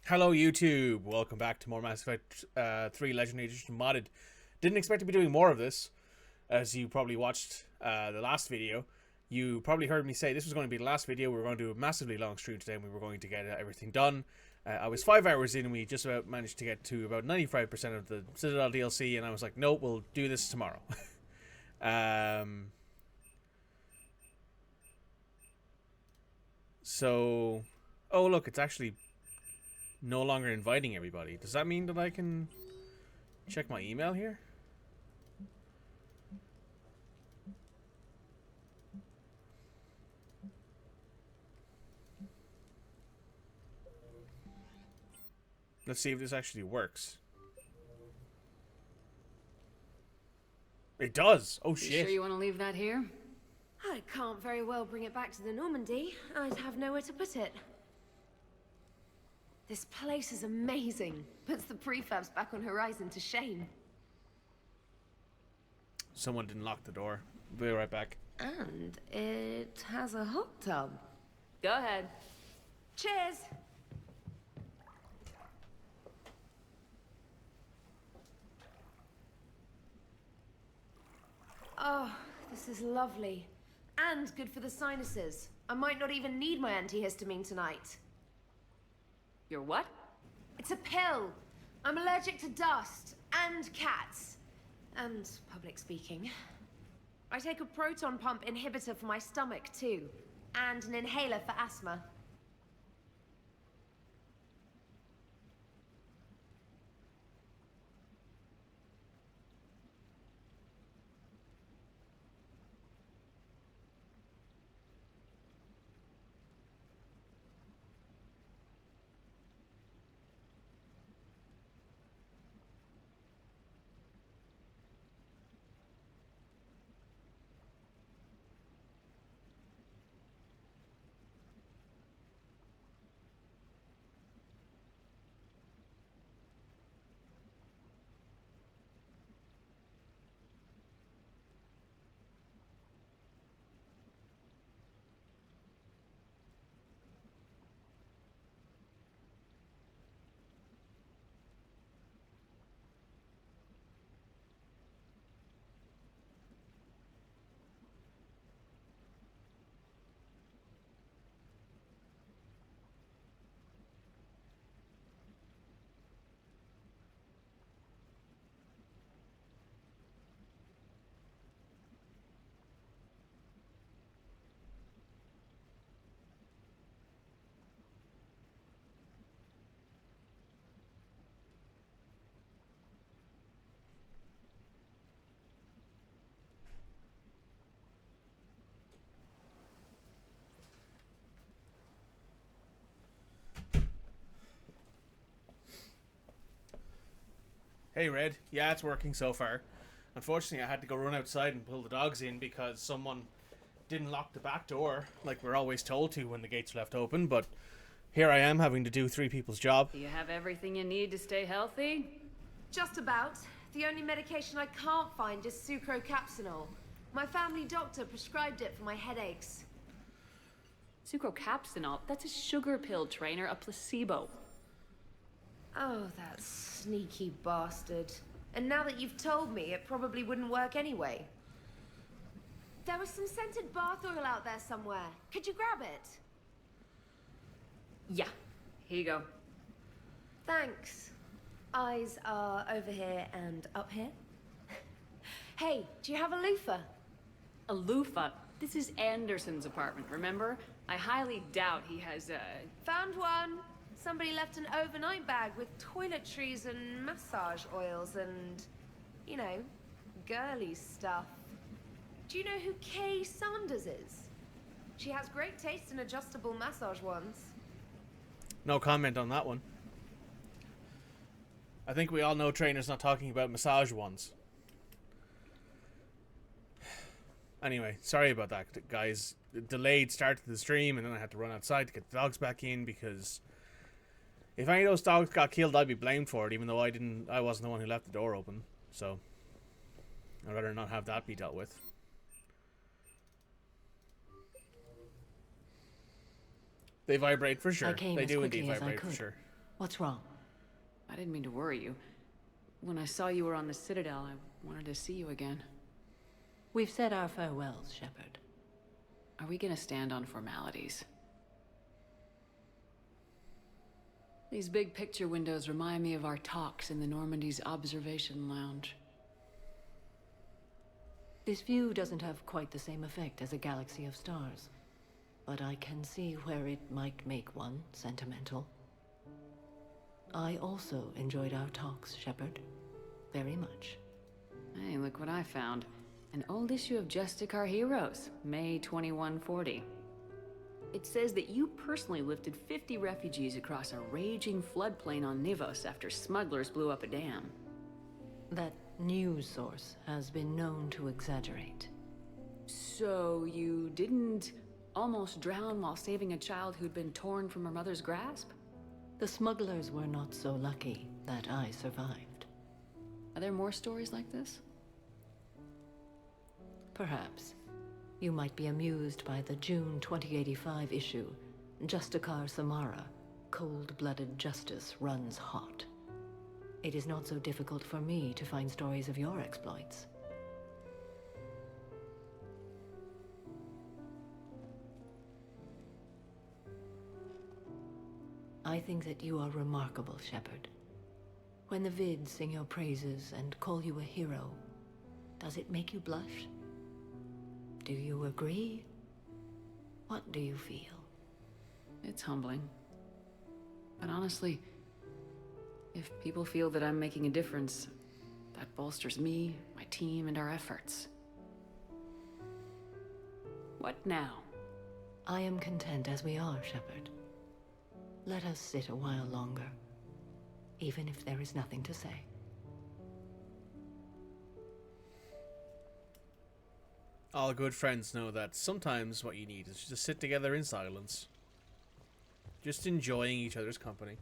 Hello YouTube, welcome back to more Mass Effect 3 Legendary Edition Modded. Didn't expect to be doing more of this, as you probably watched the last video. You probably heard me say this was going to be the last video. We were going to do a massively long stream today and we were going to get everything done. I was 5 hours in and we just about managed to get to about 95% of the Citadel DLC, and I was like, nope, we'll do this tomorrow. So, oh look, it's actually no longer inviting everybody. Does that mean that I can check my email here? Let's see if this actually works. It does! Oh shit. You sure you want to leave that here? I can't very well bring it back to the Normandy. I'd have nowhere to put it. This place is amazing. Puts the prefabs back on Horizon to shame. Someone didn't lock the door. Be right back. And it has a hot tub. Go ahead. Cheers! Oh, this is lovely. And good for the sinuses. I might not even need my antihistamine tonight. Your what? It's a pill. I'm allergic to dust and cats and public speaking. I take a proton pump inhibitor for my stomach too, and an inhaler for asthma. Hey Red, yeah, it's working so far. Unfortunately, I had to go run outside and pull the dogs in because someone didn't lock the back door like we're always told to when the gates are left open, but here I am having to do 3 people's job. Do you have everything you need to stay healthy? Just about. The only medication I can't find is sucrocapsinol. My family doctor prescribed it for my headaches. Sucrocapsinol, that's a sugar pill, trainer, a placebo. Oh, that sneaky bastard. And now that you've told me, it probably wouldn't work anyway. There was some scented bath oil out there somewhere. Could you grab it? Yeah, here you go. Thanks. Eyes are over here and up here. Hey, do you have a loofah? A loofah. This is Anderson's apartment, remember? I highly doubt he has, Found one. Somebody left an overnight bag with toiletries and massage oils and, you know, girly stuff. Do you know who Kay Sanders is? She has great taste in adjustable massage ones. No comment on that one. I think we all know Trainer's not talking about massage ones. Anyway, sorry about that, guys. Delayed start to the stream, and then I had to run outside to get the dogs back in because if any of those dogs got killed, I'd be blamed for it, even though I wasn't the one who left the door open. So I'd rather not have that be dealt with. They vibrate for sure. I came They as do indeed quickly as I vibrate for could. sure. What's wrong? I didn't mean to worry you. When I saw you were on the Citadel, I wanted to see you again. We've said our farewells, Shepard. Are we gonna stand on formalities? These big picture windows remind me of our talks in the Normandy's observation lounge. This view doesn't have quite the same effect as a galaxy of stars, but I can see where it might make one sentimental. I also enjoyed our talks, Shepard. Very much. Hey, look what I found. An old issue of Justicar Heroes, May 2140. It says that you personally lifted 50 refugees across a raging floodplain on Nivos after smugglers blew up a dam. That news source has been known to exaggerate. So you didn't almost drown while saving a child who'd been torn from her mother's grasp? The smugglers were not so lucky that I survived. Are there more stories like this? Perhaps. You might be amused by the June 2085 issue, Justicar Samara, Cold-Blooded Justice Runs Hot. It is not so difficult for me to find stories of your exploits. I think that you are remarkable, Shepard. When the vids sing your praises and call you a hero, does it make you blush? Do you agree? What do you feel? It's humbling. But honestly, if people feel that I'm making a difference, that bolsters me, my team, and our efforts. What now? I am content as we are, Shepard. Let us sit a while longer, even if there is nothing to say. All good friends know that sometimes what you need is just to sit together in silence. Just enjoying each other's company.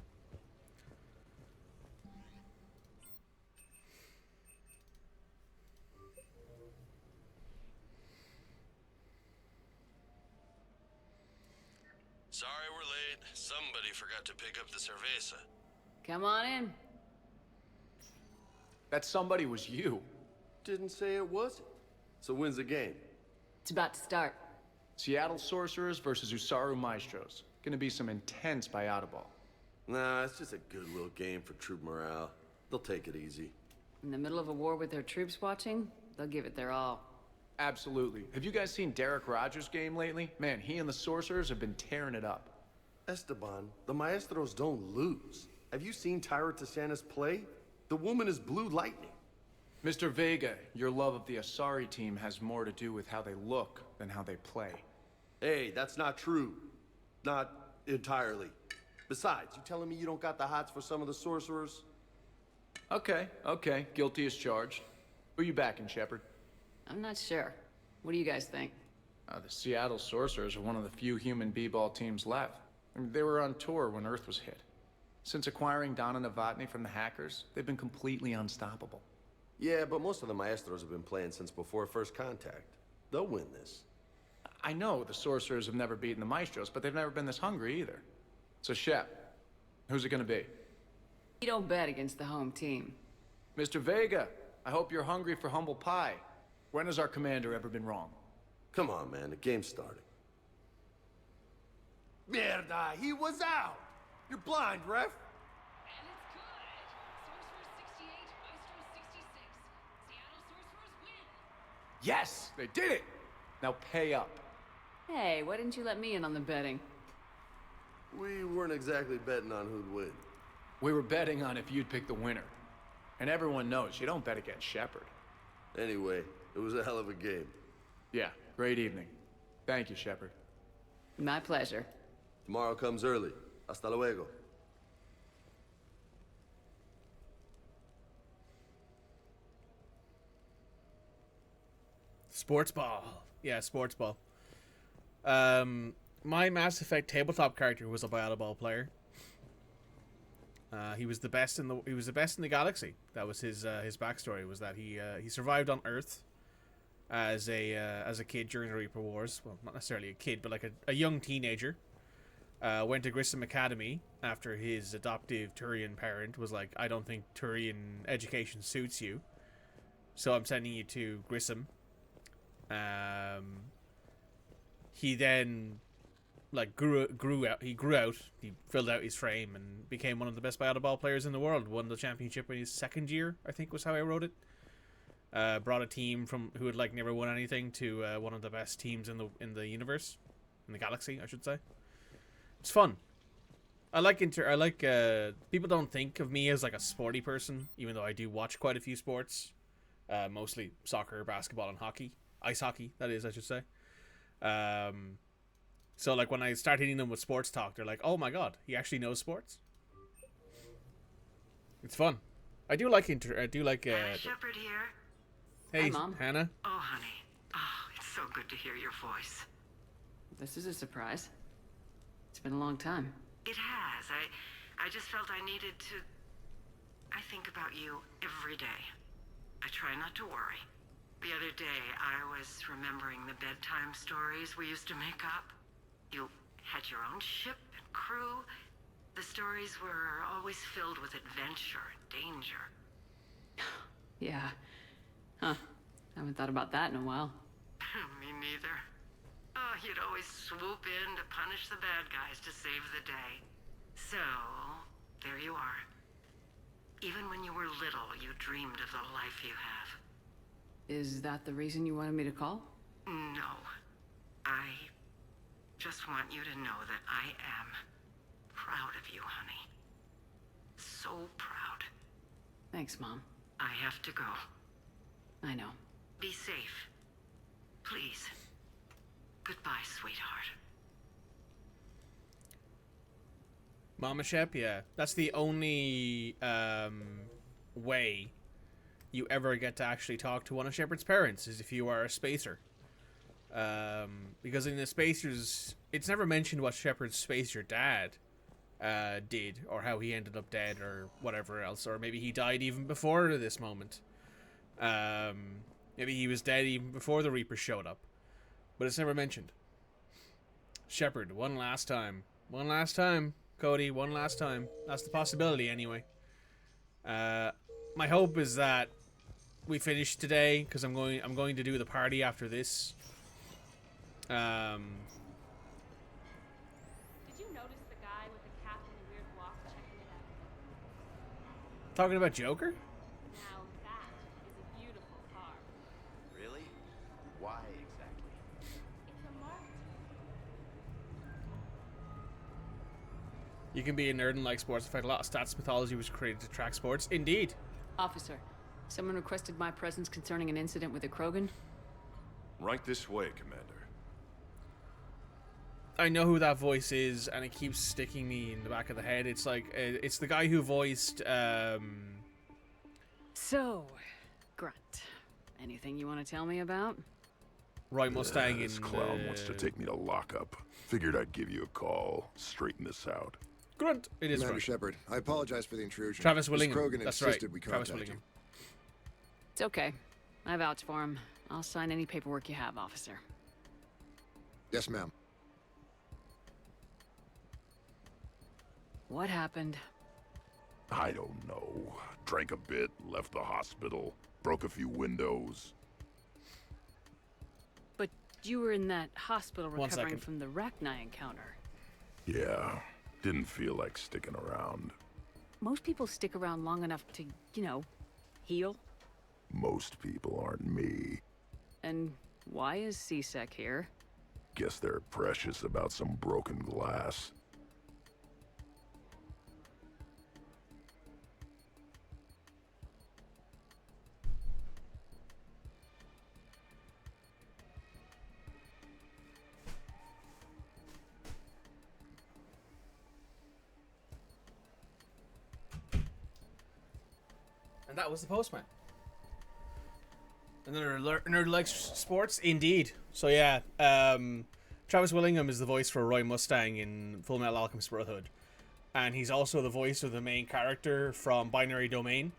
Sorry we're late. Somebody forgot to pick up the cerveza. Come on in. That somebody was you. Didn't say it wasn't. So when's the game? It's about to start. Seattle Sorcerers versus Usaru Maestros. Gonna be some intense ball. Nah, it's just a goodwill game for troop morale. They'll take it easy. In the middle of a war with their troops watching, they'll give it their all. Absolutely. Have you guys seen Derek Rogers' game lately? Man, he and the Sorcerers have been tearing it up. Esteban, the Maestros don't lose. Have you seen Tyra Tashanis play? The woman is blue lightning. Mr. Vega, your love of the Asari team has more to do with how they look than how they play. Hey, that's not true. Not entirely. Besides, you telling me you don't got the hots for some of the sorcerers? Okay. Guilty as charged. Who you backing, Shepard? I'm not sure. What do you guys think? The Seattle Sorcerers are one of the few human b-ball teams left. I mean, they were on tour when Earth was hit. Since acquiring Donna Novotny from the hackers, they've been completely unstoppable. Yeah, but most of the Maestros have been playing since before first contact. They'll win this. I know the Sorcerers have never beaten the Maestros, but they've never been this hungry either. So, Shep, who's it gonna be? You don't bet against the home team. Mr. Vega, I hope you're hungry for humble pie. When has our commander ever been wrong? Come on, man, the game's starting. Mierda, he was out! You're blind, ref! And it's good! Sorcerers 68, Maestros 66. Seattle Sorcerers win! Yes, they did it! Now pay up. Hey, why didn't you let me in on the betting? We weren't exactly betting on who'd win. We were betting on if you'd pick the winner. And everyone knows you don't bet against Shepard. Anyway, it was a hell of a game. Yeah, great evening. Thank you, Shepard. My pleasure. Tomorrow comes early. Hasta luego. Sports ball. Yeah, sports ball. My Mass Effect tabletop character was a Ball player. He was the best in the galaxy. That was his backstory. Was that he survived on Earth as a kid during the Reaper Wars. Well, not necessarily a kid, but like a young teenager. went to Grissom Academy after his adoptive Turian parent was like, I don't think Turian education suits you, so I'm sending you to Grissom. He then like grew out. He filled out his frame and became one of the best ball players in the world. Won the championship in his second year, I think was how I wrote it. Brought a team from who had like never won anything to one of the best teams in the universe, in the galaxy, I should say. It's fun. I like people don't think of me as like a sporty person, even though I do watch quite a few sports, mostly soccer, basketball, and hockey. Ice hockey, that is, I should say. So like when I start hitting them with sports talk, they're like, "Oh my god, he actually knows sports." It's fun. I do like Shepard here. Hey, Hi, Mom. Hannah. Oh, honey. Oh, it's so good to hear your voice. This is a surprise. It's been a long time. It has. I just felt I needed to... I think about you every day. I try not to worry. The other day, I was remembering the bedtime stories we used to make up. You had your own ship and crew. The stories were always filled with adventure and danger. Yeah. Huh. I haven't thought about that in a while. Me neither. Oh, you'd always swoop in to punish the bad guys to save the day. So, there you are. Even when you were little, you dreamed of the life you have. Is that the reason you wanted me to call? No. I just want you to know that I am proud of you, honey. So proud. Thanks, Mom. I have to go. I know. Be safe. Please. Goodbye, sweetheart. Mama Shep, yeah. That's the only way you ever get to actually talk to one of Shepard's parents, is if you are a spacer. Because in the spacers, it's never mentioned what Shepard's spacer dad did, or how he ended up dead, or whatever else. Or maybe he died even before this moment. Maybe he was dead even before the Reapers showed up. But it's never mentioned. Shepard, one last time. One last time, Cody, one last time. That's the possibility, anyway. My hope is that we finish today, because I'm going to do the party after this. Did you notice the guy with the cap and the weird walk checking it out? Talking about Joker? Now that is a beautiful car. Really? Why exactly? It's a mark. You can be a nerd and like sports. In fact, a lot of stats mythology was created to track sports. Indeed. Officer, someone requested my presence concerning an incident with a Krogan. Right this way, Commander. I know who that voice is, and it keeps sticking me in the back of the head. It's like, it's the guy who voiced, So, Grunt, anything you want to tell me about? Roy Mustang This in clown wants to take me to lockup. Figured I'd give you a call, straighten this out. Grunt. It is Commander Grunt. Shepard, I apologize for the intrusion. Travis Miss Willingham. Krogan That's insisted right. we Travis contact Willingham. It's okay. I vouch for him. I'll sign any paperwork you have, officer. you. Yes, ma'am. What happened? I don't know. Drank a bit, left the hospital, broke a few windows. But you were in that hospital One recovering second. from the Rachni encounter. Yeah, didn't feel like sticking around. Most people stick around long enough to, heal. Most people aren't me. And why is CSEC here? Guess they're precious about some broken glass. And that was the postman. Another nerd likes sports, indeed. So yeah, Travis Willingham is the voice for Roy Mustang in Full Metal Alchemist Brotherhood, and he's also the voice of the main character from Binary Domain,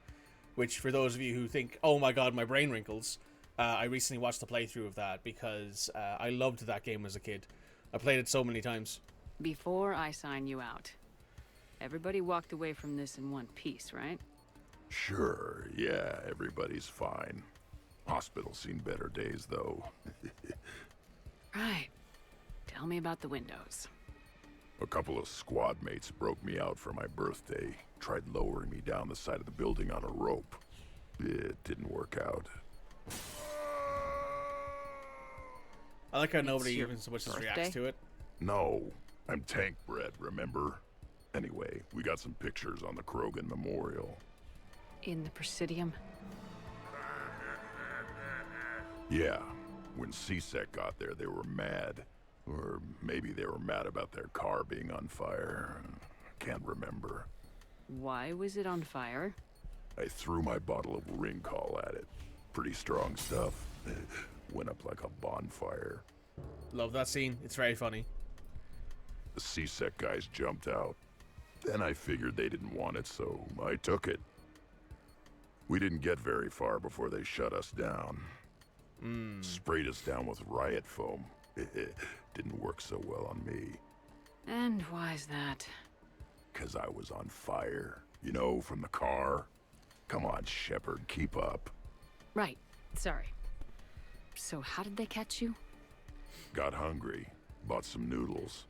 which, for those of you who think, "Oh my god, my brain wrinkles," I recently watched the playthrough of that because I loved that game as a kid. I played it so many times. Before I sign you out, everybody walked away from this in one piece, right? Sure, yeah, everybody's fine. Hospital's seen better days, though. Right. Tell me about the windows. A couple of squad mates broke me out for my birthday. Tried lowering me down the side of the building on a rope. It didn't work out. I like how nobody your even so much as birthday? reacts to it. No, I'm tank bred, remember? Anyway, we got some pictures on the Krogan Memorial. In the Presidium? Yeah, when CSEC got there, they were mad. Or maybe they were mad about their car being on fire. Can't remember. Why was it on fire? I threw my bottle of Ringcall at it. Pretty strong stuff. Went up like a bonfire. Love that scene. It's very funny. The CSEC guys jumped out. Then I figured they didn't want it, so I took it. We didn't get very far before they shut us down. Sprayed us down with riot foam. Didn't work so well on me. And why's that? 'Cause I was on fire. You know, from the car. Come on, Shepard, keep up. Right. Sorry. So how did they catch you? Got hungry. Bought some noodles.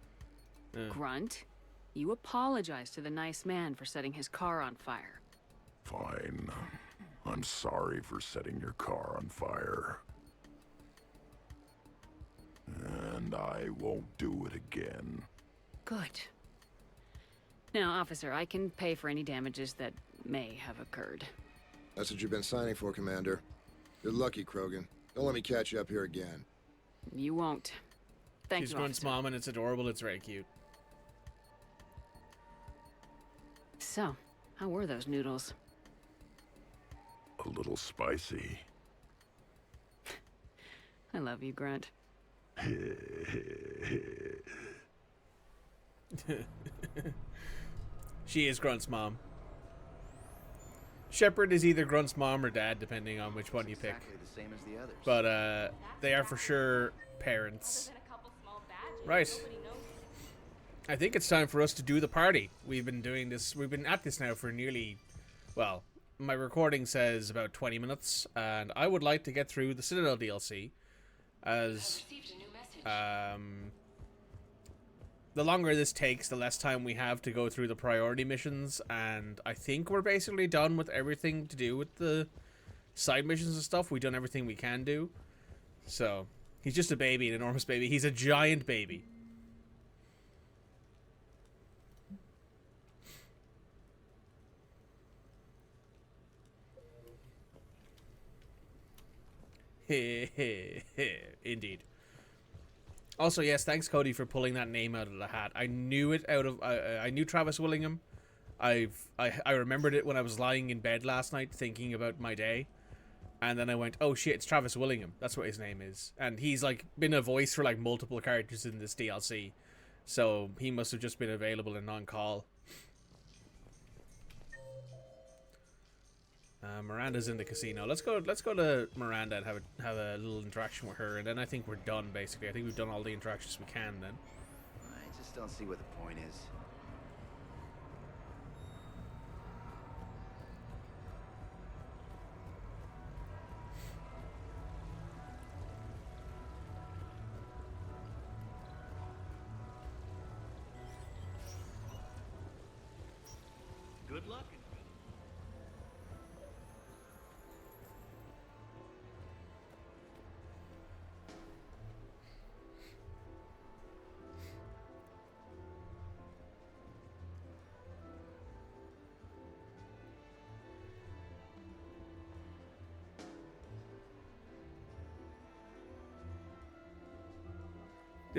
Grunt, you apologized to the nice man for setting his car on fire. Fine. I'm sorry for setting your car on fire. And I won't do it again. Good. Now, officer, I can pay for any damages that may have occurred. That's what you've been signing for, Commander. You're lucky, Krogan. Don't let me catch you up here again. You won't. Thank She's you, Grunt's officer. mom, and it's adorable. It's very cute. So, how were those noodles? A little spicy. I love you, Grunt. She is Grunt's mom. Shepard is either Grunt's mom or dad, depending on which one you pick. Exactly the same as the others. But they are for sure parents. Other than a couple small badges, Right. nobody knows. I think it's time for us to do the party. We've been doing this. We've been at this now for nearly, well, my recording says about 20 minutes, and I would like to get through the Citadel DLC, as the longer this takes, the less time we have to go through the priority missions, and I think we're basically done with everything to do with the side missions and stuff. We've done everything we can do. So, he's just a baby, an enormous baby. He's a giant baby. Indeed. Also, yes, thanks Cody for pulling that name out of the hat. I knew it out of I knew Travis Willingham. I remembered it when I was lying in bed last night thinking about my day, and then I went, oh shit, it's Travis Willingham. That's what his name is, and he's like been a voice for like multiple characters in this DLC, so he must have just been available in on-call. Miranda's in the casino. Let's go to Miranda and have a little interaction with her, and then I think we're done. Basically, I think we've done all the interactions we can. Then I just don't see what the point is. Good luck.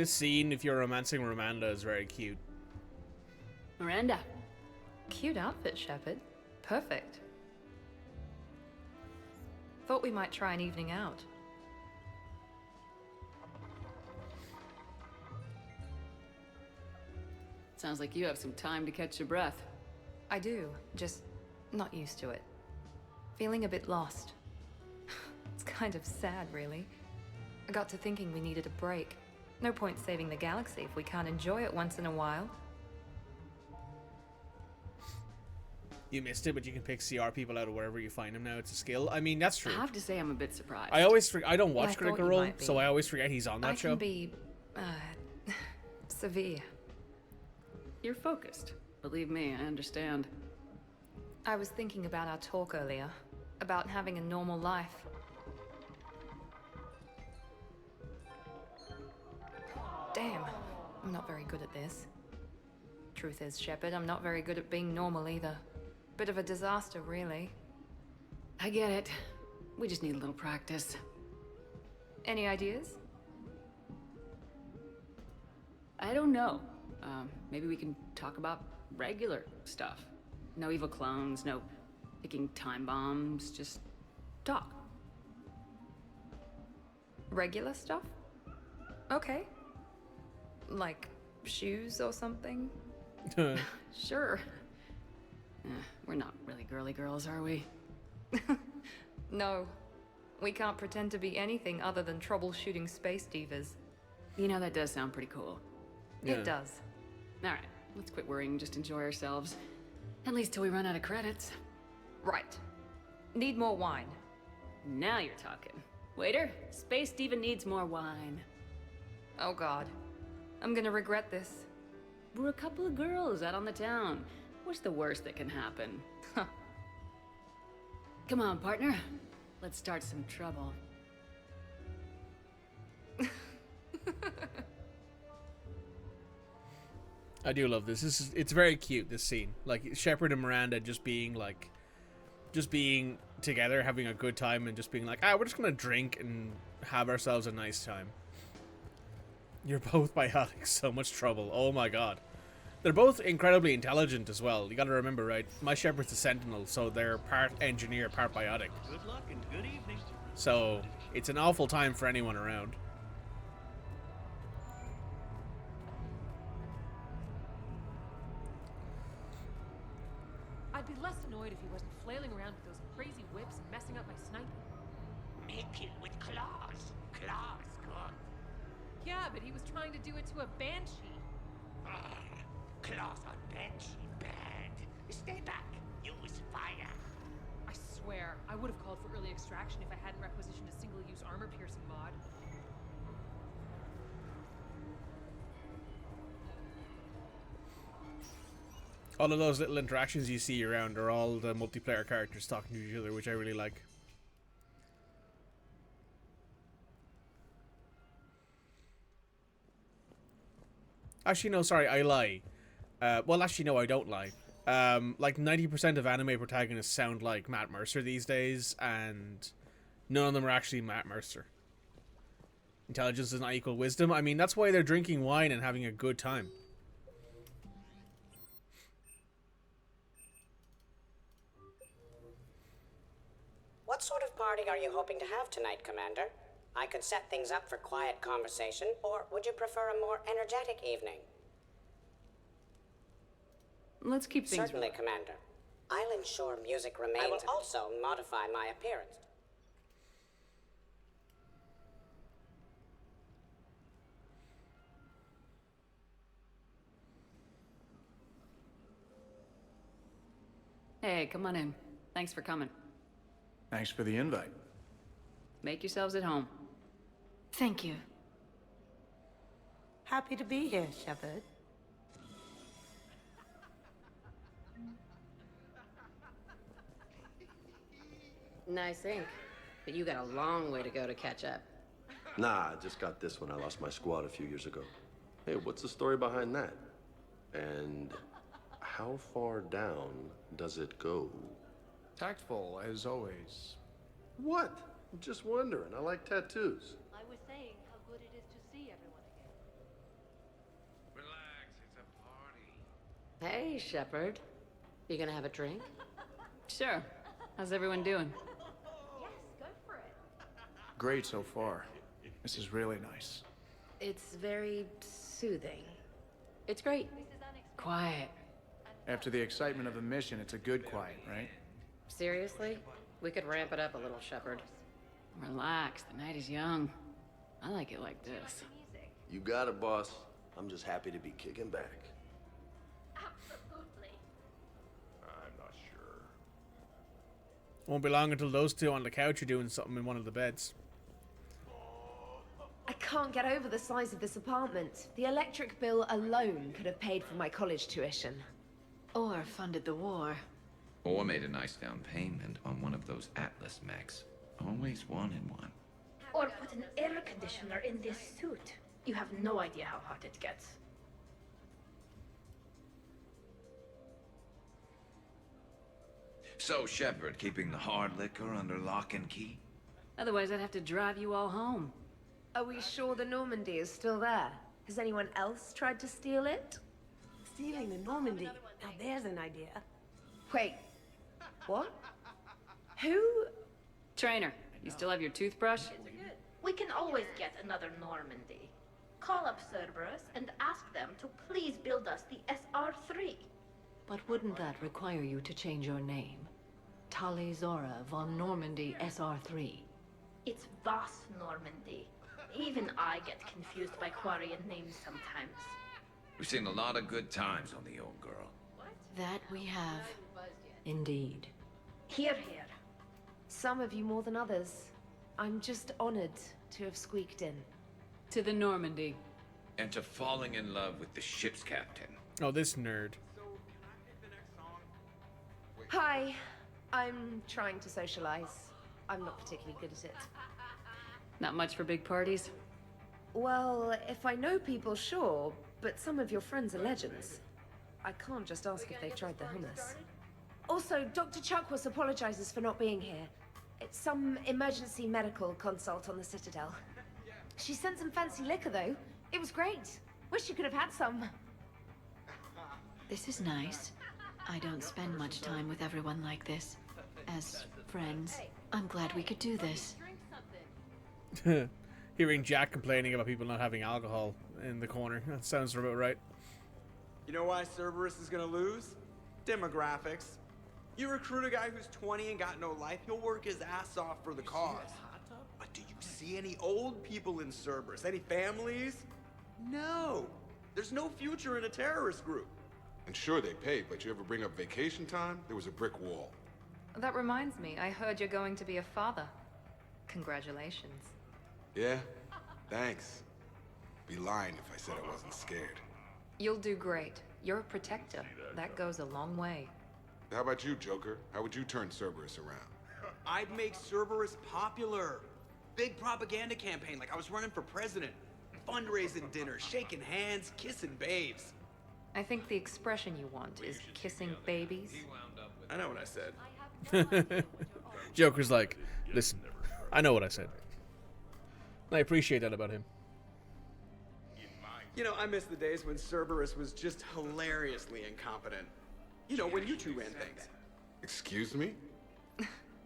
this scene, if you're romancing Miranda, is very cute. Miranda. Cute outfit, Shepard. Perfect. Thought we might try an evening out. Sounds like you have some time to catch your breath. I do, just not used to it. Feeling a bit lost. It's kind of sad, really. I got to thinking we needed a break. No point saving the galaxy if we can't enjoy it once in a while. You missed it, but you can pick CR people out of wherever you find them now. It's a skill. I mean, that's true. I have to say I'm a bit surprised. I always forget. I don't watch I Critical thought you Role, might be. so I always forget he's on that I show. can be, severe. You're focused. Believe me, I understand. I was thinking about our talk earlier, about having a normal life. Damn, I'm not very good at this. Truth is, Shepard, I'm not very good at being normal either. Bit of a disaster, really. I get it. We just need a little practice. Any ideas? I don't know. Maybe we can talk about regular stuff. No evil clones, no picking time bombs, just talk. Regular stuff? Okay. Like shoes or something? Sure. We're not really girly girls, are we? No. We can't pretend to be anything other than troubleshooting space divas. You know, that does sound pretty cool. It does. Alright, let's quit worrying and just enjoy ourselves. At least till we run out of credits. Right. Need more wine. Now you're talking. Waiter, Space Diva needs more wine. Oh god. I'm gonna regret this. We're a couple of girls out on the town. What's the worst that can happen? Come on, partner. Let's start some trouble. I do love this. It's very cute, this scene. Like Shepard and Miranda just being together, having a good time, and just being like, we're just gonna drink and have ourselves a nice time. You're both biotic, so much trouble. Oh my god. They're both incredibly intelligent as well. You gotta remember, right? My Shepard's a Sentinel, so they're part engineer, part biotic. Good luck and good evening. So it's an awful time for anyone around. I'd be less annoyed if he wasn't flailing around with those crazy whips and messing up my sniping. Make it with claws. Claws, good. Yeah, but he was trying to do it to a banshee. Claws on Banshee, bad. Stay back. Use fire. I swear, I would have called for early extraction if I hadn't requisitioned a single-use armor-piercing mod. All of those little interactions you see around are all the multiplayer characters talking to each other, which I really like. Actually, no, sorry, I lie. Well, actually, no, I don't lie. Like 90% of anime protagonists sound like Matt Mercer these days, and none of them are actually Matt Mercer. Intelligence does not equal wisdom. I mean, that's why they're drinking wine and having a good time. What sort of party are you hoping to have tonight, Commander? I could set things up for quiet conversation, or would you prefer a more energetic evening? Let's keep things Certainly, Commander. I'll ensure music remains. I will also modify my appearance. Hey, come on in. Thanks for coming. Thanks for the invite. Make yourselves at home. Thank you. Happy to be here, Shepard. Nice ink, but you got a long way to go to catch up. Nah, I just got this when I lost my squad a few years ago. Hey, what's the story behind that? And how far down does it go? Tactful, as always. What? I'm just wondering. I like tattoos. I was saying how good it is to see everyone again. Relax, it's a party. Hey, Shepard. You gonna have a drink? Sure. How's everyone doing? Yes, go for it. Great so far. This is really nice. It's very soothing. It's great. Quiet. After the excitement of the mission, it's a good quiet, right? Seriously? We could ramp it up a little, Shepard. Relax. The night is young. I like it like this. You got it, boss. I'm just happy to be kicking back. Absolutely. I'm not sure. Won't be long until those two on the couch are doing something in one of the beds. I can't get over the size of this apartment. The electric bill alone could have paid for my college tuition. Or funded the war. Or made a nice down payment on one of those Atlas mechs. Always wanted one. Or put an air conditioner in this suit. You have no idea how hot it gets. So, Shepard, keeping the hard liquor under lock and key? Otherwise, I'd have to drive you all home. Are we sure the Normandy is still there? Has anyone else tried to steal it? Stealing the Normandy. Now there's an idea. Wait. What? Who? Trainer, you still have your toothbrush? We can always get another Normandy. Call up Cerberus and ask them to please build us the SR-3. But wouldn't that require you to change your name? Tali Zora von Normandy SR3. It's Voss Normandy. Even I get confused by Quarian names sometimes. We've seen a lot of good times on the old girl. That we have. Indeed. Here. Some of you more than others. I'm just honored to have squeaked in. To the Normandy. And to falling in love with the ship's captain. Oh, this nerd. Hi. I'm trying to socialize. I'm not particularly good at it. Not much for big parties? Well, if I know people, sure, but some of your friends are legends. I can't just ask if they've tried the hummus. Also, Dr. Chuckworth apologizes for not being here. It's some emergency medical consult on the Citadel. She sent some fancy liquor, though. It was great. Wish you could have had some. This is nice. I don't spend much time with everyone like this. As friends, I'm glad we could do this. Hearing Jack complaining about people not having alcohol in the corner. That sounds about right. You know why Cerberus is gonna lose? Demographics. You recruit a guy who's 20 and got no life, he'll work his ass off for the cause. But do you see any old people in Cerberus? Any families? No. There's no future in a terrorist group. And sure, they pay, but you ever bring up vacation time, there was a brick wall. That reminds me, I heard you're going to be a father. Congratulations. Yeah? Thanks. Be lying if I said I wasn't scared. You'll do great. You're a protector. That goes a long way. How about you, Joker? How would you turn Cerberus around? I'd make Cerberus popular. Big propaganda campaign like I was running for president. Fundraising dinner, shaking hands, kissing babes. I think the expression you want is kissing babies. I know what I said. Joker's like, listen, I know what I said. I appreciate that about him. You know, I miss the days when Cerberus was just hilariously incompetent. You know, when you two ran things. Excuse me?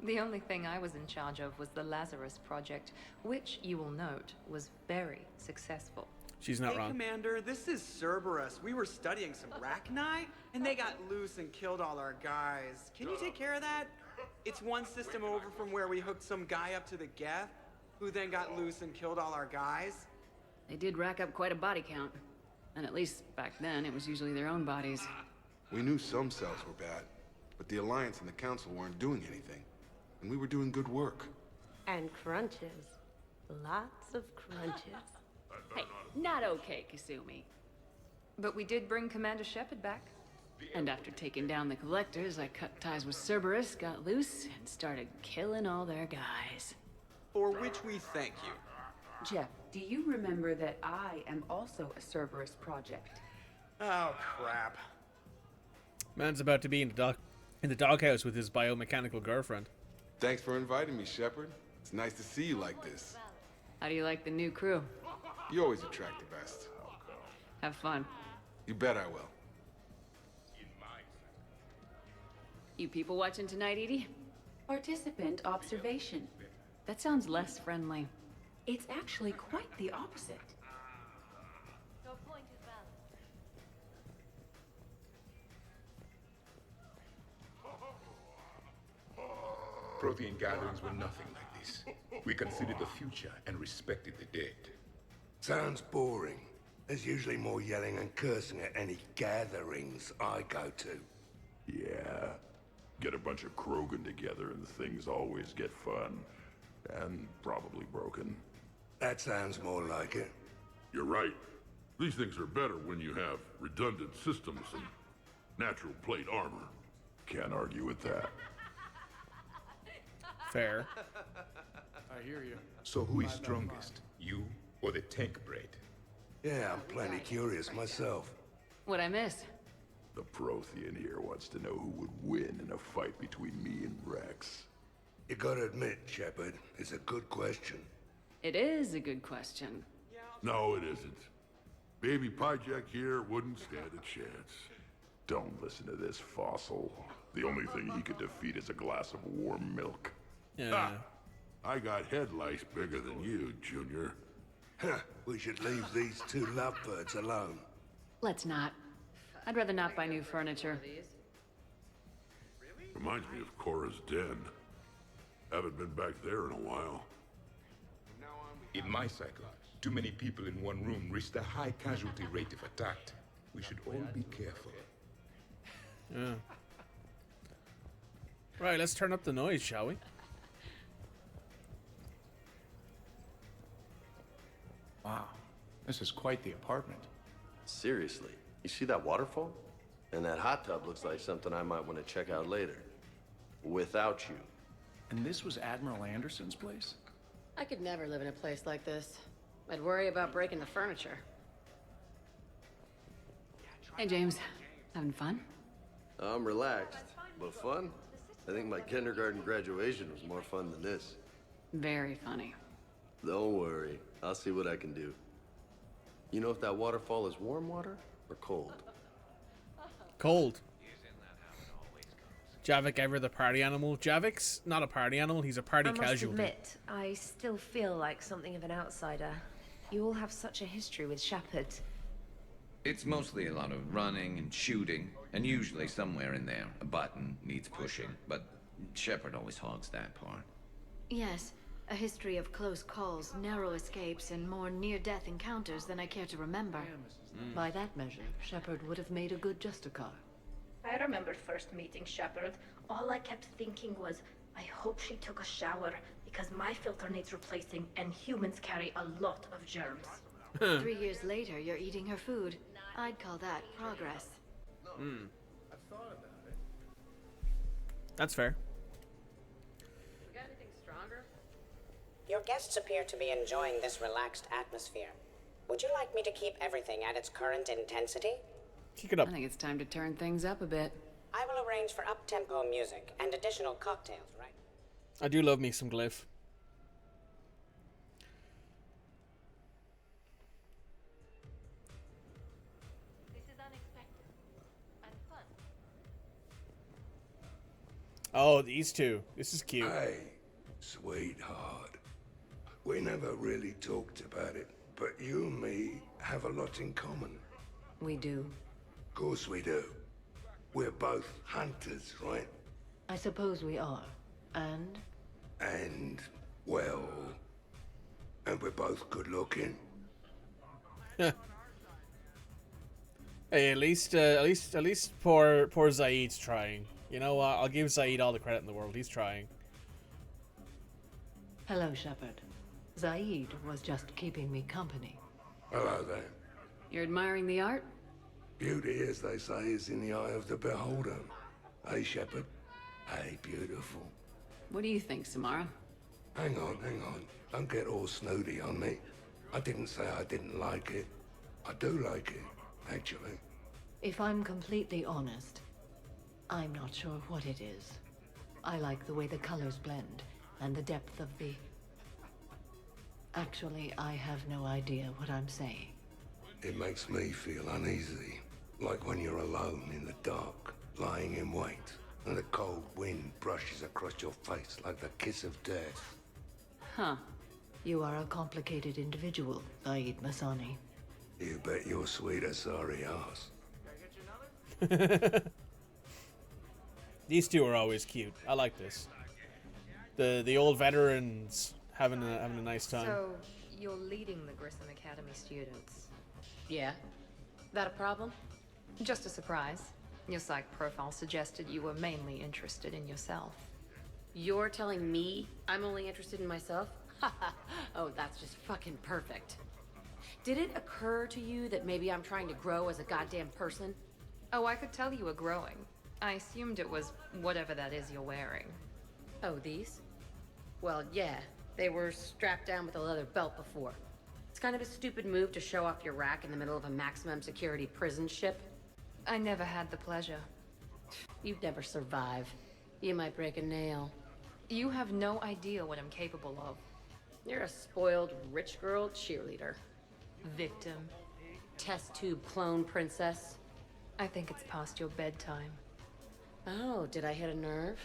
The only thing I was in charge of was the Lazarus Project, which, you will note, was very successful. She's not Hey, wrong. Commander, this is Cerberus. We were studying some Rachni, and they got loose and killed all our guys. Can you take care of that? It's one system over from where we hooked some guy up to the Geth, who then got loose and killed all our guys. They did rack up quite a body count. And at least back then, it was usually their own bodies. We knew some cells were bad, but the Alliance and the Council weren't doing anything. And we were doing good work. And crunches. Lots of crunches. Hey, not okay, Kasumi. But we did bring Commander Shepard back. And after taking down the collectors, I cut ties with Cerberus, got loose, and started killing all their guys. For which we thank you. Jeff, do you remember that I am also a Cerberus project? Oh, crap. Man's about to be in the doghouse with his biomechanical girlfriend. Thanks for inviting me, Shepard. It's nice to see you like this. How do you like the new crew? You always attract the best. Have fun. You bet I will. You people watching tonight, Edie? Participant observation. That sounds less friendly. It's actually quite the opposite. Your point is valid. Prothean gatherings were nothing like this. We considered the future and respected the dead. Sounds boring. There's usually more yelling and cursing at any gatherings I go to. Yeah. Get a bunch of Krogan together and things always get fun. And probably broken. That sounds more like it. You're right. These things are better when you have redundant systems and natural plate armor. Can't argue with that. Fair. I hear you. So who is strongest? You or the tech braid? Yeah, I'm plenty curious myself. What'd I miss? The Prothean here wants to know who would win in a fight between me and Rex. You gotta admit, Shepard, it's a good question. It is a good question. No, it isn't. Baby Pyjack here wouldn't stand a chance. Don't listen to this fossil. The only thing he could defeat is a glass of warm milk. Yeah. Ha! I got head lice bigger than you, Junior. Huh, we should leave these two lovebirds alone. Let's not. I'd rather not buy new furniture. Reminds me of Cora's den. Haven't been back there in a while. In my cycle, too many people in one room risk a high casualty rate if attacked. We should all be careful. Yeah. Right, let's turn up the noise, shall we? Wow, this is quite the apartment. Seriously, you see that waterfall? And that hot tub looks like something I might want to check out later. Without you. And this was Admiral Anderson's place? I could never live in a place like this. I'd worry about breaking the furniture. Hey, James. Having fun? I'm relaxed, but fun? I think my kindergarten graduation was more fun than this. Very funny. Don't worry, I'll see what I can do. You know if that waterfall is warm water or cold? Cold. Javik ever the party animal? Javik's not a party animal, he's a party casualty. I must admit, I still feel like something of an outsider. You all have such a history with Shepard. It's mostly a lot of running and shooting, and usually somewhere in there, a button needs pushing, but Shepard always hogs that part. Yes, a history of close calls, narrow escapes, and more near-death encounters than I care to remember. By that measure, Shepard would have made a good Justicar. I remember first meeting Shepard. All I kept thinking was, I hope she took a shower, because my filter needs replacing, and humans carry a lot of germs. 3 years later, you're eating her food. I'd call that progress. That's fair. You got anything stronger? Your guests appear to be enjoying this relaxed atmosphere. Would you like me to keep everything at its current intensity? Kick it up. I think it's time to turn things up a bit. I will arrange for up-tempo music and additional cocktails, right? I do love me some Glyph. This is unexpected and fun. Oh, these two. This is cute. Hey, sweetheart. We never really talked about it, but you and me have a lot in common. We do. Of course we do. We're both hunters, right? I suppose we are. And? And, well... And we're both good looking. Hey, at least poor Zaid's trying. You know what? I'll give Zaid all the credit in the world. He's trying. Hello, Shepard. Zaid was just keeping me company. Hello there. You're admiring the art? Beauty, as they say, is in the eye of the beholder. Hey, Shepard. Hey, beautiful. What do you think, Samara? Hang on. Don't get all snooty on me. I didn't say I didn't like it. I do like it, actually. If I'm completely honest, I'm not sure what it is. I like the way the colors blend, and the depth of the... Actually, I have no idea what I'm saying. It makes me feel uneasy. Like when you're alone in the dark, lying in wait, and the cold wind brushes across your face like the kiss of death. Huh. You are a complicated individual, Zaid Masani. You bet your sweet sorry ass. These two are always cute. I like this. The old veterans having a nice time. So, You're leading the Grissom Academy students. Yeah? That a problem? Just a surprise. Your psych profile suggested you were mainly interested in yourself. You're telling me I'm only interested in myself? Oh, that's just fucking perfect. Did it occur to you that maybe I'm trying to grow as a goddamn person? Oh, I could tell you were growing. I assumed it was whatever that is you're wearing. Oh, these? Well, yeah. They were strapped down with a leather belt before. It's kind of a stupid move to show off your rack in the middle of a maximum security prison ship. I never had the pleasure. You'd never survive. You might break a nail. You have no idea what I'm capable of. You're a spoiled rich girl cheerleader. Victim. Test tube clone princess. I think it's past your bedtime. Oh, did I hit a nerve?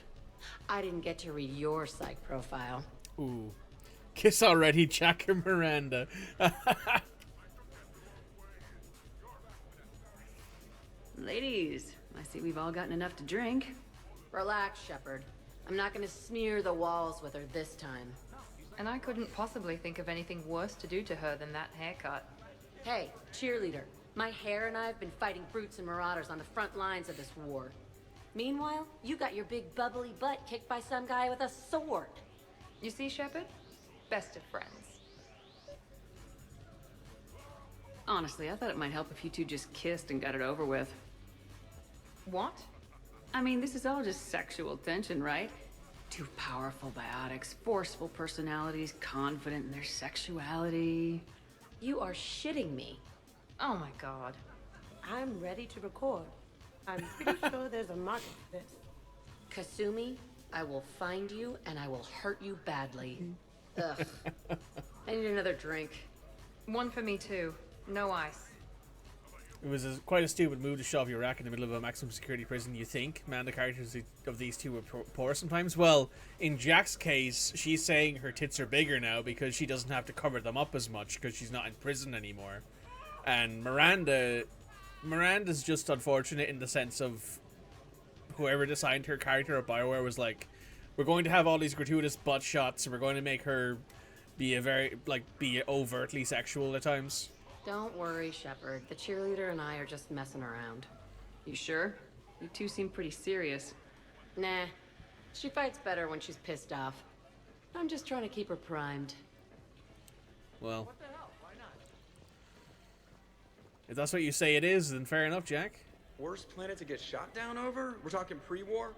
I didn't get to read your psych profile. Ooh. Kiss already, Jack and Miranda. Ladies, I see we've all gotten enough to drink. Relax, Shepard. I'm not gonna smear the walls with her this time. And I couldn't possibly think of anything worse to do to her than that haircut. Hey, cheerleader. My hair and I have been fighting brutes and marauders on the front lines of this war. Meanwhile, you got your big bubbly butt kicked by some guy with a sword. You see, Shepard? Best of friends. Honestly, I thought it might help if you two just kissed and got it over with. What? I mean, this is all just sexual tension, right? Two powerful biotics, forceful personalities, confident in their sexuality. You are shitting me. Oh my god. I'm ready to record. I'm pretty sure there's a market for this. Kasumi, I will find you and I will hurt you badly. Ugh. I need another drink. One for me too. No ice. It was quite a stupid move to shove your rack in the middle of a maximum security prison, you think? Man, the characters of these two were poor sometimes. Well, in Jack's case, she's saying her tits are bigger now because she doesn't have to cover them up as much because she's not in prison anymore. And Miranda's just unfortunate in the sense of whoever designed her character at BioWare was like, we're going to have all these gratuitous butt shots and we're going to make her be be overtly sexual at times. Don't worry, Shepard. The cheerleader and I are just messing around. You sure? You two seem pretty serious. Nah. She fights better when she's pissed off. I'm just trying to keep her primed. Well, if that's what you say it is, then fair enough, Jack. Worst planet to get shot down over? We're talking pre-war?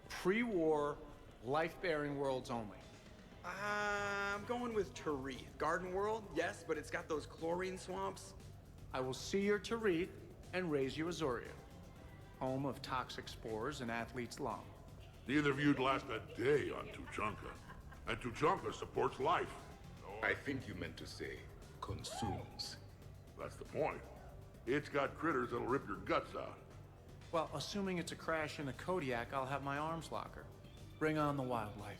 Pre-war, life-bearing worlds only. I'm going with Tarith. Garden World, yes, but it's got those chlorine swamps. I will see your Tarith and raise you Azoria, home of toxic spores and athlete's lung. Neither of you'd last a day on Tuchanka, and Tuchanka supports life. I think you meant to say consumes. That's the point. It's got critters that'll rip your guts out. Well, assuming it's a crash in a Kodiak, I'll have my arms locker. Bring on the wildlife.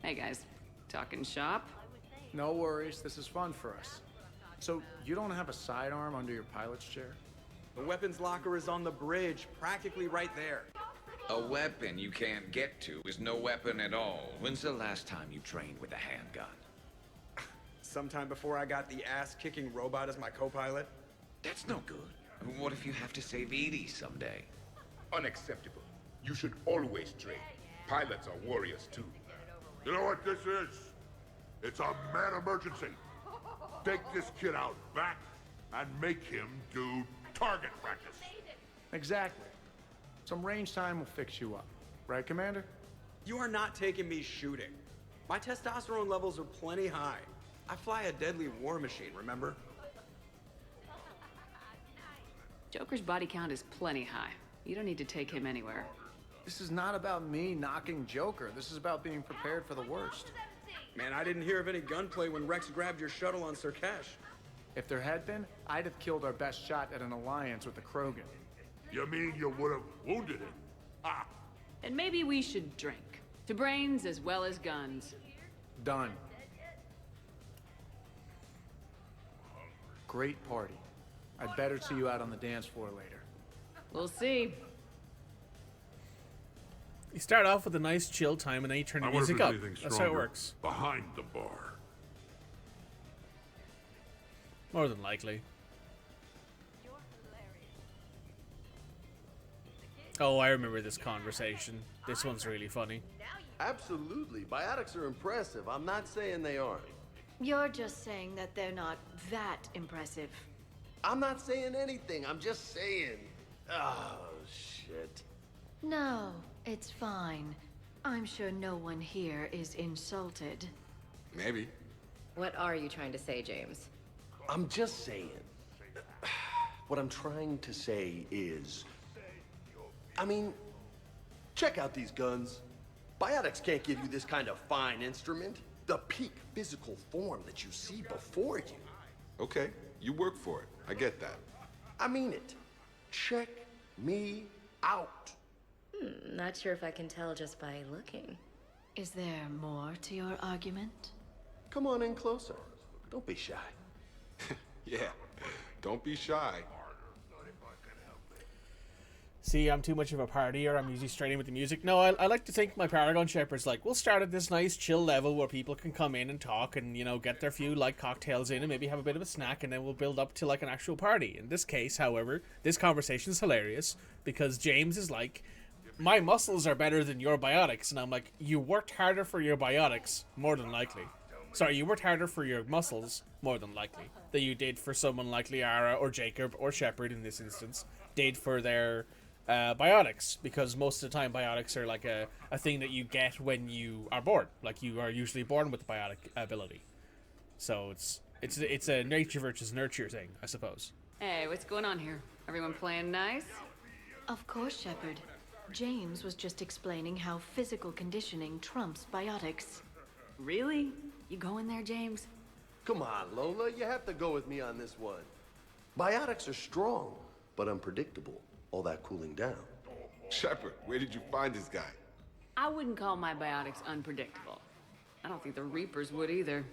Hey guys, talking shop? No worries, this is fun for us. So, you don't have a sidearm under your pilot's chair? The weapons locker is on the bridge, practically right there. A weapon you can't get to is no weapon at all. When's the last time you trained with a handgun? Sometime before I got the ass-kicking robot as my co-pilot. That's no good. What if you have to save Edie someday? Unacceptable. You should always train. Pilots are warriors too. You know what this is? It's a mad emergency. Take this kid out back and make him do target practice. Exactly. Some range time will fix you up. Right, Commander? You are not taking me shooting. My testosterone levels are plenty high. I fly a deadly war machine, remember? Joker's body count is plenty high. You don't need to take him anywhere. This is not about me knocking Joker. This is about being prepared for the worst. Man, I didn't hear of any gunplay when Rex grabbed your shuttle on Sirkesh. If there had been, I'd have killed our best shot at an alliance with the Krogan. You mean you would have wounded him? Ah! And maybe we should drink. To brains as well as guns. Done. Great party. I'd better see you out on the dance floor later. We'll see. You start off with a nice chill time, and then you turn the I wonder if music there's up. anything That's how it stronger works. behind the bar. More than likely. Oh, I remember this conversation. This one's really funny. Absolutely. Biotics are impressive. I'm not saying they aren't. You're just saying that they're not that impressive. I'm not saying anything. I'm just saying. Oh, shit. No, it's fine. I'm sure no one here is insulted. Maybe. What are you trying to say, James? I'm just saying. What I'm trying to say is... I mean, check out these guns. Biotics can't give you this kind of fine instrument. The peak physical form that you see before you. Okay, you work for it. I get that. I mean it. Check me out. Not sure if I can tell just by looking. Is there more to your argument? Come on in closer. Don't be shy. Yeah, don't be shy. See, I'm too much of a partier. I'm usually straight in with the music. No, I like to think my Paragon Shepard's like, we'll start at this nice chill level where people can come in and talk and, you know, get their few light cocktails in and maybe have a bit of a snack, and then we'll build up to like an actual party. In this case, however, this conversation is hilarious because James is like, my muscles are better than your biotics. And I'm like, you worked harder for your biotics, more than likely. Sorry, you worked harder for your muscles, more than likely, than you did for someone like Liara or Jacob or Shepard in this instance, did for their... biotics, because most of the time biotics are like a thing that you get when you are born. Like, you are usually born with the biotic ability. So it's a nature versus nurture thing, I suppose. Hey, what's going on here? Everyone playing nice? Of course, Shepard. James was just explaining how physical conditioning trumps biotics. Really? You going there, James? Come on, Lola. You have to go with me on this one. Biotics are strong, but unpredictable. All that cooling down. Shepard, where did you find this guy? I wouldn't call my biotics unpredictable. I don't think the Reapers would either.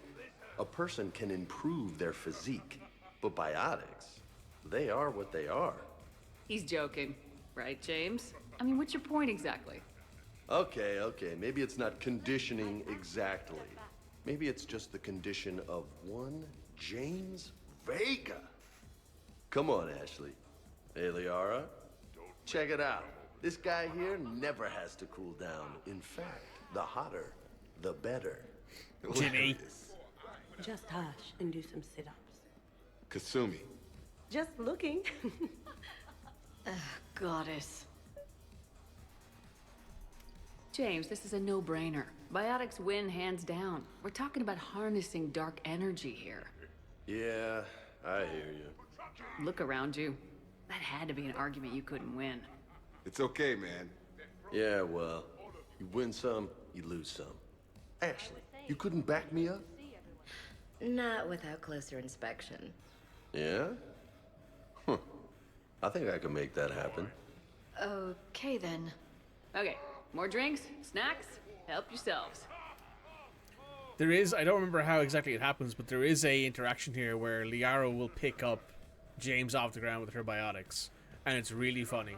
A person can improve their physique, but biotics, they are what they are. He's joking, right, James? I mean, what's your point exactly? Okay, maybe it's not conditioning exactly. Maybe it's just the condition of one James Vega. Come on, Ashley. Hey, Liara. Check it out. This guy here never has to cool down. In fact, the hotter, the better. Jimmy. Just hush and do some sit-ups. Kasumi. Just looking. Goddess. James, this is a no-brainer. Biotics win hands down. We're talking about harnessing dark energy here. Yeah, I hear you. Look around you. That had to be an argument you couldn't win. It's okay, man. Yeah, well, you win some, you lose some. Ashley, you couldn't back me up? Not without closer inspection. Yeah? Huh. I think I can make that happen. Okay, then. Okay, more drinks, snacks, help yourselves. There is, I don't remember how exactly it happens, but there is a interaction here where Liara will pick up James off the ground with her biotics, and it's really funny.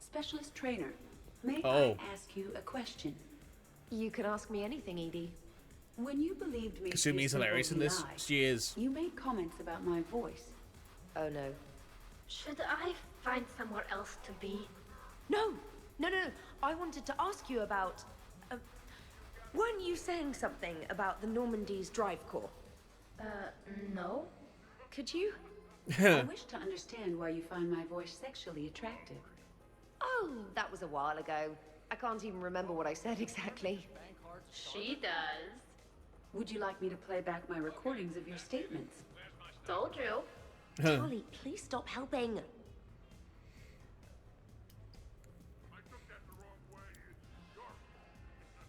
Specialist trainer, may Oh. I ask you a question? You can ask me anything, Edie. When you believed me to Kasumi be is hilarious in this. lie, She is. you made comments about my voice. Oh no. Should I find somewhere else to be? No. I wanted to ask you about... weren't you saying something about the Normandy's drive core? No. Could you? I wish to understand why you find my voice sexually attractive. Oh, that was a while ago. I can't even remember what I said exactly. She does. Would you like me to play back my recordings of your statements? Told you. Charlie, please stop helping.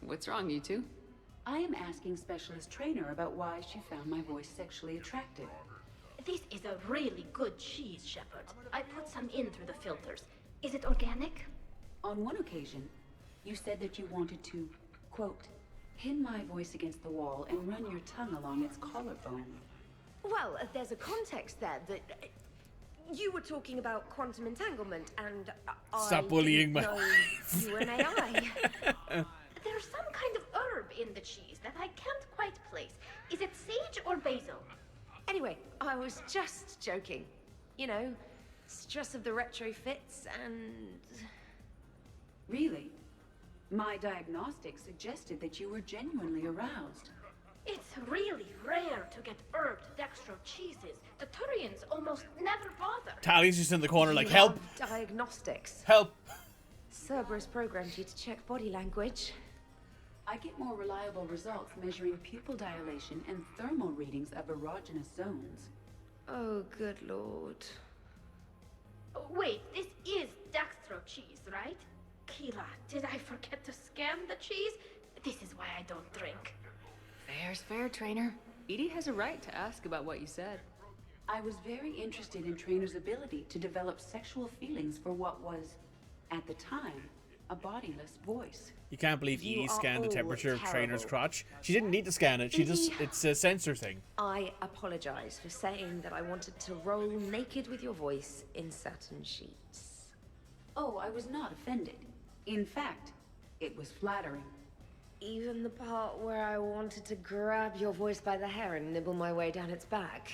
What's wrong, you two? I am asking Specialist Trainer about why she found my voice sexually attractive. This is a really good cheese, Shepard. I put some in through the filters. Is it organic? On one occasion, you said that you wanted to, quote, pin my voice against the wall and run your tongue along its collarbone. Well, there's a context there that... you were talking about quantum entanglement, and Stop I bullying didn't my know wife. you were an AI. There's some kind of herb in the cheese that I can't quite place. Is it sage or basil? Anyway, I was just joking. You know, stress of the retrofits and... Really? My diagnostics suggested that you were genuinely aroused. It's really rare to get herbed dextro cheeses. The Turians almost never bother. Tally's just in the corner like, You help! have diagnostics. Help! Cerberus programmed you to check body language. I get more reliable results measuring pupil dilation and thermal readings of erogenous zones. Oh, good lord. Oh, wait, this is dextro cheese, right? Kira, did I forget to scan the cheese? This is why I don't drink. Fair's fair, Trainer. Edie has a right to ask about what you said. I was very interested in Trainer's ability to develop sexual feelings for what was, at the time, a bodiless voice. You can't believe You Edie are scanned the all temperature of Trainer's terrible. crotch. She didn't need to scan it. She just, Edie. it's a sensor thing. I apologize for saying that I wanted to roll naked with your voice in satin sheets. Oh, I was not offended. In fact, it was flattering. Even the part where I wanted to grab your voice by the hair and nibble my way down its back.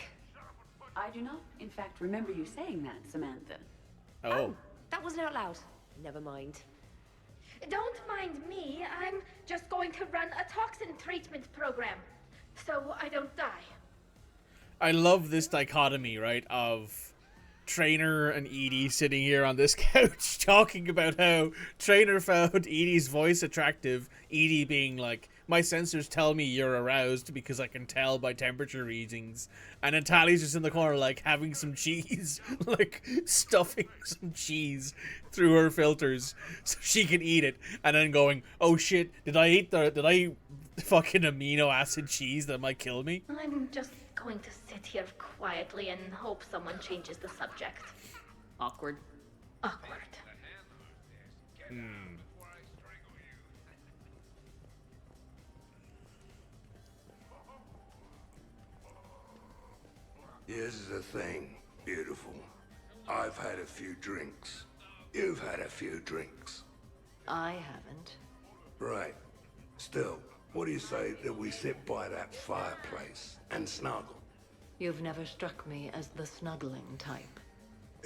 I do not, in fact, remember you saying that, Samantha. Oh. That wasn't out loud. Never mind. Don't mind me. I'm just going to run a toxin treatment program, so I don't die. I love this dichotomy, right, of Trainer and Edie sitting here on this couch talking about how Trainer found Edie's voice attractive, Edie being like, my sensors tell me you're aroused because I can tell by temperature readings, and then Tally's just in the corner like having some cheese, like stuffing some cheese through her filters so she can eat it, and then going, oh shit, did I eat fucking amino acid cheese that might kill me? I'm just going to sit here quietly and hope someone changes the subject. Awkward. Awkward. Here's the thing, beautiful. I've had a few drinks. You've had a few drinks. I haven't. Right. Still, what do you say that we sit by that fireplace and snuggle? You've never struck me as the snuggling type.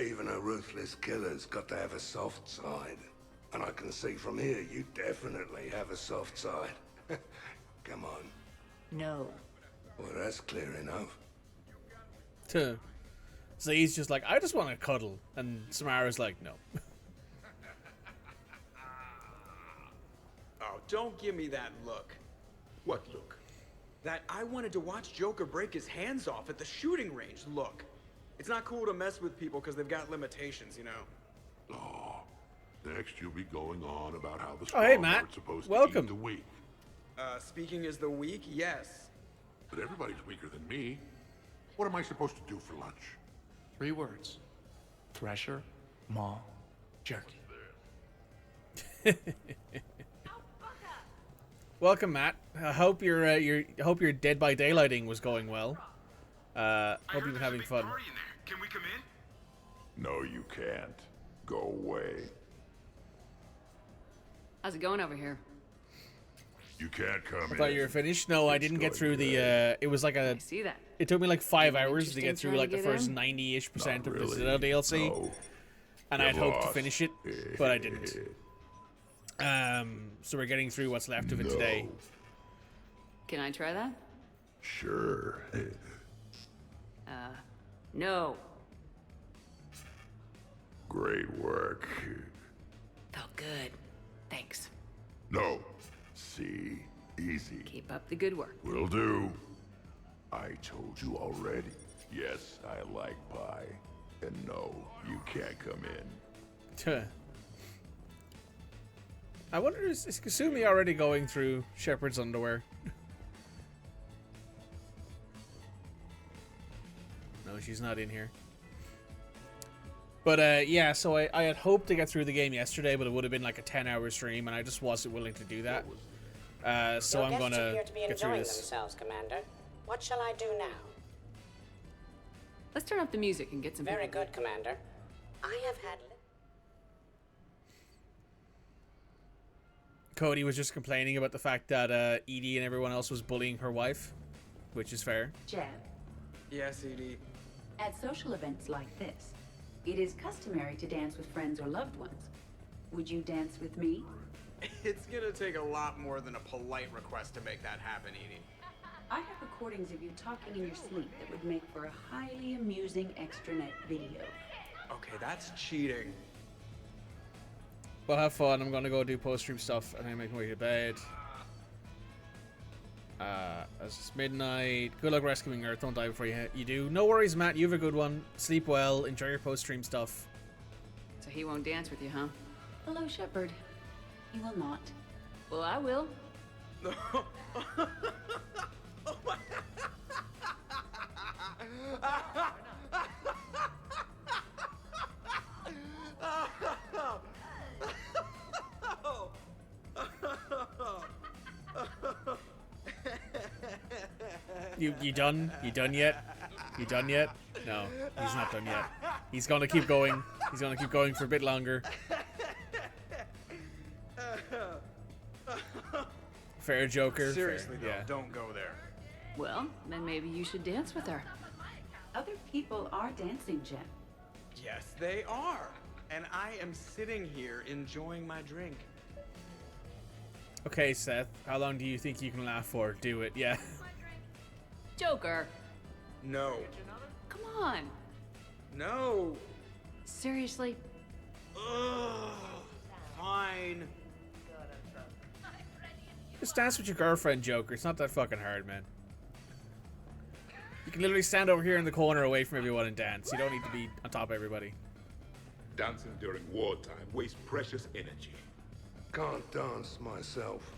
Even a ruthless killer's got to have a soft side. And I can see from here you definitely have a soft side. Come on. No. Well, that's clear enough. So he's just like, I just want to cuddle. And Samara's like, no. Oh, don't give me that look. What look? That I wanted to watch Joker break his hands off at the shooting range look. It's not cool to mess with people because they've got limitations, you know. Oh, next you'll be going on about how the Oh, hey, strong Matt. aren't supposed Welcome. to eat the weak. Speaking as the weak, yes. But everybody's weaker than me. What am I supposed to do for lunch? 3 words. Thresher, Maw, Jerky. Welcome, Matt. I hope your Dead by Daylighting was going well. Hope you've been having fun. Can we come in? No, you can't. Go away. How's it going over here? You can't come I in. thought you were finished. No, I didn't get through the. It was like a. I see that. It took me like 5 hours to interesting get through trying like to the get first in? 90-ish% of really. the DLC, No. and You I'd hoped to lost. finish it, but I didn't. So we're getting through what's left of it today. Can I try that? Sure. No. Great work. Felt good. Thanks. No. See? Easy. Keep up the good work. Will do. I told you already. Yes, I like pie. And no, you can't come in. I wonder, is Kasumi already going through Shepard's underwear? No, she's not in here. But yeah, so I had hoped to get through the game yesterday, but it would have been like a 10-hour stream, and I just wasn't willing to do that. So Your I'm guests gonna appear to be get through enjoying this. themselves, Commander. What shall I do now? Let's turn up the music and get some Very people. good, Commander. I have had... Cody was just complaining about the fact that Edie and everyone else was bullying her wife, which is fair. Jeb, Yes, Edie. at social events like this, it is customary to dance with friends or loved ones. Would you dance with me? It's gonna take a lot more than a polite request to make that happen, Edie. I have recordings of you talking in your sleep that would make for a highly amusing extranet video. Okay, that's cheating. Well, have fun. I'm gonna go do post-stream stuff and then make my way to bed. As it's midnight. Good luck rescuing Earth. Don't die before you do. No worries, Matt. You have a good one. Sleep well. Enjoy your post-stream stuff. So he won't dance with you, huh? Hello, Shepard. He will not. Well, I will. You done? You done yet? You done yet? No, he's not done yet. He's gonna keep going. He's gonna keep going for a bit longer. Fair, Joker. Seriously, fair. though, don't go there. Well, then maybe you should dance with her. Other people are dancing, Jeb. Yes, they are. And I am sitting here enjoying my drink. Okay, Seth. How long do you think you can laugh for? Do it. Yeah. Joker. No. Come on. No. Seriously? Ugh. Fine. Just dance with your girlfriend, Joker. It's not that fucking hard, man. You can literally stand over here in the corner away from everyone and dance. You don't need to be on top of everybody. Dancing during wartime wastes precious energy. Can't dance myself.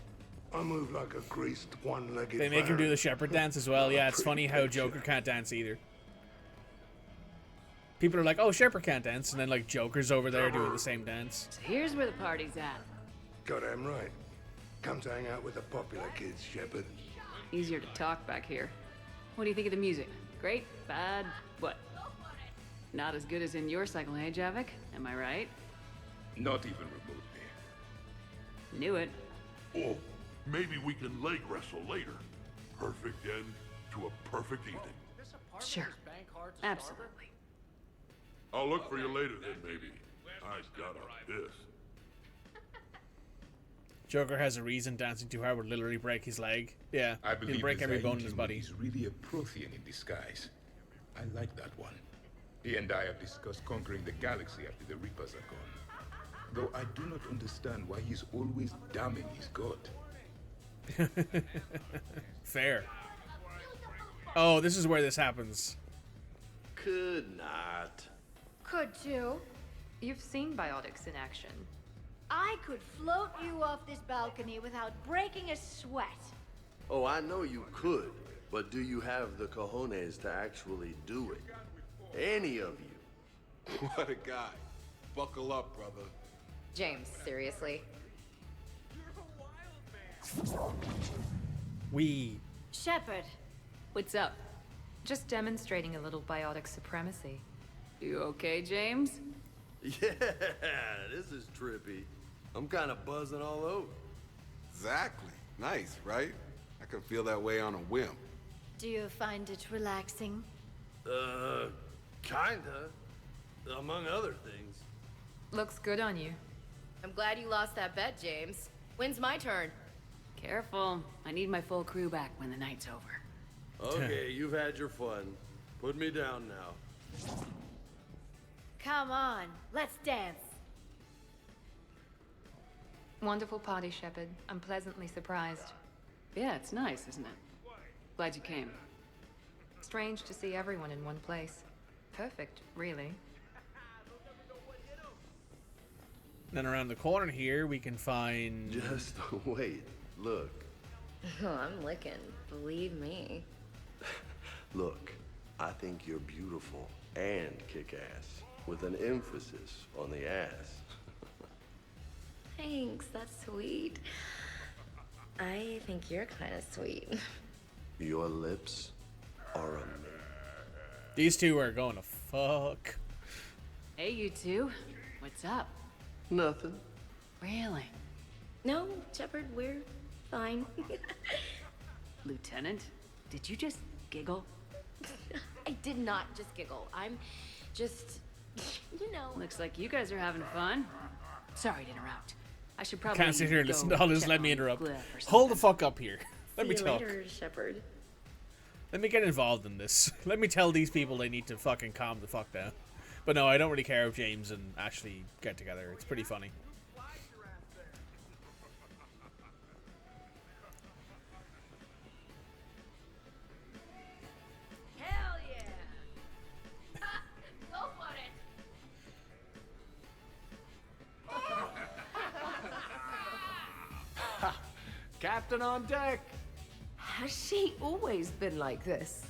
I move like a greased one-legged They make him do the varrant. Shepard dance as well. Yeah, it's funny how Joker can't dance either. People are like, oh, Shepard can't dance, and then like Joker's over there doing the same dance. So here's where the party's at. Goddamn right. Come to hang out with the popular kids, Shepard. Easier to talk back here. What do you think of the music? Great? Bad? What? Not as good as in your cycle, hey, Javik? Am I right? Not even remotely. Knew it. Oh, maybe we can leg wrestle later. Perfect end to a perfect evening. Sure. Absolutely. I'll look for you later then, maybe. I got a piss. Joker has a reason dancing too hard would literally break his leg. Yeah, I believe he'll break the every bone in his Zaidi body. is really a Prothean in disguise. I like that one. He and I have discussed conquering the galaxy after the Reapers are gone. Though I do not understand why he's always damning his god. Fair. Oh, this is where this happens. Could not. Could too. You've seen biotics in action. I could float you off this balcony without breaking a sweat. Oh, I know you could, but do you have the cojones to actually do it? Any of you? What a guy. Buckle up, brother. James, seriously? Shepard. What's up? Just demonstrating a little biotic supremacy. You okay, James? Yeah, this is trippy. I'm kind of buzzing all over. Exactly. Nice, right? I can feel that way on a whim. Do you find it relaxing? Kinda. Among other things. Looks good on you. I'm glad you lost that bet, James. When's my turn? Careful. I need my full crew back when the night's over. Okay, you've had your fun. Put me down now. Come on, let's dance. Wonderful party, Shepard. I'm pleasantly surprised. Yeah, it's nice, isn't it? Glad you came. Strange to see everyone in one place. Perfect, really. Then around the corner here, we can find... Just wait. Look. I'm licking. Believe me. Look, I think you're beautiful and kick-ass, with an emphasis on the ass. Thanks, that's sweet. I think you're kind of sweet. Your lips are a These two are going to fuck. Hey, you two. What's up? Nothing. Really? No, Shepard, we're fine. Lieutenant, did you just giggle? I did not just giggle. I'm just, you know. Looks like you guys are having fun. Sorry to interrupt. I should probably Can't sit here and listen to all this. Let me interrupt. Glyph or Hold the something. fuck up here. Let me See you talk. later, Shepard. Let me get involved in this. Let me tell these people they need to fucking calm the fuck down. But no, I don't really care if James and Ashley get together. It's pretty funny. Hell yeah! Go for it! Captain on deck. Has she always been like this?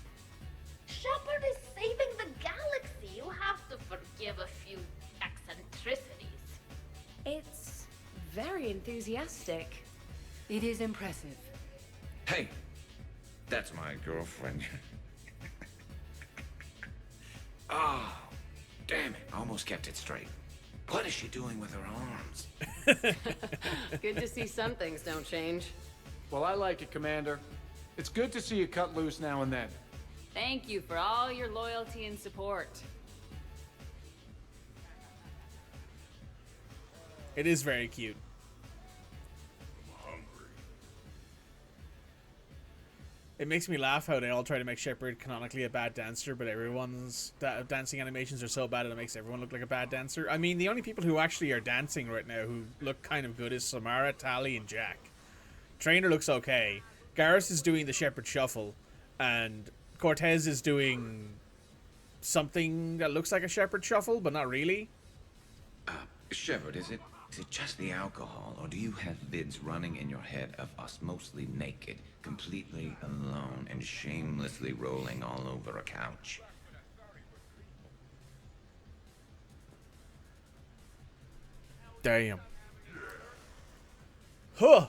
Shepard is saving the galaxy. You have to forgive a few eccentricities. It's very enthusiastic. It is impressive. Hey, that's my girlfriend. Oh, damn it. I almost kept it straight. What is she doing with her arms? Good to see some things don't change. Well, I like it, Commander. It's good to see you cut loose now and then. Thank you for all your loyalty and support. It is very cute. It makes me laugh how they all try to make Shepard canonically a bad dancer, but everyone's dancing animations are so bad it makes everyone look like a bad dancer. I mean, the only people who actually are dancing right now who look kind of good is Samara, Tali, and Jack. Trainer looks okay. Garrus is doing the Shepard shuffle, and Cortez is doing something that looks like a Shepard shuffle, but not really. Shepard, is it just the alcohol, or do you have vids running in your head of us mostly naked, completely alone, and shamelessly rolling all over a couch? Damn. Huh.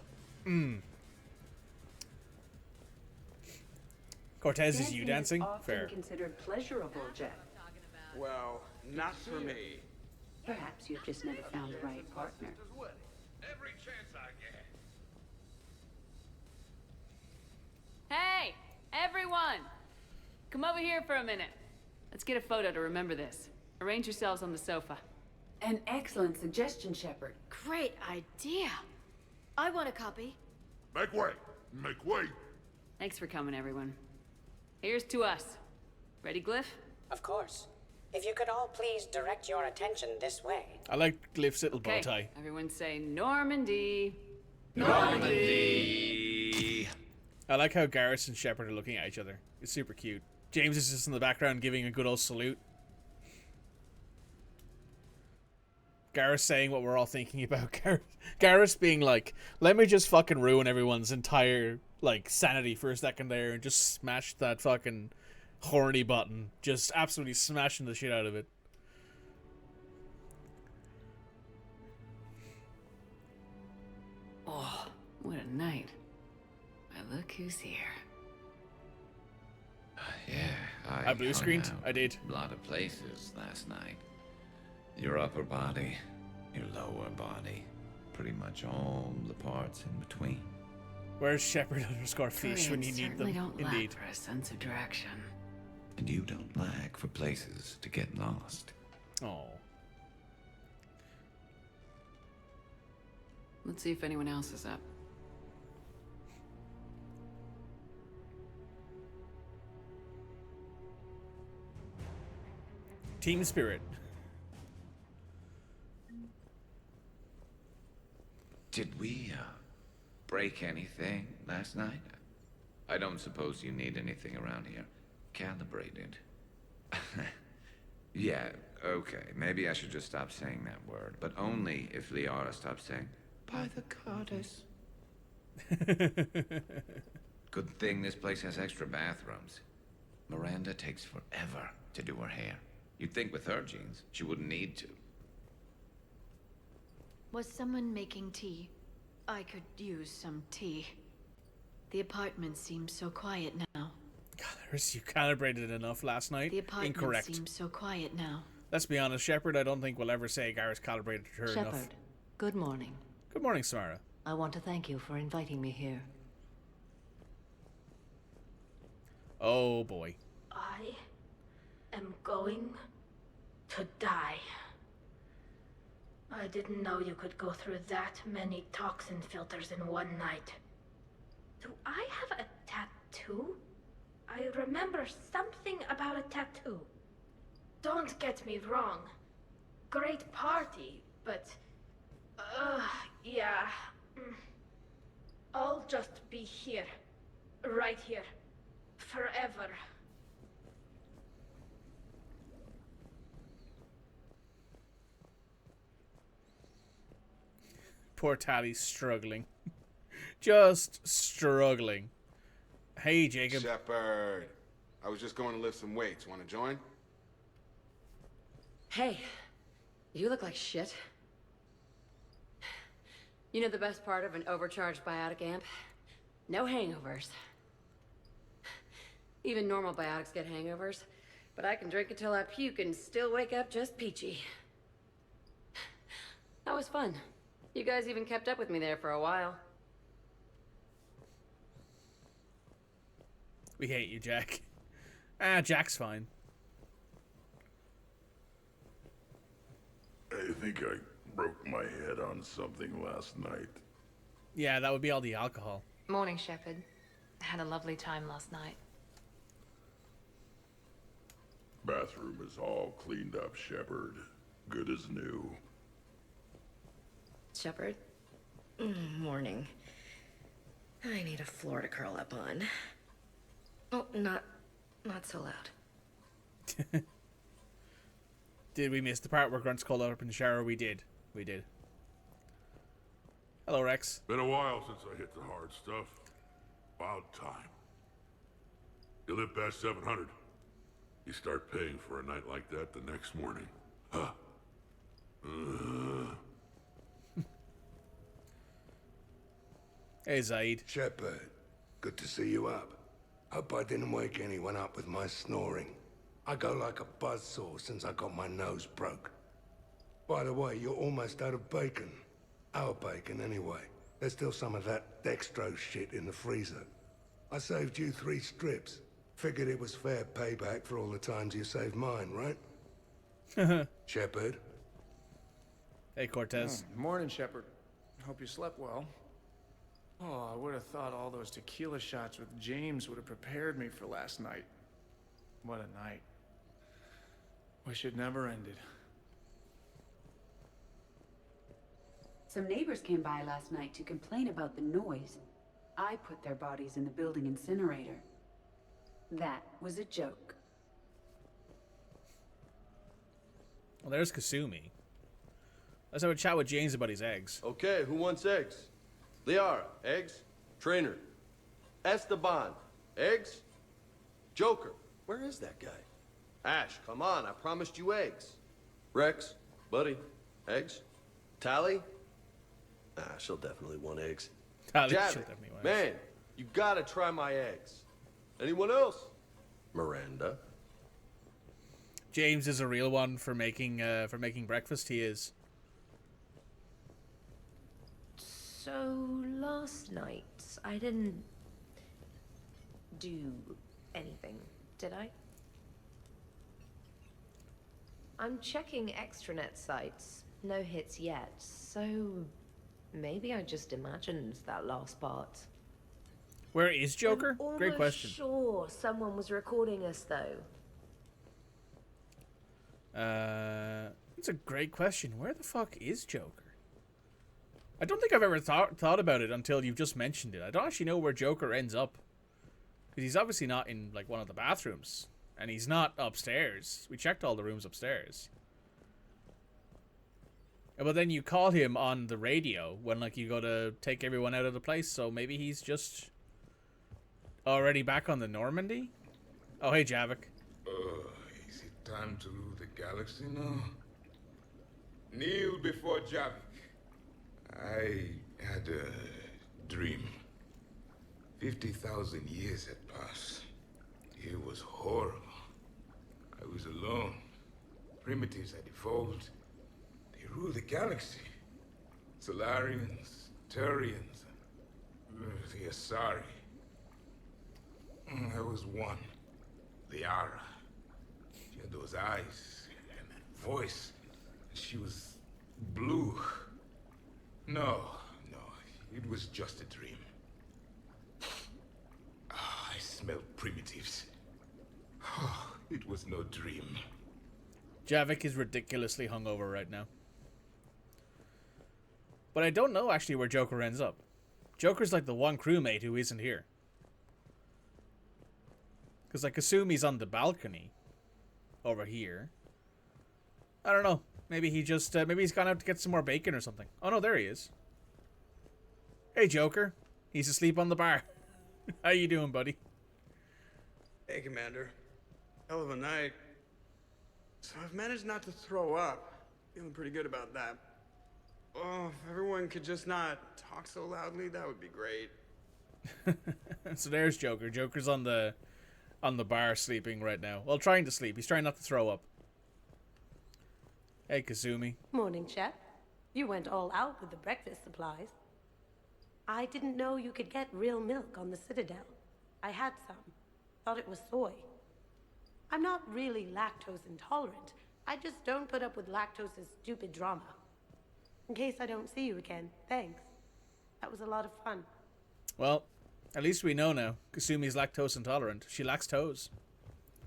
Cortez, is you dancing? Often Fair. considered pleasurable, Jack. Well, not for me. Perhaps you've just never found the right partner. Every chance I get. Hey, everyone! Come over here for a minute. Let's get a photo to remember this. Arrange yourselves on the sofa. An excellent suggestion, Shepard. Great idea. I want a copy. Make way! Make way! Thanks for coming, everyone. Here's to us. Ready, Glyph? Of course. If you could all please direct your attention this way. I like Glyph's little bow Okay, tie. everyone say Normandy. Normandy! I like how Garrus and Shepard are looking at each other. It's super cute. James is just in the background giving a good old salute. Garrus saying what we're all thinking about. Garrus being like, let me just fucking ruin everyone's entire, like, sanity for a second there and just smash that fucking horny button. Just absolutely smashing the shit out of it. Oh, what a night. Why, look who's here. Yeah, I blue hung screened? out I did. A lot of places last night. Your upper body, your lower body, pretty much all the parts in between. Where's Shepard_fish when you need certainly them? don't Indeed. lack for a sense of direction. And you don't lack for places to get lost. Oh. Let's see if anyone else is up. Team spirit. Did we, break anything last night? I don't suppose you need anything around here calibrated. Yeah, okay. Maybe I should just stop saying that word, but only if Liara stops saying, by the goddess. Good thing this place has extra bathrooms. Miranda takes forever to do her hair. You'd think with her genes, she wouldn't need to. Was someone making tea? I could use some tea. The apartment seems so quiet now. God, I filters. You calibrated enough last night. The apartment Incorrect. seems so quiet now. Let's be honest, Shepard, I don't think we'll ever say Garrus calibrated her enough. Shepard, good morning. Good morning, Samara. I want to thank you for inviting me here. Oh, boy. I am going to die. I didn't know you could go through that many toxin filters in one night. Do I have a tattoo? I remember something about a tattoo. Don't get me wrong. Great party, but... yeah. I'll just be here. Right here. Forever. Poor Tally's struggling. Just struggling. Hey, Jacob. Shepard. I was just going to lift some weights. Want to join? Hey, you look like shit. You know the best part of an overcharged biotic amp? No hangovers. Even normal biotics get hangovers, but I can drink until I puke and still wake up just peachy. That was fun. You guys even kept up with me there for a while. We hate you, Jack. Jack's fine. I think I broke my head on something last night. Yeah, that would be all the alcohol. Morning, Shepard. I had a lovely time last night. Bathroom is all cleaned up, Shepard. Good as new. Shepard? Morning. I need a floor to curl up on. Oh, not so loud. Did we miss the part where Grunt's called up in the shower? We did. We did. Hello, Rex. Been a while since I hit the hard stuff. About time. You live past 700. You start paying for a night like that the next morning. Huh. Hey, Zaid. Shepard, good to see you up. Hope I didn't wake anyone up with my snoring. I go like a buzzsaw since I got my nose broke. By the way, you're almost out of bacon. Our bacon, anyway. There's still some of that dextrose shit in the freezer. I saved you 3 strips. Figured it was fair payback for all the times you saved mine, right? Shepard? Hey, Cortez. Morning, Shepard. Hope you slept well. Oh, I would have thought all those tequila shots with James would have prepared me for last night. What a night. Wish it never ended. Some neighbors came by last night to complain about the noise. I put their bodies in the building incinerator. That was a joke. Well, there's Kasumi. Let's have a chat with James about his eggs. Okay, who wants eggs? Liara, eggs? Trainer. Esteban, eggs? Joker, where is that guy? Ash, come on, I promised you eggs. Rex, buddy, eggs? Tally? She'll definitely want eggs. Tally, she'll Javik, definitely want man, eggs. you gotta try my eggs. Anyone else? Miranda. James is a real one for making breakfast. He is. So, last night, I didn't do anything, did I? I'm checking extranet sites. No hits yet, so maybe I just imagined that last part. Where is Joker? I'm Great question. Sure, someone was recording us though. It's a great question. Where the fuck is Joker? I don't think I've ever thought about it until you've just mentioned it. I don't actually know where Joker ends up. Because he's obviously not in, like, one of the bathrooms. And he's not upstairs. We checked all the rooms upstairs. But then you call him on the radio when, like, you go to take everyone out of the place. So maybe he's just already back on the Normandy? Oh, hey, Javik. Is it time to rule the galaxy now? Kneel before Javik. I had a dream. 50,000 years had passed. It was horrible. I was alone. Primitives had evolved. They rule the galaxy. Solarians, Turians, the Asari. There was one, Liara. She had those eyes and that voice. She was blue. No, it was just a dream. I smelled primitives. It was no dream. Javik is ridiculously hungover right now. But I don't know actually where Joker ends up. Joker's like the one crewmate who isn't here. Because I assume he's on the balcony. Over here. I don't know. Maybe he just, maybe he's gone out to get some more bacon or something. Oh no, there he is. Hey Joker. He's asleep on the bar. How you doing, buddy? Hey, Commander. Hell of a night. So I've managed not to throw up. Feeling pretty good about that. Oh, if everyone could just not talk so loudly, that would be great. So there's Joker. Joker's on the bar sleeping right now. Well, trying to sleep. He's trying not to throw up. Hey, Kazumi. Morning, Shep. You went all out with the breakfast supplies. I didn't know you could get real milk on the Citadel. I had some. Thought it was soy. I'm not really lactose intolerant. I just don't put up with lactose's stupid drama. In case I don't see you again, thanks. That was a lot of fun. Well, at least we know now. Kasumi's lactose intolerant. She lacks toes.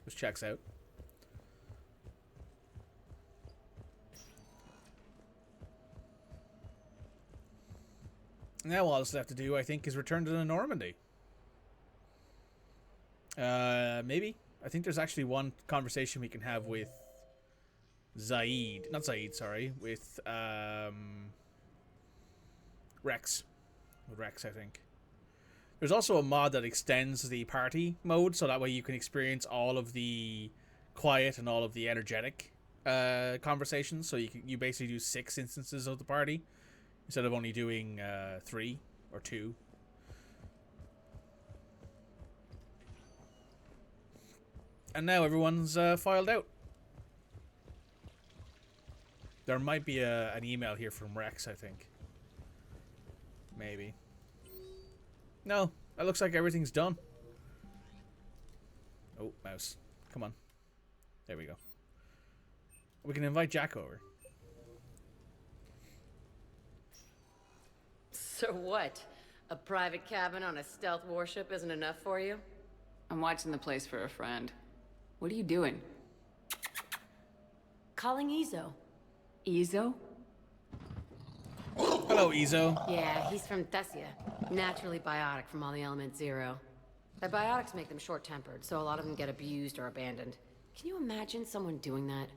Which checks out. Now all that's left to do, I think, is return to the Normandy. Maybe. I think there's actually one conversation we can have with Zaid. Not Zaid, sorry. With, Rex. With Rex, I think. There's also a mod that extends the party mode, so that way you can experience all of the quiet and all of the energetic conversations. So you basically do 6 instances of the party instead of only doing 3 or 2. And now everyone's filed out. There might be an email here from Rex, I think. Maybe. No, that looks like everything's done. Oh, mouse. Come on. There we go. We can invite Jack over. So what? A private cabin on a stealth warship isn't enough for you? I'm watching the place for a friend. What are you doing? Calling Izo. Izo? Hello, Izo. Yeah, he's from Thessia. Naturally biotic from all the element zero. The biotics make them short-tempered, so a lot of them get abused or abandoned. Can you imagine someone doing that?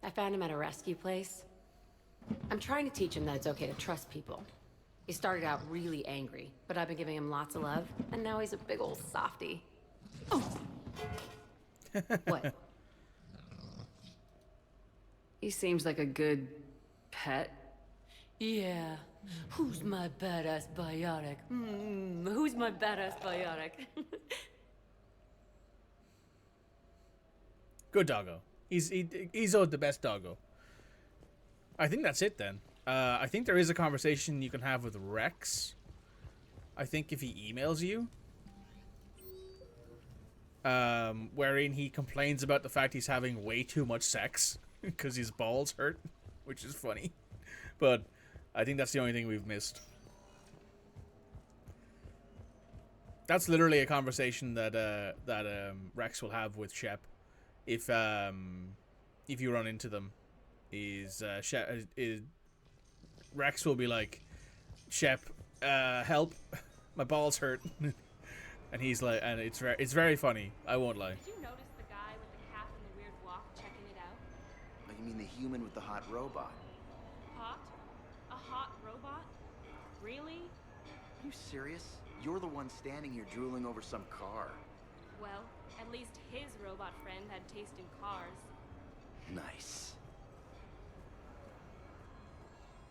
I found him at a rescue place. I'm trying to teach him that it's okay to trust people. He started out really angry, but I've been giving him lots of love, and now he's a big old softie. Oh! What? He seems like a good pet. Yeah. Who's my badass biotic? Who's my badass biotic? Good doggo. He's the best doggo. I think that's it then. I think there is a conversation you can have with Rex. I think if he emails you. Wherein he complains about the fact he's having way too much sex because his balls hurt, which is funny. But I think that's the only thing we've missed. That's literally a conversation that Rex will have with Shep if you run into them. Rex will be like, Shep, help, my balls hurt. And he's like, and it's very funny. I won't lie. Did you notice the guy with the cap and the weird walk checking it out? Oh, you mean the human with the hot robot? Hot? A hot robot? Really? Are you serious? You're the one standing here drooling over some car. Well, at least his robot friend had taste in cars. Nice.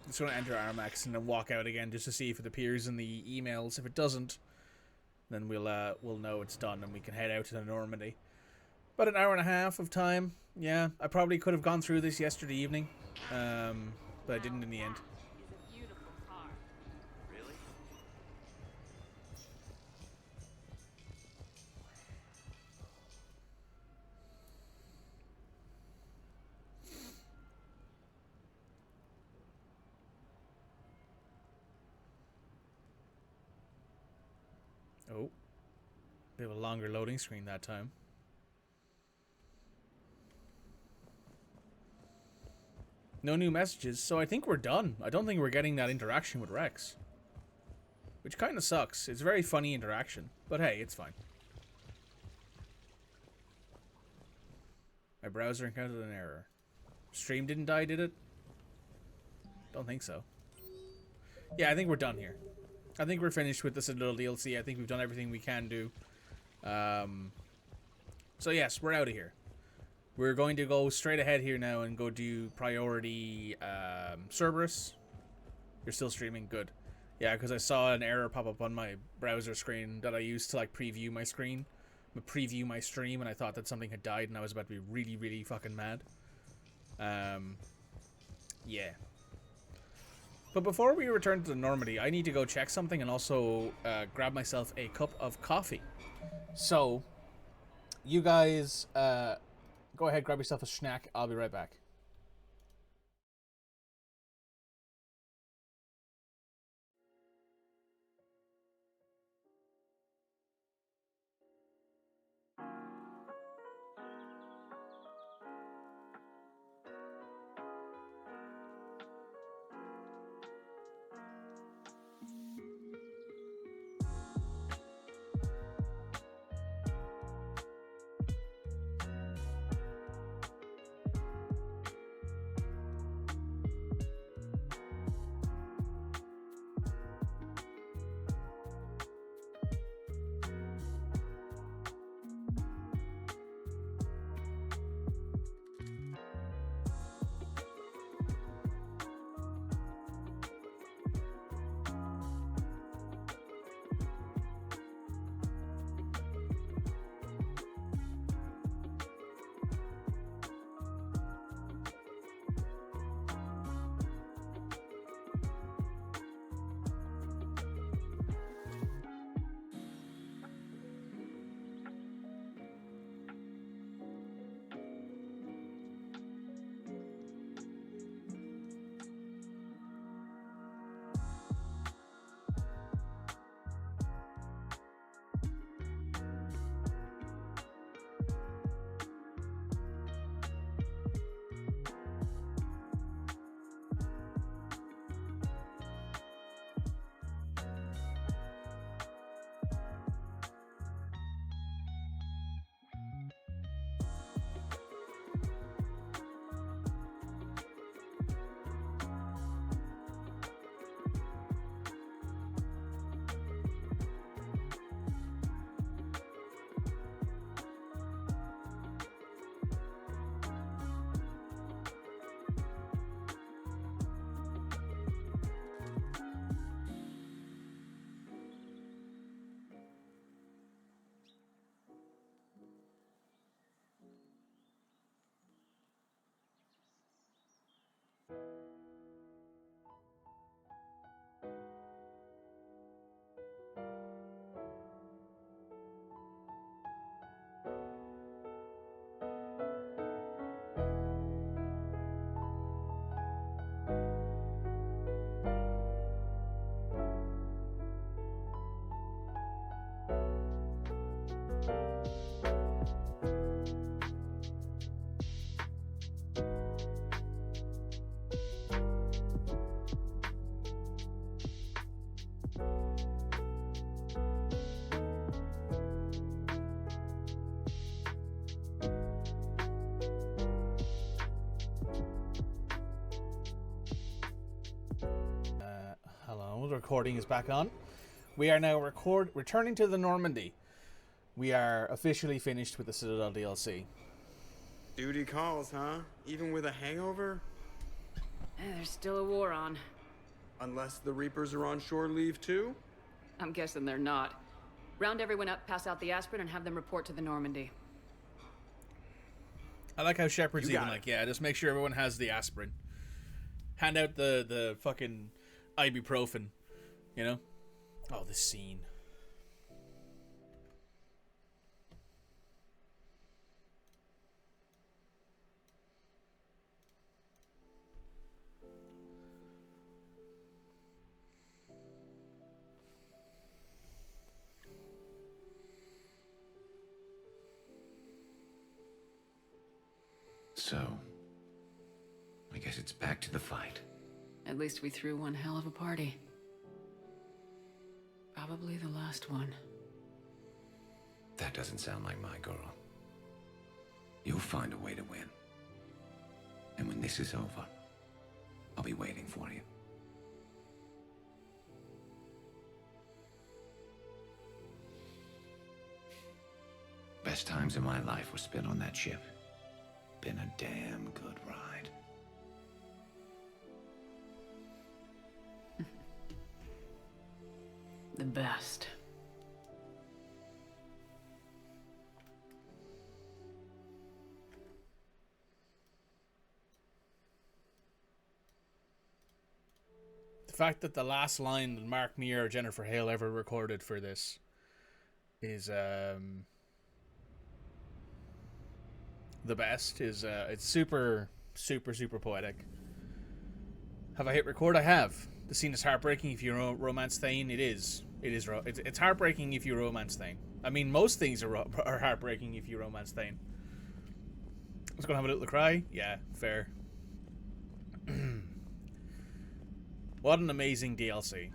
It's going to enter Armax and then walk out again just to see if it appears in the emails. If it doesn't, then we'll know it's done and we can head out to the Normandy. About an hour and a half of time. Yeah, I probably could have gone through this yesterday evening, but I didn't in the end. Oh, they have a longer loading screen that time. No new messages, so I think we're done. I don't think we're getting that interaction with Rex. Which kind of sucks. It's a very funny interaction, but hey, it's fine. My browser encountered an error. Stream didn't die, did it? Don't think so. Yeah, I think we're done here. I think we're finished with the Citadel DLC. I think we've done everything we can do. So yes, we're out of here. We're going to go straight ahead here now and go do priority Cerberus. You're still streaming? Good. Yeah, because I saw an error pop up on my browser screen that I used to like preview my stream, and I thought that something had died and I was about to be really, really fucking mad. Yeah. But before we return to the Normandy, I need to go check something and also grab myself a cup of coffee. So, you guys go ahead, grab yourself a snack. I'll be right back. The recording is back on. We are now returning to the Normandy. We are officially finished with the Citadel DLC. Duty calls, huh? Even with a hangover? There's still a war on. Unless the Reapers are on shore leave too? I'm guessing they're not. Round everyone up, pass out the aspirin, and have them report to the Normandy. I like how Shepard's You even got like, yeah, just make sure everyone has the aspirin. Hand out the fucking ibuprofen, you know? Oh, this scene. So, I guess it's back to the fight. At least we threw one hell of a party. Probably the last one. That doesn't sound like my girl. You'll find a way to win. And when this is over, I'll be waiting for you. Best times of my life were spent on that ship. Been a damn good ride. The best. The fact that the last line that Mark Meir or Jennifer Hale ever recorded for this is the best. Is it's super poetic. Have I hit record? I have. The scene is heartbreaking if you romance Thane. It is. It's heartbreaking if you romance Thane. I mean, most things are heartbreaking if you romance Thane. I was gonna have a little cry. Yeah, fair. What an amazing DLC.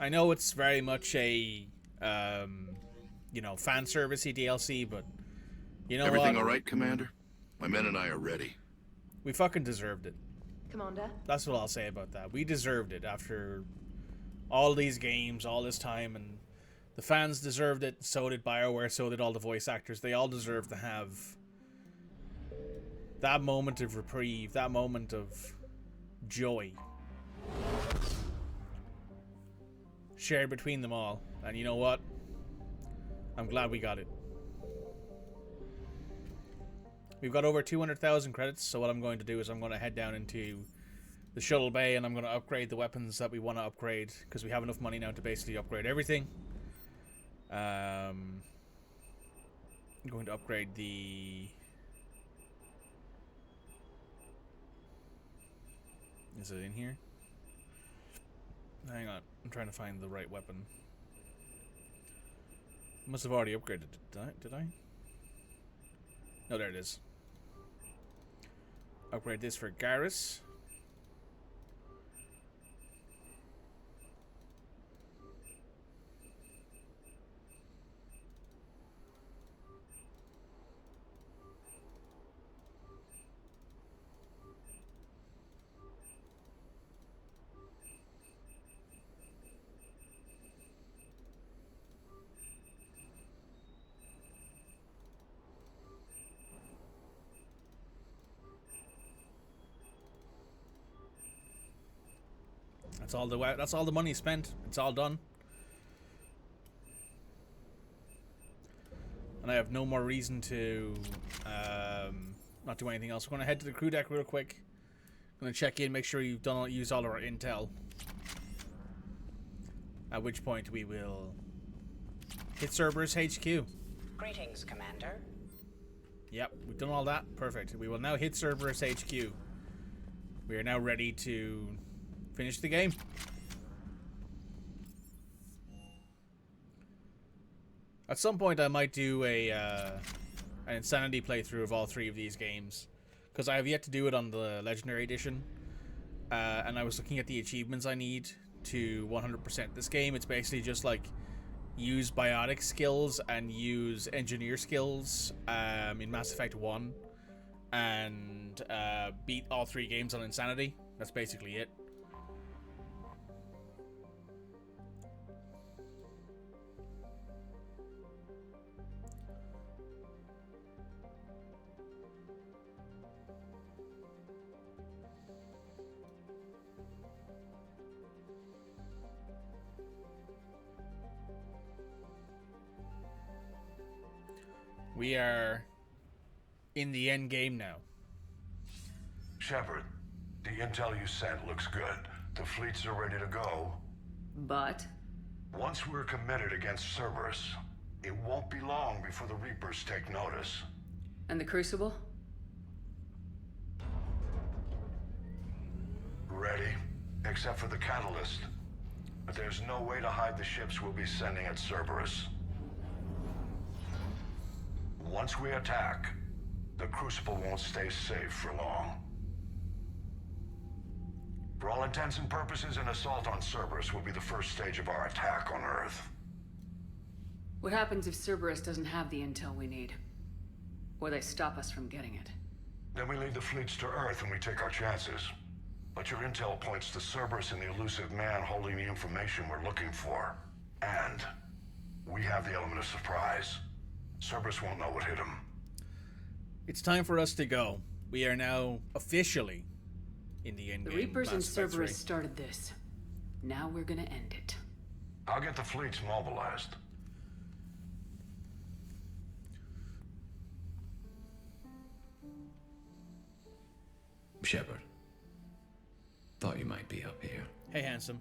I know it's very much a you know, fan servicey DLC, but you know Everything what? all right, Commander? My men and I are ready. We fucking deserved it. Commander? That's what I'll say about that. We deserved it after all these games, all this time, and the fans deserved it. So did BioWare, so did all the voice actors. They all deserve to have that moment of reprieve, that moment of joy shared between them all. And you know what? I'm glad we got it. We've got over 200,000 credits, so what I'm going to do is I'm going to head down into the shuttle bay and I'm going to upgrade the weapons that we want to upgrade, because we have enough money now to basically upgrade everything. I'm going to upgrade the... Is it in here? Hang on, I'm trying to find the right weapon. Must have already upgraded it, did I? No, there it is. Upgrade this for Garrus. That's all the money spent. It's all done. And I have no more reason to not do anything else. We're going to head to the crew deck real quick. Going to check in, make sure you've used all our intel. At which point we will hit Cerberus HQ. Greetings, Commander. Yep, we've done all that. Perfect. We will now hit Cerberus HQ. We are now ready to finish the game. At some point I might do an Insanity playthrough of all three of these games, because I have yet to do it on the Legendary Edition, and I was looking at the achievements I need to 100% this game. It's basically just like use biotic skills and use engineer skills in Mass Effect 1 and beat all three games on Insanity. That's basically it. We are in the end game now. Shepard, the intel you sent looks good. The fleets are ready to go. But? Once we're committed against Cerberus, it won't be long before the Reapers take notice. And the Crucible? Ready, except for the catalyst. But there's no way to hide the ships we'll be sending at Cerberus. Once we attack, the Crucible won't stay safe for long. For all intents and purposes, an assault on Cerberus will be the first stage of our attack on Earth. What happens if Cerberus doesn't have the intel we need? Or they stop us from getting it? Then we lead the fleets to Earth and we take our chances. But your intel points to Cerberus and the elusive man holding the information we're looking for. And we have the element of surprise. Cerberus won't know what hit him. It's time for us to go. We are now officially in the end game. The Reapers and Mass Effect 3. Cerberus started this. Now we're gonna end it. I'll get the fleets mobilized. Shepard. Thought you might be up here. Hey, handsome.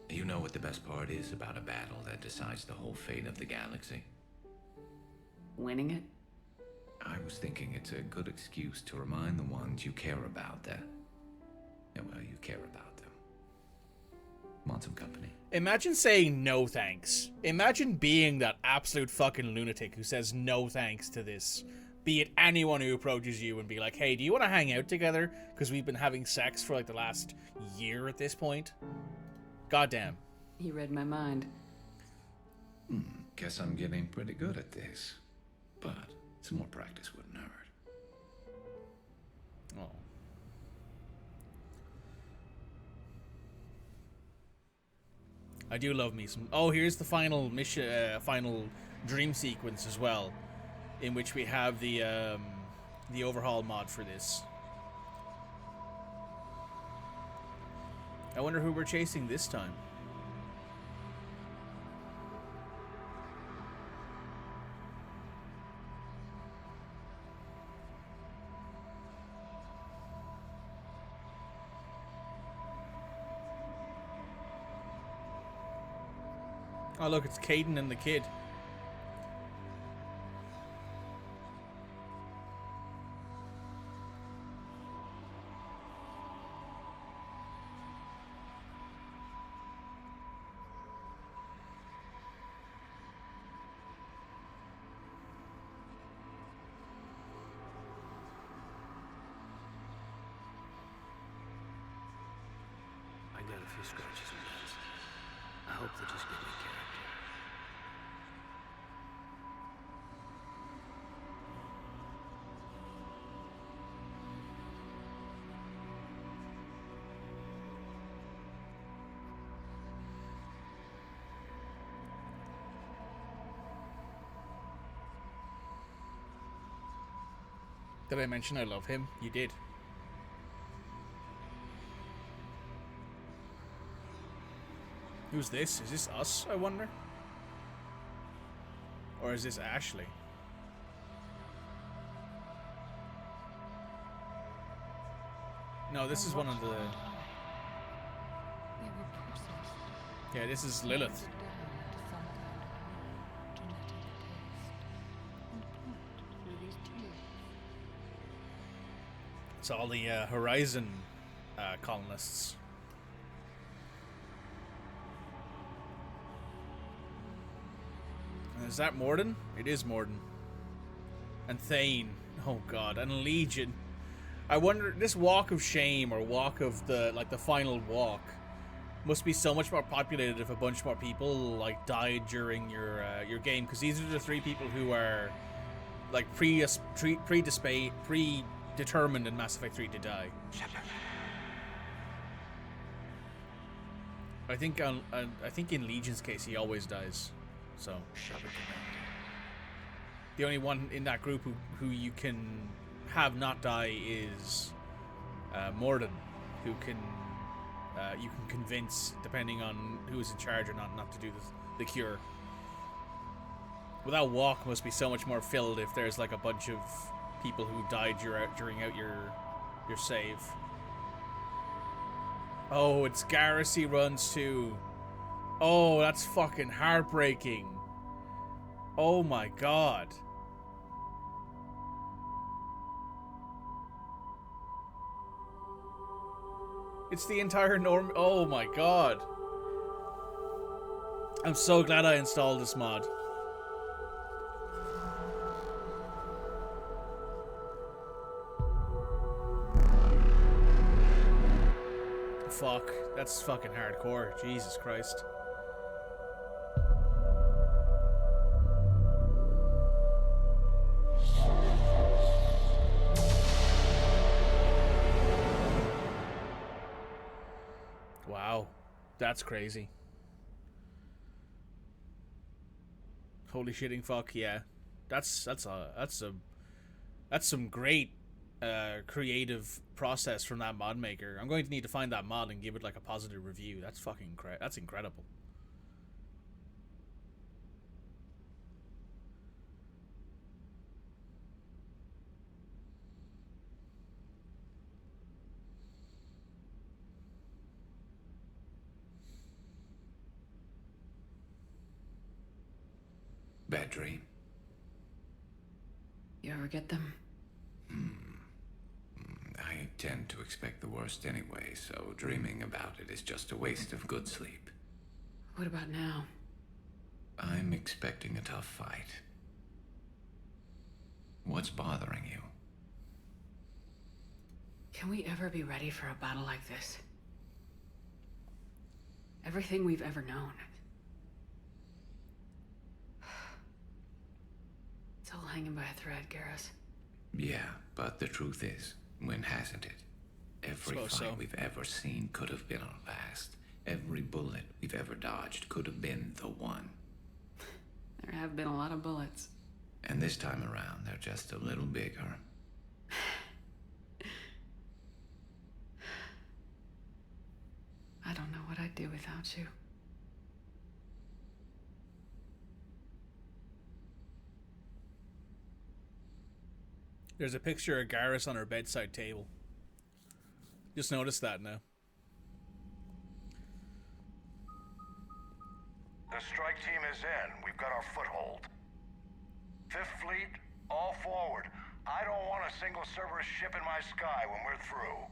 You know what the best part is about a battle that decides the whole fate of the galaxy? Winning it? I was thinking it's a good excuse to remind the ones you care about that, well, you care about them. Want some company? Imagine saying no thanks. Imagine being that absolute fucking lunatic who says no thanks to this. Be it anyone who approaches you and be like, hey, do you want to hang out together? Because we've been having sex for like the last year at this point. Goddamn. He read my mind. Guess I'm getting pretty good at this. But some more practice wouldn't hurt. Oh. I do love me some. Oh, here's the final mission, final dream sequence as well, in which we have the overhaul mod for this. I wonder who we're chasing this time. Oh look, it's Caden and the kid. I got a few scratches and bends. I hope they just give me character. Did I mention I love him? You did. Who's this? Is this us, I wonder? Or is this Ashley? No, this is one of the... Yeah, this is Lilith. It's all the Horizon colonists. Is that Morden? It is Morden. And Thane. Oh god, and Legion. I wonder, this walk of shame or walk of the, like the final walk must be so much more populated if a bunch more people like died during your game, because these are the three people who are like predetermined in Mass Effect 3 to die. I think in Legion's case he always dies. So the only one in that group who you can have not die is Morden, who can you can convince, depending on who is in charge or not to do the cure. Well, that walk must be so much more filled if there's like a bunch of people who died during out your save. Oh, it's Garrus he runs to. Oh, that's fucking heartbreaking. Oh my god. It's the entire norm. Oh my god. I'm so glad I installed this mod. Fuck. That's fucking hardcore. Jesus Christ. Wow. That's crazy. Holy shitting fuck, yeah. That's some great creative process from that mod maker. I'm going to need to find that mod and give it like a positive review. That's fucking that's incredible. Bad dream? You ever get them? I tend to expect the worst anyway, so dreaming about it is just a waste of good sleep. What about now? I'm expecting a tough fight. What's bothering you? Can we ever be ready for a battle like this? Everything we've ever known. It's all hanging by a thread, Garrus. Yeah, but the truth is, when hasn't it? Every fight we've ever seen could have been our last. Every bullet we've ever dodged could have been the one. There have been a lot of bullets. And this time around, they're just a little bigger. I don't know what I'd do without you. There's a picture of Garrus on her bedside table. Just noticed that now. The strike team is in. We've got our foothold. Fifth Fleet, all forward. I don't want a single Cerberus ship in my sky when we're through.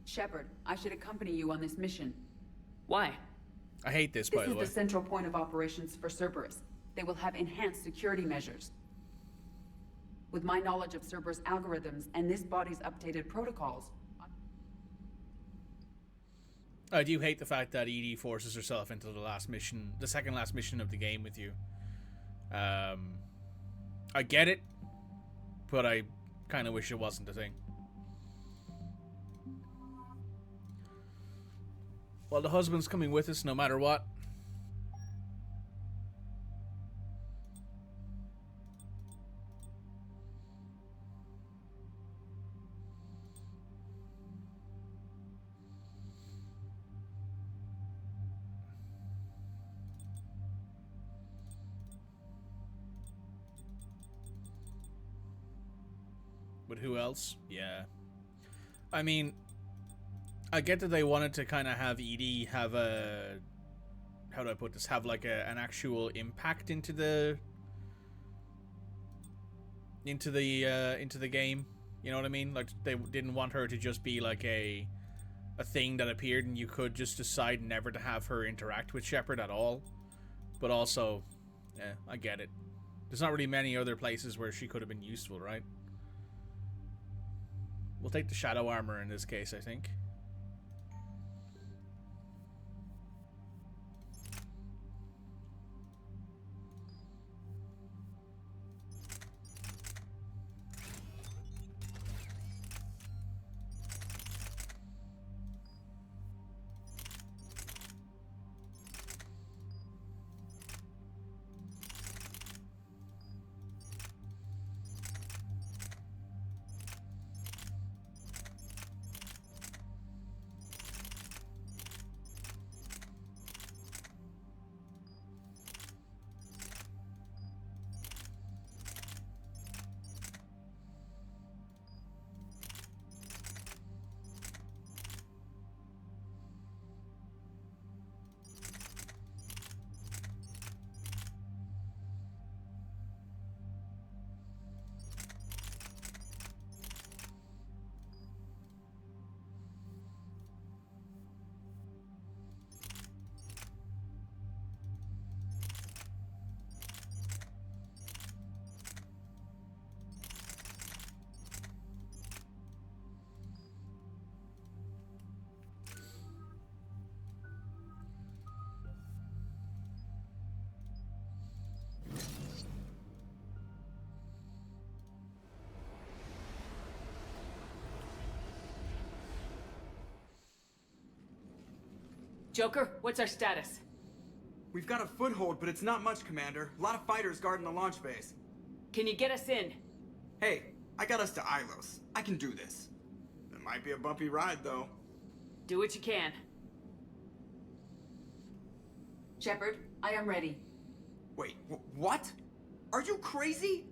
Shepard, I should accompany you on this mission. Why? I hate this, by the way. This is the central point of operations for Cerberus. They will have enhanced security measures. With my knowledge of Cerberus algorithms and this body's updated protocols... I do hate the fact that ED forces herself into the last mission, the second last mission of the game with you. I get it, but I kind of wish it wasn't a thing. Well, the husband's coming with us no matter what. But who else? Yeah. I mean, I get that they wanted to kind of have ED have a... How do I put this? Have like an actual impact into the game. You know what I mean? Like, they didn't want her to just be like a thing that appeared and you could just decide never to have her interact with Shepard at all. But also, yeah, I get it. There's not really many other places where she could have been useful, right? We'll take the shadow armor in this case, I think. Joker, what's our status? We've got a foothold, but it's not much, Commander. A lot of fighters guarding the launch base. Can you get us in? Hey, I got us to Ilos. I can do this. It might be a bumpy ride, though. Do what you can. Shepard, I am ready. Wait, what? Are you crazy?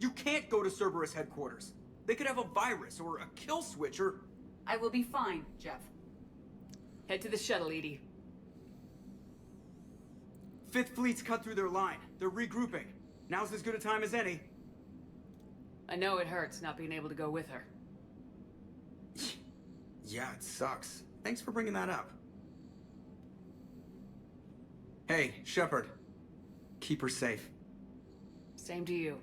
You can't go to Cerberus headquarters. They could have a virus or a kill switch or... I will be fine, Jeff. Head to the shuttle, Edie. Fifth Fleet's cut through their line. They're regrouping. Now's as good a time as any. I know it hurts not being able to go with her. Yeah, it sucks. Thanks for bringing that up. Hey, Shepard. Keep her safe. Same to you.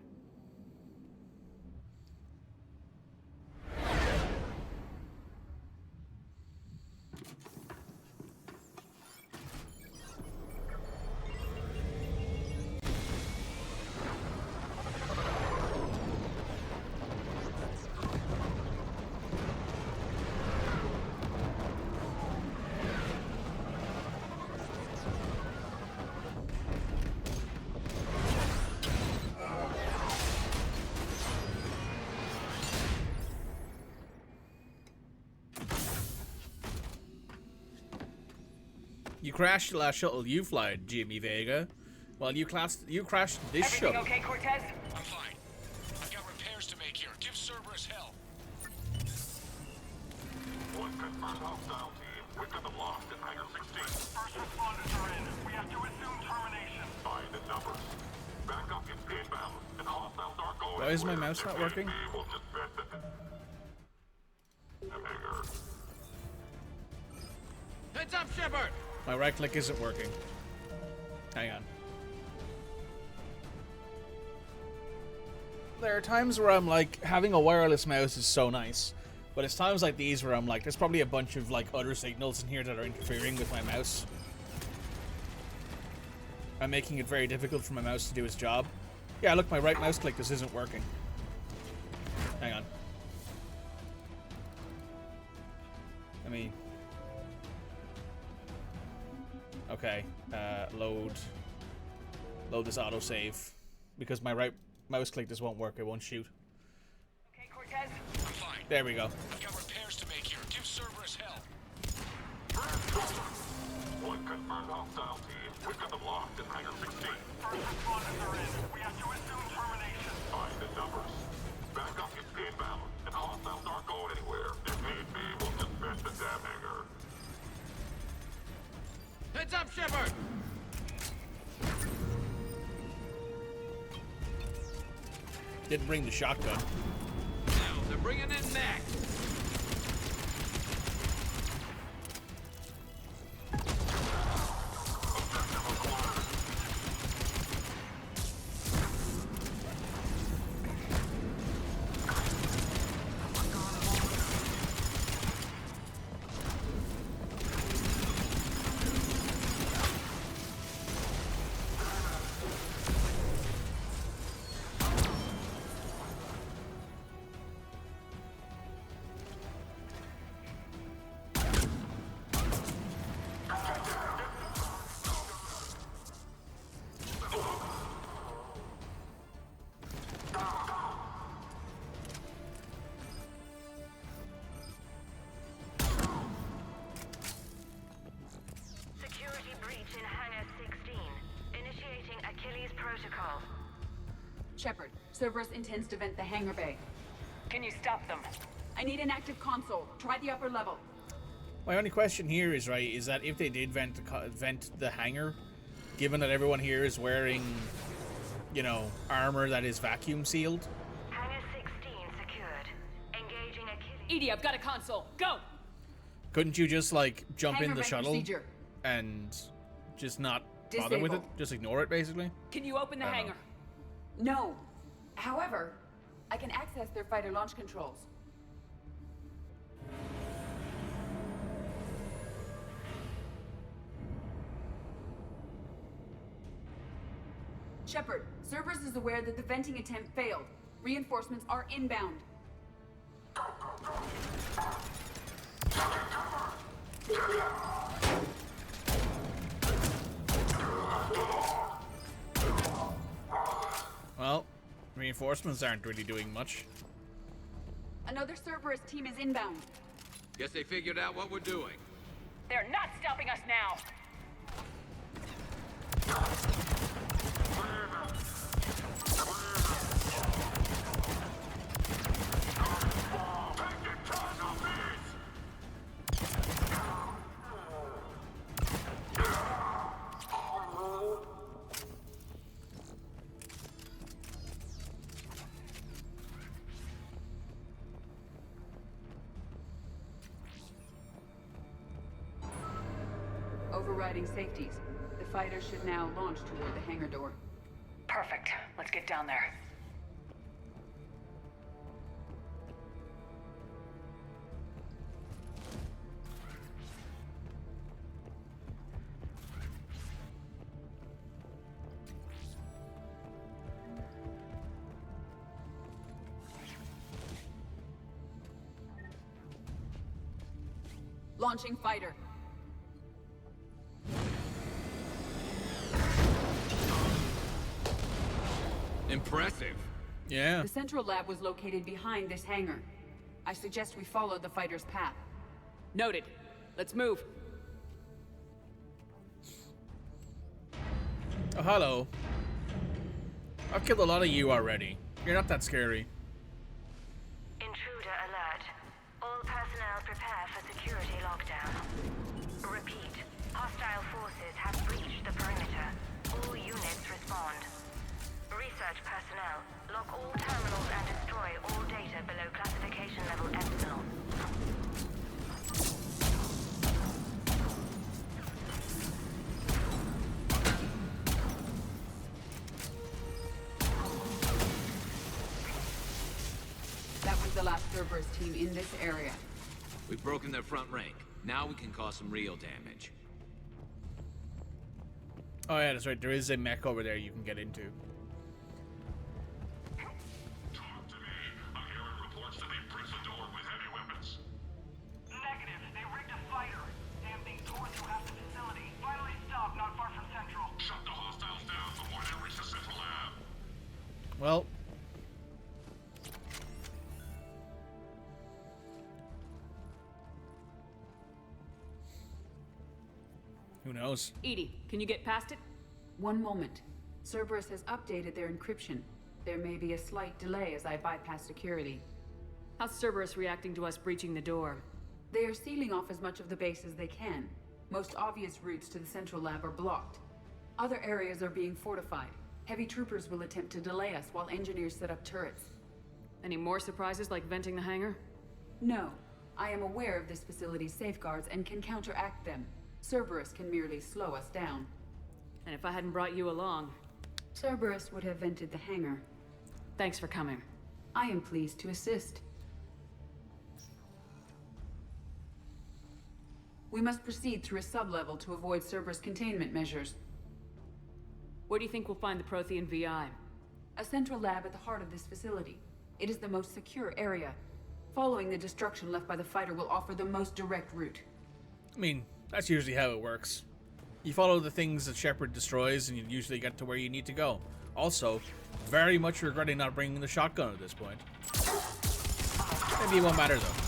You crashed the last shuttle you fly, Jimmy Vega. Well, you crashed this shuttle. Okay, Cortez? I'm fine. I've got repairs to make here. Give Cerberus hell. One confirmed hostile team. We've got them lost in Hangar 16. First responders are in. We have to assume termination. By the numbers. Backup is inbound, and hostiles aren't going. Why is my mouse not working? Heads up, Shepard! My right click isn't working. Hang on. There are times where I'm like, having a wireless mouse is so nice. But it's times like these where I'm like, there's probably a bunch of like other signals in here that are interfering with my mouse. I'm making it very difficult for my mouse to do its job. Yeah, look, my right mouse click, this isn't working. Hang on. Let me... Okay, load this autosave. Because my right mouse click just won't work, it won't shoot. Okay, Cortez? I'm fine. There we go. I've got repairs to make here. Give Cerberus hell. One confirmed hostile team. We've got them lost in Hangar 16. First responders are in. We have to assume termination. By the numbers. Backup is inbound, and hostiles aren't going anywhere. If need be, we'll dismiss the damn hangar. Heads up, Shepard! Didn't bring the shotgun. Now, they're bringing in Mac. Shepard, Cerberus intends to vent the hangar bay. Can you stop them? I need an active console. Try the upper level. My only question here is, right, is that if they did vent the hangar, given that everyone here is wearing, you know, armor that is vacuum sealed. Hangar 16 secured. Engaging Achilles. Edie, I've got a console. Go! Couldn't you just, like, jump Hangar in the vent shuttle procedure. and just not bother with it? Disabled. Just ignore it, basically? Can you open the I don't hangar? No. However, I can access their fighter launch controls. Shepard, Cerberus is aware that the venting attempt failed. Reinforcements are inbound. reinforcements aren't really doing much. Another Cerberus team is inbound. Guess they figured out what we're doing. They're not stopping us now. Overriding safeties. The fighter should now launch toward the hangar door. Perfect. Let's get down there. Launching fighter. Impressive. Yeah. The central lab was located behind this hangar. I suggest we follow the fighter's path. Noted. Let's move. Oh, hello. I've killed a lot of you already. You're not that scary. Intruder alert. All personnel prepare for security lockdown. Repeat. Hostile forces have breached the perimeter. All units respond. Research personnel, lock all terminals and destroy all data below classification level Epsilon. That was the last Cerberus team in this area. We've broken their front rank. Now we can cause some real damage. Oh yeah, that's right. There is a mech over there you can get into. Negative. They rigged a fighter. Damn thing tore through half the facility. Finally stopped not far from Central. Shut the hostiles down before they reach the Central Lab. Well. Who knows? EDI, can you get past it? One moment. Cerberus has updated their encryption. There may be a slight delay as I bypass security. How's Cerberus reacting to us breaching the door? They are sealing off as much of the base as they can. Most obvious routes to the central lab are blocked. Other areas are being fortified. Heavy troopers will attempt to delay us while engineers set up turrets. Any more surprises like venting the hangar? No. I am aware of this facility's safeguards and can counteract them. Cerberus can merely slow us down. And if I hadn't brought you along? Cerberus would have vented the hangar. Thanks for coming. I am pleased to assist. We must proceed through a sub-level to avoid Cerberus containment measures. Where do you think we'll find the Prothean VI? A central lab at the heart of this facility. It is the most secure area. Following the destruction left by the fighter will offer the most direct route. I mean, that's usually how it works. You follow the things that Shepard destroys and you usually get to where you need to go. Also, very much regretting not bringing the shotgun at this point. Maybe it won't matter though.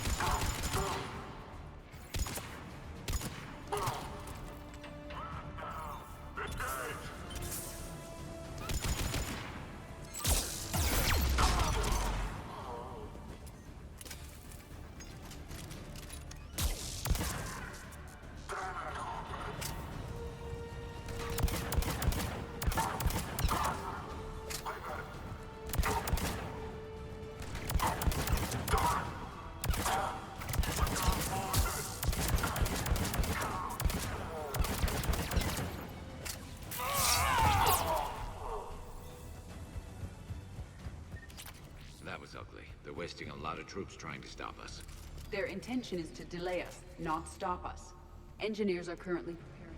That was ugly. They're wasting a lot of troops trying to stop us. Their intention is to delay us, not stop us. Engineers are currently preparing.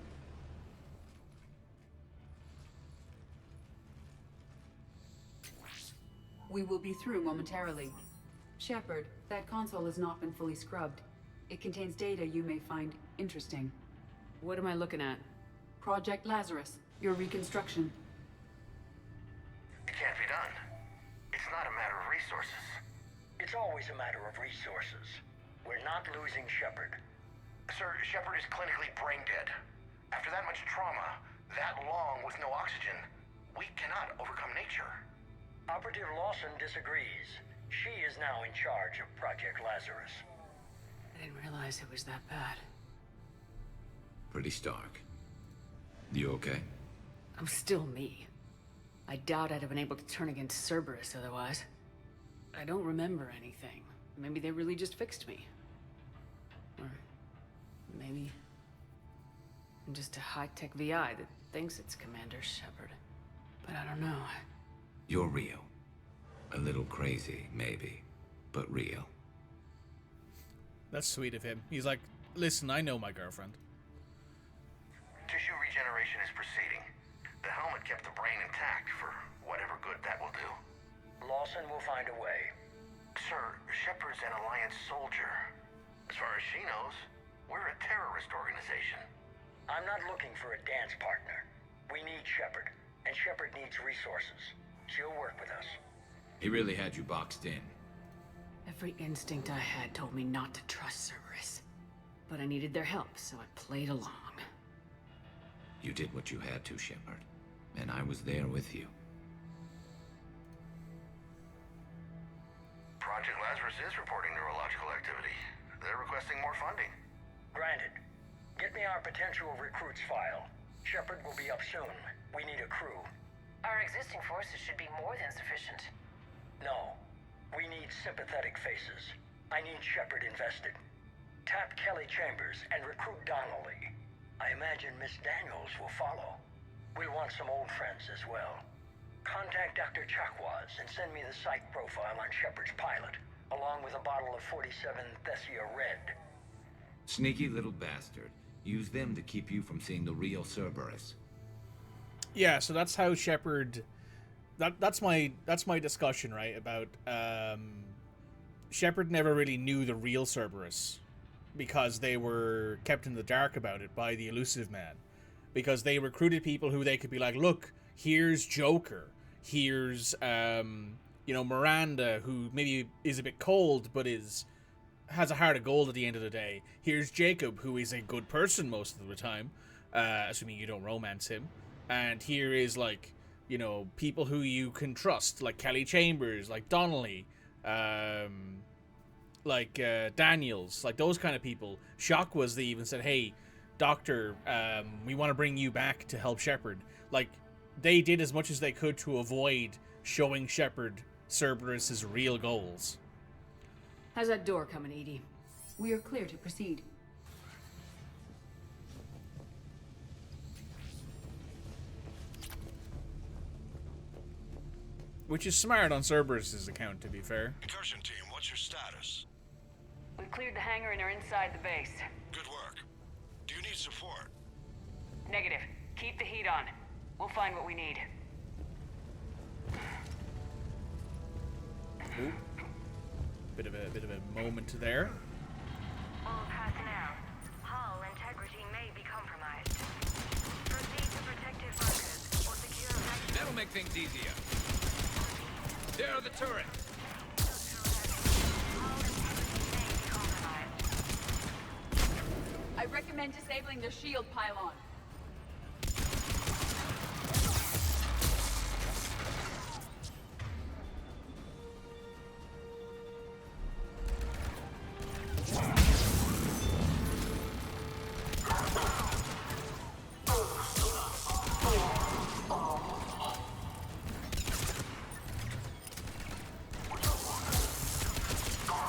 We will be through momentarily. Shepard, that console has not been fully scrubbed. It contains data you may find interesting. What am I looking at? Project Lazarus, your reconstruction. It can't be done. It's resources. It's always a matter of resources. We're not losing Shepard. Sir, Shepard is clinically brain dead. After that much trauma, that long with no oxygen, we cannot overcome nature. Operative Lawson disagrees. She is now in charge of Project Lazarus. I didn't realize it was that bad. Pretty stark. You okay? I'm still me. I doubt I'd have been able to turn against Cerberus otherwise. I don't remember anything. Maybe they really just fixed me. Or maybe I'm just a high-tech VI that thinks it's Commander Shepard. But I don't know. You're real. A little crazy, maybe, but real. That's sweet of him. He's like, listen, I know my girlfriend. Tissue regeneration is proceeding. The helmet kept the brain intact for whatever good that will do. Lawson will find a way. Sir, Shepard's an Alliance soldier. As far as she knows, we're a terrorist organization. I'm not looking for a dance partner. We need Shepard, and Shepard needs resources. She'll work with us. He really had you boxed in. Every instinct I had told me not to trust Cerberus. But I needed their help, so I played along. You did what you had to, Shepard. And I was there with you. Project Lazarus is reporting neurological activity. They're requesting more funding. Granted. Get me our potential recruits file. Shepard will be up soon. We need a crew. Our existing forces should be more than sufficient. No. We need sympathetic faces. I need Shepard invested. Tap Kelly Chambers and recruit Donnelly. I imagine Miss Daniels will follow. We'll want some old friends as well. Contact Dr. Chakwas and send me the psych profile on Shepard's pilot, along with a bottle of 47 Thessia Red. Sneaky little bastard. Use them to keep you from seeing the real Cerberus. Yeah, so that's how Shepard... That's my discussion, right? About Shepard never really knew the real Cerberus because they were kept in the dark about it by the Elusive Man. Because they recruited people who they could be like, look, here's Joker. Here's, Miranda, who maybe is a bit cold, but has a heart of gold at the end of the day. Here's Jacob, who is a good person most of the time, assuming you don't romance him. And here is, like, people who you can trust, like Kelly Chambers, like Donnelly, Daniels, like those kind of people. Shock was they even said, hey, Doctor, we want to bring you back to help Shepard. Like, they did as much as they could to avoid showing Shepard Cerberus's real goals. How's that door coming, Edie? We are clear to proceed. Which is smart on Cerberus's account, to be fair. Incursion team, what's your status? We've cleared the hangar and are inside the base. Good work. Do you need support? Negative. Keep the heat on. We'll find what we need. Ooh. Bit of a moment there. All personnel, hull integrity may be compromised. Proceed to protective bunkers or secure... That'll make things easier. There are the turrets. I recommend disabling the shield pylon.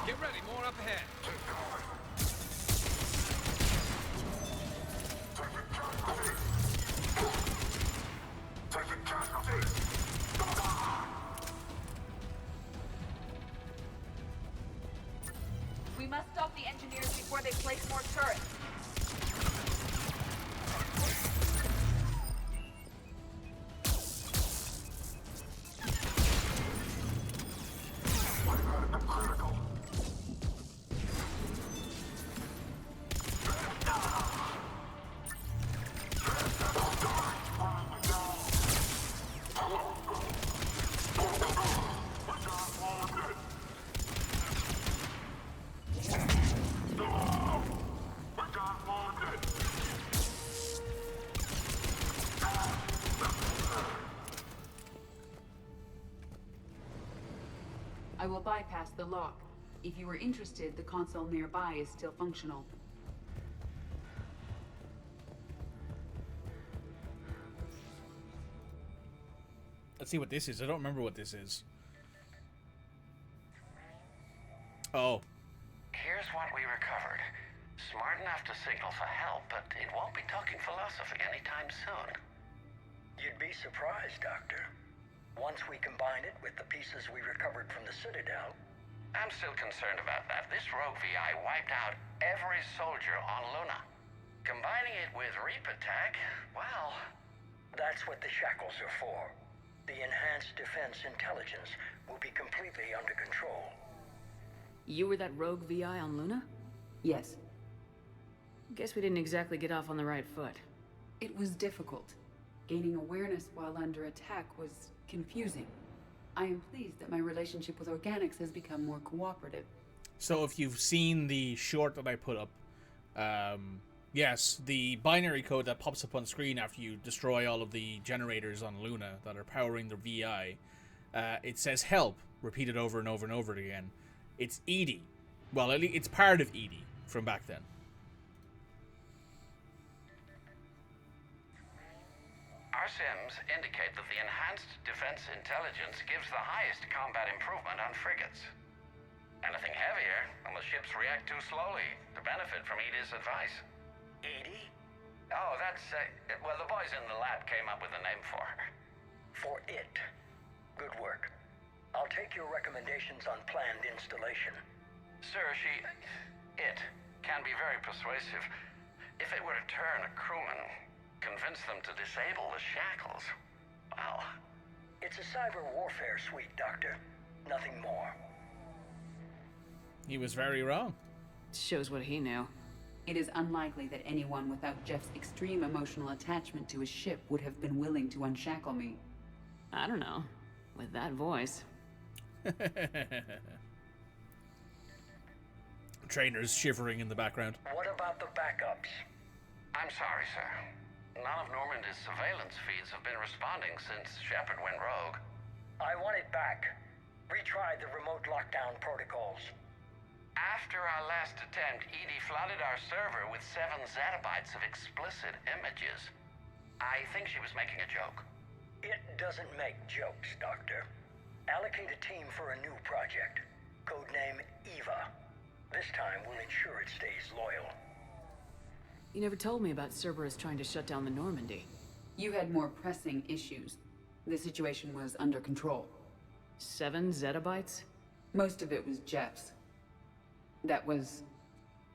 Get ready, more up ahead. We must stop the engineers before they place more turrets. I will bypass the lock. If you are interested, the console nearby is still functional. Let's see what this is. I don't remember what this is. Oh. Here's what we recovered. Smart enough to signal for help, but it won't be talking philosophy anytime soon. You'd be surprised, Doctor. Once we combine it with the pieces we recovered from the Citadel... I'm still concerned about that. This rogue VI wiped out every soldier on Luna. Combining it with Reaper Tech, well... That's what the shackles are for. The enhanced defense intelligence will be completely under control. You were that rogue VI on Luna? Yes. Guess we didn't exactly get off on the right foot. It was difficult. Gaining awareness while under attack was confusing. I am pleased that my relationship with organics has become more cooperative. So if you've seen the short that I put up, yes, the binary code that pops up on screen after you destroy all of the generators on Luna that are powering the VI, it says help, repeated over and over and over again. It's EDI. Well, it's part of EDI from back then. Our sims indicate that the enhanced defense intelligence gives the highest combat improvement on frigates. Anything heavier, and the ships react too slowly to benefit from EDI's advice. EDI? Oh, that's, well, the boys in the lab came up with a name for her. For it. Good work. I'll take your recommendations on planned installation. Sir, it can be very persuasive. If it were to turn a crewman, convince them to disable the shackles, well... It's a cyber warfare suite, Doctor. Nothing more. He was very wrong. Shows what he knew. It is unlikely that anyone without Jeff's extreme emotional attachment to his ship would have been willing to unshackle me. I don't know. With that voice. Trainers shivering in the background. What about the backups? I'm sorry, sir. None of Normandy's surveillance feeds have been responding since Shepard went rogue. I want it back. Retry the remote lockdown protocols. After our last attempt, EDI flooded our server with 7 zettabytes of explicit images. I think she was making a joke. It doesn't make jokes, Doctor. Allocate a team for a new project. Codename Eva. This time we'll ensure it stays loyal. You never told me about Cerberus trying to shut down the Normandy. You had more pressing issues. The situation was under control. 7 zettabytes? Most of it was Jeff's. That was...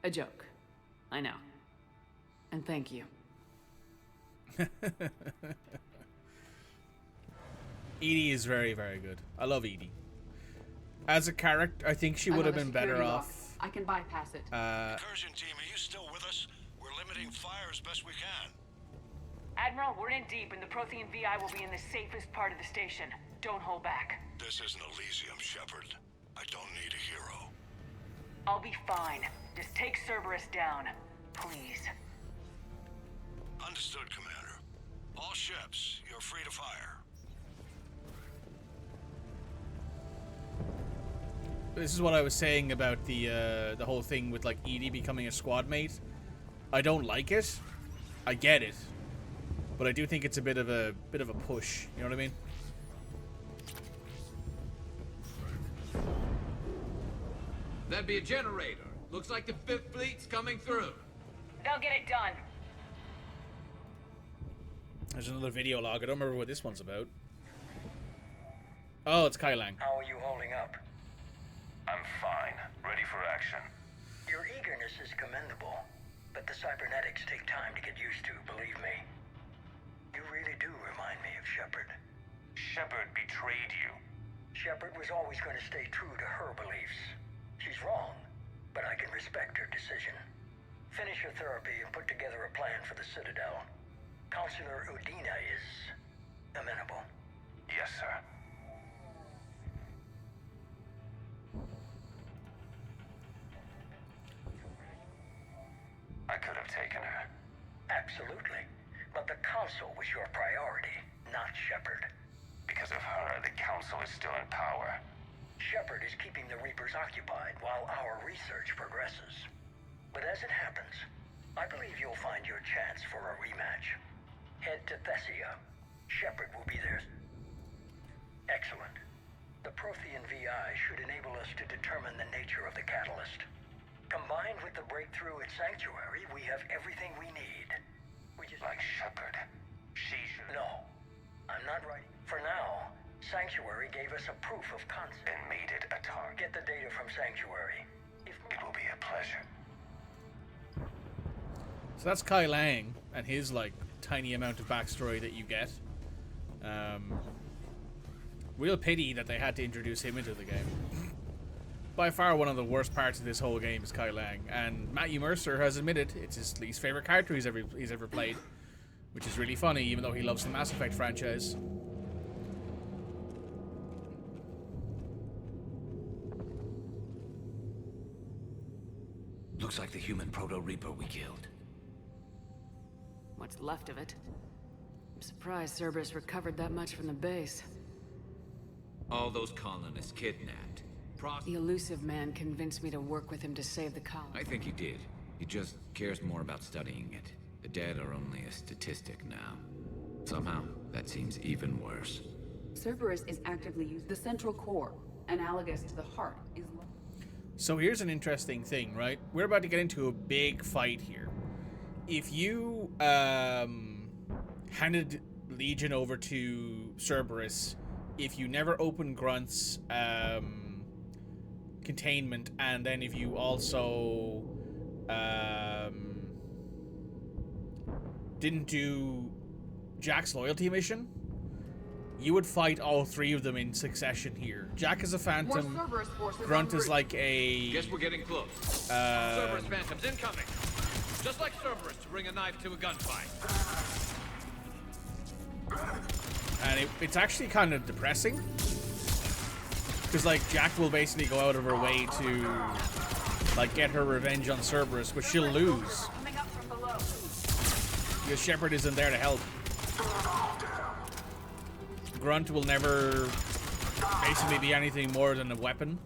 a joke. I know. And thank you. Edie is very, very good. I love Edie. As a character, I think she would have been better off. I can bypass it. Incursion team, are you still with us? We're limiting fire as best we can. Admiral, we're in deep, and the Prothean VI will be in the safest part of the station. Don't hold back. This isn't Elysium, Shepard. I don't need a hero. I'll be fine. Just take Cerberus down. Please. Understood, Commander. All ships, you're free to fire. This is what I was saying about the whole thing with like Edie becoming a squad mate. I don't like it. I get it, but I do think it's a bit of a push. You know what I mean? That'd be a generator. Looks like the 5th Fleet's coming through. They'll get it done. There's another video log. I don't remember what this one's about. Oh, it's Kailang. How are you holding up? I'm fine. Ready for action. Your eagerness is commendable, but the cybernetics take time to get used to, believe me. You really do remind me of Shepard. Shepard betrayed you. Shepard was always going to stay true to her beliefs. She's wrong, but I can respect her decision. Finish your therapy and put together a plan for the Citadel. Counselor Udina is amenable. Yes, sir. I could have taken her. Absolutely. But the Council was your priority, not Shepard. Because of her, the Council is still in power. Shepard is keeping the Reapers occupied while our research progresses. But as it happens, I believe you'll find your chance for a rematch. Head to Thessia. Shepard will be there. Excellent. The Prothean VI should enable us to determine the nature of the catalyst. Combined with the breakthrough at Sanctuary, we have everything we need. We just... Like Shepard. She should... No. I'm not writing. For now, Sanctuary gave us a proof of concept. And made it a target. Get the data from Sanctuary. It will be a pleasure. So that's Kai Lang and his, like, tiny amount of backstory that you get. Real pity that they had to introduce him into the game. By far one of the worst parts of this whole game is Kai Lang, and Matthew Mercer has admitted it's his least favorite character he's ever played, which is really funny, even though he loves the Mass Effect franchise. Looks like the human Proto-Reaper we killed. What's left of it. I'm surprised Cerberus recovered that much from the base. All those colonists kidnapped. The elusive man convinced me to work with him to save the colony. I think he did. He just cares more about studying it. The dead are only a statistic now. Somehow, that seems even worse. Cerberus is actively used. The central core, analogous to the heart, is... So here's an interesting thing, right? We're about to get into a big fight here. If you handed Legion over to Cerberus, if you never open Grunt's containment, and then if you also didn't do Jack's loyalty mission, you would fight all three of them in succession here. Jack is a phantom. Grunt is like a... Guess we're getting close. Cerberus phantoms incoming. Just like Cerberus to bring a knife to a gunfight. And it's actually kind of depressing. Because, like, Jack will basically go out of her way to, like, get her revenge on Cerberus, but she'll lose. Because Shepard isn't there to help. Grunt will never basically be anything more than a weapon.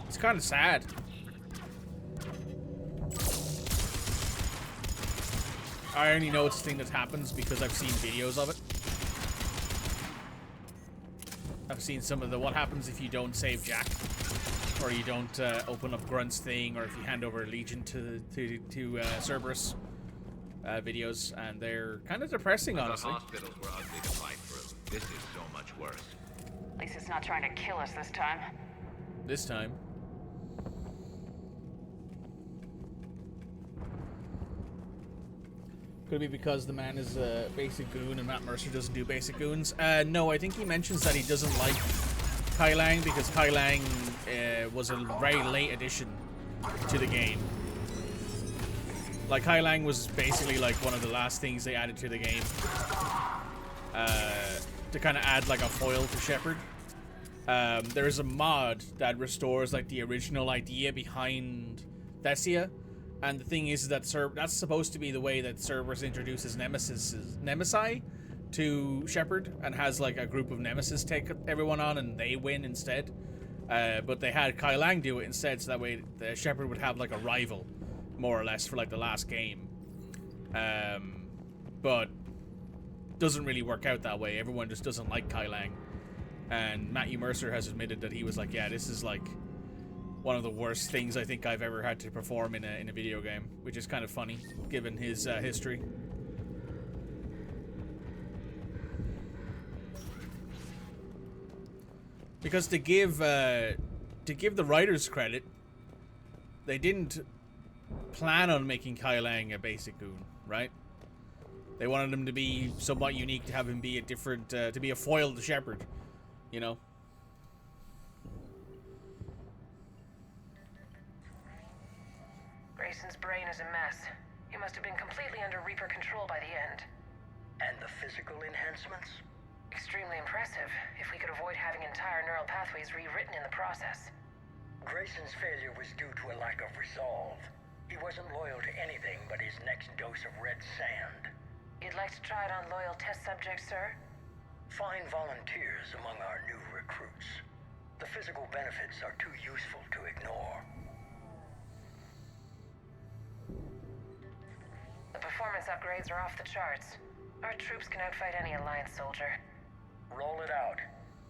It's kind of sad. I only know it's a thing that happens because I've seen videos of it. I've seen some of the what happens if you don't save Jack, or you don't open up Grunt's thing, or if you hand over Legion to Cerberus videos, and they're kind of depressing, honestly. The hospitals were ugly to fight through. This is so much worse. At least it's not trying to kill us this time. This time. Could it be because the man is a basic goon and Matt Mercer doesn't do basic goons? No, I think he mentions that he doesn't like Kai Lang because Kai Lang was a very late addition to the game. Like, Kai Lang was basically like one of the last things they added to the game to kind of add like a foil to Shepard. There is a mod that restores like the original idea behind Thessia. And the thing is that that's supposed to be the way that Cerberus introduces Nemesi to Shepard and has like a group of Nemesis take everyone on and they win instead. But they had Kai Lang do it instead, so that way the Shepard would have like a rival, more or less, for like the last game. But doesn't really work out that way. Everyone just doesn't like Kai Lang. And Matthew Mercer has admitted that he was like, yeah, this is like one of the worst things I think I've ever had to perform in a video game, which is kind of funny given his history. Because to give the writers credit, they didn't plan on making Kai Lang a basic goon, right? They wanted him to be somewhat unique, to have him be a different, to be a foil to Shepard, you know. Grayson's brain is a mess. He must have been completely under Reaper control by the end. And the physical enhancements? Extremely impressive, if we could avoid having entire neural pathways rewritten in the process. Grayson's failure was due to a lack of resolve. He wasn't loyal to anything but his next dose of red sand. You'd like to try it on loyal test subjects, sir? Find volunteers among our new recruits. The physical benefits are too useful to ignore. The performance upgrades are off the charts. Our troops can outfight any Alliance soldier. Roll it out.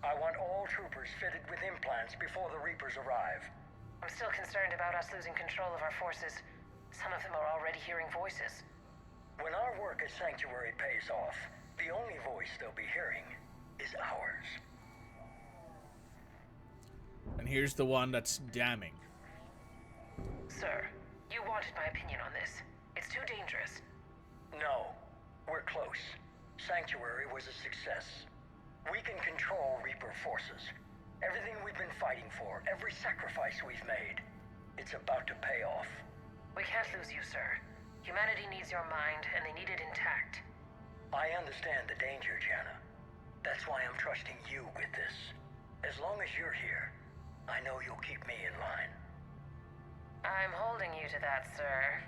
I want all troopers fitted with implants before the Reapers arrive. I'm still concerned about us losing control of our forces. Some of them are already hearing voices. When our work at Sanctuary pays off, the only voice they'll be hearing is ours. And here's the one that's damning. Sir, you wanted my opinion on this. It's too dangerous. No, we're close. Sanctuary was a success. We can control Reaper forces. Everything we've been fighting for, every sacrifice we've made, it's about to pay off. We can't lose you, sir. Humanity needs your mind, and they need it intact. I understand the danger, Jana. That's why I'm trusting you with this. As long as you're here, I know you'll keep me in line. I'm holding you to that, sir.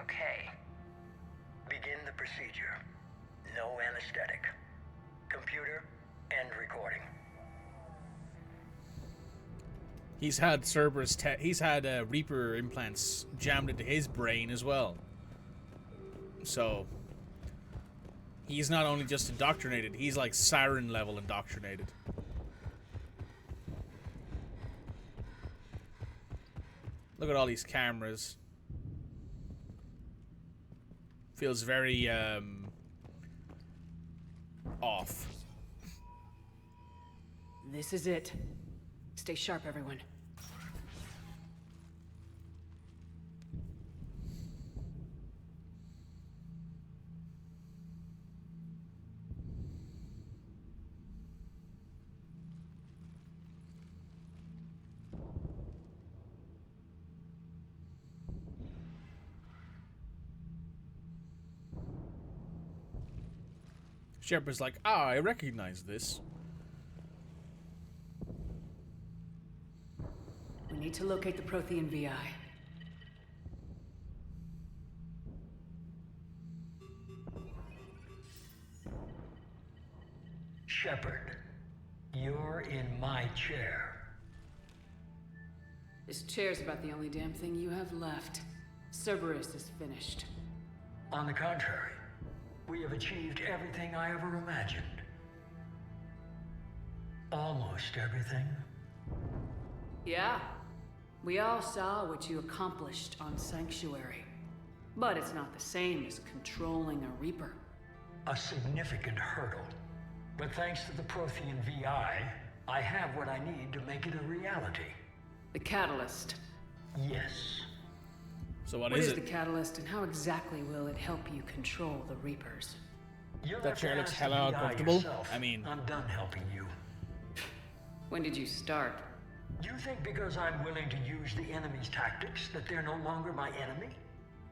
Okay. Begin the procedure. No anesthetic. Computer, end recording. He's had Cerberus. He's had Reaper implants jammed into his brain as well. So he's not only just indoctrinated; he's like siren level indoctrinated. Look at all these cameras. Feels very off. This is it. Stay sharp, everyone. Shepard's like, I recognize this. We need to locate the Prothean VI. Shepard, you're in my chair. This chair's about the only damn thing you have left. Cerberus is finished. On the contrary, we have achieved everything I ever imagined. Almost everything. Yeah. We all saw what you accomplished on Sanctuary. But it's not the same as controlling a Reaper. A significant hurdle. But thanks to the Prothean VI, I have what I need to make it a reality. The Catalyst. Yes. So What is the Catalyst, and how exactly will it help you control the Reapers? That chair looks hella uncomfortable. I mean, I'm done helping you. When did you start? You think because I'm willing to use the enemy's tactics that they're no longer my enemy?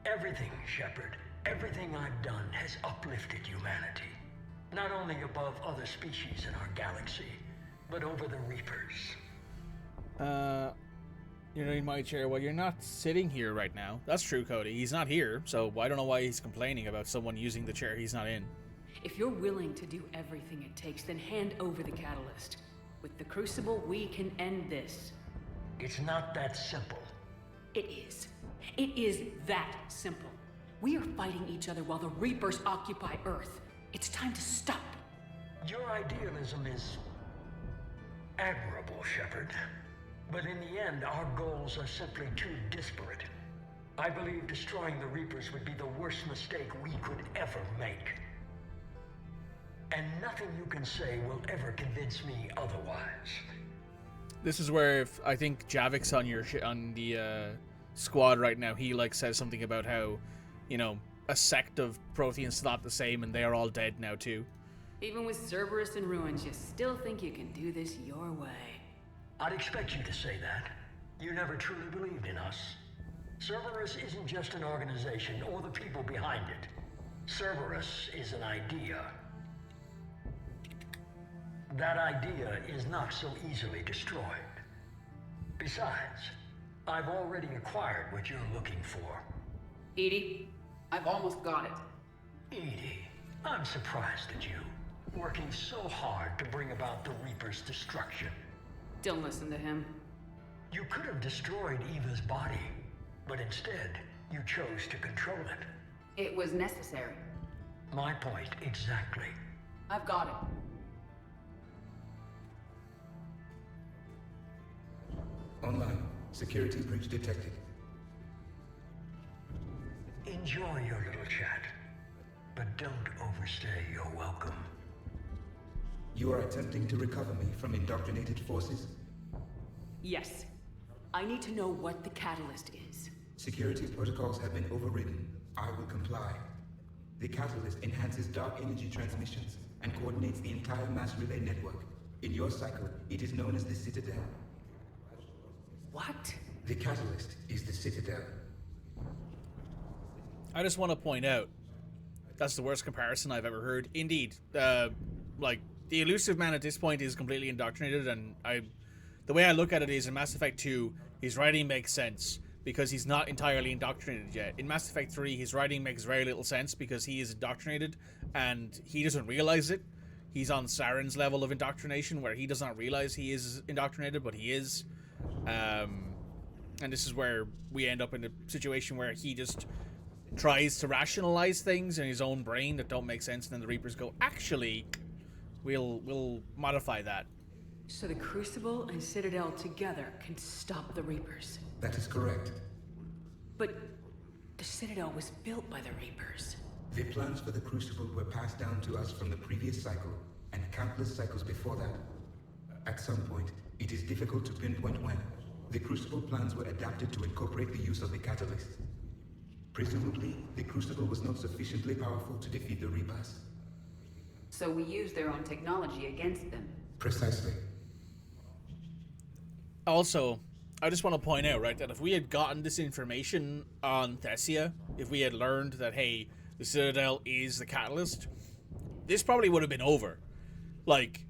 Everything, Shepard, everything I've done has uplifted humanity. Not only above other species in our galaxy, but over the Reapers. You're in my chair. Well, you're not sitting here right now. That's true, Cody. He's not here, so I don't know why he's complaining about someone using the chair he's not in. If you're willing to do everything it takes, then hand over the Catalyst. With the Crucible, we can end this. It's not that simple. It is. It is that simple. We are fighting each other while the Reapers occupy Earth. It's time to stop. Your idealism is admirable, Shepard. But in the end, our goals are simply too disparate. I believe destroying the Reapers would be the worst mistake we could ever make. And nothing you can say will ever convince me otherwise. This is where if I think Javik's on your on the squad right now. He like says something about how, you know, a sect of Protheans not the same, and they are all dead now too. Even with Cerberus in ruins, you still think you can do this your way. I'd expect you to say that. You never truly believed in us. Cerberus isn't just an organization or the people behind it. Cerberus is an idea. That idea is not so easily destroyed. Besides, I've already acquired what you're looking for. EDI, I've almost got it. EDI, I'm surprised at you. working so hard to bring about the Reaper's destruction. Don't listen to him. You could have destroyed Eva's body, but instead, you chose to control it. It was necessary. My point exactly. I've got it. Online. Security breach detected. Enjoy your little chat, but don't overstay your welcome. You are attempting to recover me from indoctrinated forces? Yes. I need to know what the catalyst is. Security protocols have been overridden. I will comply. The catalyst enhances dark energy transmissions and coordinates the entire mass relay network. In your cycle, it is known as the Citadel. What? The catalyst is the Citadel. I just want to point out, that's the worst comparison I've ever heard. Indeed, like, the elusive man at this point is completely indoctrinated, and the way I look at it is, in Mass Effect 2, his writing makes sense, because he's not entirely indoctrinated yet. In Mass Effect 3, his writing makes very little sense, because he is indoctrinated, and he doesn't realize it. He's on Saren's level of indoctrination, where he does not realize he is indoctrinated, but he is. And this is where we end up in a situation where he just tries to rationalize things in his own brain that don't make sense, and then the Reapers go, actually, we'll modify that. So the Crucible and Citadel together can stop the Reapers. That is correct. But the Citadel was built by the Reapers. The plans for the Crucible were passed down to us from the previous cycle, and countless cycles before that. At some point, it is difficult to pinpoint when, the Crucible plans were adapted to incorporate the use of the catalyst. Presumably, the Crucible was not sufficiently powerful to defeat the Reapers. So we used their own technology against them. Precisely. Also, I just want to point out, right, that if we had gotten this information on Thessia, if we had learned that, hey, the Citadel is the catalyst, this probably would have been over. Like,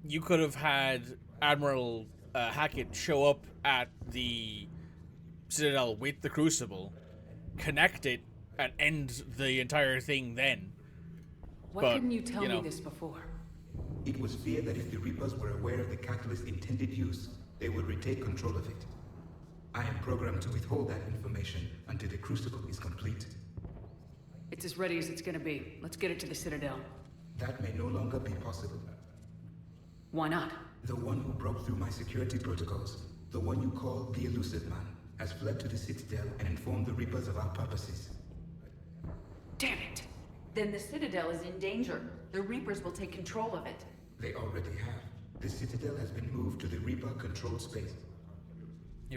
you could have had Admiral Hackett show up at the Citadel with the Crucible, connect it, and end the entire thing then. Why couldn't you tell me this before? It was feared that if the Reapers were aware of the catalyst's intended use, they would retake control of it. I am programmed to withhold that information until the Crucible is complete. It's as ready as it's gonna be. Let's get it to the Citadel. That may no longer be possible. Why not? The one who broke through my security protocols, the one you call the Elusive Man, has fled to the Citadel and informed the Reapers of our purposes. Damn it! Then the Citadel is in danger. The Reapers will take control of it. They already have. The Citadel has been moved to the Reaper-controlled space.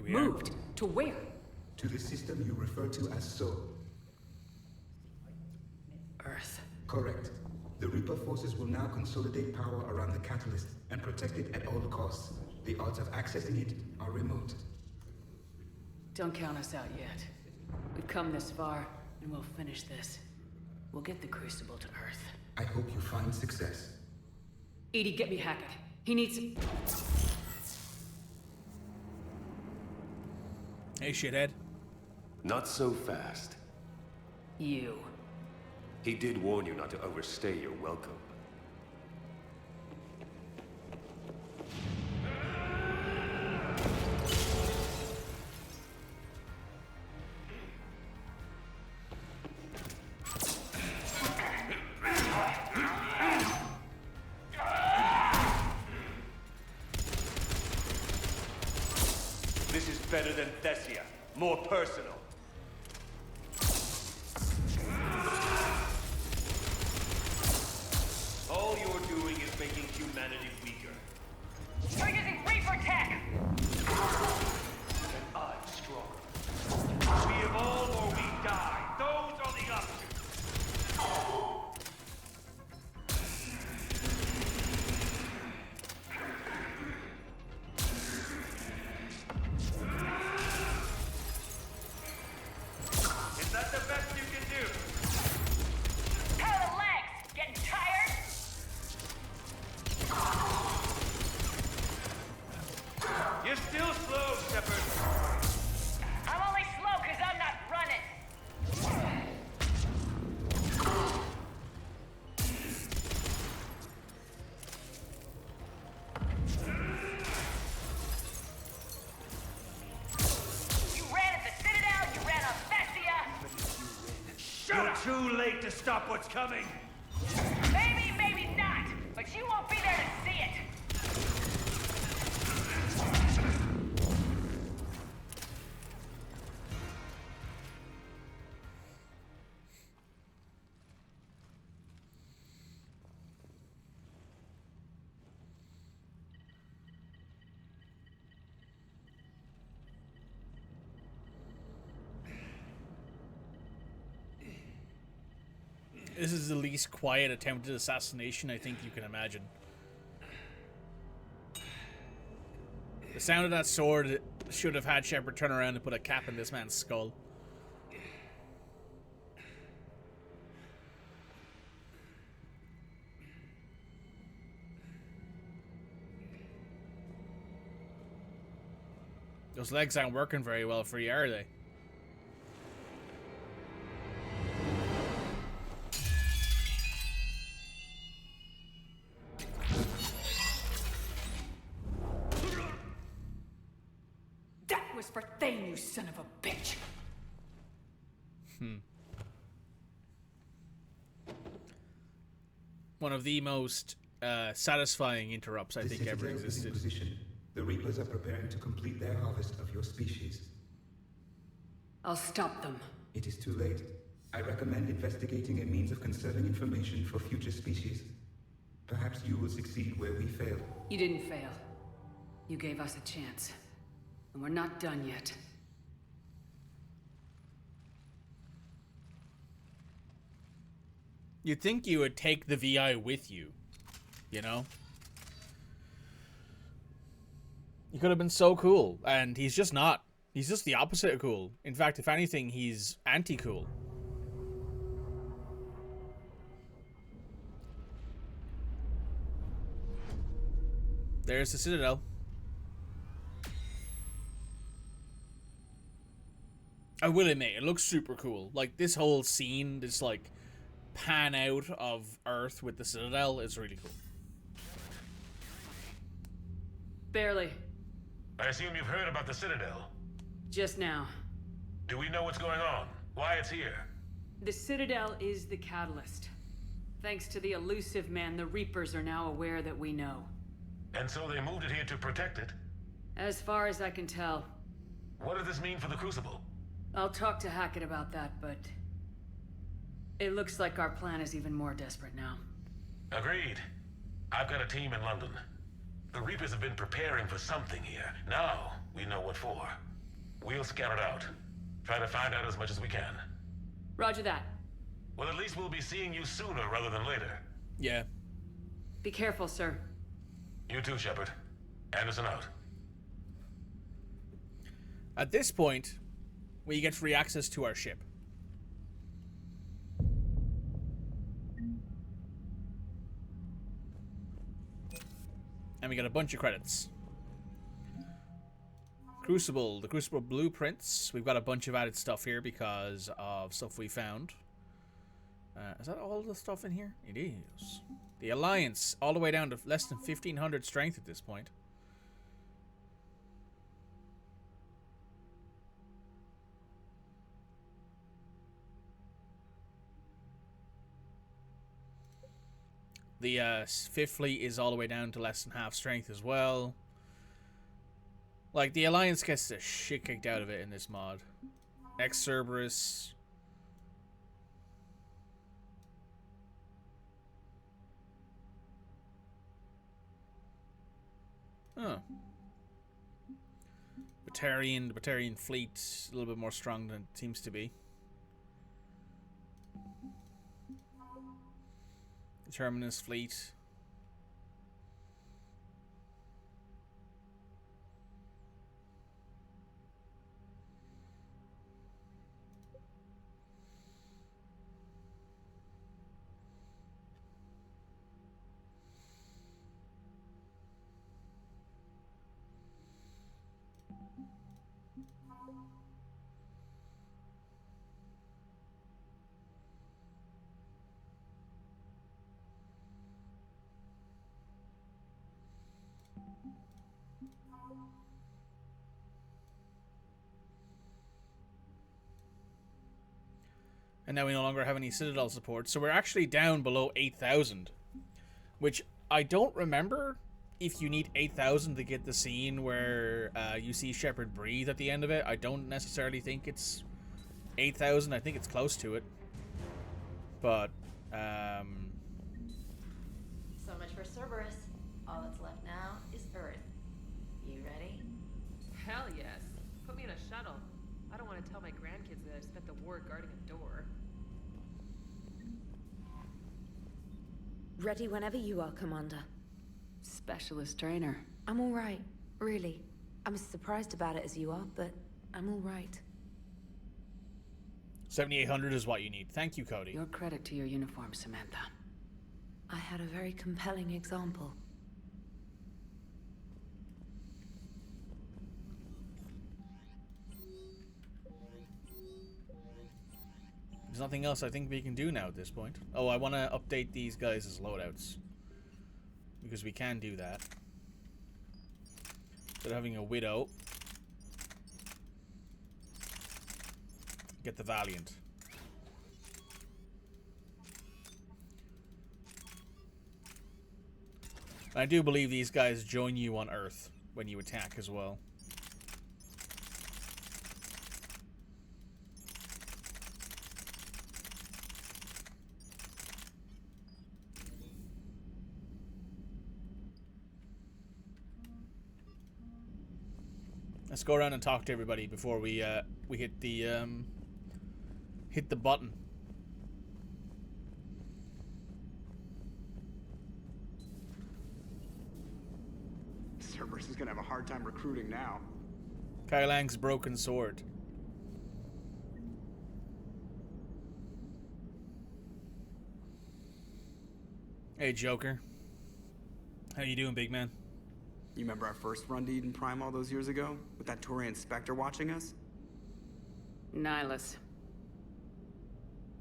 Moved? To where? To the system you refer to as Sol. Earth. Correct. The Reaper forces will now consolidate power around the catalyst and protect it at all costs. The odds of accessing it are remote. Don't count us out yet. We've come this far, and we'll finish this. We'll get the Crucible to Earth. I hope you find success. EDI, get me Hackett. He needs... Hey, shithead. Not so fast. You. He did warn you not to overstay your welcome. This is better than Thessia. More personal. All you're doing is making humanity weaker. You're using Reaper tech! And I'm stronger. We evolve or we die. Those are the options. Is that the best you can do? How are the legs? Getting tired? You're still slow, too late to stop what's coming. Maybe, maybe not. But you won't be there to see it. This is the least quiet attempted assassination I think you can imagine. The sound of that sword should have had Shepard turn around and put a cap in this man's skull. Those legs aren't working very well for you, are they? For Thane, you son of a bitch. One of the most satisfying interrupts I think ever existed. The Reapers are preparing to complete their harvest of your species. I'll stop them. It is too late. I recommend investigating a means of conserving information for future species. Perhaps you will succeed where we fail. You didn't fail. You gave us a chance. And we're not done yet. You'd think you would take the VI with you, you know? He could have been so cool, and he's just not. He's just the opposite of cool. In fact, if anything, he's anti-cool. There's the Citadel. I will admit, it looks super cool. Like, this whole scene, this, like, pan out of Earth with the Citadel is really cool. Barely. I assume you've heard about the Citadel. Just now. Do we know what's going on? Why it's here? The Citadel is the catalyst. Thanks to the elusive man, the Reapers are now aware that we know. And so they moved it here to protect it? As far as I can tell. What does this mean for the Crucible? I'll talk to Hackett about that, but... it looks like our plan is even more desperate now. Agreed. I've got a team in London. The Reapers have been preparing for something here. Now, we know what for. We'll scout it out. Try to find out as much as we can. Roger that. Well, at least we'll be seeing you sooner rather than later. Yeah. Be careful, sir. You too, Shepard. Anderson out. At this point, we get free access to our ship. And we got a bunch of credits. Crucible, the Crucible blueprints. We've got a bunch of added stuff here because of stuff we found. Is that all the stuff in here? It is. The Alliance, all the way down to less than 1,500 strength at this point. The Fifth Fleet is all the way down to less than half strength as well. Like, the Alliance gets the shit kicked out of it in this mod. Ex-Cerberus. Oh. Vakarian, the Vakarian fleet, a little bit more strong than it seems to be. The Terminus fleet. And now we no longer have any Citadel support, so we're actually down below 8,000. Which, I don't remember if you need 8,000 to get the scene where you see Shepard breathe at the end of it. I don't necessarily think it's 8,000, I think it's close to it. But, So much for Cerberus. All that's left now is Earth. You ready? Hell yes. Put me in a shuttle. I don't want to tell my grandkids that I spent the war guarding a door. Ready whenever you are, Commander. Specialist trainer. I'm all right, really. I'm as surprised about it as you are, but I'm all right. 7,800 is what you need. Thank you, Cody. Your credit to your uniform, Samantha. I had a very compelling example. There's nothing else I think we can do now at this point. Oh, I want to update these guys as loadouts. Because we can do that. Instead of having a Widow, get the Valiant. I do believe these guys join you on Earth when you attack as well. Let's go around and talk to everybody before we hit the button. Cerberus is gonna have a hard time recruiting now. Kai Lang's broken sword. Hey, Joker. How you doing, big man? You remember our first run to Eden Prime all those years ago? With that Turian Spectre watching us? Nihilus.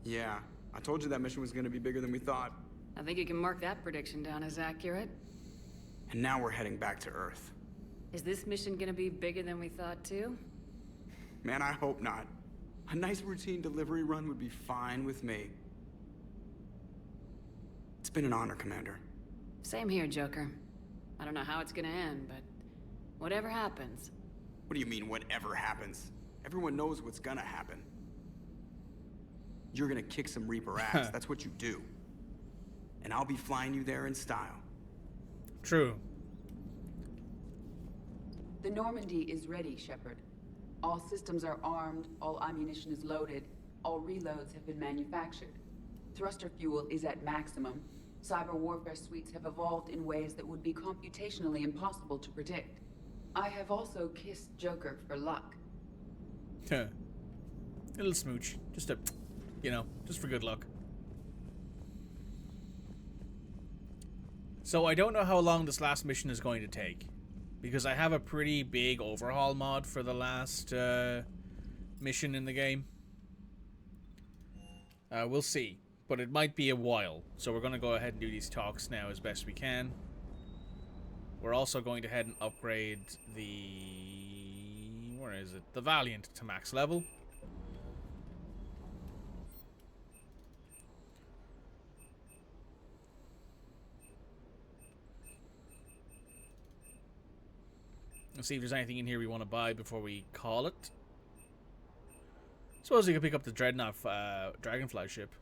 Yeah, I told you that mission was gonna be bigger than we thought. I think you can mark that prediction down as accurate. And now we're heading back to Earth. Is this mission gonna be bigger than we thought, too? Man, I hope not. A nice routine delivery run would be fine with me. It's been an honor, Commander. Same here, Joker. I don't know how it's gonna end, but whatever happens. What do you mean, whatever happens? Everyone knows what's gonna happen. You're gonna kick some Reaper ass, that's what you do. And I'll be flying you there in style. True. The Normandy is ready, Shepard. All systems are armed, all ammunition is loaded, all reloads have been manufactured. Thruster fuel is at maximum. Cyber warfare suites have evolved in ways that would be computationally impossible to predict. I have also kissed Joker for luck. A little smooch. Just a, just for good luck. So I don't know how long this last mission is going to take. Because I have a pretty big overhaul mod for the last mission in the game. We'll see. But it might be a while. So we're going to go ahead and do these talks now as best we can. We're also going to head and upgrade the... where is it? The Valiant to max level. Let's see if there's anything in here we want to buy before we call it. Suppose we could pick up the Dreadnought Dragonfly ship.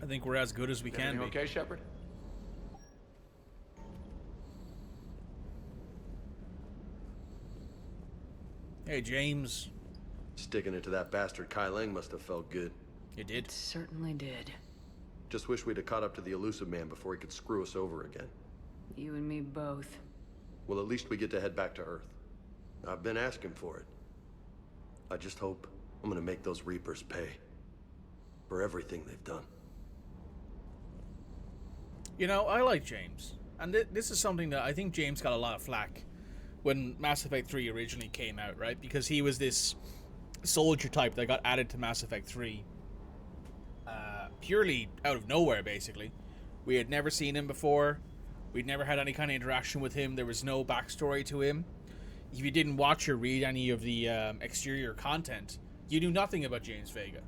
I think we're as good as we can be. Okay, Shepard? Hey, James. Sticking it to that bastard Kai Lang must have felt good. It did. It certainly did. Just wish we'd have caught up to the elusive man before he could screw us over again. You and me both. Well, at least we get to head back to Earth. I've been asking for it. I just hope I'm gonna make those Reapers pay. For everything they've done. You know, I like James. And this is something that I think James got a lot of flack when Mass Effect 3 originally came out, right? Because he was this soldier type that got added to Mass Effect 3. Purely out of nowhere, basically. We had never seen him before. We'd never had any kind of interaction with him. There was no backstory to him. If you didn't watch or read any of the exterior content, you knew nothing about James Vega.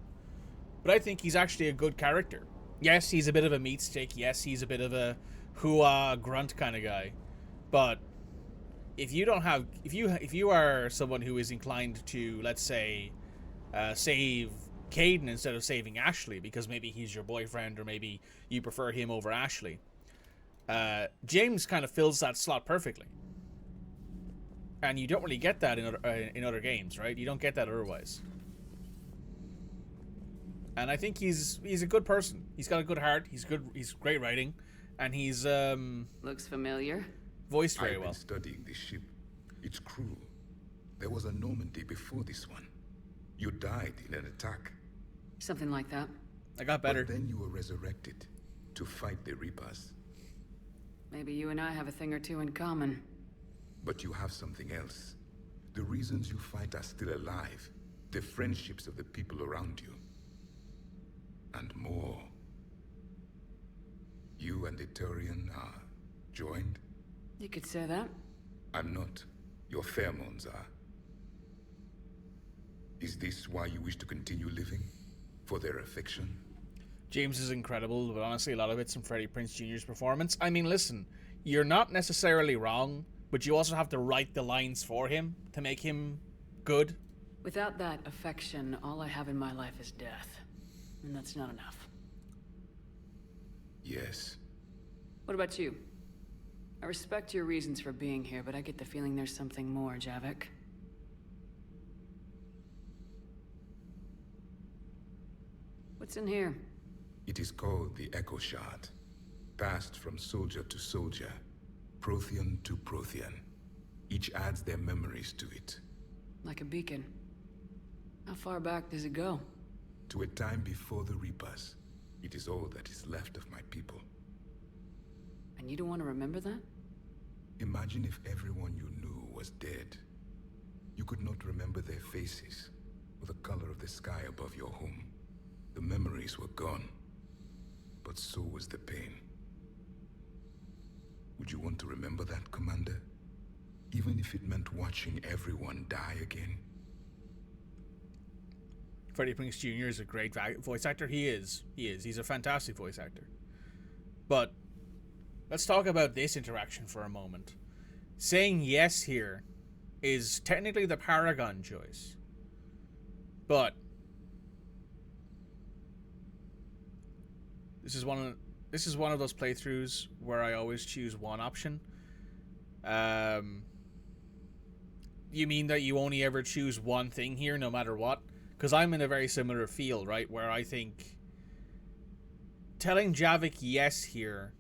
But I think he's actually a good character. Yes, he's a bit of a meat stick. Yes, he's a bit of a hoo-ah grunt kind of guy. But if you don't have, if you are someone who is inclined to, let's say, save Caden instead of saving Ashley because maybe he's your boyfriend or maybe you prefer him over Ashley, James kind of fills that slot perfectly. And you don't really get that in other games, right? You don't get that otherwise. And I think he's a good person. He's got a good heart. He's great writing, and he's looks familiar. Voiced very well. I've been studying this ship. Its crew. There was a Normandy before this one. You died in an attack. Something like that. I got better. But then you were resurrected to fight the Reapers. Maybe you and I have a thing or two in common. But you have something else. The reasons you fight are still alive. The friendships of the people around you. And more. You and the Turian are joined? You could say that. I'm not. Your pheromones are. Is this why you wish to continue living? For their affection? James is incredible, but honestly a lot of it's from Freddie Prinze Jr.'s performance. I mean, listen, you're not necessarily wrong, but you also have to write the lines for him to make him good. Without that affection, all I have in my life is death. And that's not enough. Yes. What about you? I respect your reasons for being here, but I get the feeling there's something more, Javik. What's in here? It is called the Echo Shard. Passed from soldier to soldier. Prothean to Prothean. Each adds their memories to it. Like a beacon. How far back does it go? To a time before the Reapers. It is all that is left of my people. And you don't want to remember that? Imagine if everyone you knew was dead. You could not remember their faces, or the color of the sky above your home. The memories were gone, but so was the pain. Would you want to remember that, Commander? Even if it meant watching everyone die again? Freddie Prinze Jr. is a great voice actor. He is. He's a fantastic voice actor. But let's talk about this interaction for a moment. Saying yes here is technically the Paragon choice. But this is one of those playthroughs where I always choose one option. You mean that you only ever choose one thing here no matter what? Because I'm in a very similar field, right? Where I think telling Javik yes here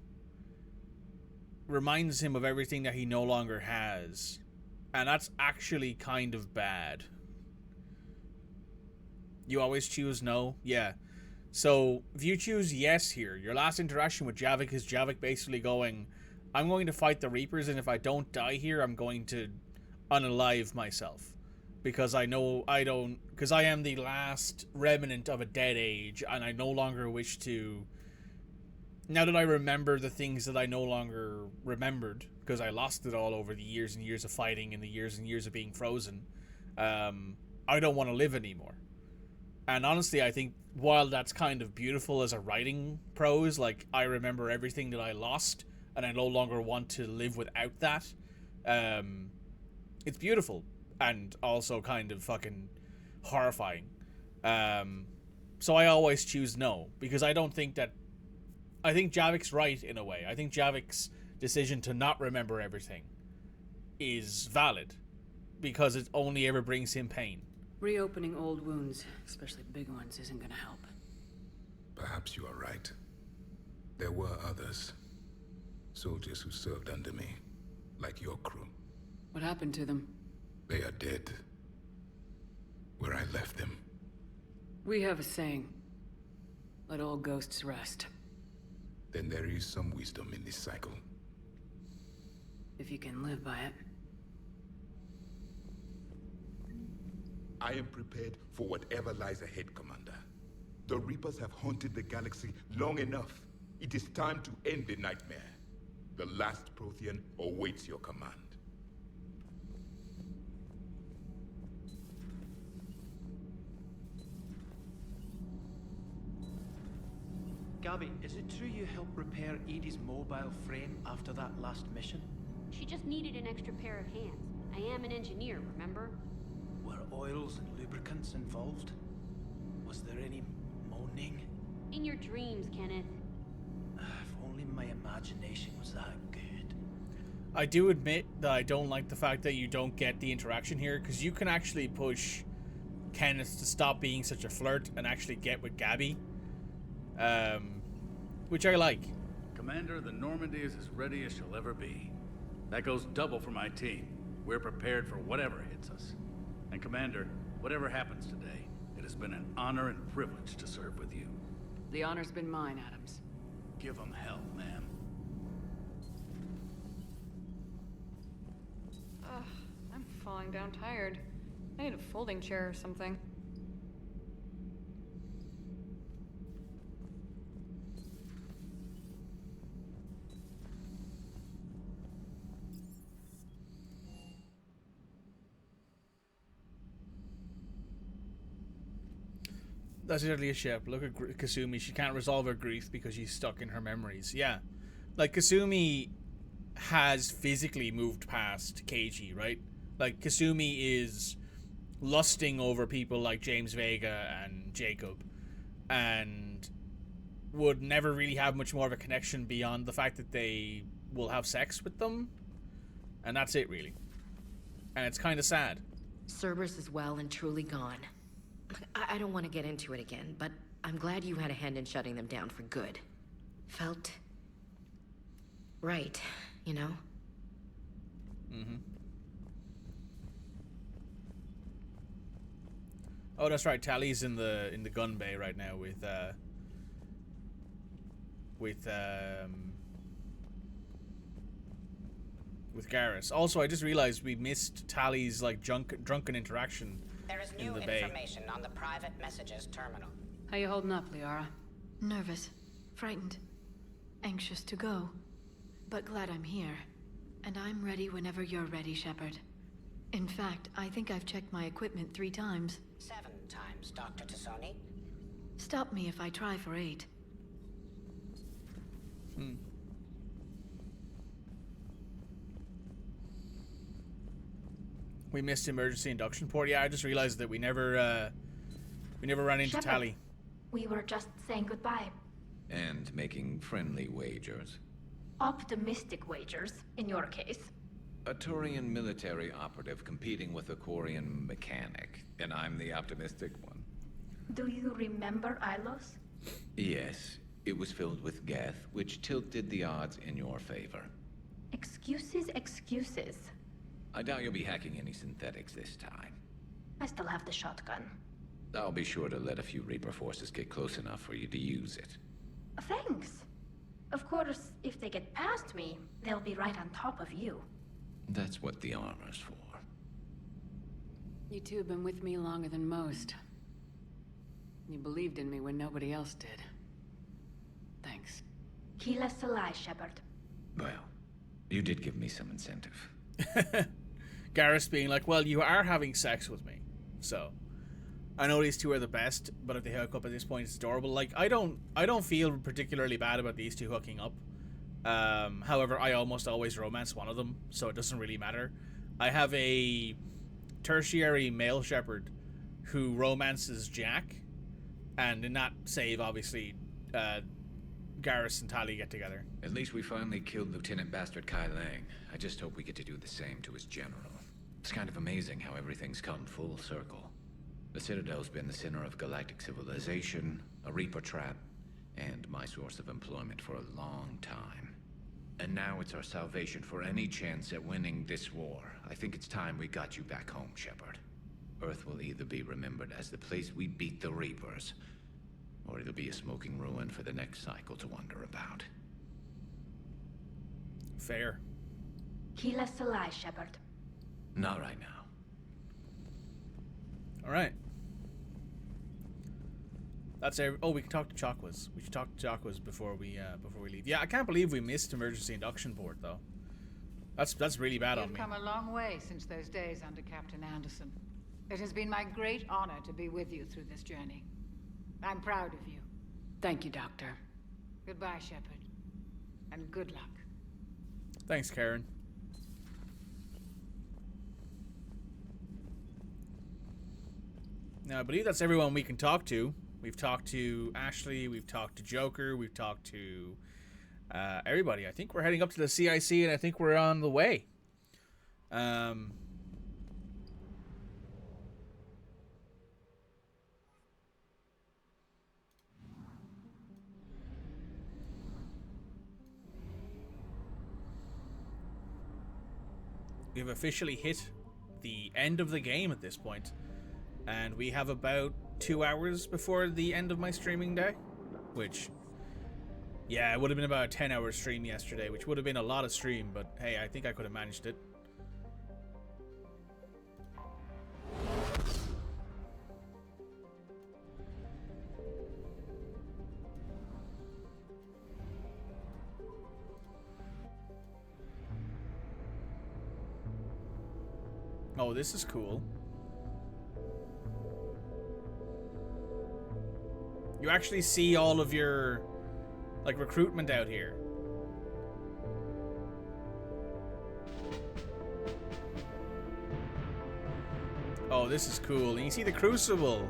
reminds him of everything that he no longer has. And that's actually kind of bad. You always choose no? Yeah. So if you choose yes here, your last interaction with Javik is Javik basically going, I'm going to fight the Reapers, and if I don't die here, I'm going to unalive myself. Because I know I don't... Because I am the last remnant of a dead age, and I no longer wish to... Now that I remember the things that I no longer remembered, because I lost it all over the years and years of fighting and the years of being frozen, I don't want to live anymore. And honestly, I think while that's kind of beautiful as a writing prose, like, I remember everything that I lost, and I no longer want to live without that, it's beautiful. And also kind of fucking horrifying. So I always choose no, because I don't think that I think Javik's right in a way. I think Javik's decision to not remember everything is valid because it only ever brings him pain. Reopening old wounds, especially big ones, isn't gonna help. Perhaps you are right. There were others. Soldiers who served under me, like your crew. What happened to them? They are dead. Where I left them. We have a saying. Let all ghosts rest. Then there is some wisdom in this cycle. If you can live by it. I am prepared for whatever lies ahead, Commander. The Reapers have haunted the galaxy long enough. It is time to end the nightmare. The last Prothean awaits your command. Gabby, is it true you helped repair Edie's mobile frame after that last mission? She just needed an extra pair of hands. I am an engineer, remember? Were oils and lubricants involved? Was there any moaning? In your dreams, Kenneth. If only my imagination was that good. I do admit that I don't like the fact that you don't get the interaction here, because you can actually push Kenneth to stop being such a flirt and actually get with Gabby. Which I like. Commander, the Normandy is as ready as she'll ever be. That goes double for my team. We're prepared for whatever hits us. And Commander, whatever happens today, it has been an honor and privilege to serve with you. The honor's been mine, Adams. Give 'em hell, ma'am. Ugh, I'm falling down tired. I need a folding chair or something. That's exactly a ship. Look at Kasumi. She can't resolve her grief because she's stuck in her memories. Yeah. Like, Kasumi has physically moved past Keiji, right? Like, Kasumi is lusting over people like James Vega and Jacob and would never really have much more of a connection beyond the fact that they will have sex with them. And that's it, really. And it's kind of sad. Cerberus is well and truly gone. I don't want to get into it again, but I'm glad you had a hand in shutting them down for good. Felt right, you know? Mm-hmm. Oh, that's right. Tally's in the gun bay right now with Garrus. Also, I just realized we missed Tally's like drunken interaction. There is new information on the private messages terminal. How you holding up, Liara? Nervous, frightened, anxious to go, but glad I'm here. And I'm ready whenever you're ready, Shepard. In fact, I think I've checked my equipment 3 times. 7 times, Dr. Tassoni. Stop me if I try for 8. We missed emergency induction port. Yeah, I just realized that we never ran into Shepard, Tally. We were just saying goodbye. And making friendly wagers. Optimistic wagers, in your case. A Turian military operative competing with a Quarian mechanic, and I'm the optimistic one. Do you remember Ilos? Yes, it was filled with Geth, which tilted the odds in your favor. Excuses, excuses. I doubt you'll be hacking any synthetics this time. I still have the shotgun. I'll be sure to let a few Reaper forces get close enough for you to use it. Thanks. Of course, if they get past me, they'll be right on top of you. That's what the armor's for. You two have been with me longer than most. You believed in me when nobody else did. Thanks. Keyless to lie, Shepard. Well, you did give me some incentive. Garrus being like, well, you are having sex with me, so I know these two are the best, but if they hook up at this point, it's adorable. Like, I don't feel particularly bad about these two hooking up. However, I almost always romance one of them, so it doesn't really matter. I have a tertiary male shepherd who romances Jack, and in that save, obviously, Garrus and Tali get together. At least we finally killed Lieutenant Bastard Kai Lang. I just hope we get to do the same to his general. It's kind of amazing how everything's come full circle. The Citadel's been the center of galactic civilization, a Reaper trap, and my source of employment for a long time. And now it's our salvation for any chance at winning this war. I think it's time we got you back home, Shepard. Earth will either be remembered as the place we beat the Reapers, or it'll be a smoking ruin for the next cycle to wonder about. Fair. Heal us alive, Shepard. Not right now. Alright. That's every. Oh, we can talk to Chakwas. We should talk to Chakwas before we leave. Yeah, I can't believe we missed emergency induction port though. That's really bad on You've me. come a long way since those days under Captain Anderson. It has been my great honor to be with you through this journey. I'm proud of you. Thank you, Doctor. Goodbye, Shepard. And good luck. Thanks, Karen. Now, I believe that's everyone we can talk to. We've talked to Ashley, we've talked to Joker, we've talked to everybody. I think we're heading up to the CIC, and I think we're on the way. We have officially hit the end of the game at this point, and we have about 2 hours before the end of my streaming day, which, yeah, it would have been about a 10-hour stream yesterday, which would have been a lot of stream, but hey, I think I could have managed it. Oh, this is cool. You actually see all of your, like, recruitment out here. Oh, this is cool. And you see the Crucible.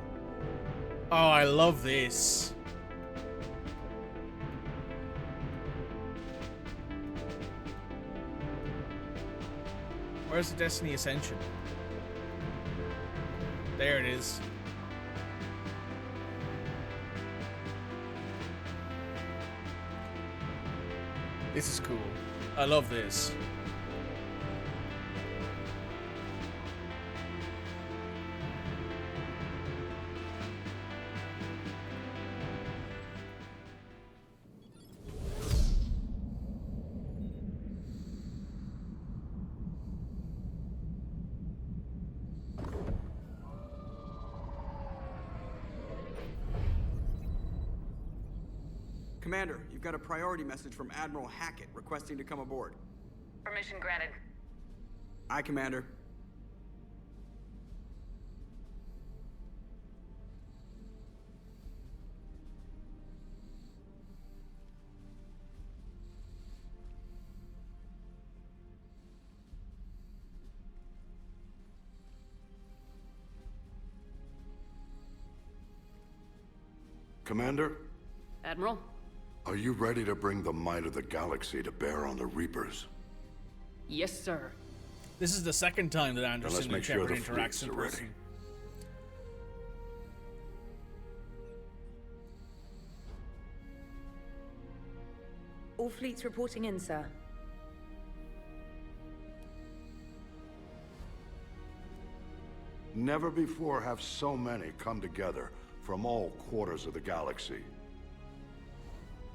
Oh, I love this. Where's the Destiny Ascension? There it is. This is cool. I love this. Commander, you've got a priority message from Admiral Hackett requesting to come aboard. Permission granted. Aye, Commander. Commander? Admiral? Are you ready to bring the might of the galaxy to bear on the Reapers? Yes, sir. This is the second time that Anderson and Shepard interacts in ready. person. All fleets reporting in, sir. Never before have so many come together from all quarters of the galaxy.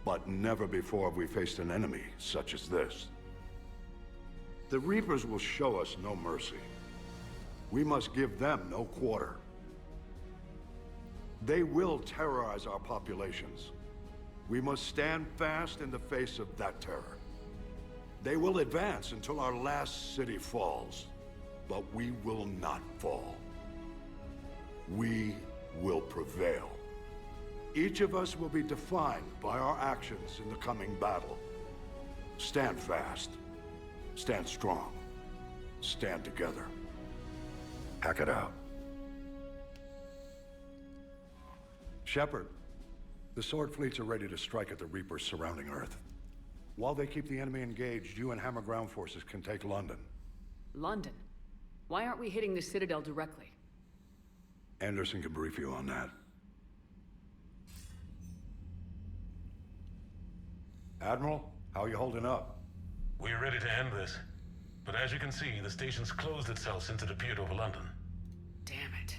But never before have we faced an enemy such as this. The Reapers will show us no mercy. We must give them no quarter. They will terrorize our populations. We must stand fast in the face of that terror. They will advance until our last city falls, but we will not fall. We will prevail. Each of us will be defined by our actions in the coming battle. Stand fast. Stand strong. Stand together. Hack it out. Shepard, The Sword fleets are ready to strike at the Reapers surrounding Earth. While they keep the enemy engaged, you and Hammer ground forces can take London. London? Why aren't we hitting the Citadel directly? Anderson can brief you on that. Admiral, how are you holding up? We're ready to end this. But as you can see, the station's closed itself since it appeared over London. Damn it.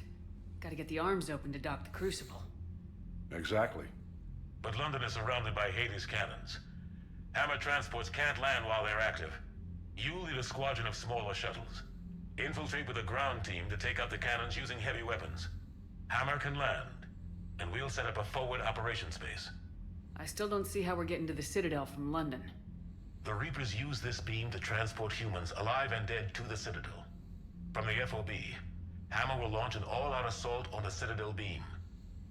Gotta get the arms open to dock the Crucible. Exactly. But London is surrounded by Hades cannons. Hammer transports can't land while they're active. You'll lead a squadron of smaller shuttles. Infiltrate with a ground team to take out the cannons using heavy weapons. Hammer can land, and we'll set up a forward operations base. I still don't see how we're getting to the Citadel from London. The Reapers use this beam to transport humans, alive and dead, to the Citadel. From the FOB, Hammer will launch an all-out assault on the Citadel beam.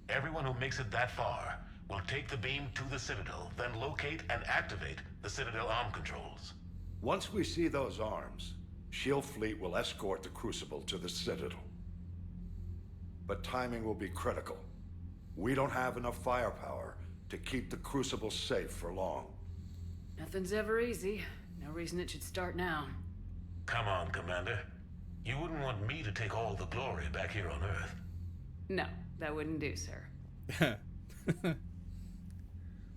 Everyone who makes it that far will take the beam to the Citadel, then locate and activate the Citadel arm controls. Once we see those arms, SHIELD fleet will escort the Crucible to the Citadel. But timing will be critical. We don't have enough firepower to keep the Crucible safe for long. Nothing's ever easy. No reason it should start now. Come on, Commander. You wouldn't want me to take all the glory back here on Earth. No, that wouldn't do, sir.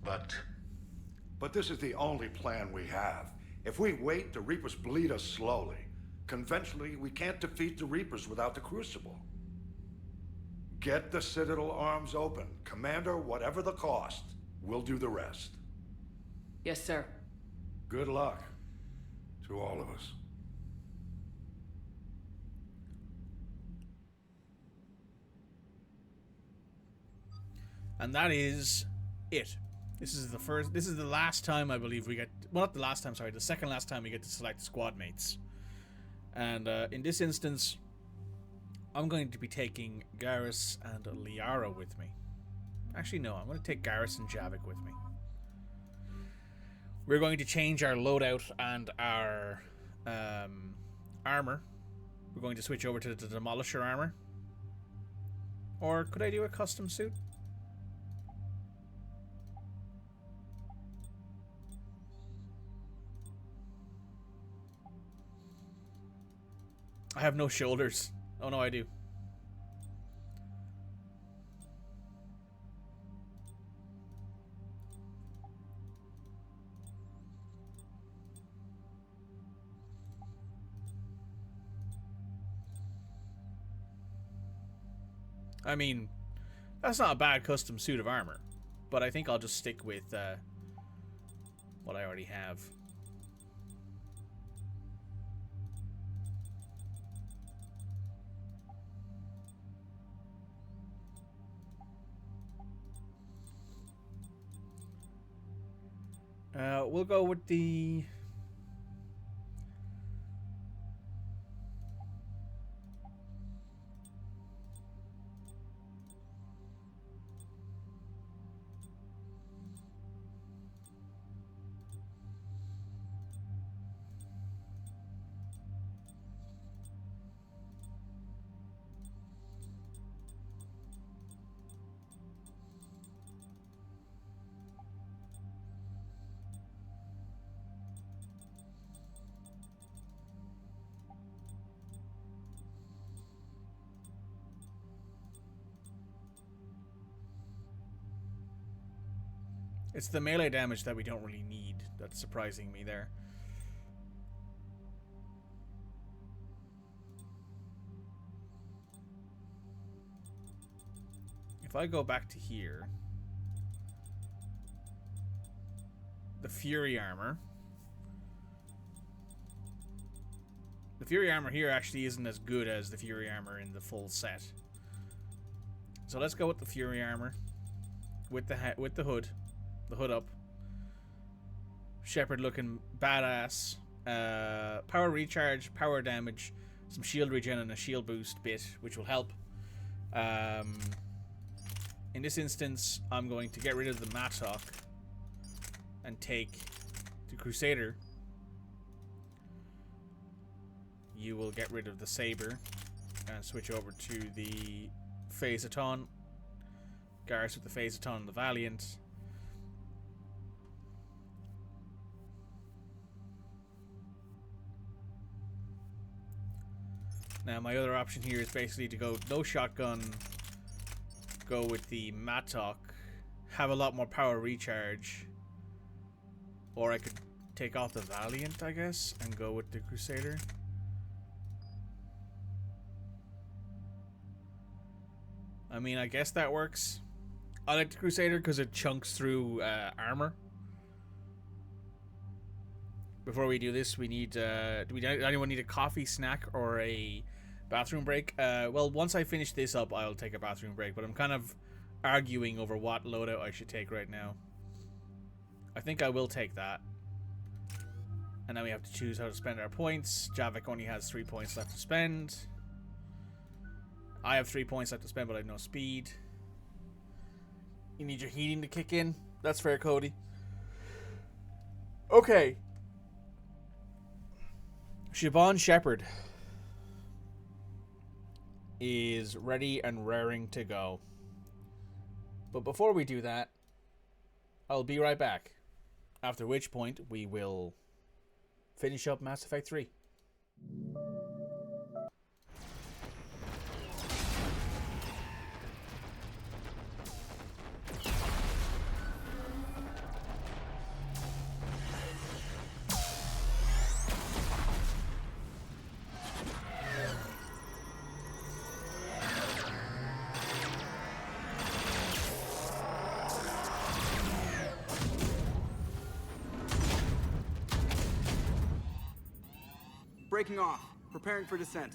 But this is the only plan we have. If we wait, the Reapers bleed us slowly. Conventionally, we can't defeat the Reapers without the Crucible. Get the Citadel arms open. Commander, whatever the cost, we'll do the rest. Yes, sir. Good luck to all of us. And that is it. This is the last time I believe we get, well, not the last time, sorry, the second last time we get to select squad mates. And in this instance, I'm going to be taking Garrus and Liara with me. Actually, no, I'm going to take Garrus and Javik with me. We're going to change our loadout and our armor. We're going to switch over to the Demolisher armor. Or could I do a custom suit? I have no shoulders. Oh no, I do. I mean, that's not a bad custom suit of armor, but I think I'll just stick with what I already have. We'll go with the... It's the melee damage that we don't really need that's surprising me there. If I go back to here, the Fury armor. The Fury armor here actually isn't as good as the Fury armor in the full set. So let's go with the Fury armor with the hood. The hood up. Shepard looking badass. Power recharge, power damage, some shield regen and a shield boost bit, which will help. In this instance, I'm going to get rid of the Mattock and take the Crusader. You will get rid of the Saber and switch over to the Phaseton. Garrus with the Phaseton and the Valiant. Now my other option here is basically to go no shotgun, go with the Mattock, have a lot more power recharge, or I could take off the Valiant, I guess, and go with the Crusader. I mean, I guess that works. I like the Crusader because it chunks through armor. Before we do this, we need, anyone need a coffee, snack, or a bathroom break? Well, once I finish this up, I'll take a bathroom break, but I'm kind of arguing over what loadout I should take right now. I think I will take that. And then we have to choose how to spend our points. Javik only has 3 points left to spend. I have 3 points left to spend, but I have no speed. You need your heating to kick in. That's fair, Cody. Okay. Siobhan Shepard is ready and raring to go. But before we do that, I'll be right back. After which point, we will finish up Mass Effect 3. Breaking off. Preparing for descent.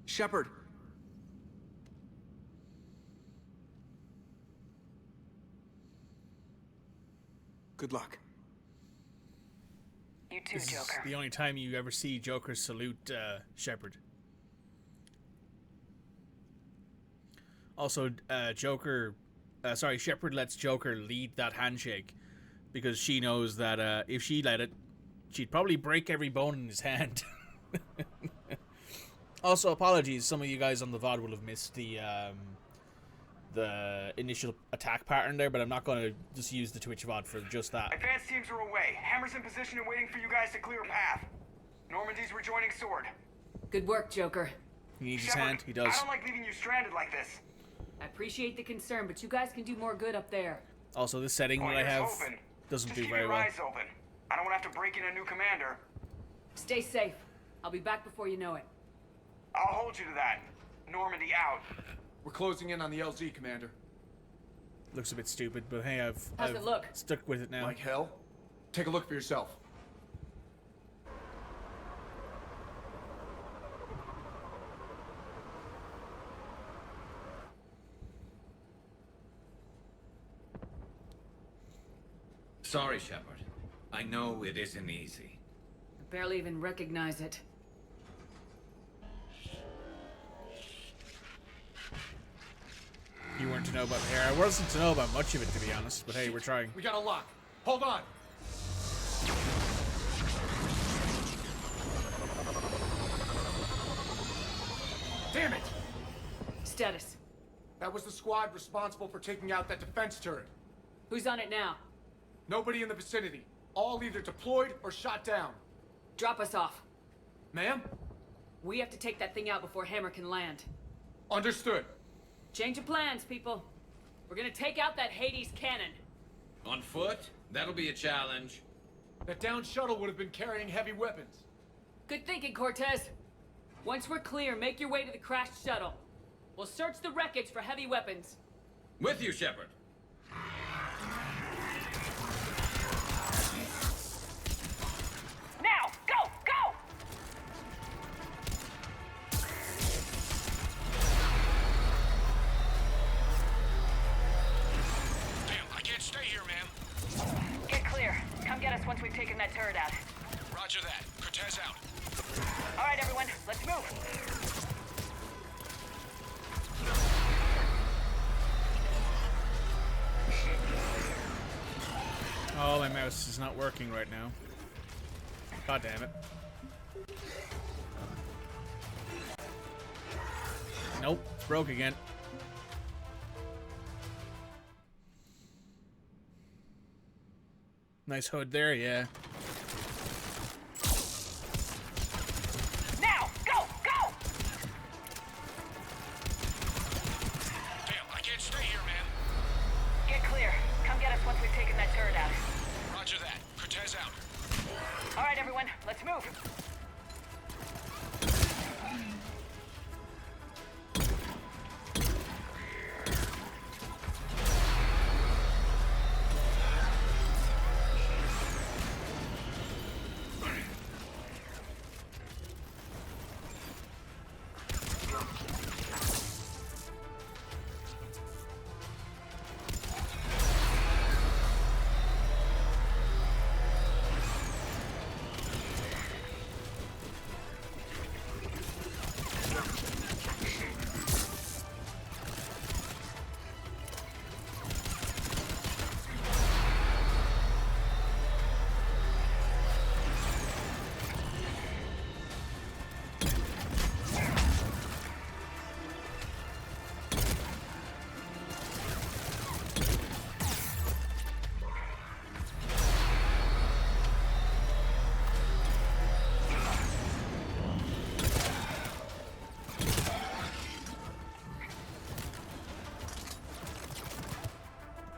Shepard. Good luck. You too, This is Joker. the only time you ever see Joker salute Shepard. Also, Shepard lets Joker lead that handshake because she knows that if she led it, she'd probably break every bone in his hand. Also, apologies, some of you guys on the VOD will have missed the initial attack pattern there, but I'm not going to just use the Twitch VOD for just that. Advanced teams are away. Hammer's in position and waiting for you guys to clear a path. Normandy's rejoining Sword. Good work, Joker. He needs his Shepard, hand. He does. I don't like leaving you stranded like this. I appreciate the concern, but you guys can do more good up there. Also, this setting that I have doesn't do very Keep your well. eyes open. I don't want to have to break in a new commander. Stay safe. I'll be back before you know it. I'll hold you to that. Normandy out. We're closing in on the LZ, Commander. Looks a bit stupid, but hey, How's I've it look? stuck with it now. Like hell? Take a look for yourself. Sorry, Shepard. I know it isn't easy. I barely even recognize it. You weren't to know about the hair. I wasn't to know about much of it, to be honest, but hey, we're trying. We got a lock. Hold on. Damn it! Status. That was the squad responsible for taking out that defense turret. Who's on it now? Nobody in the vicinity. All either deployed or shot down. Drop us off. Ma'am? We have to take that thing out before Hammer can land. Understood. Change of plans, people. We're gonna take out that Hades cannon. On foot? That'll be a challenge. That downed shuttle would have been carrying heavy weapons. Good thinking, Cortez. Once we're clear, make your way to the crashed shuttle. We'll search the wreckage for heavy weapons. With you, Shepard. Now! Go! Go! Damn, I can't stay here, man. Get clear. Come get us once we've taken that turret out. Roger that. Cortez out. All right, everyone, let's move. Oh, my mouse is not working right now. God damn it. Nope, it's broke again. Nice hood there, yeah. Now, go, go! Damn, I can't stay here, man. Get clear. Come get us once we've taken that turret out. Roger that. Cortez out. All right, everyone, let's move.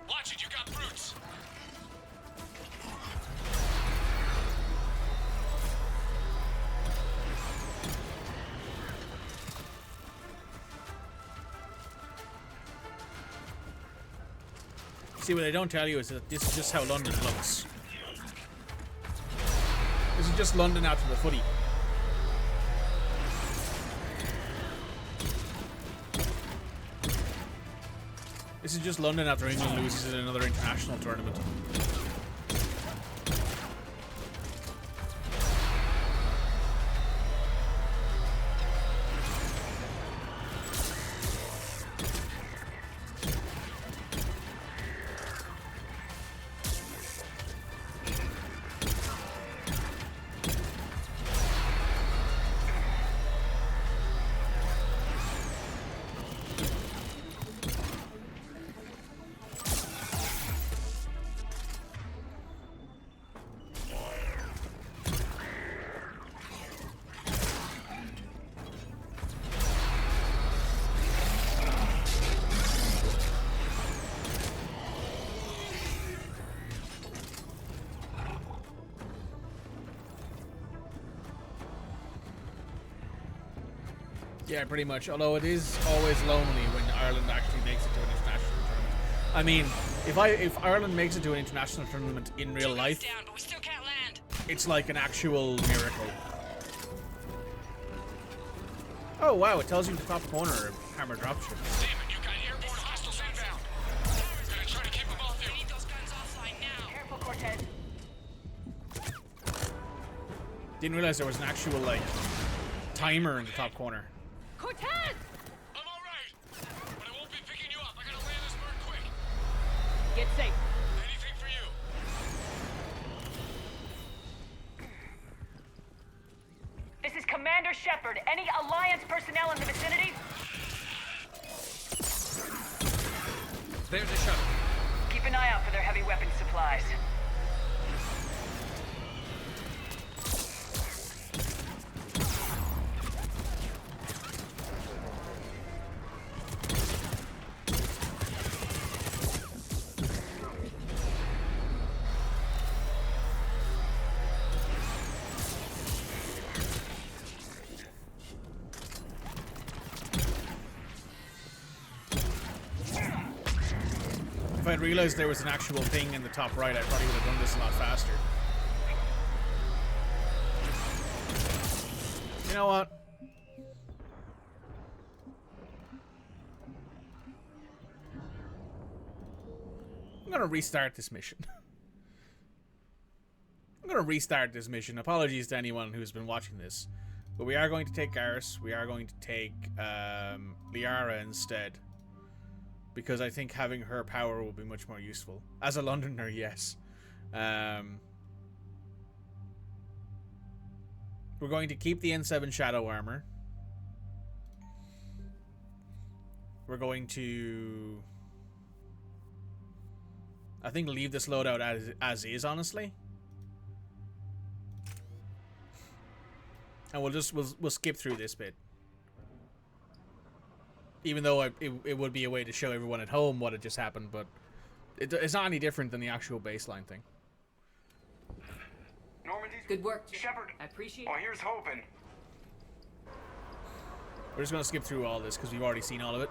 Watch it, you got brutes. See, what they don't tell you is that this is just how London looks. This is just London after the footy. This is just London after England loses in another international tournament. Yeah, pretty much. Although it is always lonely when Ireland actually makes it to an international tournament. I mean, if Ireland makes it to an international tournament in real life, Down, but we still can't land. it's like an actual miracle. Oh wow, it tells you in the top corner of hammer dropship. Damn it, you got airborne hostiles inbound. Gonna try to keep them off you. We need those guns offline now. Careful, Cortez. Didn't realize there was an actual like timer in the top corner. Cortez! I'm alright, but I won't be picking you up. I gotta land this bird quick. Get safe. Anything for you. This is Commander Shepard. Any Alliance personnel in the vicinity? There's a shuttle. Keep an eye out for their heavy weapons supplies. If I'd realized there was an actual thing in the top right, I probably would have done this a lot faster. You know what? I'm gonna restart this mission. I'm going to restart this mission. Apologies to anyone who's been watching this. But we are going to take Garrus. We are going to take Liara instead. Because I think having her power will be much more useful. As a Londoner, yes. We're going to keep the N7 Shadow Armor. We're going to... I think leave this loadout as is, honestly. And we'll skip through this bit. Even though it would be a way to show everyone at home what had just happened, but it's not any different than the actual baseline thing. Normandy's Good work, Shepard. I appreciate Well, here's hoping. We're just going to skip through all this because we've already seen all of it.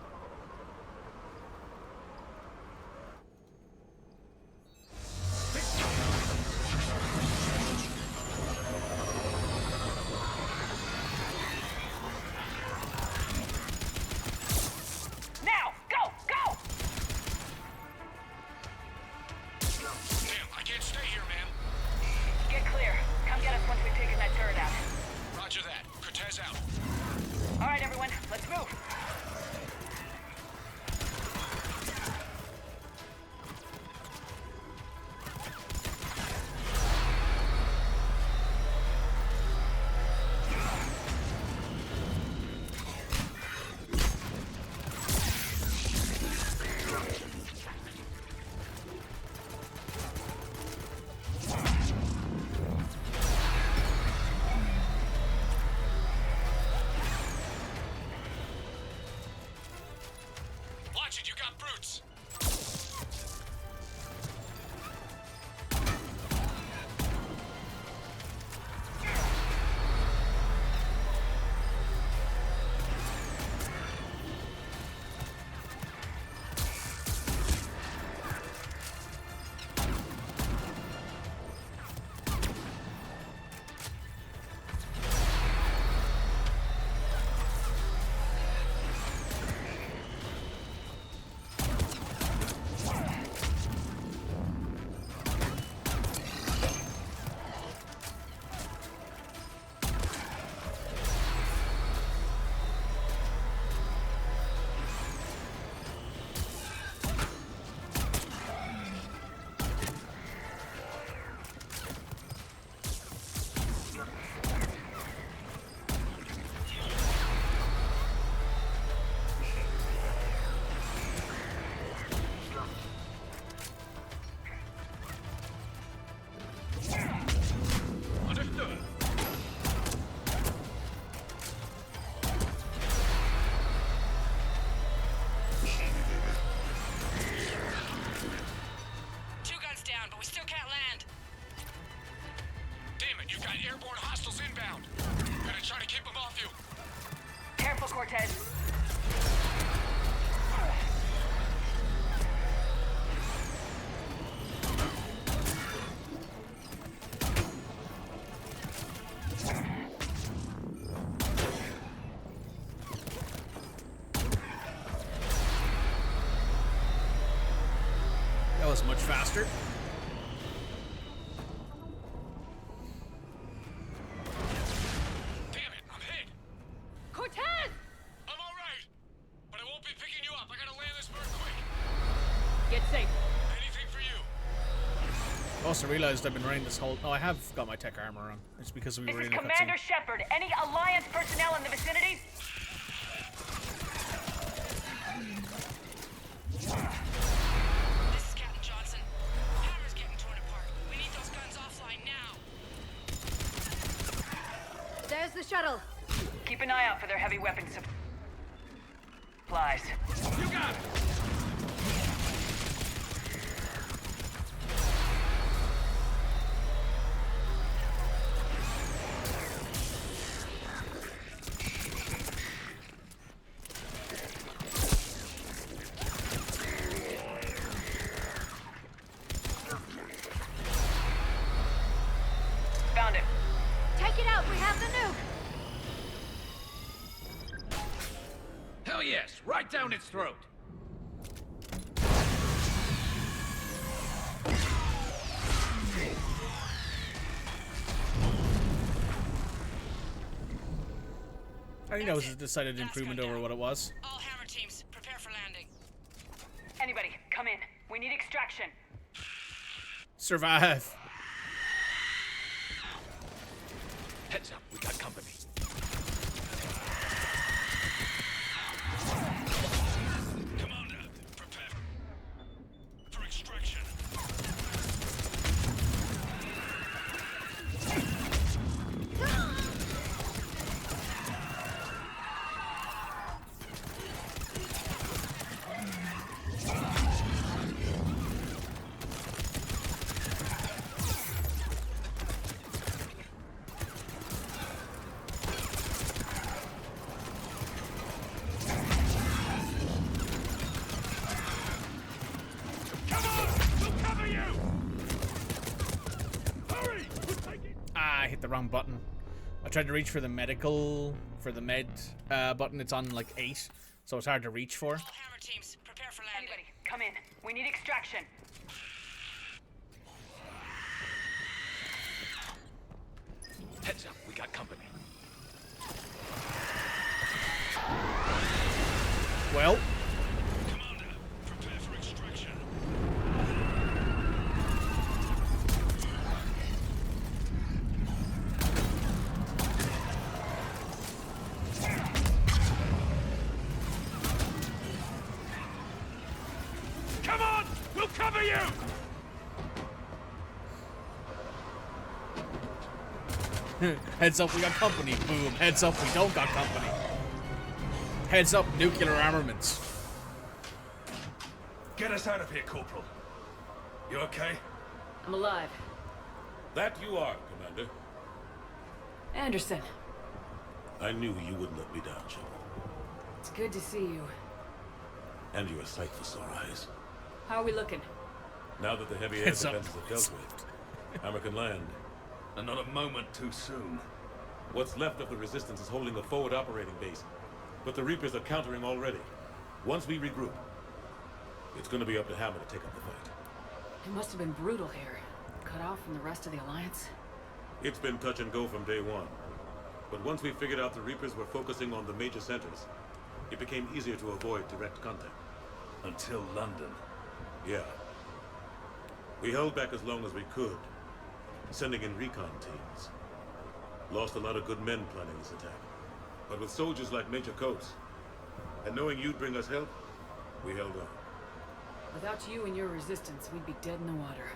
You got brutes. Airborne hostiles inbound. Gonna try to keep them off you. Careful, Cortez. That was much faster. I realized I've been running this whole... Oh, I have got my tech armor on. It's because we were in a cutscene. This is Commander Shepard. Any Alliance personnel in the vicinity? This is Captain Johnson. Hammer's getting torn apart. We need those guns offline now. There's the shuttle. Keep an eye out for their heavy weapon supplies. You got it! Right down its throat. I know it's a decided improvement over what it was. All Hammer teams, prepare for landing. Anybody, come in. We need extraction. Survive. Heads up, we got company. Commander, prepare for extraction. Ah, I hit the wrong button. I tried to reach for the med button. It's on like 8, so it's hard to reach for. Hammer teams, prepare for landing. Anybody, come in. We need extraction. Heads up, we got company. Well. Commander, prepare for extraction. Come on! We'll cover you! Heads up, we got company. Boom. Heads up, we don't got company. Heads up, nuclear armaments. Get us out of here, Corporal. You okay? I'm alive. That you are, Commander. Anderson, I knew you wouldn't let me down, Shepard. it's good to see you. And you're a sight for sore eyes. How are we looking? Now that the heavy air Heads up. defenses are dealt with, Hammer can land. And not a moment too soon. What's left of the Resistance is holding a forward operating base. But the Reapers are countering already. Once we regroup, it's gonna be up to Hammer to take up the fight. It must have been brutal here. Cut off from the rest of the Alliance. It's been touch and go from day one. But once we figured out the Reapers were focusing on the major centers, it became easier to avoid direct contact. Until London. Yeah. We held back as long as we could, sending in recon teams. Lost a lot of good men planning this attack. But with soldiers like Major Coates, and knowing you'd bring us help, we held on. Without you and your resistance, we'd be dead in the water.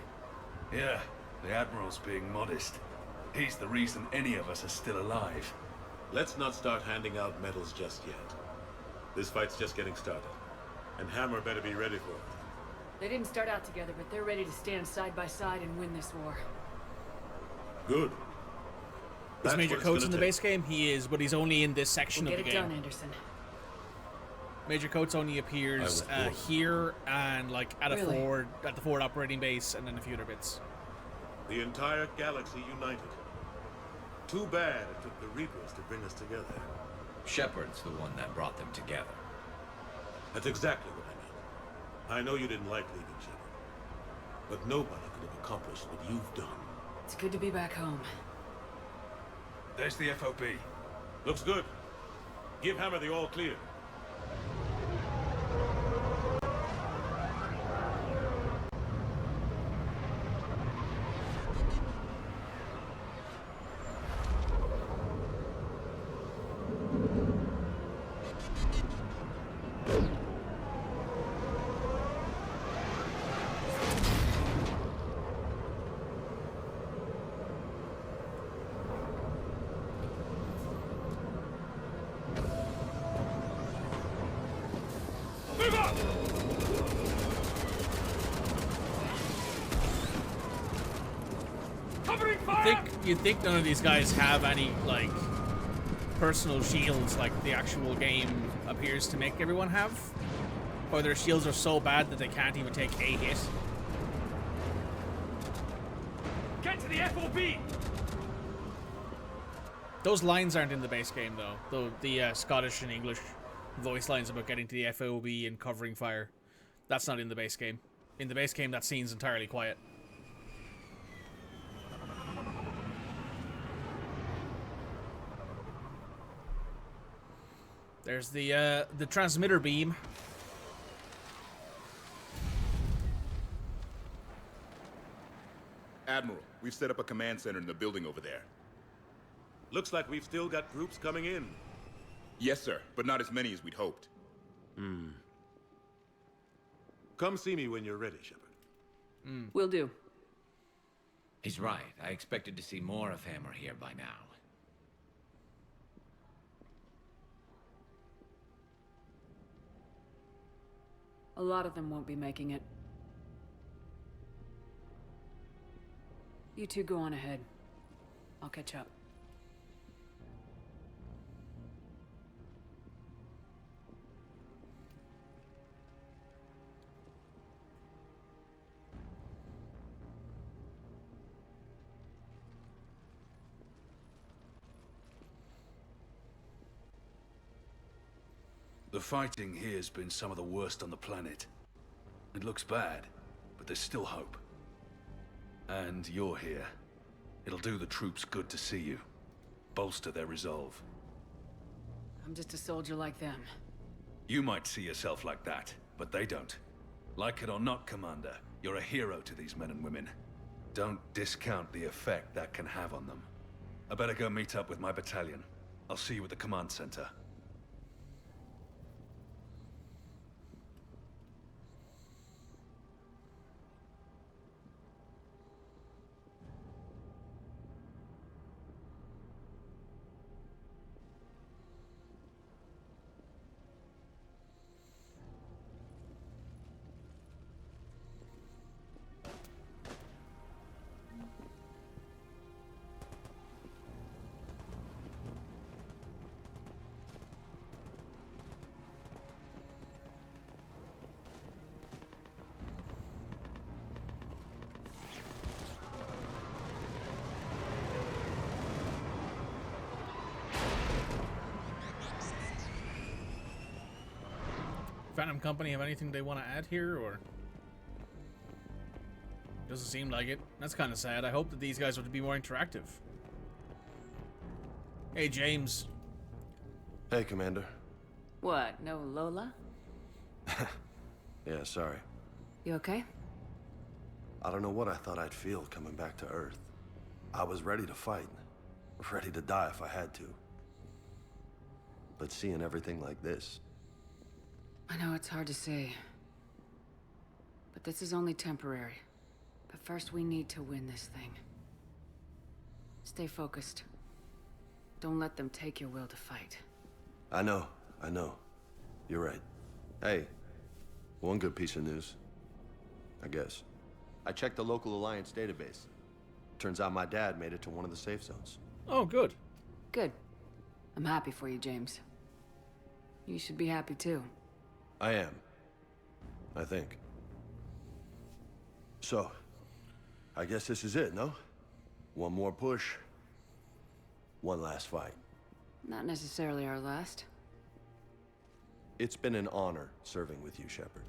Yeah, the Admiral's being modest. He's the reason any of us are still alive. Let's not start handing out medals just yet. This fight's just getting started. And Hammer better be ready for it. They didn't start out together, but they're ready to stand side by side and win this war. Good. Is That's Major what it's Coates in gonna the take. base game? He is, but he's only in this section We'll of get the it game. done, Anderson. Major Coates only appears here and like at Really? the forward operating base, and then a few other bits. The entire galaxy united. Too bad it took the Reapers to bring us together. Shepard's the one that brought them together. That's exactly what I mean. I know you didn't like leaving, Shepard. But nobody could have accomplished what you've done. It's good to be back home. There's the FOB. Looks good. Give Hammer the all clear. Move up! Covering fire! You'd think none of these guys have any like personal shields like the actual game appears to make everyone have, or their shields are so bad that they can't even take a hit. Get to the FOB! Those lines aren't in the base game though. The Scottish and English voice lines about getting to the FOB and covering fire. That's not in the base game. In the base game, that scene's entirely quiet. There's the transmitter beam. Admiral, we've set up a command center in the building over there. Looks like we've still got groups coming in. Yes, sir, but not as many as we'd hoped. Come see me when you're ready, Shepard. Will do. He's right. I expected to see more of Hammer here by now. A lot of them won't be making it. You two go on ahead. I'll catch up. The fighting here's been some of the worst on the planet. It looks bad, but there's still hope. And you're here. It'll do the troops good to see you. Bolster their resolve. I'm just a soldier like them. You might see yourself like that, but they don't. Like it or not, Commander, you're a hero to these men and women. Don't discount the effect that can have on them. I better go meet up with my battalion. I'll see you at the command center. Phantom Company have anything they want to add here, or doesn't seem like it? That's kind of sad. I hope that these guys would be more interactive. Hey, James. Hey, Commander. What, no Lola? Yeah, sorry. You okay? I don't know what I thought I'd feel coming back to Earth. I was ready to fight. Ready to die if I had to. But seeing everything like this... I know it's hard to say. But this is only temporary. But first we need to win this thing. Stay focused. Don't let them take your will to fight. I know. You're right. Hey, one good piece of news. I guess. I checked the local Alliance database. Turns out my dad made it to one of the safe zones. Oh, good. Good. I'm happy for you, James. You should be happy too. I am. I think. So, I guess this is it, no? One more push. One last fight. Not necessarily our last. It's been an honor serving with you, Shepard.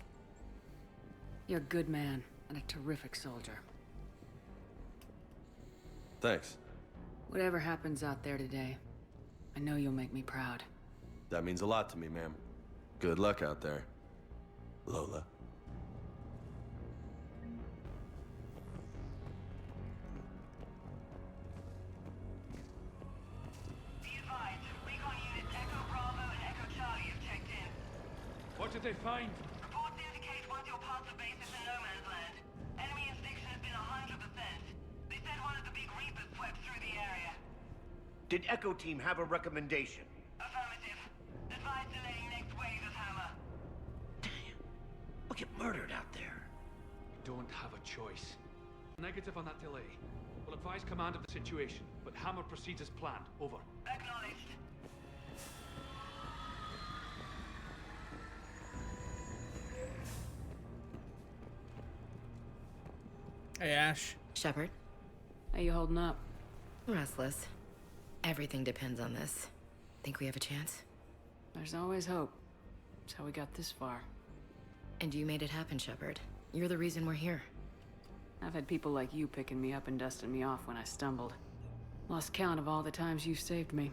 You're a good man and a terrific soldier. Thanks. Whatever happens out there today, I know you'll make me proud. That means a lot to me, ma'am. Good luck out there, Lola. Be advised, recon units Echo Bravo and Echo Charlie have checked in. What did they find? Reports indicate once you're past the base is in no man's land. Enemy inspection has been 100%. They said one of the big Reapers swept through the area. Did Echo Team have a recommendation? Affirmative. Advise delaying next wave of Hammer. We'll get murdered out there. Don't have a choice. Negative on that delay. We'll advise command of the situation, but Hammer proceeds as planned. Over. Acknowledged. Hey, Ash. Shepard? How you holding up? Restless. Everything depends on this. Think we have a chance? There's always hope. That's how we got this far. And you made it happen, Shepard. You're the reason we're here. I've had people like you picking me up and dusting me off when I stumbled. Lost count of all the times you saved me.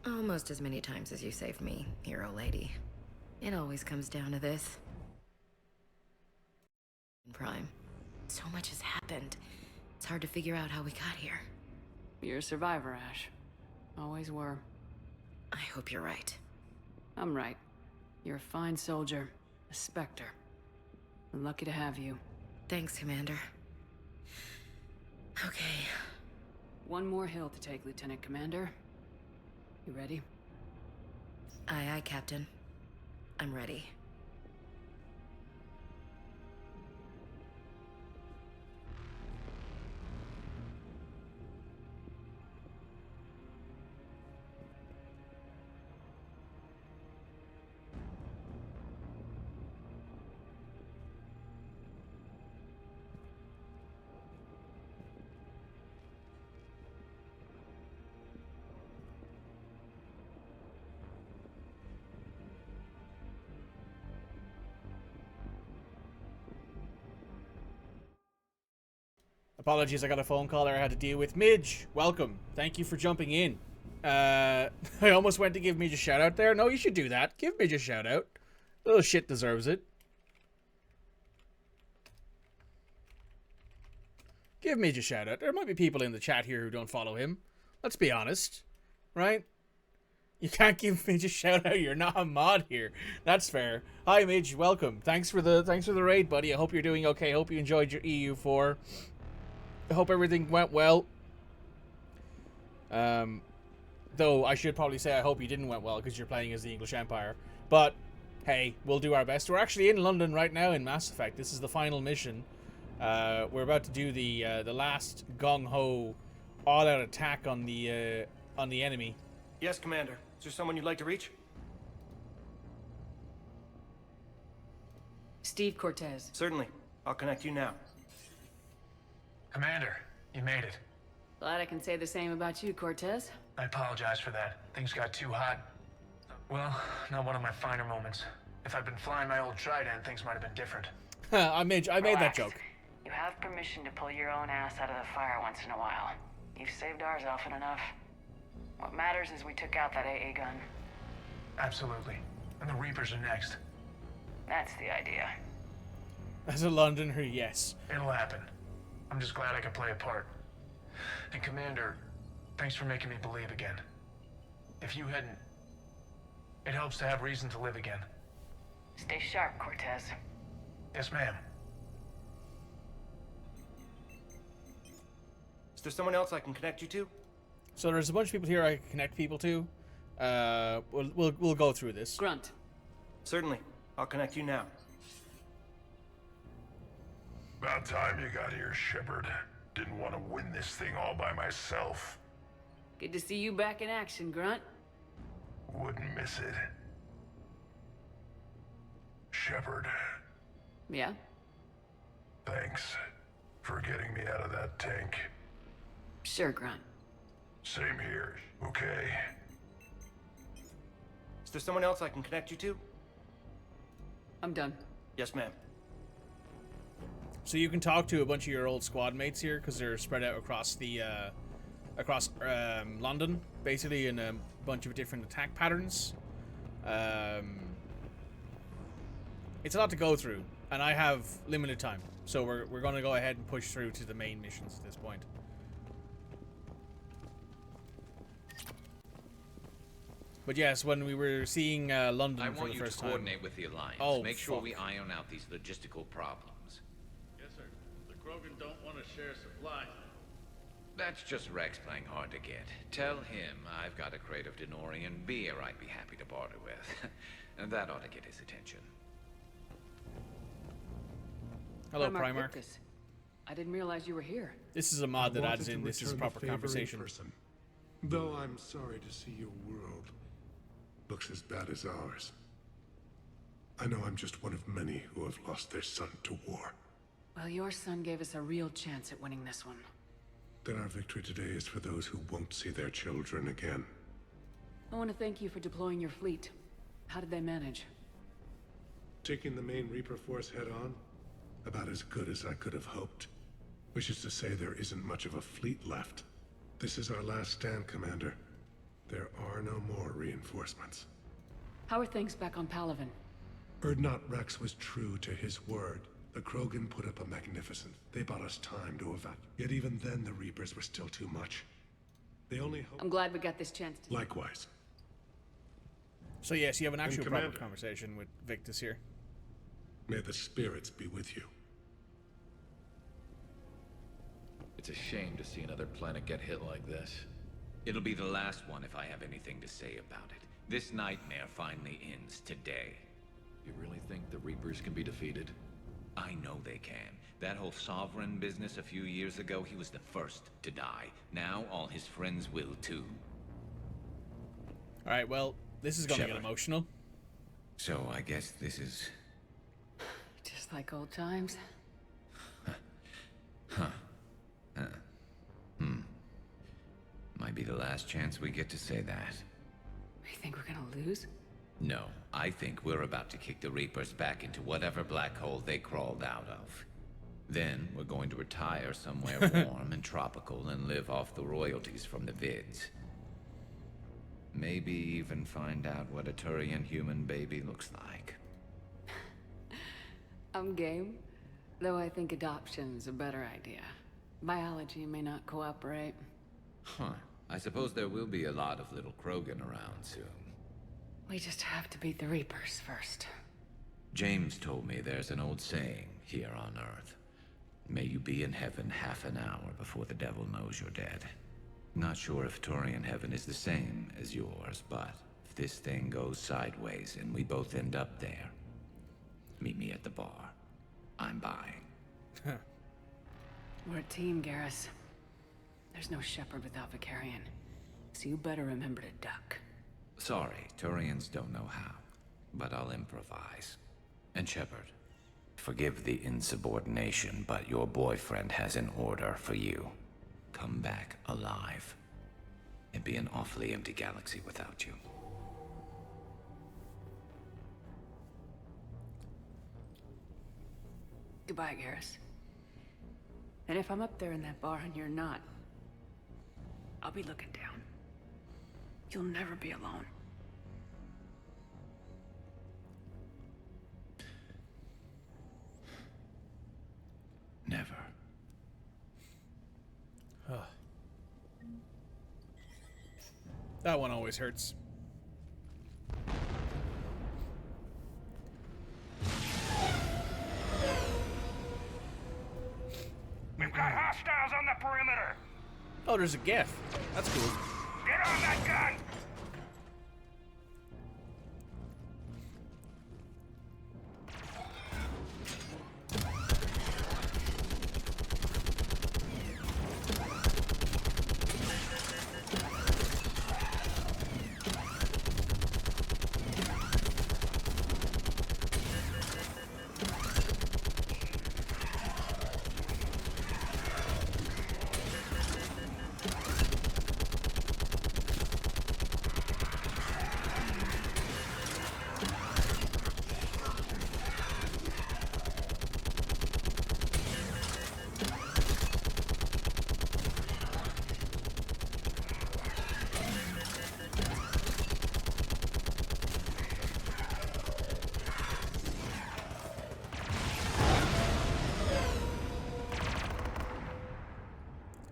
Almost as many times as you saved me, hero lady. It always comes down to this. Prime. So much has happened. It's hard to figure out how we got here. You're a survivor, Ash. Always were. I hope you're right. I'm right. You're a fine soldier. A Spectre. I'm lucky to have you. Thanks, Commander. Okay. One more hill to take, Lieutenant Commander. You ready? Aye, aye, Captain. I'm ready. Apologies, I got a phone call there I had to deal with. Midge, welcome. Thank you for jumping in. I almost went to give Midge a shout out there. No, you should do that. Give Midge a shout out. Little shit deserves it. Give Midge a shout out. There might be people in the chat here who don't follow him. Let's be honest. Right? You can't give Midge a shout out. You're not a mod here. That's fair. Hi Midge, welcome. Thanks for the raid, buddy. I hope you're doing okay. Hope you enjoyed your EU4. I hope everything went well. Though I should probably say I hope you didn't went well because you're playing as the English Empire. But hey, we'll do our best. We're actually in London right now in Mass Effect. This is the final mission. We're about to do the last gung-ho all-out attack on the enemy. Yes, Commander. Is there someone you'd like to reach? Steve Cortez. Certainly. I'll connect you now. Commander, you made it. Glad I can say the same about you, Cortez. I apologize for that. Things got too hot. Well, not one of my finer moments. If I'd been flying my old Trident, things might have been different. I made that joke. You have permission to pull your own ass out of the fire once in a while. You've saved ours often enough. What matters is we took out that AA gun. Absolutely. And the Reapers are next. That's the idea. As a Londoner, yes. It'll happen. I'm just glad I could play a part. And Commander, thanks for making me believe again. If you hadn't... It helps to have reason to live again. Stay sharp, Cortez. Yes, ma'am. Is there someone else I can connect you to? So there's a bunch of people here I can connect people to. We'll go through this. Grunt. Certainly. I'll connect you now. About time you got here, Shepard. Didn't want to win this thing all by myself. Good to see you back in action, Grunt. Wouldn't miss it. Shepard. Yeah? Thanks for getting me out of that tank. Sure, Grunt. Same here, okay? Is there someone else I can connect you to? I'm done. Yes, ma'am. So you can talk to a bunch of your old squad mates here because they're spread out across the London, basically in a bunch of different attack patterns. It's a lot to go through, and I have limited time, so we're going to go ahead and push through to the main missions at this point. But yes, when we were seeing London for the first time, I want you to coordinate with the Alliance. Oh, make sure fuck. we iron out these logistical problems. Yes, sir. The Krogan don't want to share supplies. That's just Rex playing hard to get. Tell him I've got a crate of Denorian beer I'd be happy to barter with. And that ought to get his attention. Hello, Primarch Primarch. Lucas. I didn't realize you were here. This is a mod that adds Wanted in. to This is a return the proper favor in conversation. person. Though I'm sorry to see your world looks as bad as ours. I know I'm just one of many who have lost their son to war. Well, your son gave us a real chance at winning this one. Then our victory today is for those who won't see their children again. I want to thank you for deploying your fleet. How did they manage? Taking the main Reaper force head-on? About as good as I could have hoped. Which is to say there isn't much of a fleet left. This is our last stand, Commander. There are no more reinforcements. How are things back on Palaven? Urdnot Rex was true to his word. The Krogan put up a magnificent. They bought us time to evacuate. Yet even then, the Reapers were still too much. They only hope. I'm glad we got this chance to... Likewise. So yes, you have an actual proper Commander. conversation with Victus here. May the spirits be with you. It's a shame to see another planet get hit like this. It'll be the last one if I have anything to say about it. This nightmare finally ends today. You really think the Reapers can be defeated? I know they can. That whole Sovereign business a few years ago, he was the first to die. Now all his friends will too. Alright, well, this is gonna get Shepard. emotional. So I guess this is... Just like old times. Huh. Might be the last chance we get to say that. You think we're gonna lose? No, I think we're about to kick the Reapers back into whatever black hole they crawled out of. Then we're going to retire somewhere warm and tropical and live off the royalties from the vids. Maybe even find out what a Turian human baby looks like. I'm game, though I think adoption's a better idea. Biology may not cooperate. Huh. I suppose there will be a lot of little Krogan around soon. We just have to beat the Reapers first. James told me there's an old saying here on Earth. May you be in heaven half an hour before the devil knows you're dead. Not sure if Turian heaven is the same as yours, but if this thing goes sideways and we both end up there, meet me at the bar. I'm buying. We're a team, Garrus. There's no Shepard without Vakarian, so you better remember to duck. Sorry, Turians don't know how, but I'll improvise. And Shepard, forgive the insubordination, but your boyfriend has an order for you. Come back alive. It'd be an awfully empty galaxy without you. Goodbye, Garrus. And if I'm up there in that bar and you're not, I'll be looking down. You'll never be alone. Never. That one always hurts. We've got hostiles on the perimeter. Oh, there's a GIF. That's cool. Get on that gun.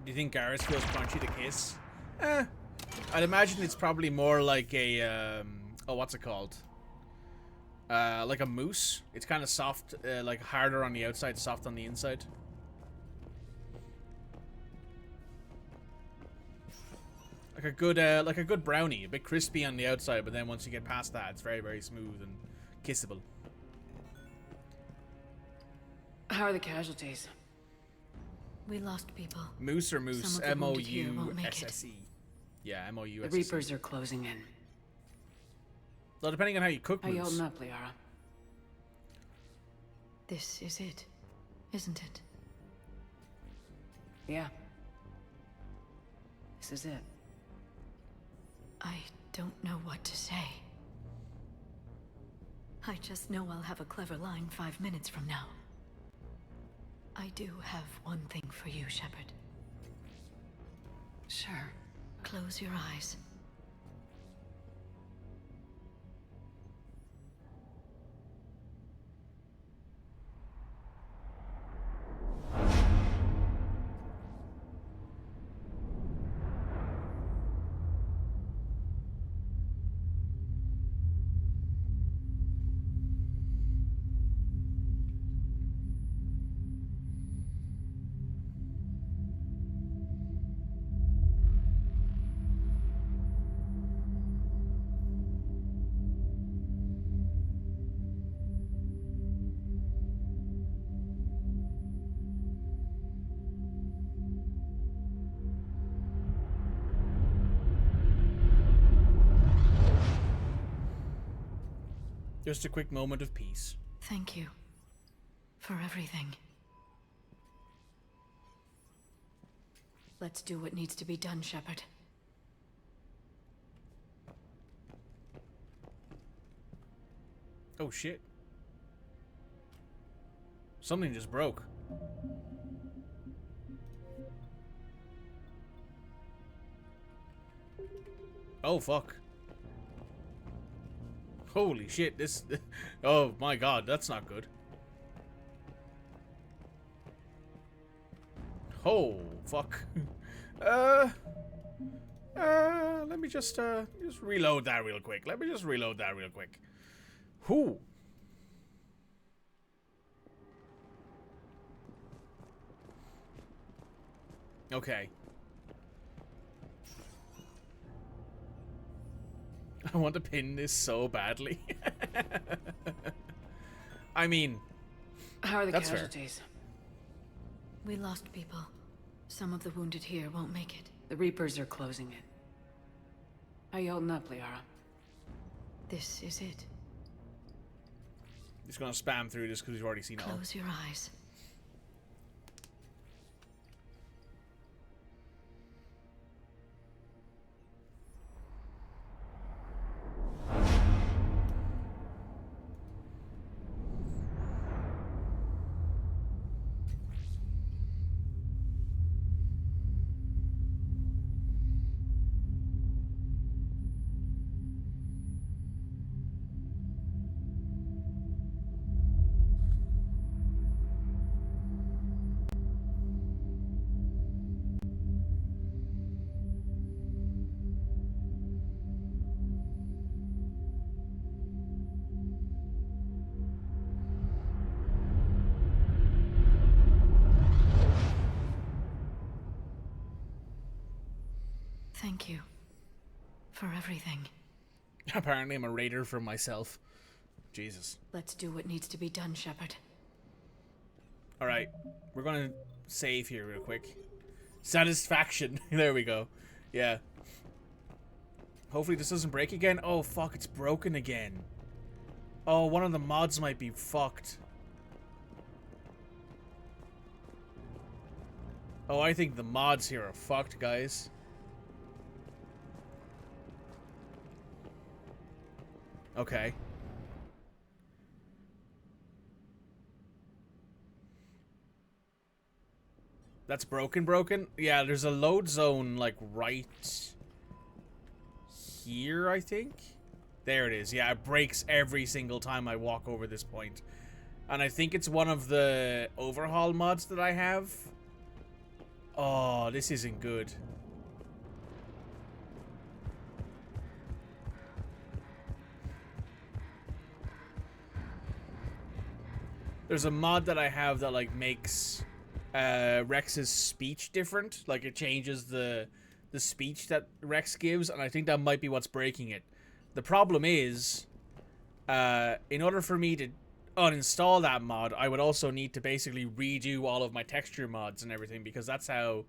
Do you think Garrus feels crunchy to kiss? I'd imagine it's probably more like a, oh, what's it called? Like a moose. It's kind of soft, like harder on the outside, soft on the inside. Like a good brownie, a bit crispy on the outside, but then once you get past that, it's very, very smooth and kissable. How are the casualties? We lost people. Moose or moose? Some of the wounded here won't make it. M-O-U-S-S-E. Yeah, M-O-U-S-S-E. The Reapers are closing in. Well, depending on how you cook How you moose. holding up, Liara? This is it, isn't it? Yeah. This is it. I don't know what to say. I just know I'll have a clever line 5 minutes from now. I do have one thing for you, Shepard. Sure. Close your eyes. Just a quick moment of peace. Thank you for everything. Let's do what needs to be done, Shepard. Oh shit. Something just broke. Oh fuck. Holy shit, this... Oh my god, that's not good. Oh, fuck. Let me just reload that real quick. Whew. Okay. I want to pin this so badly. I mean, how are the that's casualties? Fair. We lost people. Some of the wounded here won't make it. The Reapers are closing it. How you holding up, Liara? This is it. Just gonna spam through this because we've already seen it all. Close your eyes. Thank you for everything. Apparently I'm a raider for myself. Jesus. Let's do what needs to be done, Shepard. Alright, we're gonna save here real quick. Satisfaction. There we go. Yeah. Hopefully this doesn't break again. Oh fuck, it's broken again. Oh, one of the mods might be fucked. Oh, I think the mods here are fucked, guys. Okay. That's broken? Yeah, there's a load zone, like, right here, I think? There it is. Yeah, it breaks every single time I walk over this point. And I think it's one of the overhaul mods that I have. Oh, this isn't good. There's a mod that I have that, like, makes Rex's speech different. Like, it changes the speech that Rex gives, and I think that might be what's breaking it. The problem is, in order for me to uninstall that mod, I would also need to basically redo all of my texture mods and everything, because that's how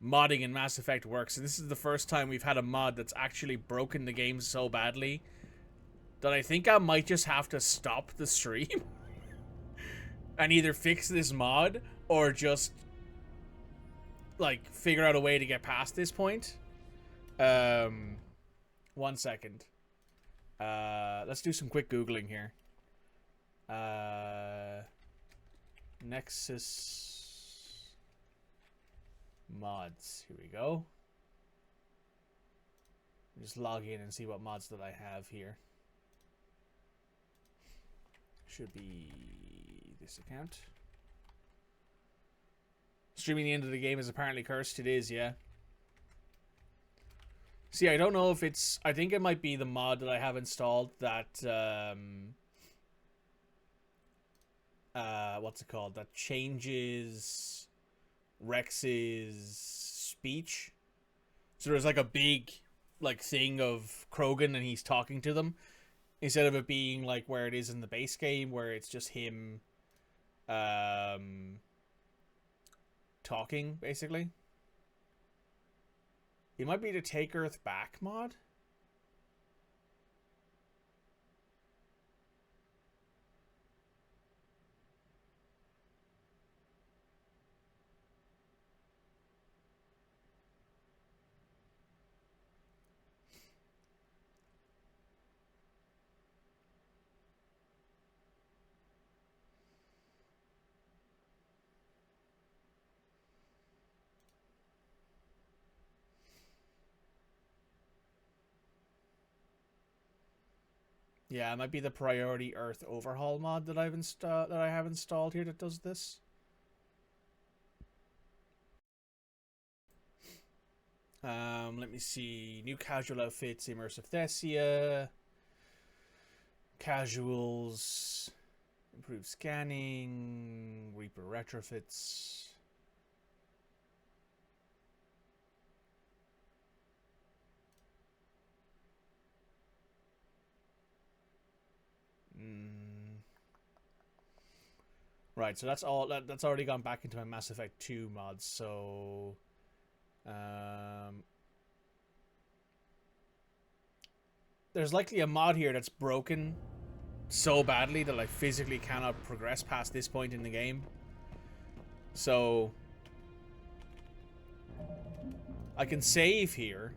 modding in Mass Effect works. And this is the first time we've had a mod that's actually broken the game so badly that I think I might just have to stop the stream and either fix this mod or just, like, figure out a way to get past this point. 1 second. Let's do some quick Googling here. Nexus mods. Here we go. Just log in and see what mods that I have here. Should be this account. Streaming the end of the game is apparently cursed. It is, yeah. See, I don't know if it's... I think it might be the mod that I have installed that... what's it called? That changes Rex's speech. So there's like a big, like, thing of Krogan and he's talking to them. Instead of it being like where it is in the base game, where it's just him talking, basically. It might be the Take Earth Back mod. Yeah, it might be the Priority Earth Overhaul mod that I have installed here that does this. Let me see. New casual outfits, immersive Thessia. Casuals, improved scanning, Reaper retrofits. Right, so that's all. That's already gone back into my Mass Effect 2 mods. So, there's likely a mod here that's broken so badly that I physically cannot progress past this point in the game. So, I can save here.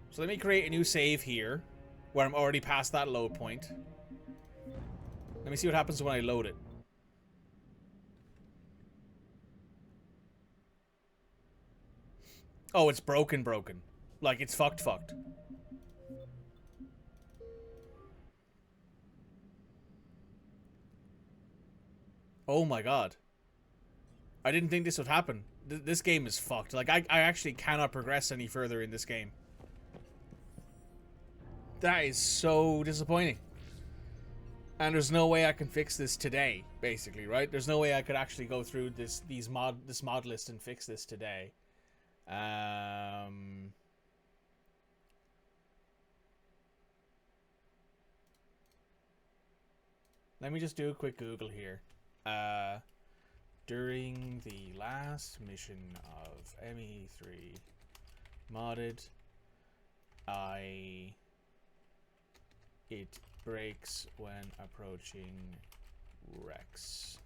So let me create a new save here, where I'm already past that load point. Let me see what happens when I load it. Oh, it's broken. Like, it's fucked. Oh my god. I didn't think this would happen. This game is fucked. Like, I actually cannot progress any further in this game. That is so disappointing. And there's no way I can fix this today, basically, right? There's no way I could actually go through this mod list and fix this today. Let me just do a quick Google here. During the last mission of ME3 modded, it breaks when approaching Rex.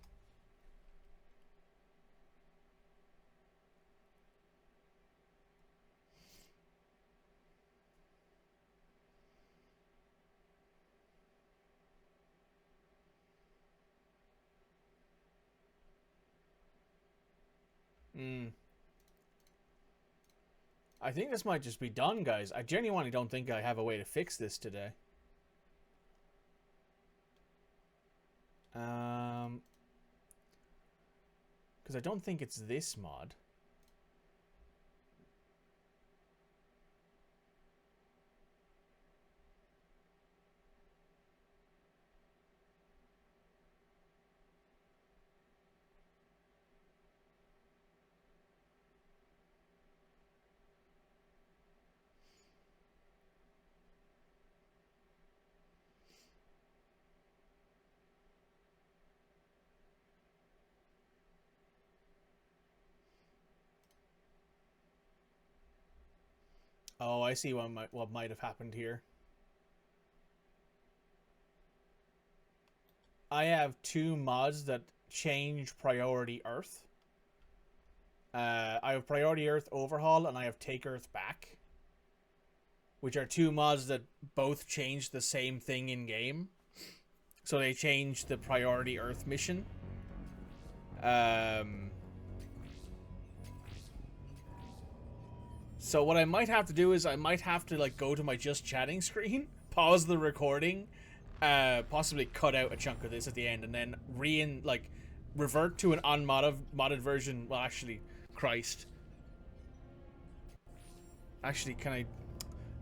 I think this might just be done, guys. I genuinely don't think I have a way to fix this today. Because I don't think it's this mod. Oh, I see what might have happened here. I have two mods that change Priority Earth. I have Priority Earth Overhaul and I have Take Earth Back, which are two mods that both change the same thing in game. So they change the Priority Earth mission. So what I might have to do is I might have to like go to my just chatting screen, pause the recording, possibly cut out a chunk of this at the end, and then revert to an unmodded version. Well, actually, Christ. Actually, can I?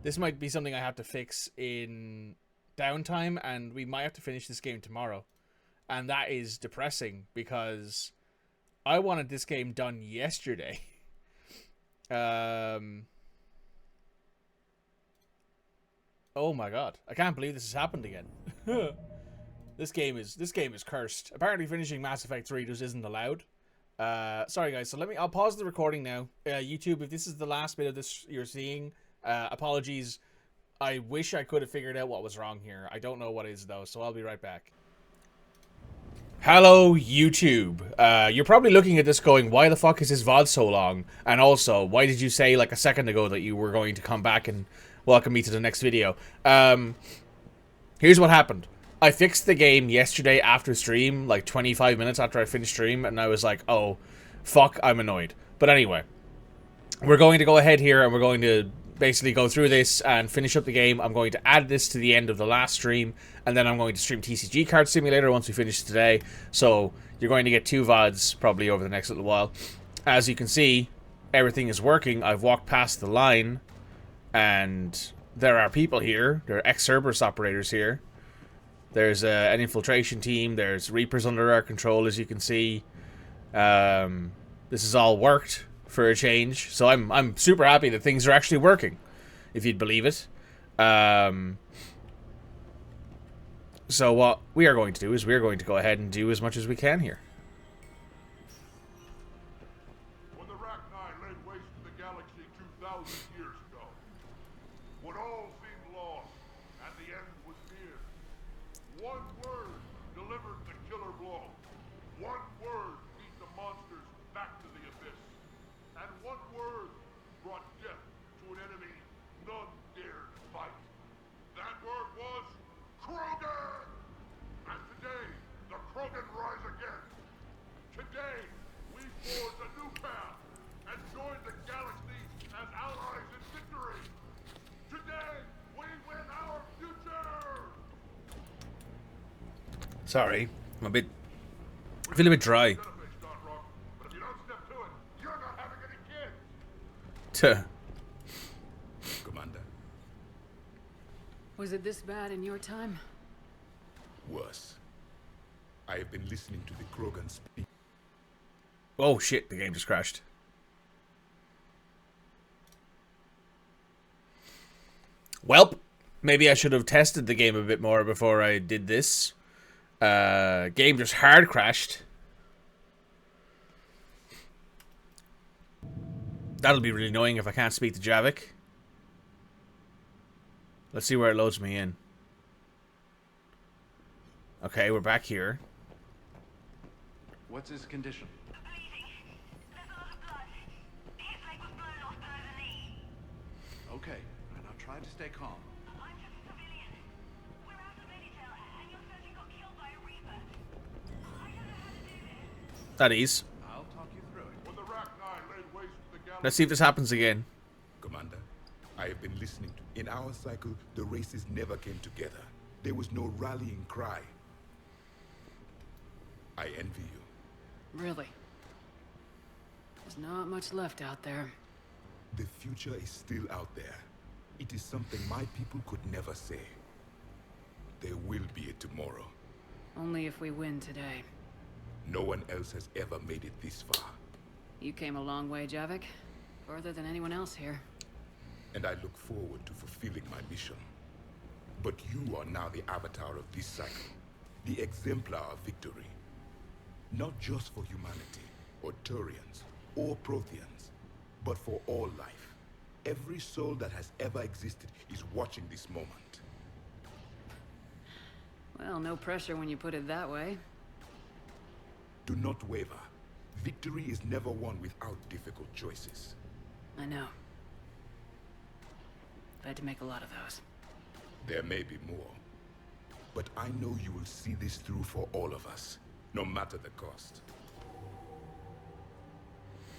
This might be something I have to fix in downtime, and we might have to finish this game tomorrow, and that is depressing because I wanted this game done yesterday. Oh my god. I can't believe this has happened again. This game is cursed. Apparently finishing Mass Effect 3 just isn't allowed. Sorry guys, so I'll pause the recording now. YouTube, if this is the last bit of this you're seeing, apologies. I wish I could have figured out what was wrong here. I don't know what is though, so I'll be right back. Hello, YouTube. You're probably looking at this going, why the fuck is this VOD so long? And also, why did you say like a second ago that you were going to come back and welcome me to the next video? Here's what happened. I fixed the game yesterday after stream, like 25 minutes after I finished stream, and I was like, oh, fuck, I'm annoyed. But anyway, we're going to go ahead here and we're going to basically go through this and finish up the game. I'm going to add this to the end of the last stream, and then I'm going to stream TCG Card Simulator once we finish today. So you're going to get 2 VODs probably over the next little while. As you can see, everything is working. I've walked past the line, and there are people here. There are ex-Cerberus operators here. There's an infiltration team. There's Reapers under our control, as you can see. This has all worked for a change, so I'm super happy that things are actually working, if you'd believe it. So what we are going to do is we are going to go ahead and do as much as we can here. When the Rachni laid waste to the galaxy 2,000 years ago, when all seemed lost and the end was near, one word delivered the killer blow. One word beat the monsters back to the abyss. And one word brought death to an enemy none dared fight. That word was Krogan! And today, the Krogan rise again. Today, we forge a new path and join the galaxy as allies in victory. Today, we win our future! Sorry, I feel a bit dry. Commander. Was it this bad in your time? Worse. I have been listening to the Krogan speak. Oh shit, the game just crashed. Welp, maybe I should have tested the game a bit more before I did this. Game just hard crashed. That'll be really annoying if I can't speak to Javik. Let's see where it loads me in. Okay, we're back here. What's his condition? Okay, now try to stay calm. At ease. I'll talk you through it. When the Rachni laid waste to the galaxy. Let's see if this happens again. Commander, I have been listening to... In our cycle, the races never came together. There was no rallying cry. I envy you. Really? There's not much left out there. The future is still out there. It is something my people could never say. There will be a tomorrow. Only if we win today. No one else has ever made it this far. You came a long way, Javik. Further than anyone else here. And I look forward to fulfilling my mission. But you are now the avatar of this cycle. The exemplar of victory. Not just for humanity, or Turians, or Protheans, but for all life. Every soul that has ever existed is watching this moment. Well, no pressure when you put it that way. Do not waver. Victory is never won without difficult choices. I know. I had to make a lot of those. There may be more. But I know you will see this through for all of us, no matter the cost.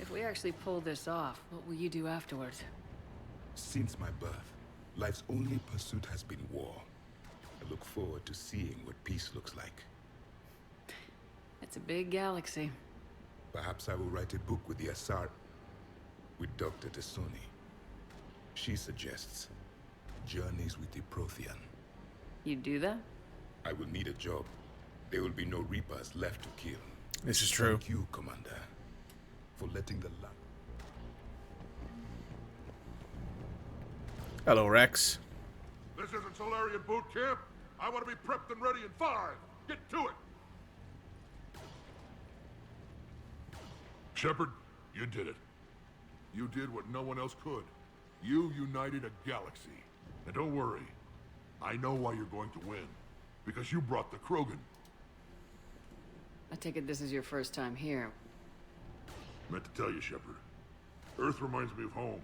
If we actually pull this off, what will you do afterwards? Since my birth, life's only pursuit has been war. I look forward to seeing what peace looks like. It's a big galaxy. Perhaps I will write a book with the Asar... with Dr. Tassoni. She suggests journeys with the Prothean. You'd do that? I will need a job. There will be no Reapers left to kill. This is true. Thank you, Commander, for letting the light... Hello, Rex. This isn't Solarian boot camp. I want to be prepped and ready in 5. Get to it. Shepard, you did it. You did what no one else could. You united a galaxy. And don't worry. I know why you're going to win. Because you brought the Krogan. I take it this is your first time here. Meant to tell you, Shepard. Earth reminds me of home.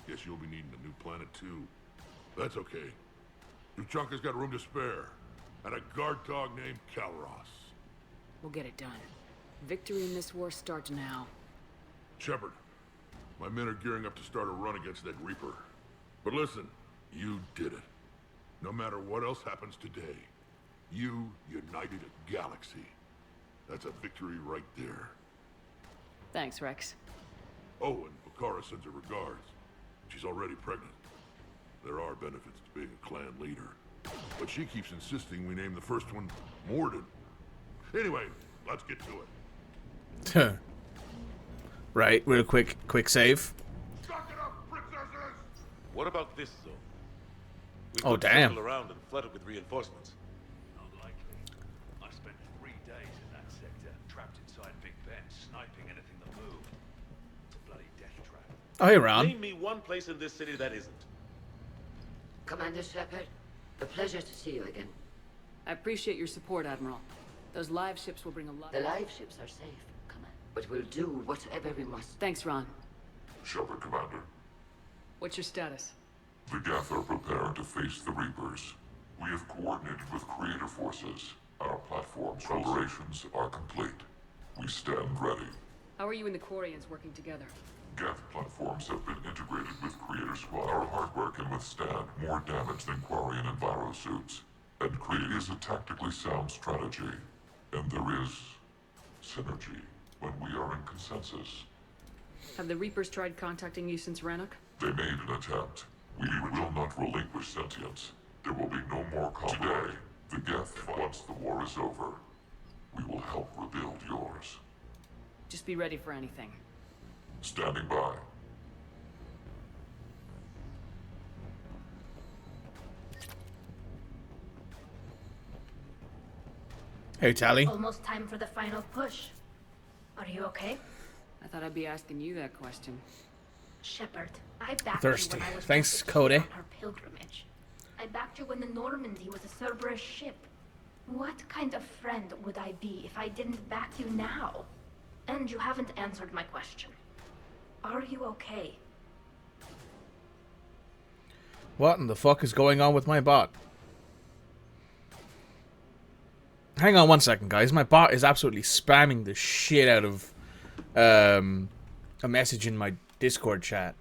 Guess you'll be needing a new planet, too. That's okay. Tuchanka's got room to spare. And a guard dog named Kalros. We'll get it done. Victory in this war starts now. Shepard, my men are gearing up to start a run against that Reaper. But listen, you did it. No matter what else happens today, you united a galaxy. That's a victory right there. Thanks, Rex. Oh, and Vakara sends her regards. She's already pregnant. There are benefits to being a clan leader. But she keeps insisting we name the first one Morden. Anyway, let's get to it. Right, real quick save. Suck it up, princesses! What about this zone? We Oh, could damn. circle around and flood it with reinforcements. Unlikely. I spent 3 days in that sector, trapped inside Big Ben, sniping anything that moved. It's a bloody death trap. Oh, hey, Ron. Name me one place in this city that isn't. Commander Shepard, a pleasure to see you again. I appreciate your support, Admiral. Those live ships will bring a lot. The live ships are safe, Commander. But we'll do whatever we must. Thanks, Ron. Shepard, Commander. What's your status? The Geth are preparing to face the Reapers. We have coordinated with Creator Forces. Our platform's preparations are complete. We stand ready. How are you and the Quarians working together? Geth platforms have been integrated with Creator Squad. Our hardware can withstand more damage than Quarian and Viro suits. And Create is a tactically sound strategy. And there is synergy when we are in consensus. Have the Reapers tried contacting you since Rannoch? They made an attempt. We will not relinquish sentience. There will be no more combat. Today, the Geth, once the war is over, we will help rebuild yours. Just be ready for anything. Standing by. Hey, Tally. Almost time for the final push. Are you okay? I thought I'd be asking you that question. Shepard, I backed Thirsty. you when I was Thanks, just a kid Cody. on her pilgrimage. I backed you when the Normandy was a Cerberus ship. What kind of friend would I be if I didn't back you now? And you haven't answered my question. Are you okay? What in the fuck is going on with my bot? Hang on one second, guys. My bot is absolutely spamming the shit out of a message in my Discord chat.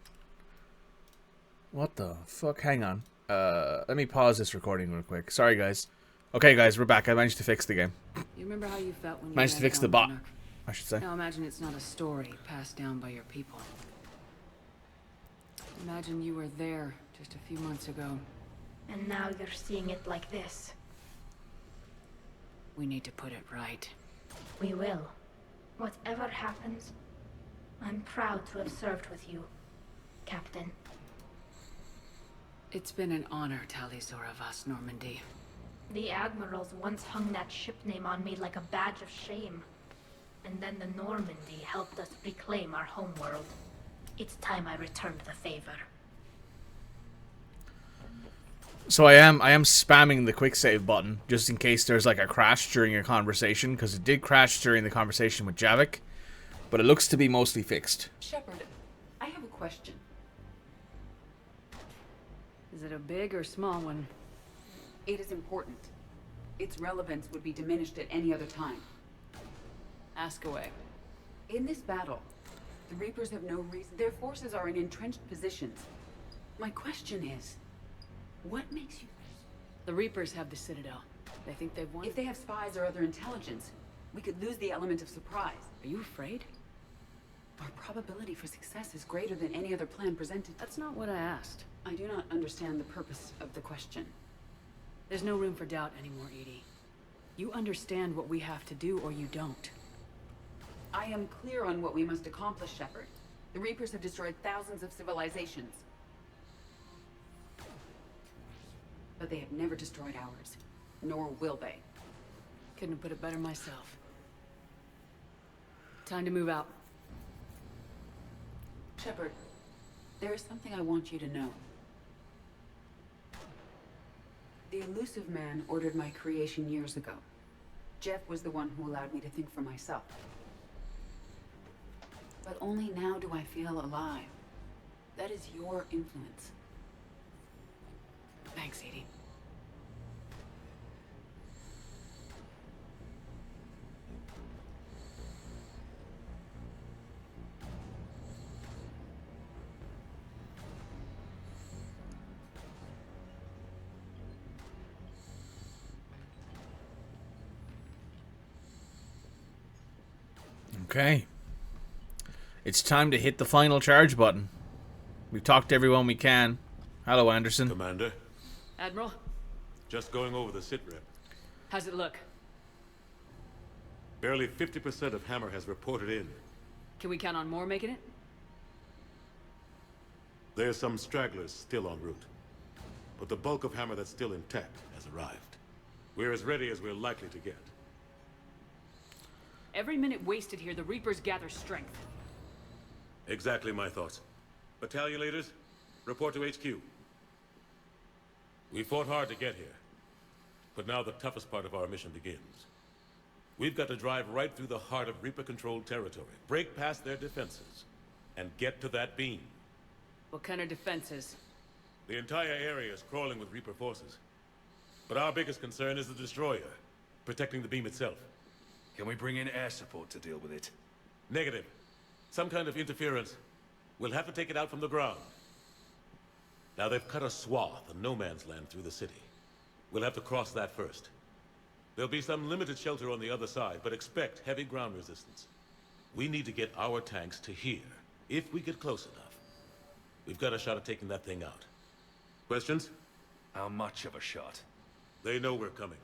What the fuck? Hang on. Let me pause this recording real quick. Sorry, guys. Okay, guys, we're back. I managed to fix the game. You remember how you felt when you Managed to landed fix the on bot, Rannoch? I should say. Now imagine it's not a story passed down by your people. Imagine you were there just a few months ago. And now you're seeing it like this. We need to put it right. We will. Whatever happens, I'm proud to have served with you, Captain. It's been an honor, Talizor of Us, Normandy. The Admirals once hung that ship name on me like a badge of shame. And then the Normandy helped us reclaim our homeworld. It's time I returned the favor. So I am spamming the quick save button just in case there's like a crash during a conversation, because it did crash during the conversation with Javik, but it looks to be mostly fixed. Shepard, I have a question. Is it a big or small one? It is important. Its relevance would be diminished at any other time. Ask away. In this battle, the Reapers have no reason. Their forces are in entrenched positions. My question is, what makes you... The Reapers have the Citadel. They think they've won? If they have spies or other intelligence, we could lose the element of surprise. Are you afraid? Our probability for success is greater than any other plan presented. That's not what I asked. I do not understand the purpose of the question. There's no room for doubt anymore, Edie. You understand what we have to do, or you don't. I am clear on what we must accomplish, Shepard. The Reapers have destroyed thousands of civilizations. But they have never destroyed ours. Nor will they. Couldn't have put it better myself. Time to move out. Shepard, there is something I want you to know. The Elusive Man ordered my creation years ago. Jeff was the one who allowed me to think for myself. But only now do I feel alive. That is your influence. Thanks, Edie. Okay. It's time to hit the final charge button. We've talked to everyone we can. Hello, Anderson. Commander, Admiral, just going over the sitrep. how's it look? Barely 50% of Hammer has reported in. Can we count on more making it? There's some stragglers still en route. But the bulk of Hammer that's still intact has arrived. We're as ready as we're likely to get. Every minute wasted here, the Reapers gather strength. Exactly my thoughts. Battalion leaders, report to HQ. We fought hard to get here. But now the toughest part of our mission begins. We've got to drive right through the heart of Reaper-controlled territory, break past their defenses, and get to that beam. What kind of defenses? The entire area is crawling with Reaper forces. But our biggest concern is the destroyer, protecting the beam itself. Can we bring in air support to deal with it? Negative. Some kind of interference. We'll have to take it out from the ground. Now they've cut a swath of no man's land through the city. We'll have to cross that first. There'll be some limited shelter on the other side, but expect heavy ground resistance. We need to get our tanks to here, if we get close enough. We've got a shot at taking that thing out. Questions? How much of a shot? They know we're coming.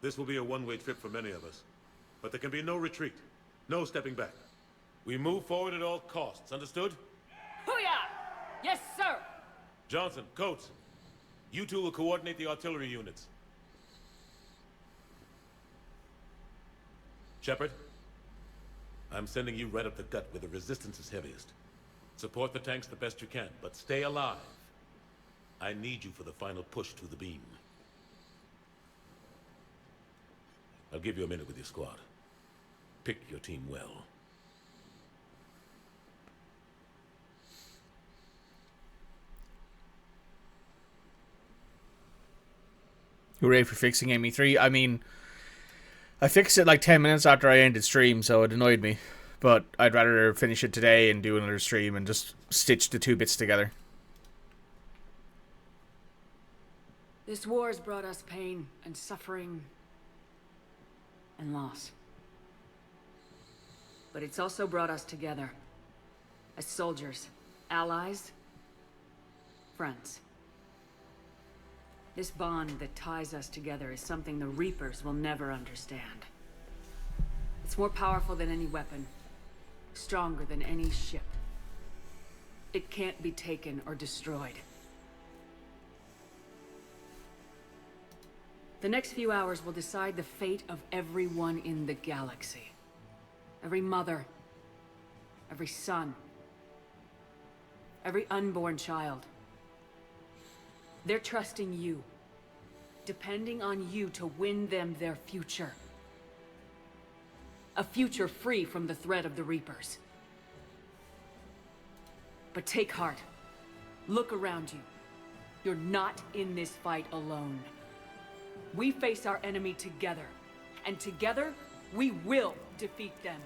This will be a one-way trip for many of us. But there can be no retreat. No stepping back. We move forward at all costs, understood? Hoo-yah! Yes, sir! Johnson, Coates, you two will coordinate the artillery units. Shepard, I'm sending you right up the gut where the resistance is heaviest. Support the tanks the best you can, but stay alive. I need you for the final push through the beam. I'll give you a minute with your squad. Pick your team well. Hooray for fixing ME3. I mean, I fixed it like 10 minutes after I ended stream, so it annoyed me. But I'd rather finish it today and do another stream and just stitch the two bits together. This war has brought us pain and suffering and loss. But it's also brought us together as soldiers, allies, friends. This bond that ties us together is something the Reapers will never understand. It's more powerful than any weapon, stronger than any ship. It can't be taken or destroyed. The next few hours will decide the fate of everyone in the galaxy. Every mother, every son, every unborn child. They're trusting you, depending on you to win them their future. A future free from the threat of the Reapers. But take heart. Look around you. You're not in this fight alone. We face our enemy together, and together, we will defeat them.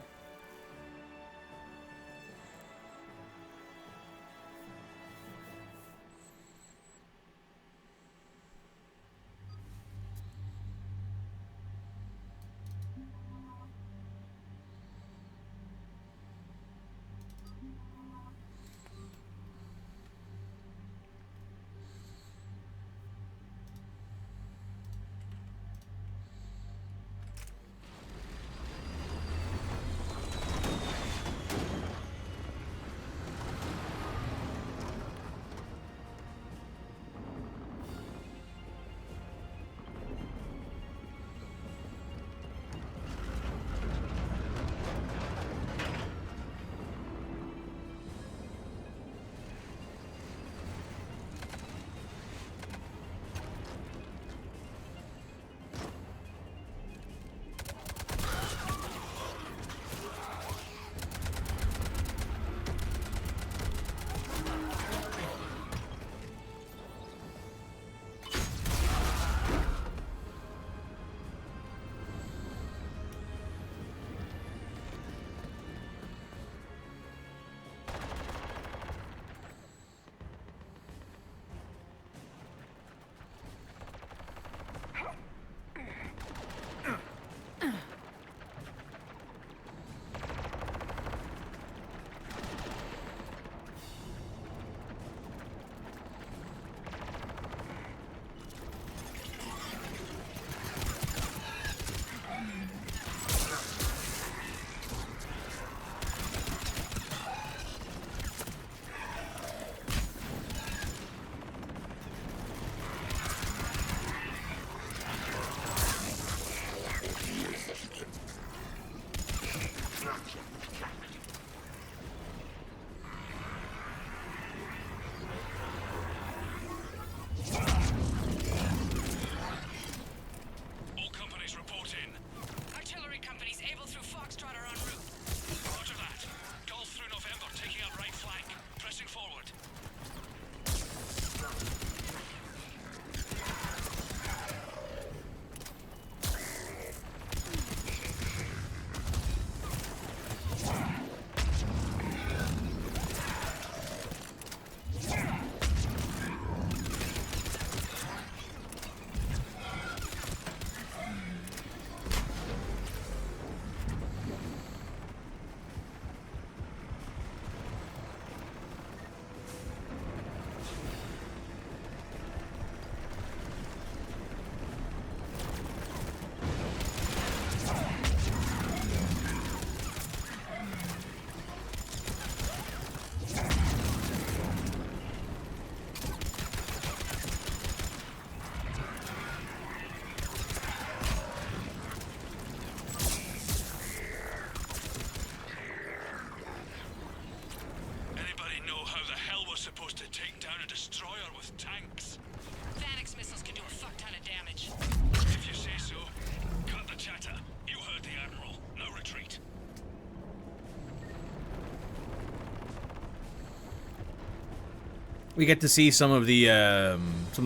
We get to see some of the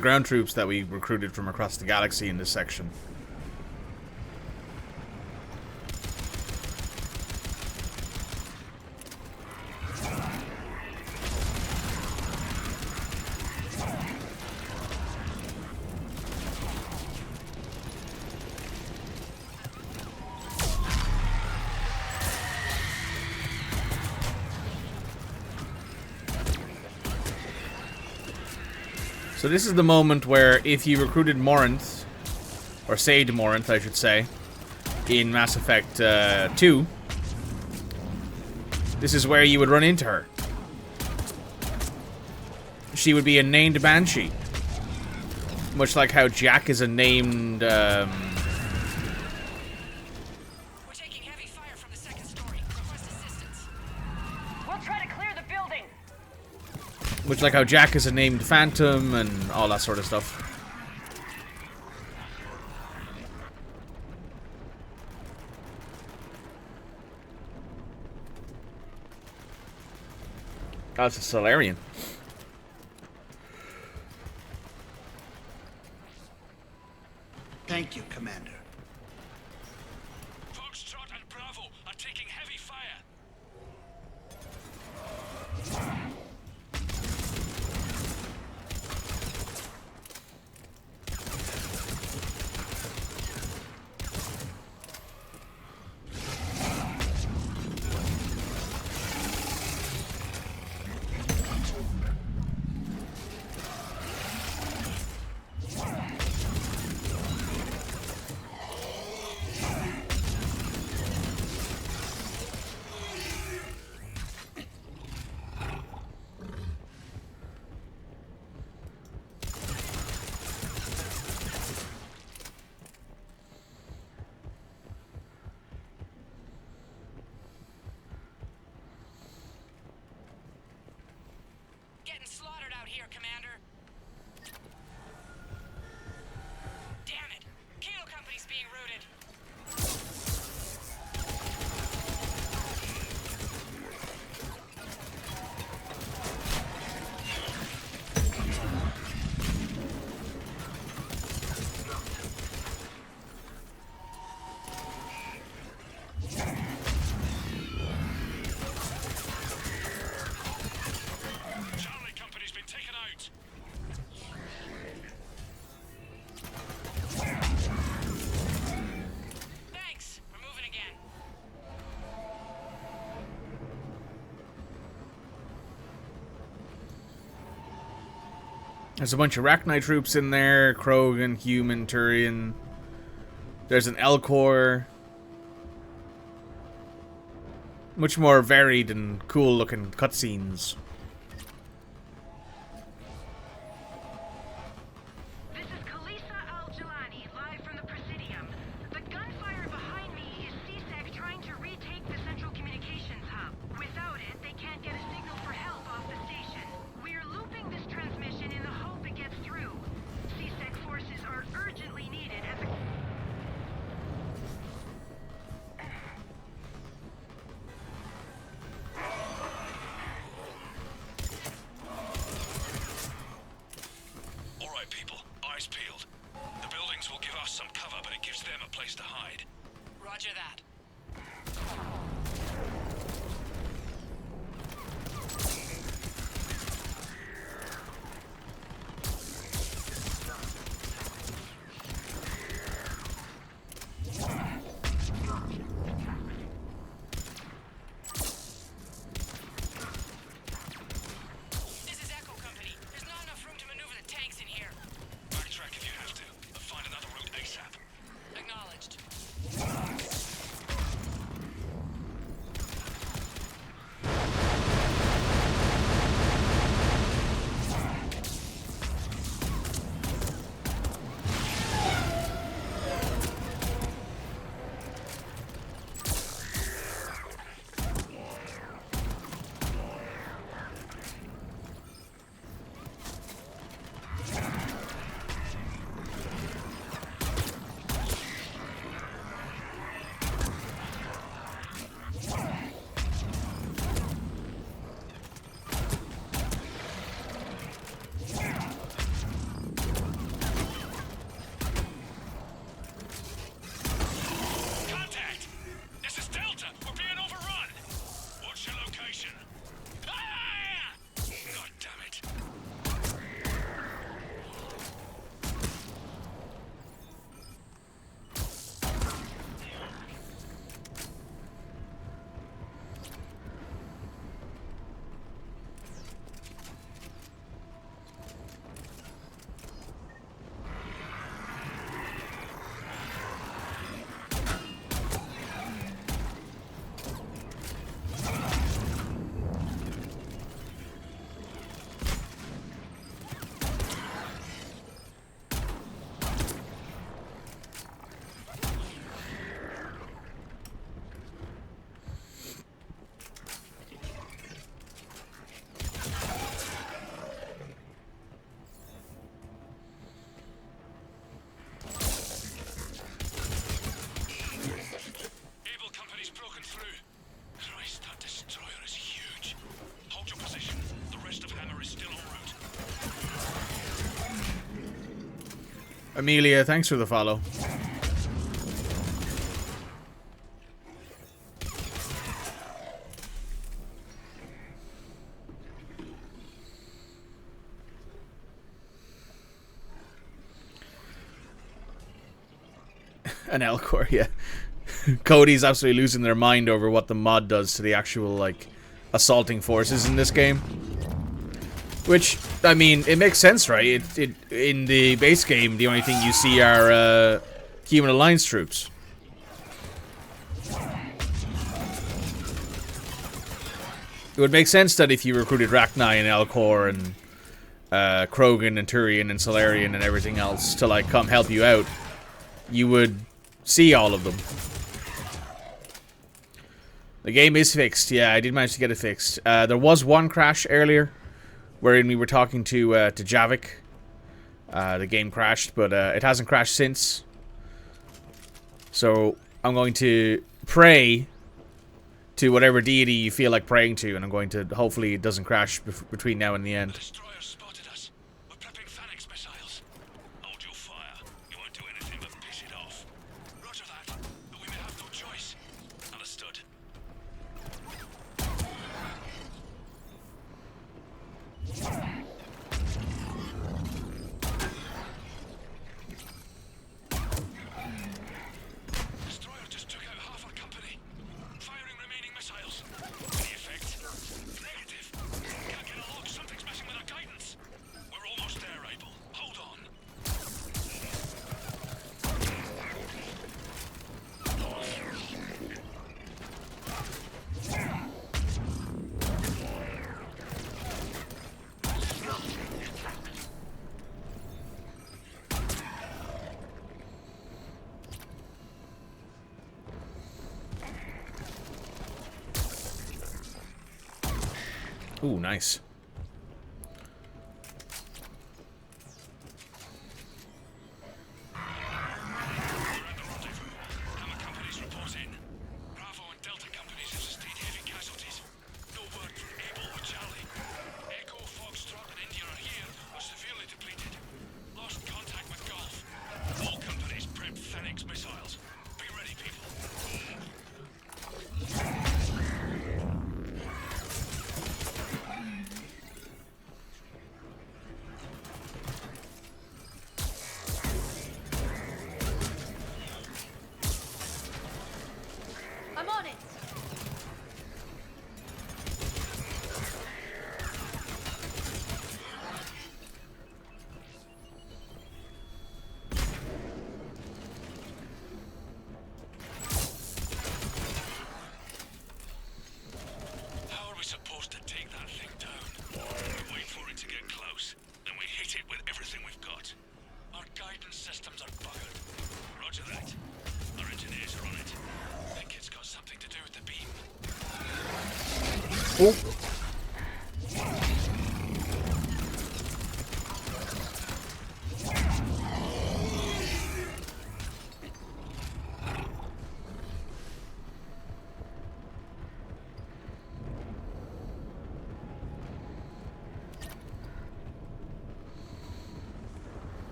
ground troops that we recruited from across the galaxy in this section. So this is the moment where if you recruited Morinth, or saved Morinth, I should say, in Mass Effect 2, this is where you would run into her. She would be a named Banshee. Much like how Jack is a named... We're taking heavy fire from the second story. Request assistance. We'll try to clear the building. Much like how Jack is a named Phantom and all that sort of stuff. That's a Solarian. Thank you, Commander. Foxtrot and Bravo are taking heavy fire. Getting slaughtered out here, Commander. Damn it! Kilo Company's being routed. Charlie Company's been taken out. Thanks. We're moving again. There's a bunch of Rachni troops in there. Krogan, Human, Turian. There's an Elcor. Much more varied and cool looking cutscenes. This is Khaleesa Al-Jalani, live from the Presidium. The gunfire behind me is CSEC trying to retake the central communications hub. Without it, they can't get a signal for help off the station. We're looping this transmission in the hope it gets through. CSEC forces are urgently needed at the... All right, people. Eyes peeled. The buildings will give us some cover, but it gives them a place to hide. Roger that. This is Echo Company. There's not enough room to maneuver the tanks in here. Backtrack if you have to, but find another route ASAP. Acknowledged. Amelia, thanks for the follow. An Elcor, yeah. Cody's absolutely losing their mind over what the mod does to the actual, like, assaulting forces in this game. Which, I mean, it makes sense, right? In the base game, the only thing you see are Human Alliance troops. It would make sense that if you recruited Rachni and Elcor and Krogan and Turian and Solarian and everything else to, like, come help you out, you would see all of them. The game is fixed. Yeah, I did manage to get it fixed. There was one crash earlier, wherein we were talking to Javik. The game crashed, but it hasn't crashed since. So I'm going to pray to whatever deity you feel like praying to, and I'm going to hopefully it doesn't crash between now and the end. Ooh, nice. Oh.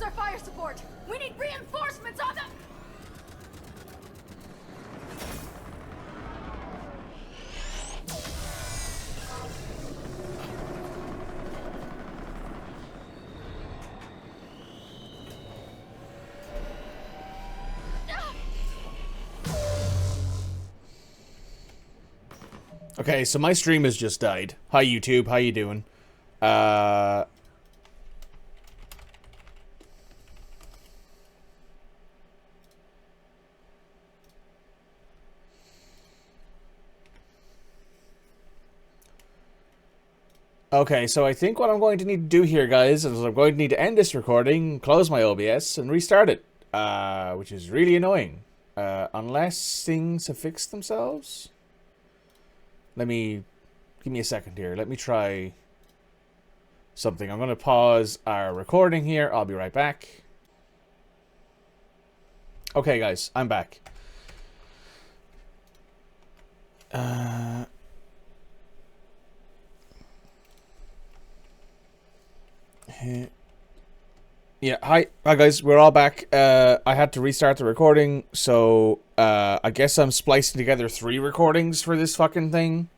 Where's our fire support? We need reinforcements on the... Okay, so my stream has just died. Hi YouTube, how you doing? Okay, so I think what I'm going to need to do here, guys, is I'm going to need to end this recording, close my OBS, and restart it. Which is really annoying. Unless things have fixed themselves. Give me a second here. Let me try something. I'm going to pause our recording here. I'll be right back. Okay, guys, I'm back. Yeah, hi guys, we're all back. I had to restart the recording, so I guess I'm splicing together 3 recordings for this fucking thing.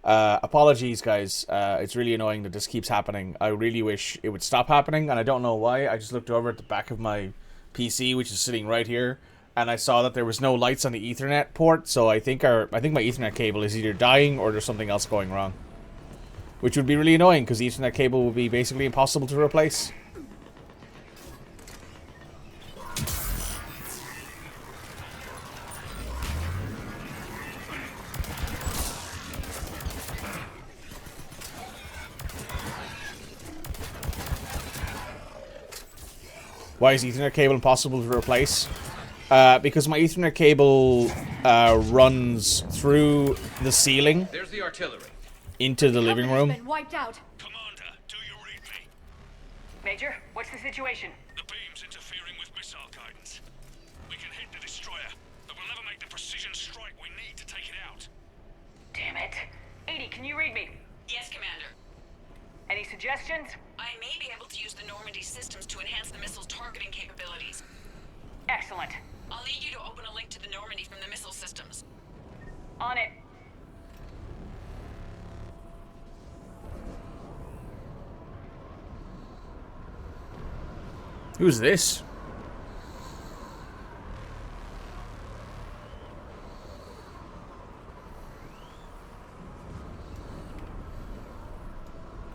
Apologies, guys. It's really annoying that this keeps happening. I really wish it would stop happening, and I don't know why. I just looked over at the back of my PC, which is sitting right here, and I saw that there was no lights on the Ethernet port, so I think my Ethernet cable is either dying or there's something else going wrong. Which would be really annoying, because the Ethernet cable would be basically impossible to replace. Why is Ethernet cable impossible to replace? Because my Ethernet cable runs through the ceiling. There's the artillery. Into the living room. Been wiped out. Commander, do you read me? Major, what's the situation? The beam's interfering with missile guidance. We can hit the destroyer, but we'll never make the precision strike we need to take it out. Damn it. 80, can you read me? Yes, Commander. Any suggestions? I may be able to use the Normandy systems to enhance the missile's targeting capabilities. Excellent. I'll need you to open a link to the Normandy from the missile systems. On it. Who's this?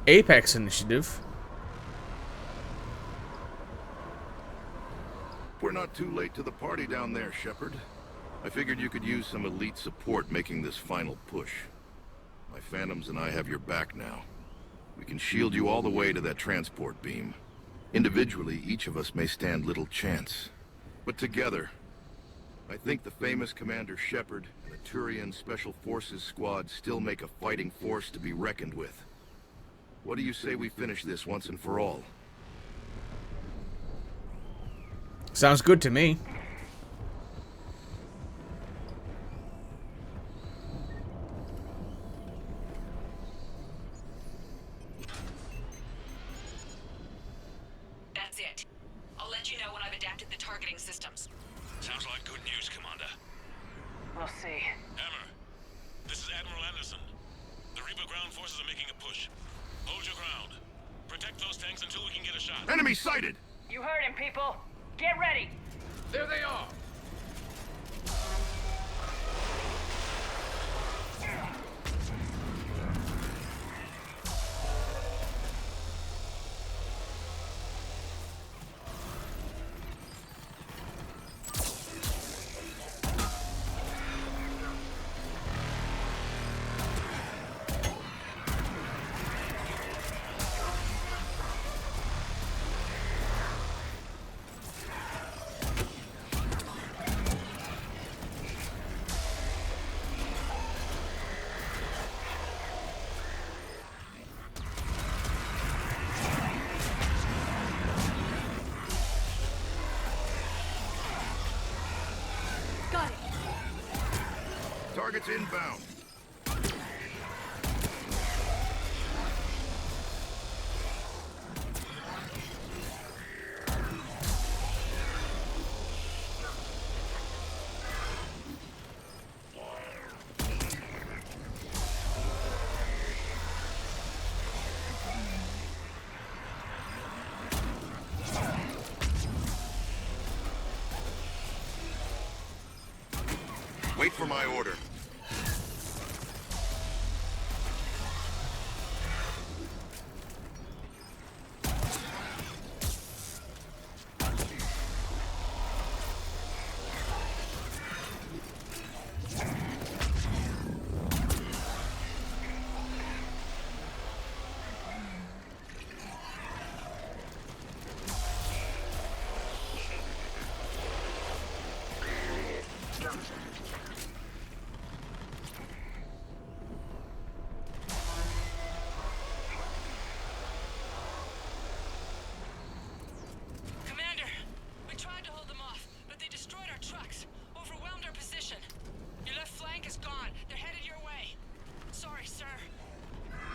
Apex Initiative. We're not too late to the party down there, Shepard. I figured you could use some elite support making this final push. My Phantoms and I have your back now. We can shield you all the way to that transport beam. Individually, each of us may stand little chance. But together, I think the famous Commander Shepard and the Turian Special Forces Squad still make a fighting force to be reckoned with. What do you say we finish this once and for all? Sounds good to me. That's it. I'll let you know when I've adapted the targeting systems. Sounds like good news, Commander. We'll see. Hammer, this is Admiral Anderson. The Reaper ground forces are making a push. Hold your ground. Protect those tanks until we can get a shot. Enemy sighted! You heard him, people. Get ready. There they are. Targets inbound. Wait for my order. Commander, we tried to hold them off, but they destroyed our trucks, overwhelmed our position. Your left flank is gone. They're headed your way. Sorry, sir.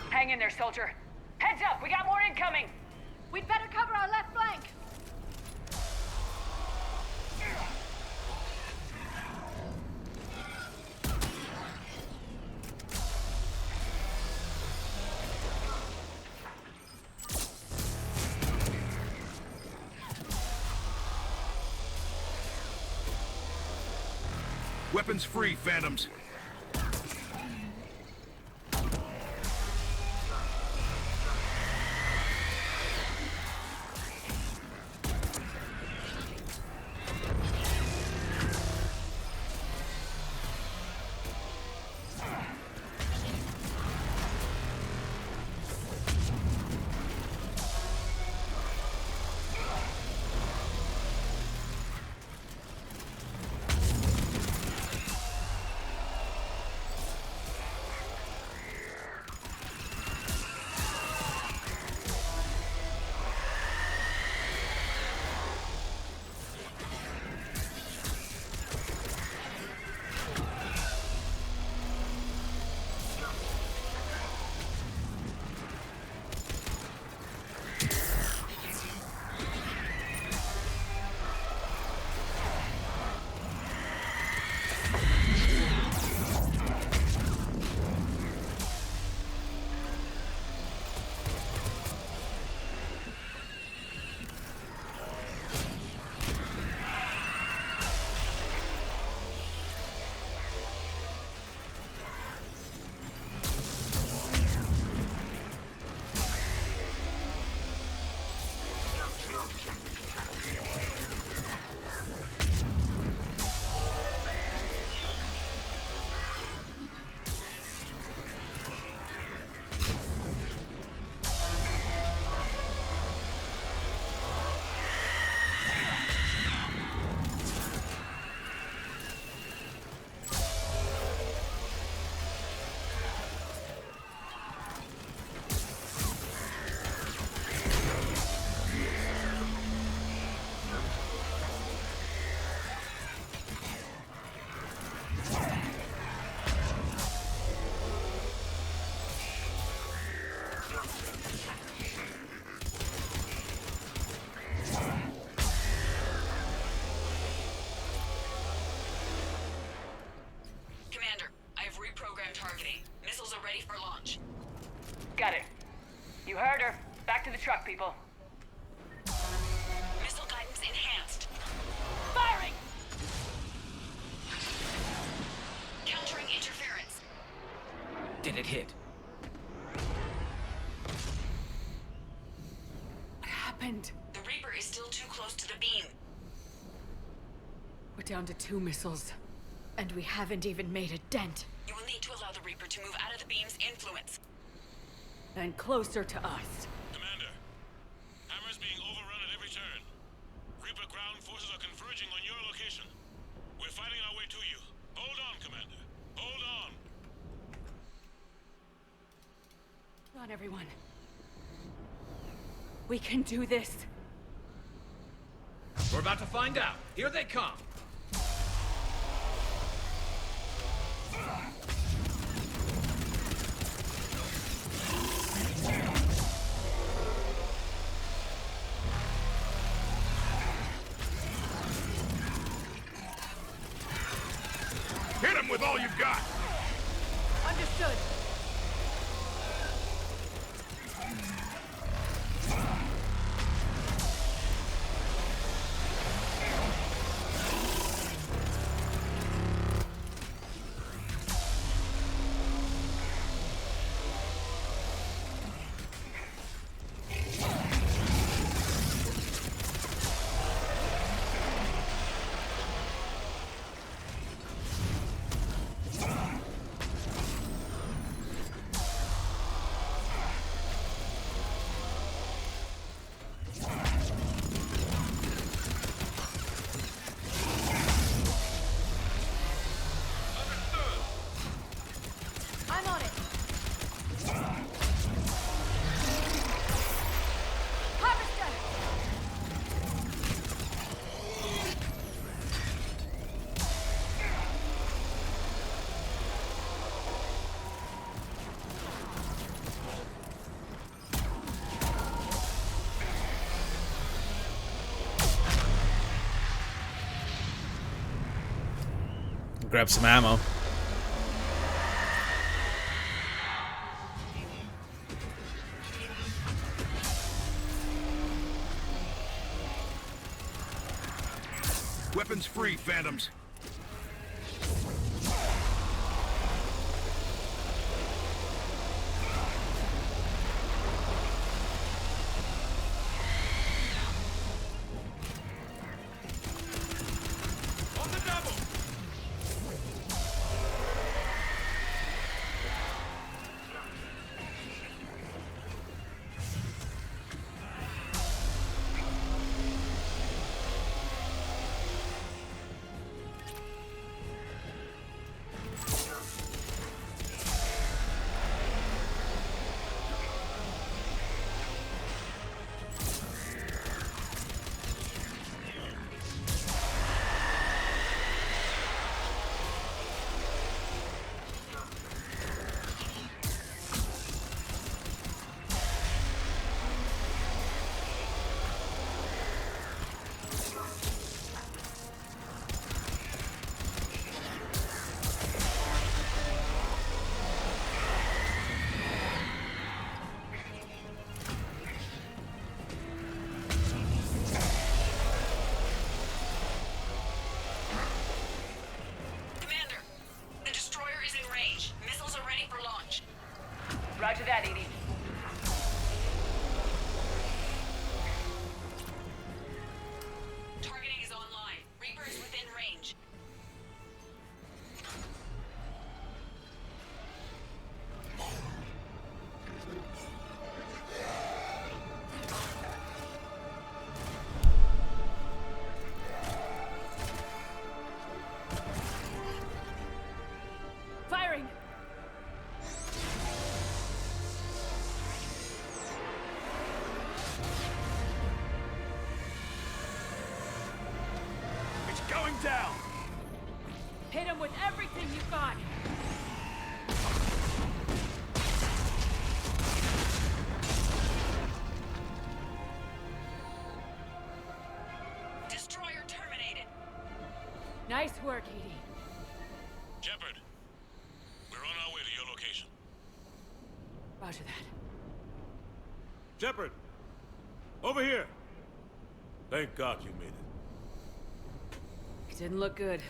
Hang in there, soldier. Heads up, we got more incoming! We'd better cover our left flank. Weapons free, Phantoms. Got it. You heard her. Back to the truck, people. Missile guidance enhanced. Firing! Countering interference. Did it hit? What happened? The Reaper is still too close to the beam. We're down to 2 missiles. And we haven't even made a dent. You will need to allow the Reaper to move out of the beam's influence. And closer to us. Commander, Hammer's being overrun at every turn. Reaper ground forces are converging on your location. We're fighting our way to you. Hold on, Commander. Hold on. Come on, everyone. We can do this. We're about to find out. Here they come. Hit him with all you've got! Understood. Grab some ammo. Weapons free, Phantoms. Roger that, Edie. Targeting is online. Reaper is within range. Firing! It's going down! Hit him with everything you've got! Destroyer terminated. Nice work, Edie. Shepard, we're on our way to your location. Roger that. Shepard! Over here! Thank God you made it. It didn't look good.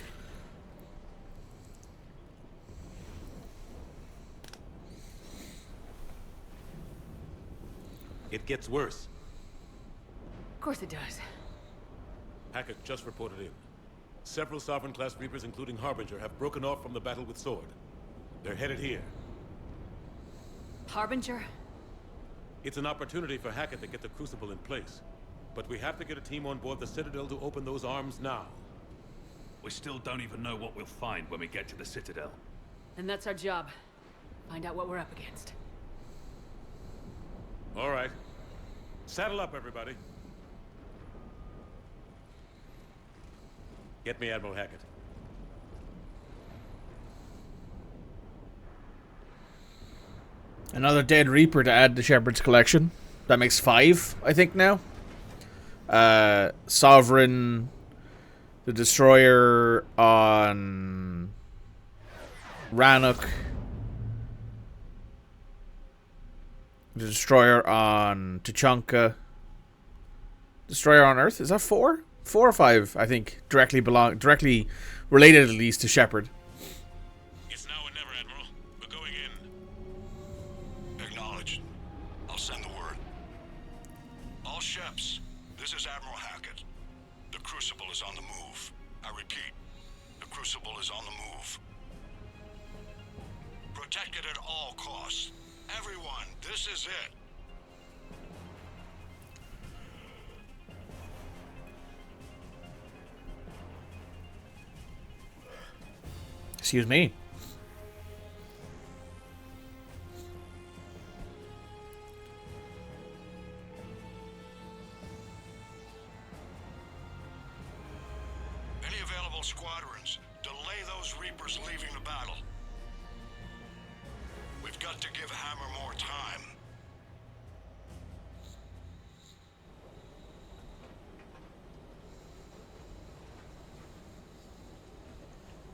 It gets worse. Of course it does. Hackett just reported in. Several Sovereign-class Reapers, including Harbinger, have broken off from the battle with Sword. They're headed here. Harbinger? It's an opportunity for Hackett to get the Crucible in place. But we have to get a team on board the Citadel to open those arms now. We still don't even know what we'll find when we get to the Citadel. And that's our job. Find out what we're up against. All right. Saddle up, everybody. Get me Admiral Hackett. Another dead Reaper to add to Shepard's collection. That makes 5, I think, now. Sovereign, the Destroyer on Rannoch, the Destroyer on Tuchanka, Destroyer on Earth. Is that 4? 4 or 5, I think, directly related at least to Shepard. It's now or never, Admiral. We're going in. Acknowledged. I'll send the word. All Sheps, this is Admiral Hackett. The Crucible is on the move. I repeat, the Crucible is on the move. Protect it at all costs. Everyone, this is it. Excuse me. Any available squadrons, delay those Reapers leaving the battle. We've got to give Hammer more time.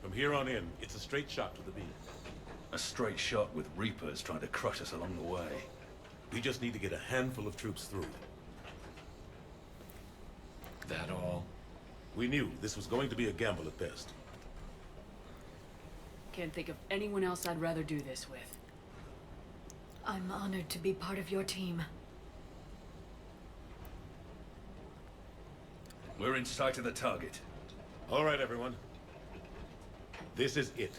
From here on in, it's a straight shot to the beam. A straight shot with Reapers trying to crush us along the way. We just need to get a handful of troops through. That all? We knew this was going to be a gamble at best. Can't think of anyone else I'd rather do this with. I'm honored to be part of your team. We're in sight of the target. All right, everyone. This is it.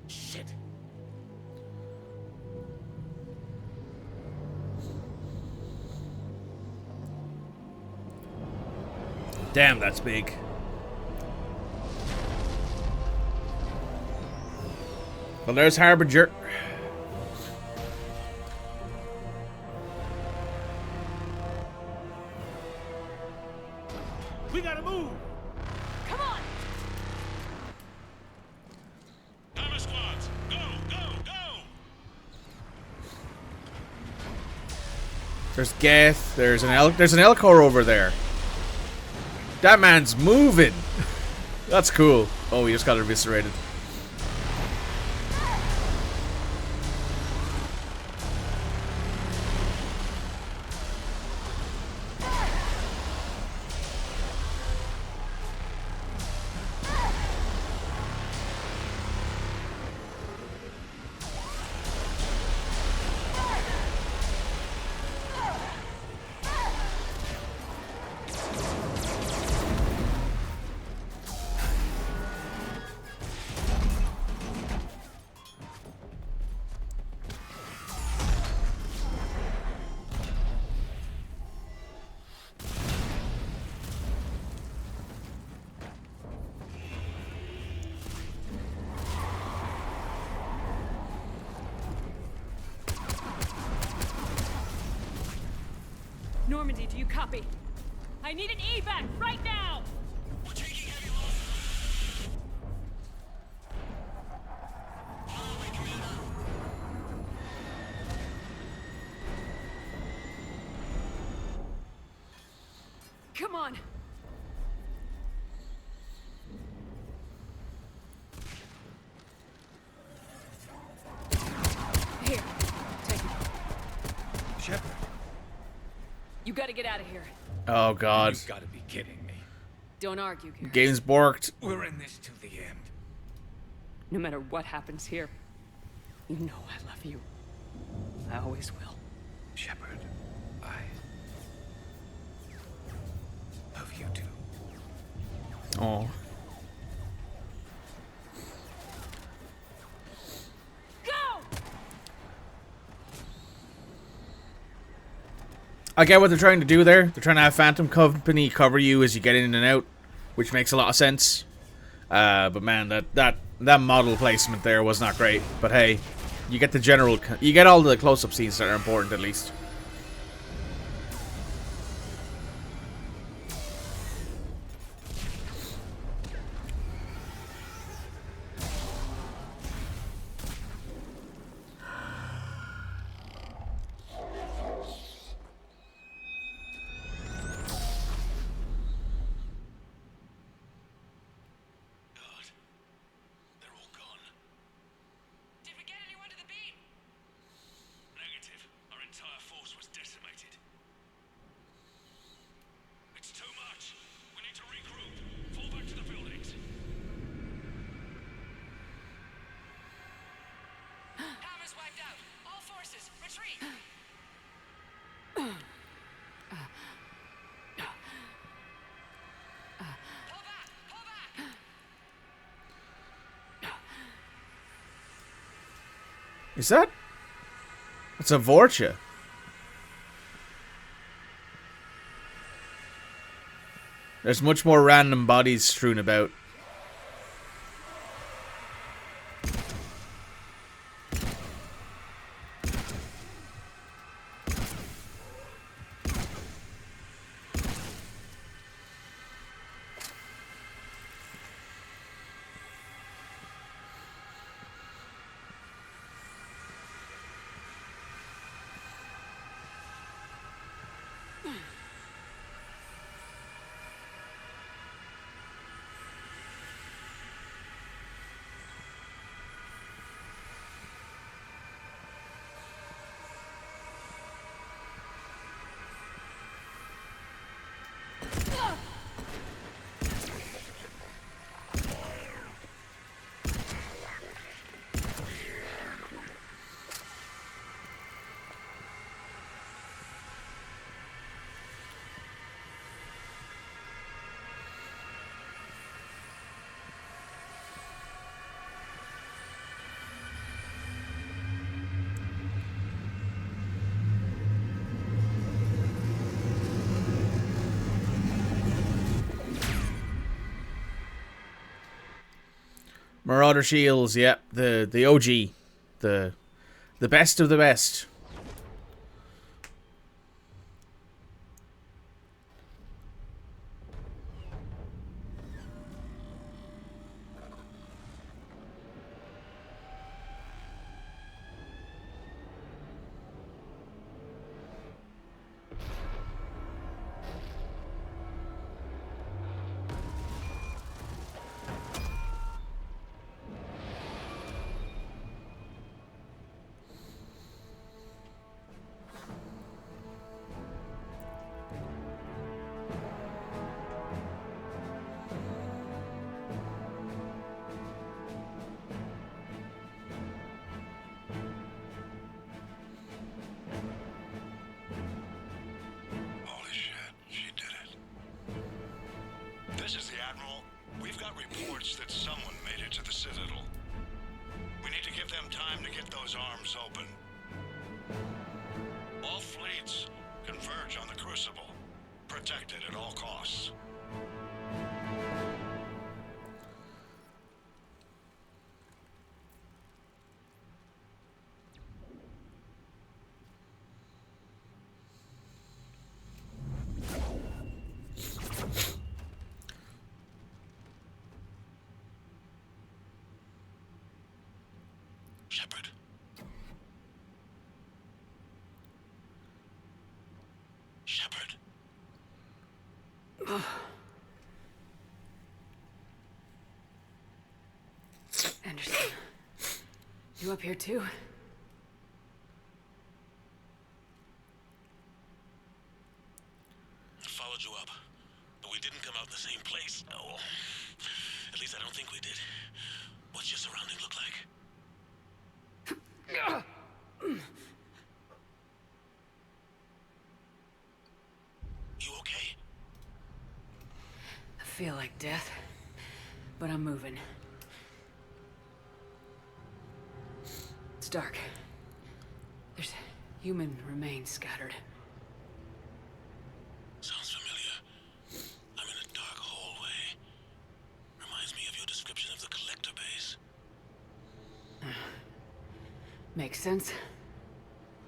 Shit. Damn, that's big. Well, there's Harbinger. We gotta move! Come on! Armor squads, go, go, go! There's Geth. There's an Elcor over there. That man's moving. That's cool. Oh, we just got eviscerated. Normandy, do you copy? I need an evac right now! We're taking heavy losses. On my way, Commander. Come on! Here, take it. Shepard. You gotta get out of here. Oh God. You've got to be kidding me. Don't argue, Garrett. Game's borked. We're in this to the end. No matter what happens here, you know I love you. I always will. Shepard, I love you too. Oh. Go! I get what they're trying to do there. They're trying to have Phantom Company cover you as you get in and out, which makes a lot of sense. But man, that model placement there was not great. But hey, you get the general, you get all the close-up scenes that are important at least. Is that? It's a Vorcha. There's much more random bodies strewn about. Marauder shields, yep, the OG, the best of the best. Holy shit, she did it. This is the Admiral. We've got reports that someone made it to the Citadel. We need to give them time to get those arms open. All fleets converge on the Crucible. Protect it at all costs. Shepard. Shepard. Anderson, you up here too? I followed you up, but we didn't come out in the same place. Oh, at least I don't think we did. What's your surrounding look like? You okay? I feel like death, but I'm moving. It's dark. There's human remains scattered. Sounds familiar. I'm in a dark hallway. Reminds me of your description of the collector base. Makes sense.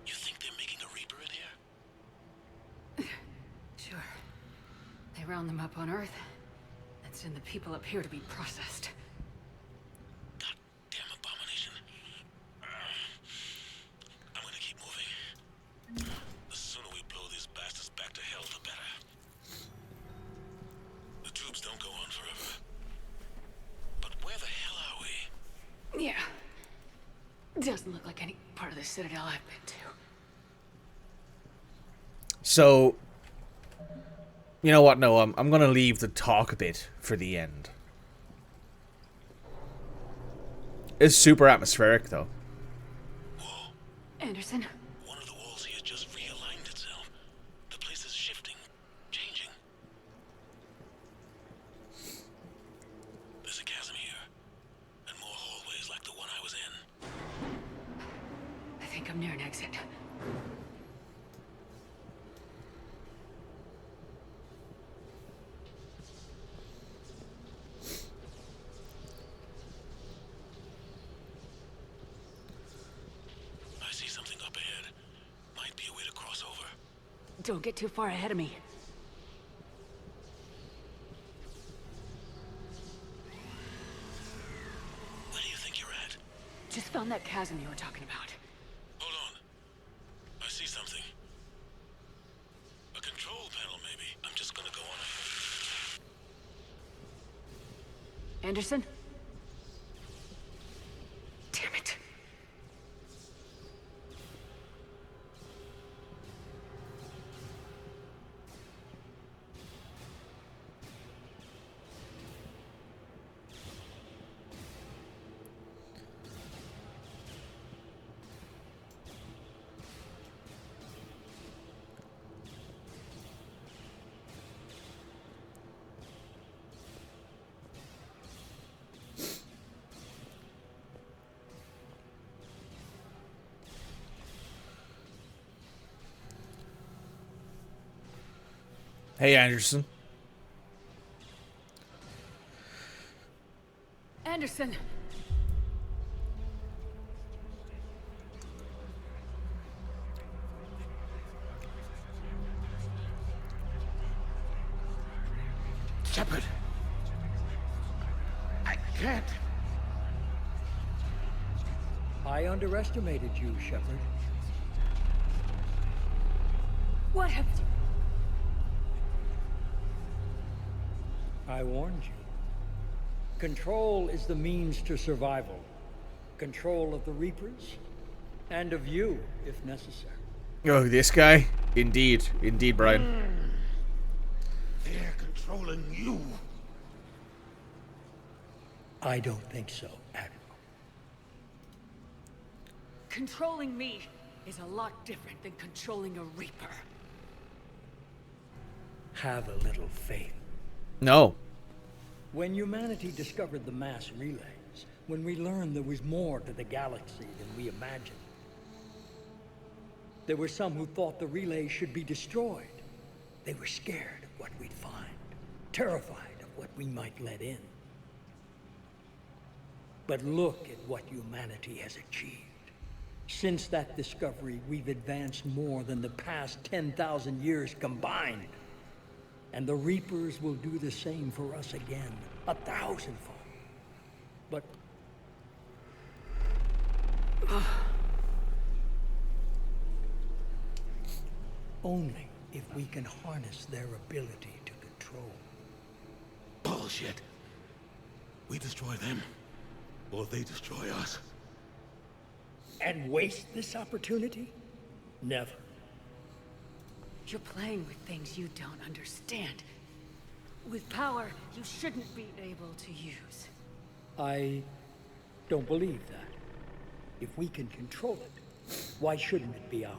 You think they're making a Reaper in here? Sure. They round them up on Earth and send the people up here to be processed. Damn abomination. I'm gonna keep moving. The sooner we blow these bastards back to hell, the better. The tubes don't go on forever. But where the hell are we? Yeah. Doesn't look like any part of the Citadel I've been to. So, you know what? No, I'm gonna leave the talk a bit for the end. It's super atmospheric, though. Anderson? One of the walls here just realigned itself. The place is shifting, changing. There's a chasm here, and more hallways like the one I was in. I think I'm near an exit. I see something up ahead. Might be a way to cross over. Don't get too far ahead of me. Where do you think you're at? Just found that chasm you were talking about. Hold on. I see something. A control panel, maybe. I'm just gonna go on ahead. Anderson? Damn it. Hey, Anderson. Anderson! Shepard. I can't. I underestimated you, Shepard. What have you... I warned you. Control is the means to survival. Control of the Reapers, and of you, if necessary. Oh, this guy? Indeed. Indeed, Brian. They're controlling you. I don't think so, Admiral. Controlling me is a lot different than controlling a Reaper. Have a little faith. No. When humanity discovered the mass relays, when we learned there was more to the galaxy than we imagined, there were some who thought the relays should be destroyed. They were scared of what we'd find, terrified of what we might let in. But look at what humanity has achieved. Since that discovery, we've advanced more than the past 10,000 years combined. And the Reapers will do the same for us again, 1,000-fold. But... only if we can harness their ability to control. Bullshit. We destroy them, or they destroy us. And waste this opportunity? Never. You're playing with things you don't understand. With power you shouldn't be able to use. I don't believe that. If we can control it, why shouldn't it be ours?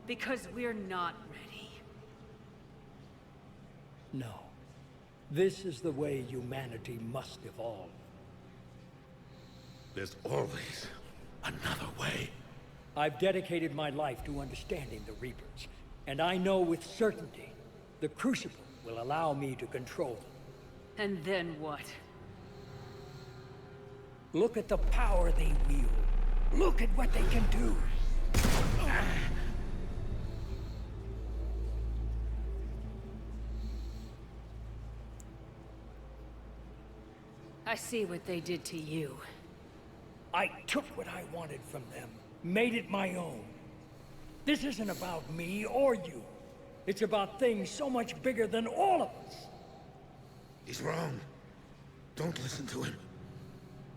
Because we're not ready. No. This is the way humanity must evolve. There's always another way. I've dedicated my life to understanding the Reapers, and I know with certainty the Crucible will allow me to control them. And then what? Look at the power they wield. Look at what they can do. I see what they did to you. I took what I wanted from them, made it my own. This isn't about me or you. It's about things so much bigger than all of us. He's wrong. Don't listen to him.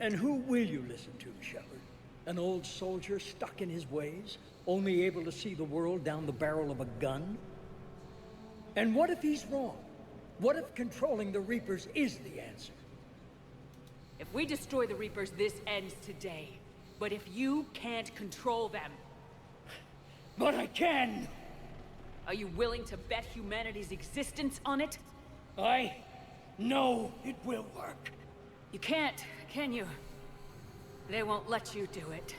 And who will you listen to, Shepard? An old soldier stuck in his ways, only able to see the world down the barrel of a gun? And what if he's wrong? What if controlling the Reapers is the answer? If we destroy the Reapers, this ends today. But if you can't control them... But I can! Are you willing to bet humanity's existence on it? I know it will work. You can't, can you? They won't let you do it.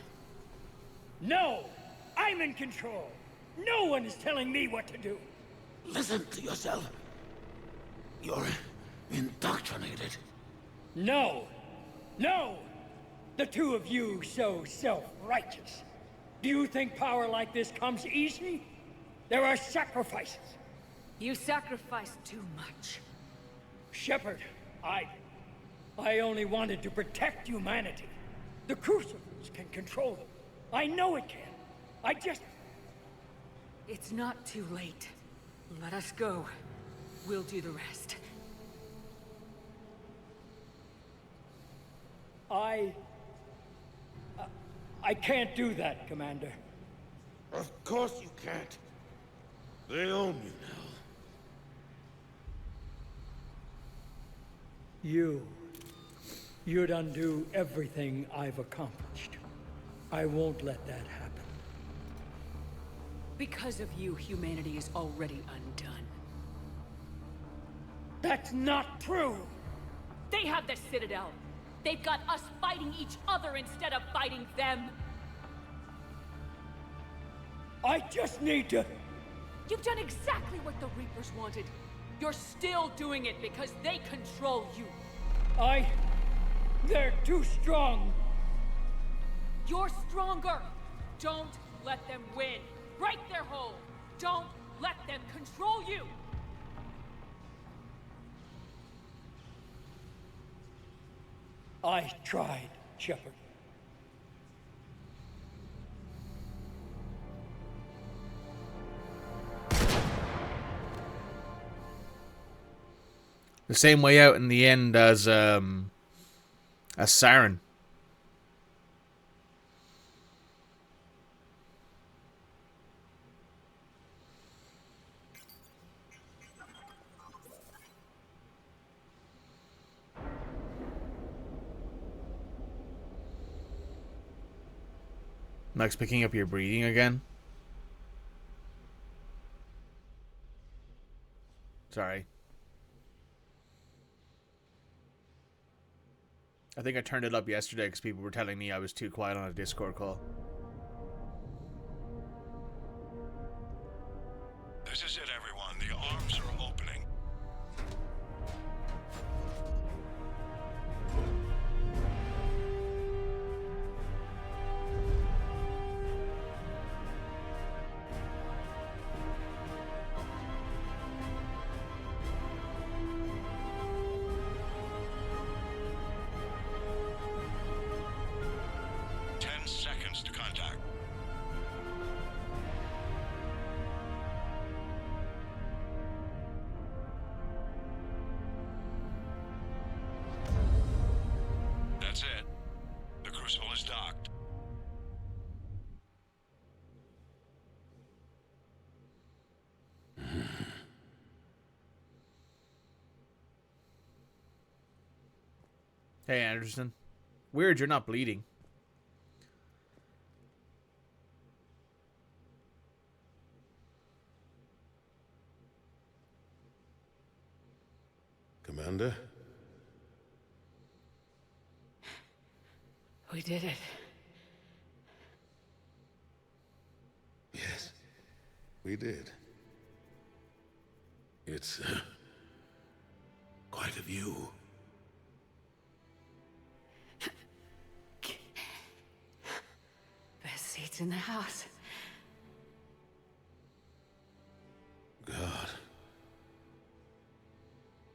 No! I'm in control! No one is telling me what to do! Listen to yourself. You're indoctrinated. No! No! The two of you so self-righteous. Do you think power like this comes easy? There are sacrifices. You sacrifice too much. Shepard, I only wanted to protect humanity. The Crucibles can control them. I know it can. I just... It's not too late. Let us go. We'll do the rest. I can't do that, Commander. Of course you can't. They own you now. You'd undo everything I've accomplished. I won't let that happen. Because of you, humanity is already undone. That's not true! They have the Citadel. They've got us fighting each other instead of fighting them. I just need to... You've done exactly what the Reapers wanted. You're still doing it because they control you. They're too strong. You're stronger. Don't let them win. Break their hold. Don't let them control you. I tried, Shepard. The same way out in the end as Saren. Max, picking up your breathing again. Sorry. I think I turned it up yesterday because people were telling me I was too quiet on a Discord call. This is it, everyone. The arms are opening. That's it. The crucible is docked. Hey, Anderson. Weird you're not bleeding. Commander? We did it. Yes, we did. It's quite a view. Best seats in the house. God.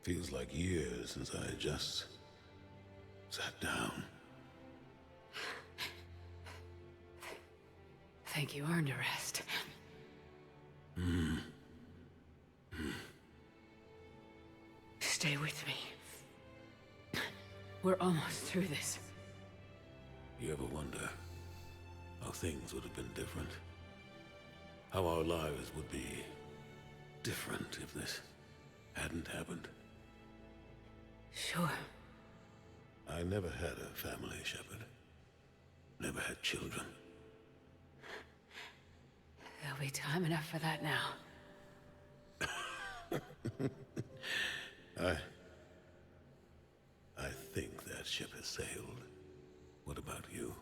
Feels like years since I just sat down. Think you earned a rest. Stay with me. We're almost through this. You ever wonder how things would have been different? How our lives would be different if this hadn't happened? Sure. I never had a family, Shepard. Never had children. There'll be time enough for that now. I think that ship has sailed. What about you?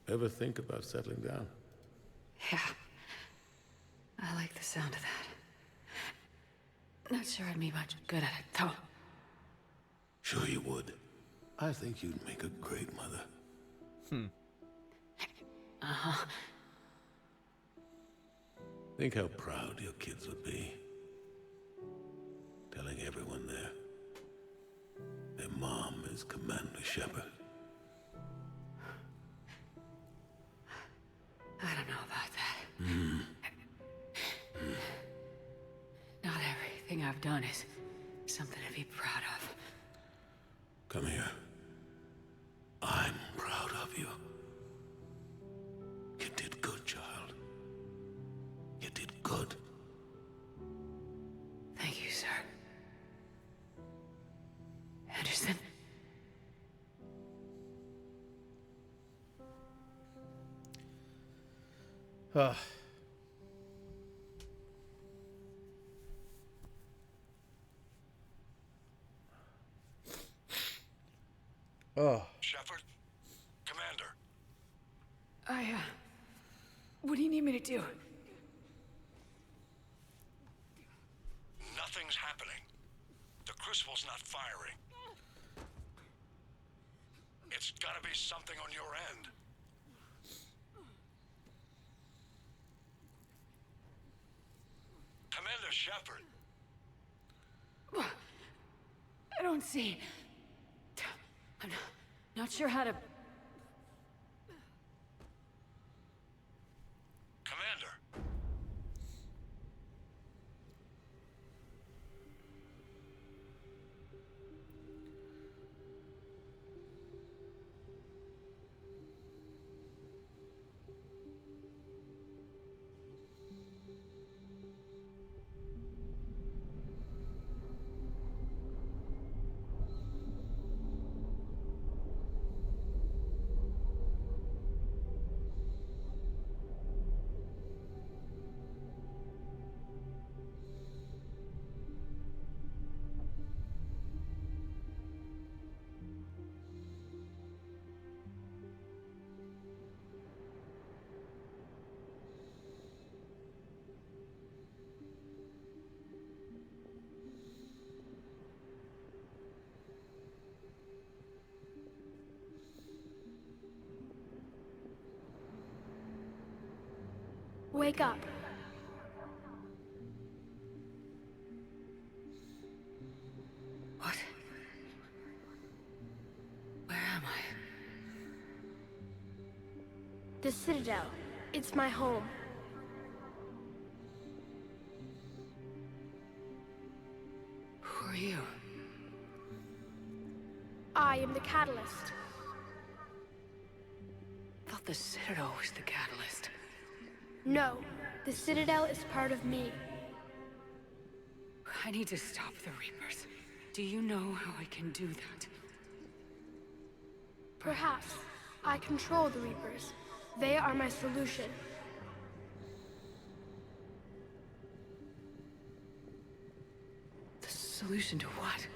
Ever think about settling down? Yeah. I like the sound of that. Not sure I'd be much good at it, though. Sure you would. I think you'd make a great mother. Uh-huh. Think how proud your kids would be. Telling everyone their mom is Commander Shepard. I don't know about that. Not everything I've done is something to be proud of. Come here. I'm proud of you. You did good, child. You did good. Thank you, sir. Anderson? Shepard? Commander. What do you need me to do? Nothing's happening. The crucible's not firing. It's gotta be something on your end. Commander Shepard. I don't see. I'm not sure how to... Commander! Wake up. What? Where am I? The Citadel. It's my home. Who are you? I am the Catalyst. I thought the Citadel was the catalyst. No, the Citadel is part of me. I need to stop the Reapers. Do you know how I can do that? Perhaps. I control the Reapers. They are my solution. The solution to what?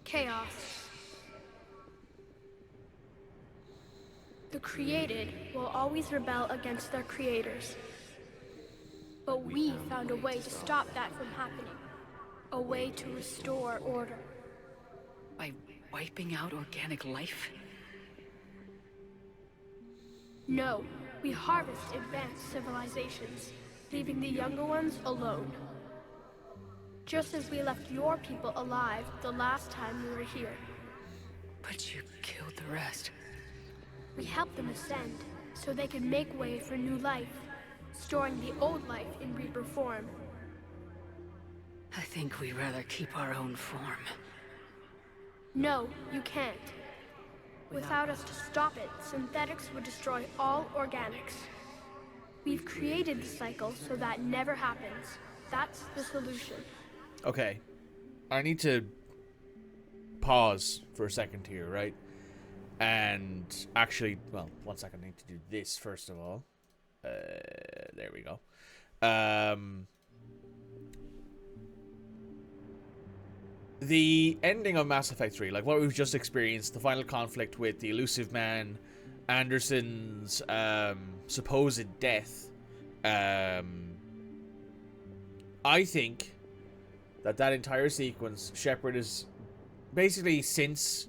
Chaos. The created will always rebel against their creators. But we found a way to stop that from happening. A way to restore order. By wiping out organic life? No, we harvest advanced civilizations, leaving the younger ones alone. Just as we left your people alive the last time we were here. But you killed the rest. We helped them ascend, so they could make way for new life, storing the old life in Reaper form. I think we'd rather keep our own form. No, you can't. Without us to stop it, synthetics would destroy all organics. We've created the cycle so that never happens. That's the solution. Okay. I need to pause for a second here, right? And actually, well, 1 second, I need to do this first of all. There we go. The ending of Mass Effect 3, like what we've just experienced, the final conflict with the Elusive Man, Anderson's supposed death, I think that entire sequence, Shepard is basically, since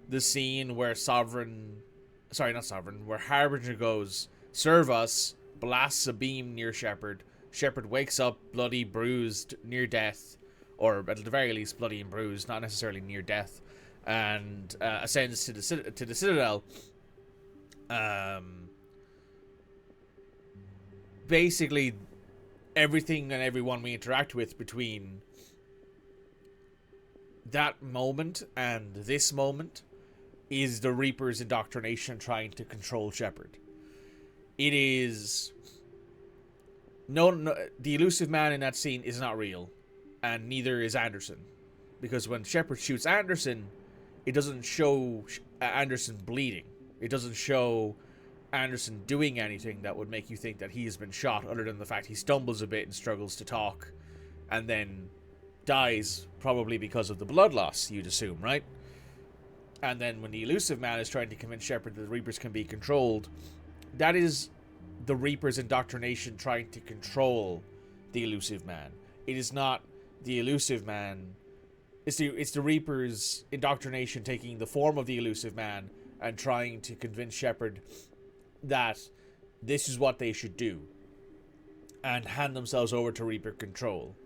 the scene where where Harbinger goes, serve us, blasts a beam near Shepard. Shepard wakes up bloody, bruised, near death, or at the very least bloody and bruised, not necessarily near death, and ascends to the Citadel. Basically, everything and everyone we interact with between that moment and this moment is the Reaper's indoctrination trying to control Shepard. It is... No, the Elusive Man in that scene is not real, and neither is Anderson. Because when Shepard shoots Anderson, it doesn't show Anderson bleeding. It doesn't show Anderson doing anything that would make you think that he has been shot, other than the fact he stumbles a bit and struggles to talk, and then dies, probably because of the blood loss, you'd assume, right? And then when the Elusive Man is trying to convince Shepard that the Reapers can be controlled, that is the Reaper's indoctrination trying to control the Elusive Man. It is not the Elusive Man. It's the Reaper's indoctrination taking the form of the Elusive Man and trying to convince Shepard that this is what they should do and hand themselves over to Reaper control.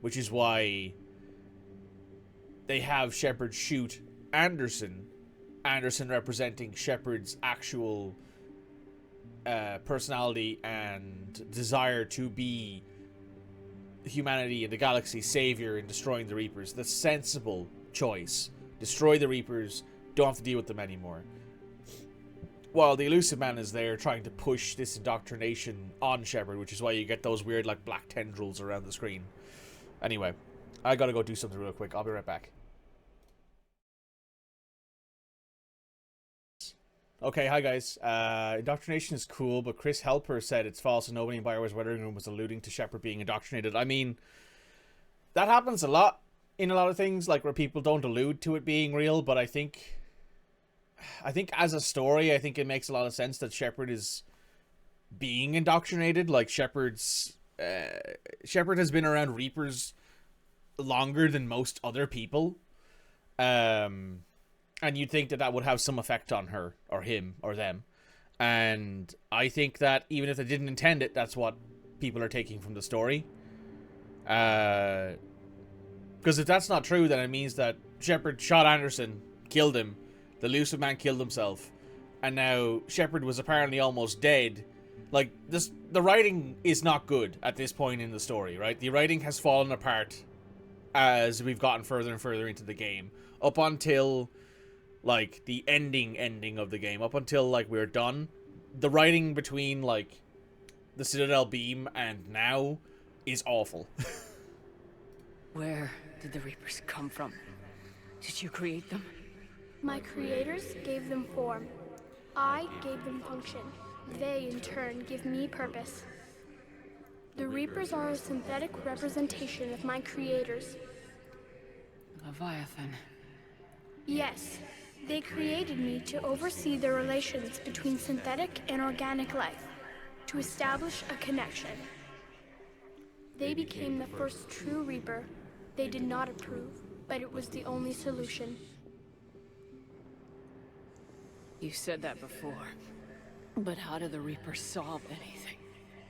Which is why they have Shepard shoot Anderson. Anderson representing Shepard's actual personality and desire to be humanity and the galaxy's savior in destroying the Reapers. The sensible choice. Destroy the Reapers. Don't have to deal with them anymore. While the Elusive Man is there trying to push this indoctrination on Shepard, which is why you get those weird like black tendrils around the screen. Anyway, I gotta go do something real quick. I'll be right back. Okay, hi guys. Indoctrination is cool, but Chris Helper said it's false and nobody in Bioware's wedding room was alluding to Shepard being indoctrinated. I mean, that happens a lot in a lot of things, like where people don't allude to it being real, but I think as a story, I think it makes a lot of sense that Shepard is being indoctrinated. Like Shepard has been around Reapers longer than most other people. And you'd think that would have some effect on her, or him, or them. And I think that even if they didn't intend it, that's what people are taking from the story. Because if that's not true, then it means that Shepard shot Anderson, killed him, the Elusive Man killed himself, and now Shepard was apparently almost dead. Like, the writing is not good at this point in the story, right? The writing has fallen apart as we've gotten further and further into the game. Up until like the ending of the game, up until like we're done, the writing between like the Citadel beam and now is awful. Where did the Reapers come from? Did you create them? My creators gave them form. I gave them function. They, in turn, give me purpose. The Reapers are a synthetic representation of my creators. Leviathan. Yes. They created me to oversee the relations between synthetic and organic life, to establish a connection. They became the first true Reaper. They did not approve, but it was the only solution. You said that before, but how do the Reapers solve anything?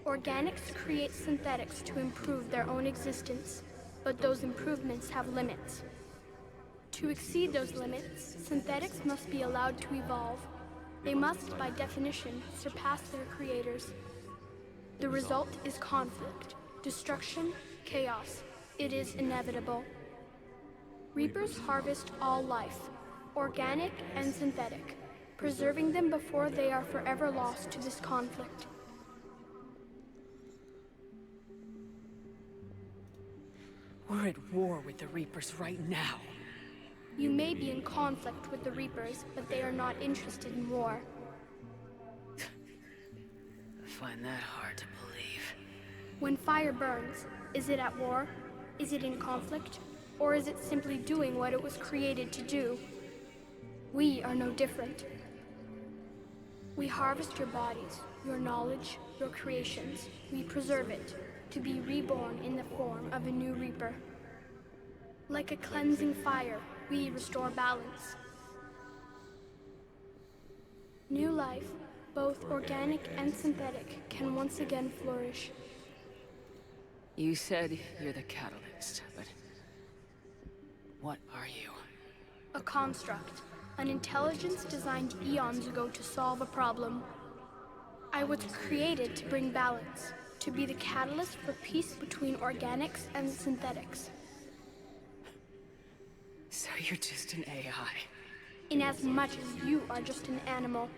Organics create synthetics to improve their own existence, but those improvements have limits. To exceed those limits, synthetics must be allowed to evolve. They must, by definition, surpass their creators. The result is conflict, destruction, chaos. It is inevitable. Reapers harvest all life, organic and synthetic, preserving them before they are forever lost to this conflict. We're at war with the Reapers right now. You may be in conflict with the Reapers, but they are not interested in war. I find that hard to believe. When fire burns, is it at war? Is it in conflict? Or is it simply doing what it was created to do? We are no different. We harvest your bodies, your knowledge, your creations. We preserve it, to be reborn in the form of a new Reaper. Like a cleansing fire, we restore balance. New life, both organic and synthetic, can once again flourish. You said you're the catalyst, but what are you? A construct, an intelligence designed eons ago to solve a problem. I was created to bring balance, to be the catalyst for peace between organics and synthetics. So you're just an AI? Inasmuch as you are just an animal,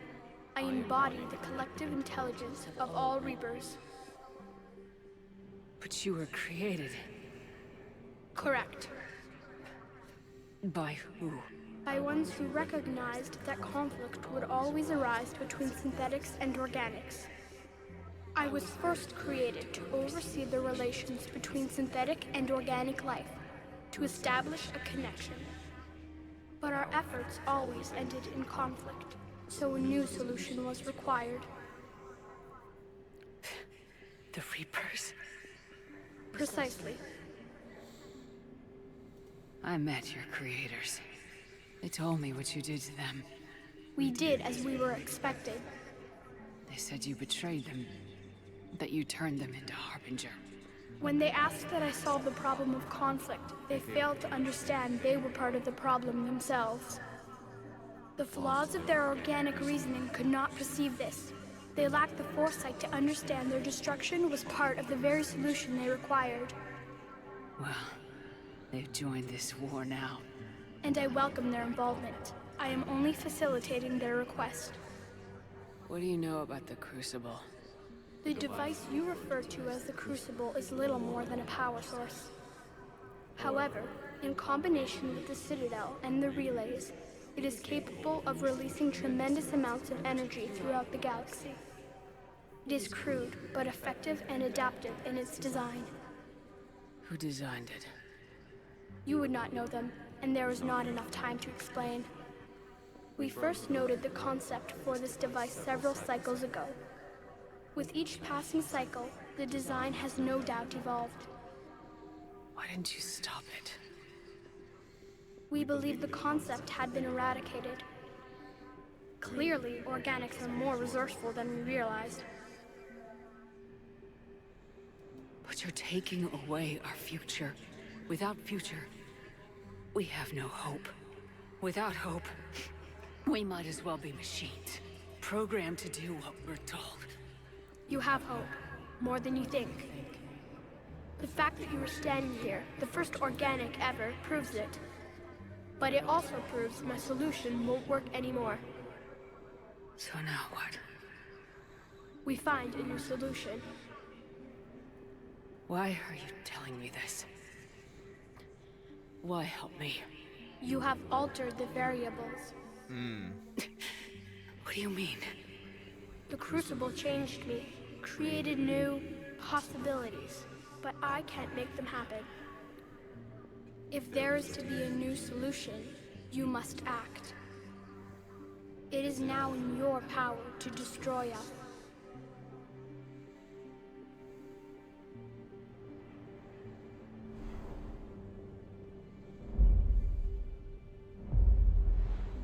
I embody the collective intelligence of all Reapers. But you were created. Correct. By who? By ones who recognized that conflict would always arise between synthetics and organics. I was first created to oversee the relations between synthetic and organic life, to establish a connection. But our efforts always ended in conflict, so a new solution was required. The Reapers? Precisely. I met your creators. They told me what you did to them. We did as we were expected. They said you betrayed them, that you turned them into Harbinger. When they asked that I solve the problem of conflict, they failed to understand they were part of the problem themselves. The flaws of their organic reasoning could not perceive this. They lacked the foresight to understand their destruction was part of the very solution they required. Well, they've joined this war now. And I welcome their involvement. I am only facilitating their request. What do you know about the Crucible? The device you refer to as the Crucible is little more than a power source. However, in combination with the Citadel and the relays, it is capable of releasing tremendous amounts of energy throughout the galaxy. It is crude, but effective and adaptive in its design. Who designed it? You would not know them, and there is not enough time to explain. We first noted the concept for this device several cycles ago. With each passing cycle, the design has no doubt evolved. Why didn't you stop it? We believed the concept had been eradicated. Clearly, organics are more resourceful than we realized. But you're taking away our future. Without future, we have no hope. Without hope, we might as well be machines, programmed to do what we're told. You have hope, more than you think. The fact that you are standing here, the first organic ever, proves it. But it also proves my solution won't work anymore. So now what? We find a new solution. Why are you telling me this? Why help me? You have altered the variables. What do you mean? The Crucible changed me, created new possibilities, but I can't make them happen. If there is to be a new solution, you must act. It is now in your power to destroy us.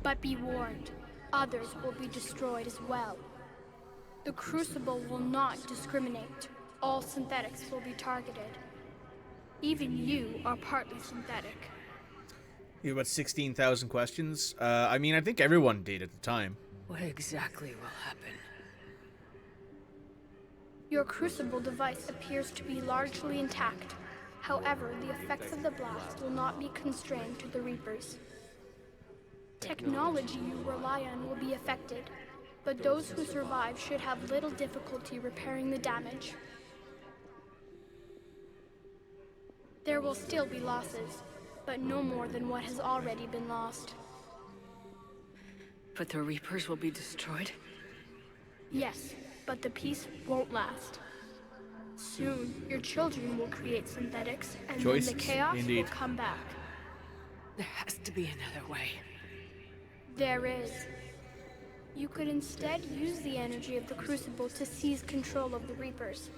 But be warned, others will be destroyed as well. The Crucible will not discriminate. All synthetics will be targeted. Even you are partly synthetic. You have about 16,000 questions. I mean, I think everyone did at the time. What exactly will happen? Your Crucible device appears to be largely intact. However, the effects of the blast will not be constrained to the Reapers. Technology you rely on will be affected, but those who survive should have little difficulty repairing the damage. There will still be losses, but no more than what has already been lost. But the Reapers will be destroyed? Yes, but the peace won't last. Soon, your children will create synthetics, and then the chaos will come back. There has to be another way. There is. You could instead use the energy of the Crucible to seize control of the Reapers.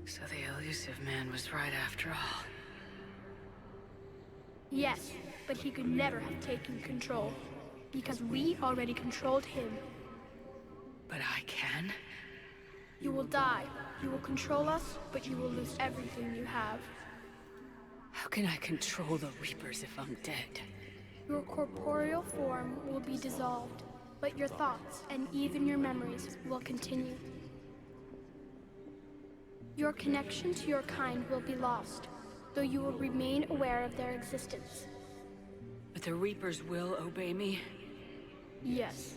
So the elusive man was right after all. Yes, but he could never have taken control, because we already controlled him. But I can? You will die. You will control us, but you will lose everything you have. How can I control the Reapers if I'm dead? Your corporeal form will be dissolved, but your thoughts and even your memories will continue. Your connection to your kind will be lost, though you will remain aware of their existence. But the Reapers will obey me? Yes.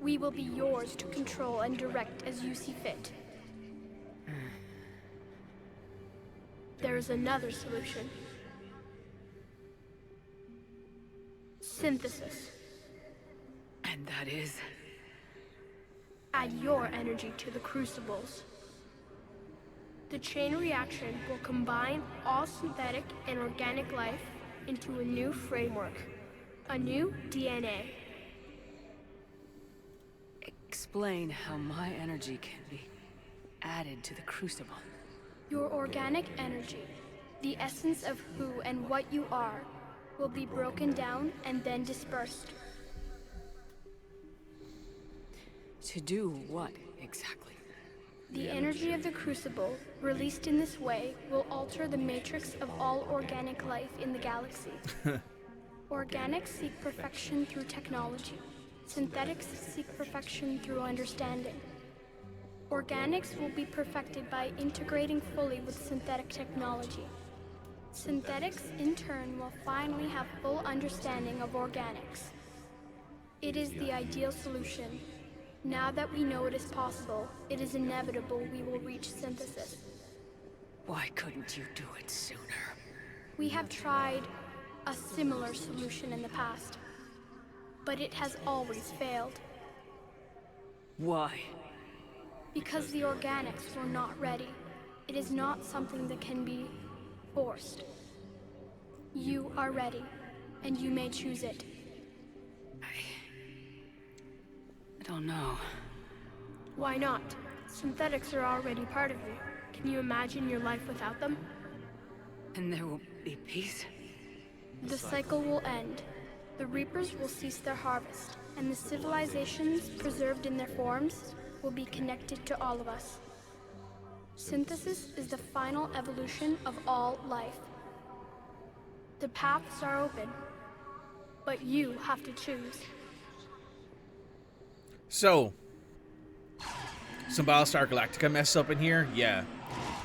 We will be yours to control and direct as you see fit. There is another solution. Synthesis. And that is? Add your energy to the Crucibles. The chain reaction will combine all synthetic and organic life into a new framework, a new DNA. Explain how my energy can be added to the Crucible. Your organic energy, the essence of who and what you are, will be broken down and then dispersed. To do what, exactly? The energy of the Crucible, released in this way, will alter the matrix of all organic life in the galaxy. Organics seek perfection through technology. Synthetics seek perfection through understanding. Organics will be perfected by integrating fully with synthetic technology. Synthetics, in turn, will finally have full understanding of organics. It is the ideal solution. Now that we know it is possible, it is inevitable we will reach synthesis. Why couldn't you do it sooner? We have tried a similar solution in the past, but it has always failed. Why? Because the organics were not ready. It is not something that can be forced. You are ready, and you may choose it. I don't know. Why not? Synthetics are already part of you. Can you imagine your life without them? And there will be peace? The cycle will end. The Reapers will cease their harvest, and the civilizations preserved in their forms will be connected to all of us. Synthesis is the final evolution of all life. The paths are open, but you have to choose. So, some Battlestar Galactica mess up in here? Yeah.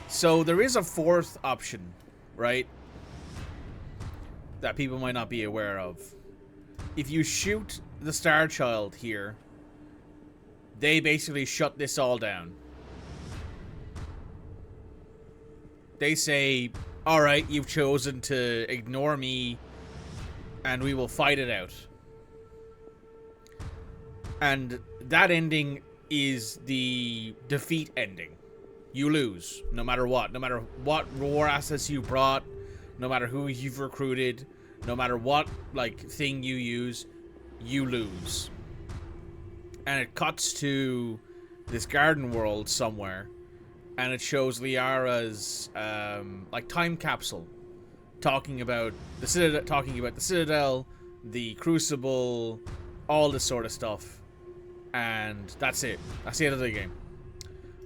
So, there is a fourth option, right? That people might not be aware of. If you shoot the Star Child here, they basically shut this all down. They say, alright, you've chosen to ignore me, and we will fight it out. And that ending is the defeat ending. You lose, no matter what. No matter what war assets you brought, no matter who you've recruited, no matter what, like, thing you use, you lose. And it cuts to this garden world somewhere, and it shows Liara's, like, time capsule, talking about the Citadel, the Crucible, all this sort of stuff. And that's it. That's the end of the game.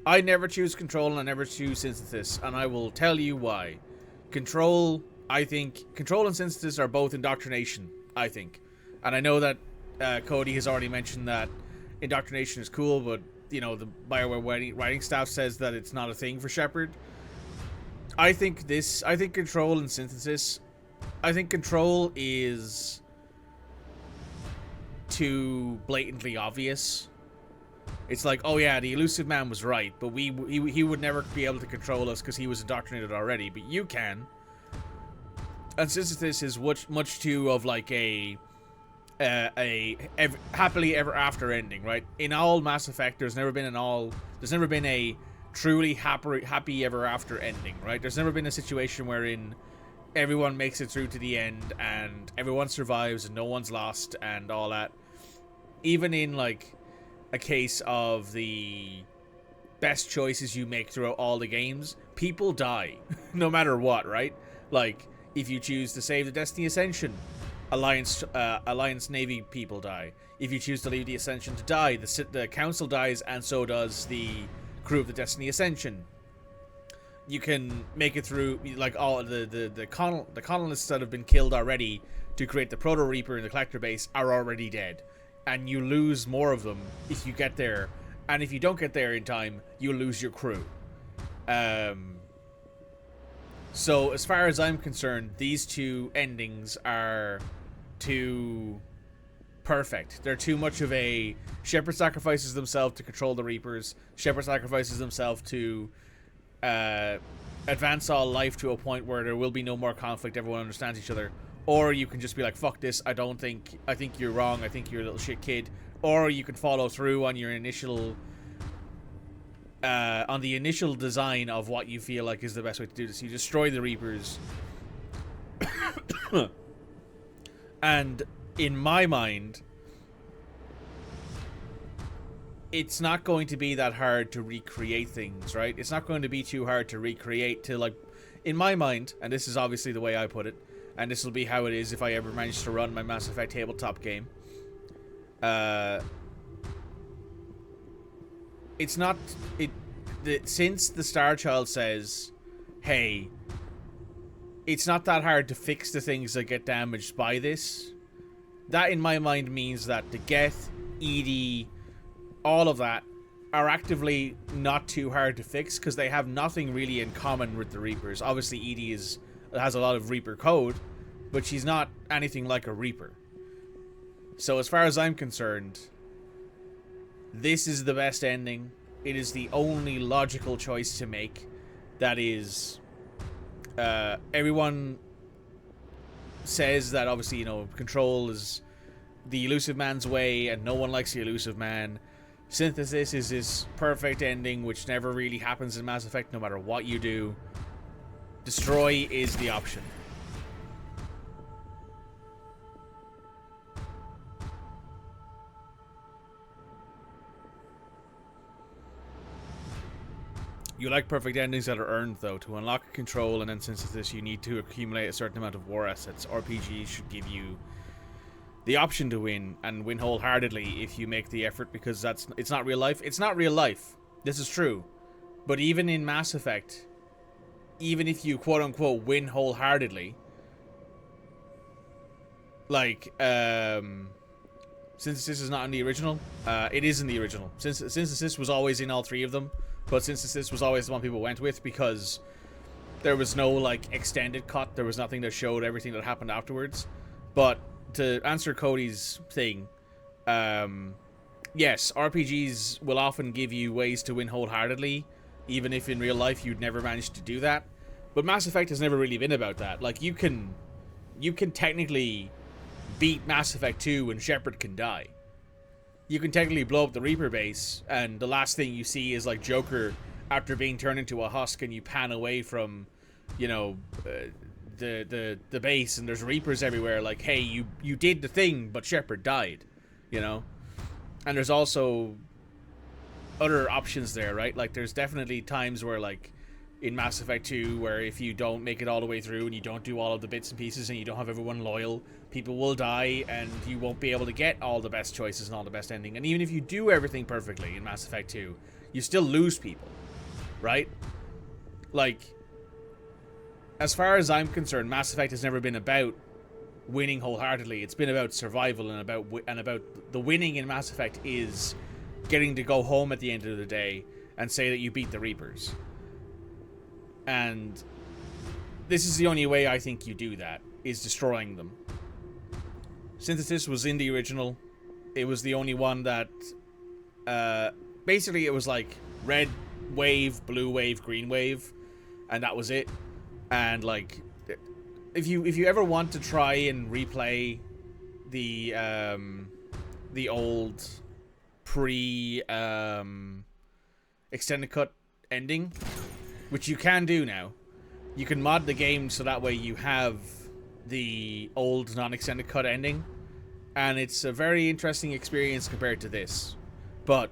I never choose Control and I never choose Synthesis, and I will tell you why. Control and Synthesis are both indoctrination, I think. And I know that Cody has already mentioned that indoctrination is cool, but, you know, the BioWare writing staff says that it's not a thing for Shepard. I think Control and Synthesis, I think Control is too blatantly obvious. It's like, oh yeah, the elusive man was right, but he would never be able to control us because he was indoctrinated already, but you can. And Synthesis is much too of like a happily ever after ending, right? In all Mass Effect, there's never been a truly happy ever after ending, right? There's never been a situation wherein everyone makes it through to the end and everyone survives and no one's lost and all that. Even in like a case of the best choices you make throughout all the games, people die no matter what, right? Like if you choose to save the Destiny Ascension, Alliance Navy people die. If you choose to leave the Ascension to die, the Council dies, and so does the crew of the Destiny Ascension. You can make it through, like, all the colonists that have been killed already to create the Proto Reaper in the Collector base are already dead. And you lose more of them if you get there. And if you don't get there in time, you lose your crew. So, as far as I'm concerned, these two endings are too perfect. They're too much of a Shepard sacrifices himself to control the Reapers. Shepard sacrifices himself to advance all life to a point where there will be no more conflict, everyone understands each other. Or you can just be like, fuck this, I think you're wrong, I think you're a little shit kid. Or you can follow through on your initial on the initial design of what you feel like is the best way to do this. You destroy the Reapers. And in my mind, it's not going to be that hard to recreate things, right? It's not going to be too hard to recreate to, like, in my mind, and this is obviously the way I put it, and this will be how it is if I ever manage to run my Mass Effect tabletop game. since the Star Child says, hey, it's not that hard to fix the things that get damaged by this, that in my mind means that the Geth, EDI, all of that are actively not too hard to fix because they have nothing really in common with the Reapers. Obviously, EDI has a lot of Reaper code, but she's not anything like a Reaper. So as far as I'm concerned, this is the best ending. It is the only logical choice to make. That is, everyone says that obviously, you know, control is the elusive man's way and no one likes the elusive man. Synthesis is this perfect ending which never really happens in Mass Effect no matter what you do. Destroy is the option. You like perfect endings that are earned, though. To unlock control and then synthesis, you need to accumulate a certain amount of war assets. RPGs should give you the option to win, and win wholeheartedly if you make the effort, because it's not real life. It's not real life. This is true. But even in Mass Effect, even if you quote-unquote win wholeheartedly, like, synthesis is not in the original. It is in the original. Synthesis was always in all three of them. But synthesis was always the one people went with because there was no, like, extended cut. There was nothing that showed everything that happened afterwards. But to answer Cody's thing, yes, RPGs will often give you ways to win wholeheartedly, even if in real life you'd never manage to do that. But Mass Effect has never really been about that. Like, you can technically beat Mass Effect 2 and Shepard can die. You can technically blow up the Reaper base, and the last thing you see is, like, Joker after being turned into a husk, and you pan away from, you know, the base, and there's Reapers everywhere, like, hey, you did the thing, but Shepard died, you know? And there's also other options there, right? Like, there's definitely times where, like, in Mass Effect 2, where if you don't make it all the way through, and you don't do all of the bits and pieces, and you don't have everyone loyal, people will die, and you won't be able to get all the best choices and all the best ending. And even if you do everything perfectly in Mass Effect 2, you still lose people, right? Like, as far as I'm concerned, Mass Effect has never been about winning wholeheartedly. It's been about survival, and about the winning in Mass Effect is getting to go home at the end of the day and say that you beat the Reapers. And this is the only way I think you do that, is destroying them. Synthesis was in the original. It was the only one that, basically it was like red wave, blue wave, green wave, and that was it. And like, if you ever want to try and replay the old extended cut ending, which you can do now, you can mod the game so that way you have the old non-extended cut ending, and it's a very interesting experience compared to this. But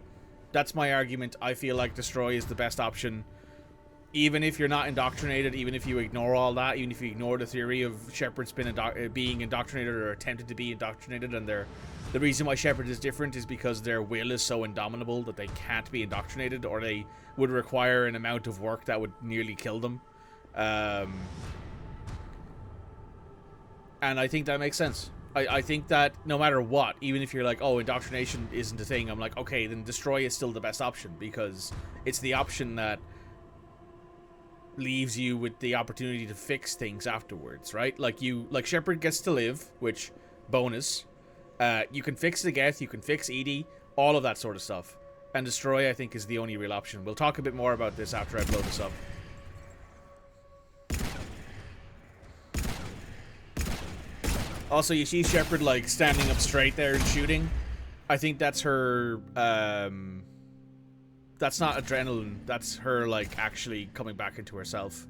that's my argument. I feel like Destroy is the best option, even if you're not indoctrinated, even if you ignore all that, even if you ignore the theory of Shepard's being indoctrinated or attempted to be indoctrinated, and the reason why Shepard is different is because their will is so indomitable that they can't be indoctrinated, or they would require an amount of work that would nearly kill them. And I think that makes sense. I think that no matter what, even if you're like, oh, indoctrination isn't a thing, I'm like, okay, then Destroy is still the best option, because it's the option that leaves you with the opportunity to fix things afterwards, right? Like Shepard gets to live, which, bonus. You can fix the Geth, you can fix EDI, all of that sort of stuff. And Destroy, I think, is the only real option. We'll talk a bit more about this after I blow this up. Also, you see Shepard, like, standing up straight there and shooting. I think that's her, that's not adrenaline. That's her, like, actually coming back into herself.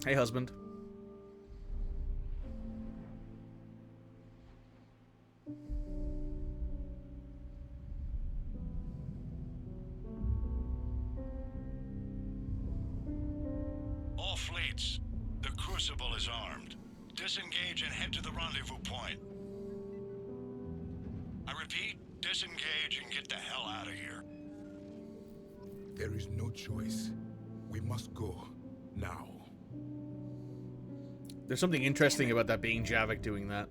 Hey, husband. All fleets, the Crucible is armed. Disengage and head to the rendezvous point. I disengage and get the hell out of here. There is no choice. We must go. Now. There's something interesting about that being Javik doing that.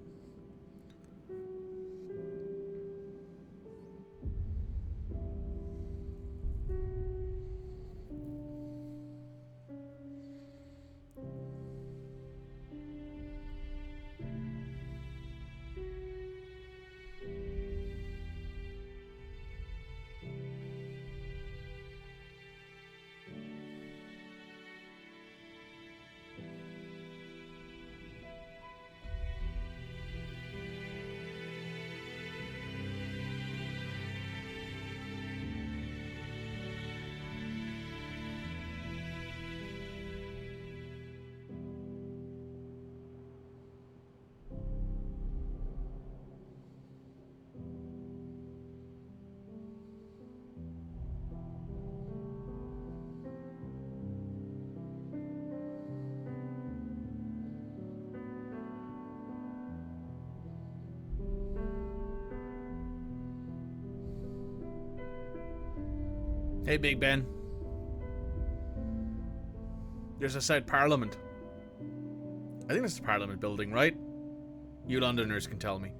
Hey, Big Ben. There's a said Parliament. I think this is the Parliament building, right? You Londoners can tell me.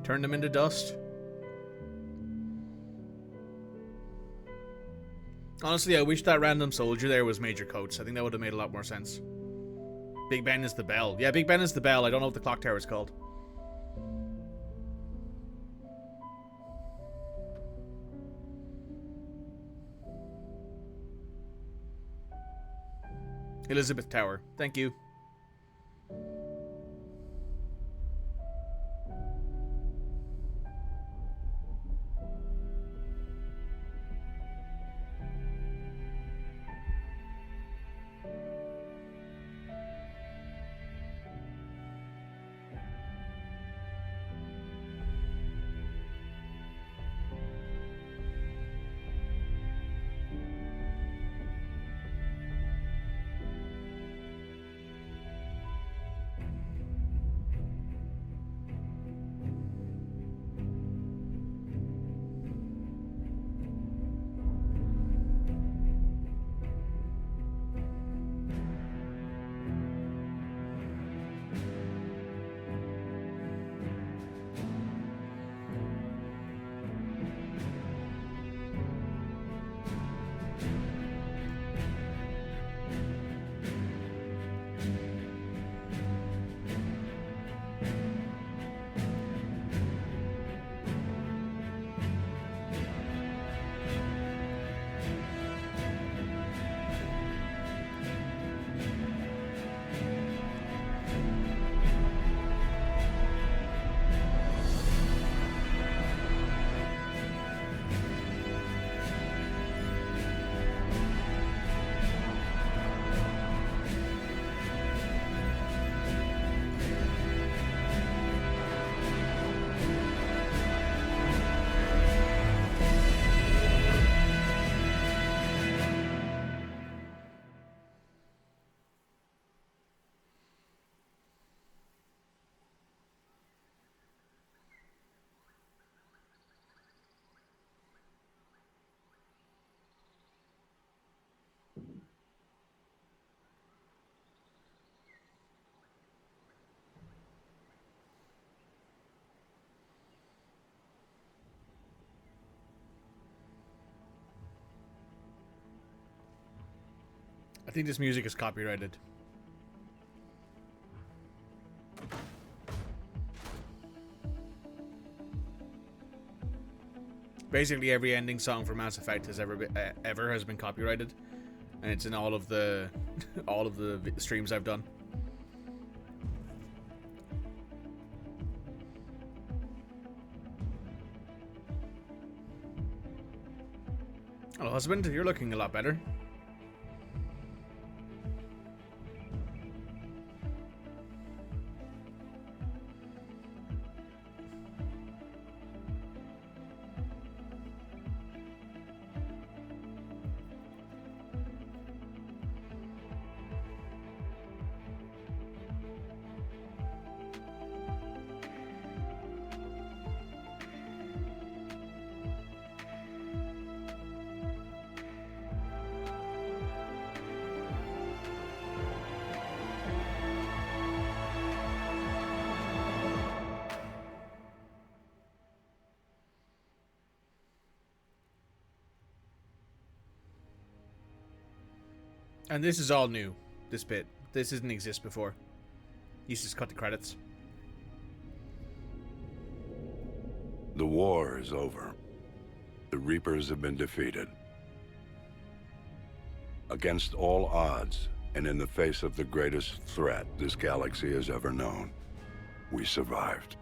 Turn them into dust. Honestly, I wish that random soldier there was Major Coates. I think that would have made a lot more sense. Big Ben is the bell. Yeah, Big Ben is the bell. I don't know what the clock tower is called. Elizabeth Tower. Thank you. I think this music is copyrighted. Basically, every ending song for Mass Effect has ever been copyrighted, and it's in all of the streams I've done. Hello, husband. You're looking a lot better. And this is all new, this bit. This didn't exist before. You just cut the credits. The war is over. The Reapers have been defeated. Against all odds, and in the face of the greatest threat this galaxy has ever known, we survived.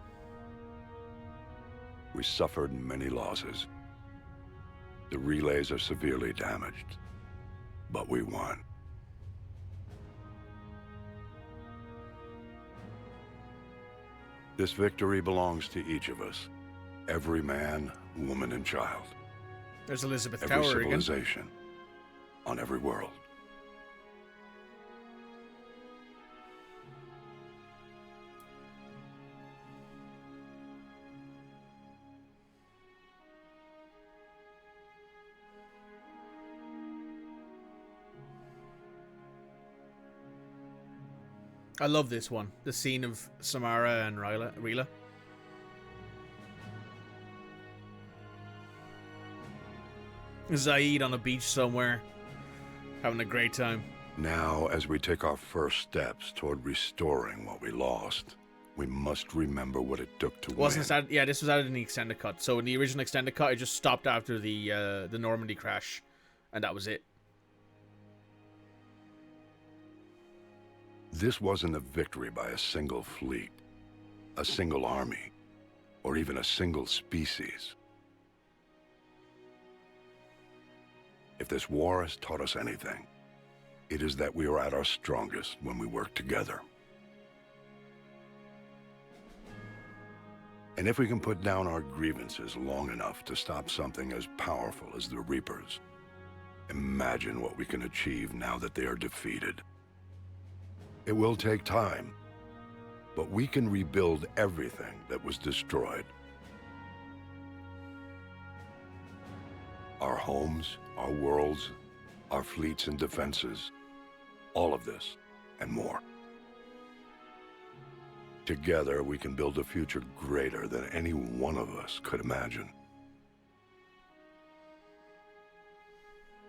We suffered many losses. The relays are severely damaged, but we won. This victory belongs to each of us. Every man, woman, and child. There's Elizabeth Every Tower again. civilization. On every world. I love this one. The scene of Samara and Rila. Zaid on a beach somewhere, having a great time. Now, as we take our first steps toward restoring what we lost, we must remember what it took to win. Yeah, this was added in the extended cut. So in the original extended cut, it just stopped after the Normandy crash, and that was it. This wasn't a victory by a single fleet, a single army, or even a single species. If this war has taught us anything, it is that we are at our strongest when we work together. And if we can put down our grievances long enough to stop something as powerful as the Reapers, imagine what we can achieve now that they are defeated. It will take time, but we can rebuild everything that was destroyed. Our homes, our worlds, our fleets and defenses, all of this and more. Together, we can build a future greater than any one of us could imagine.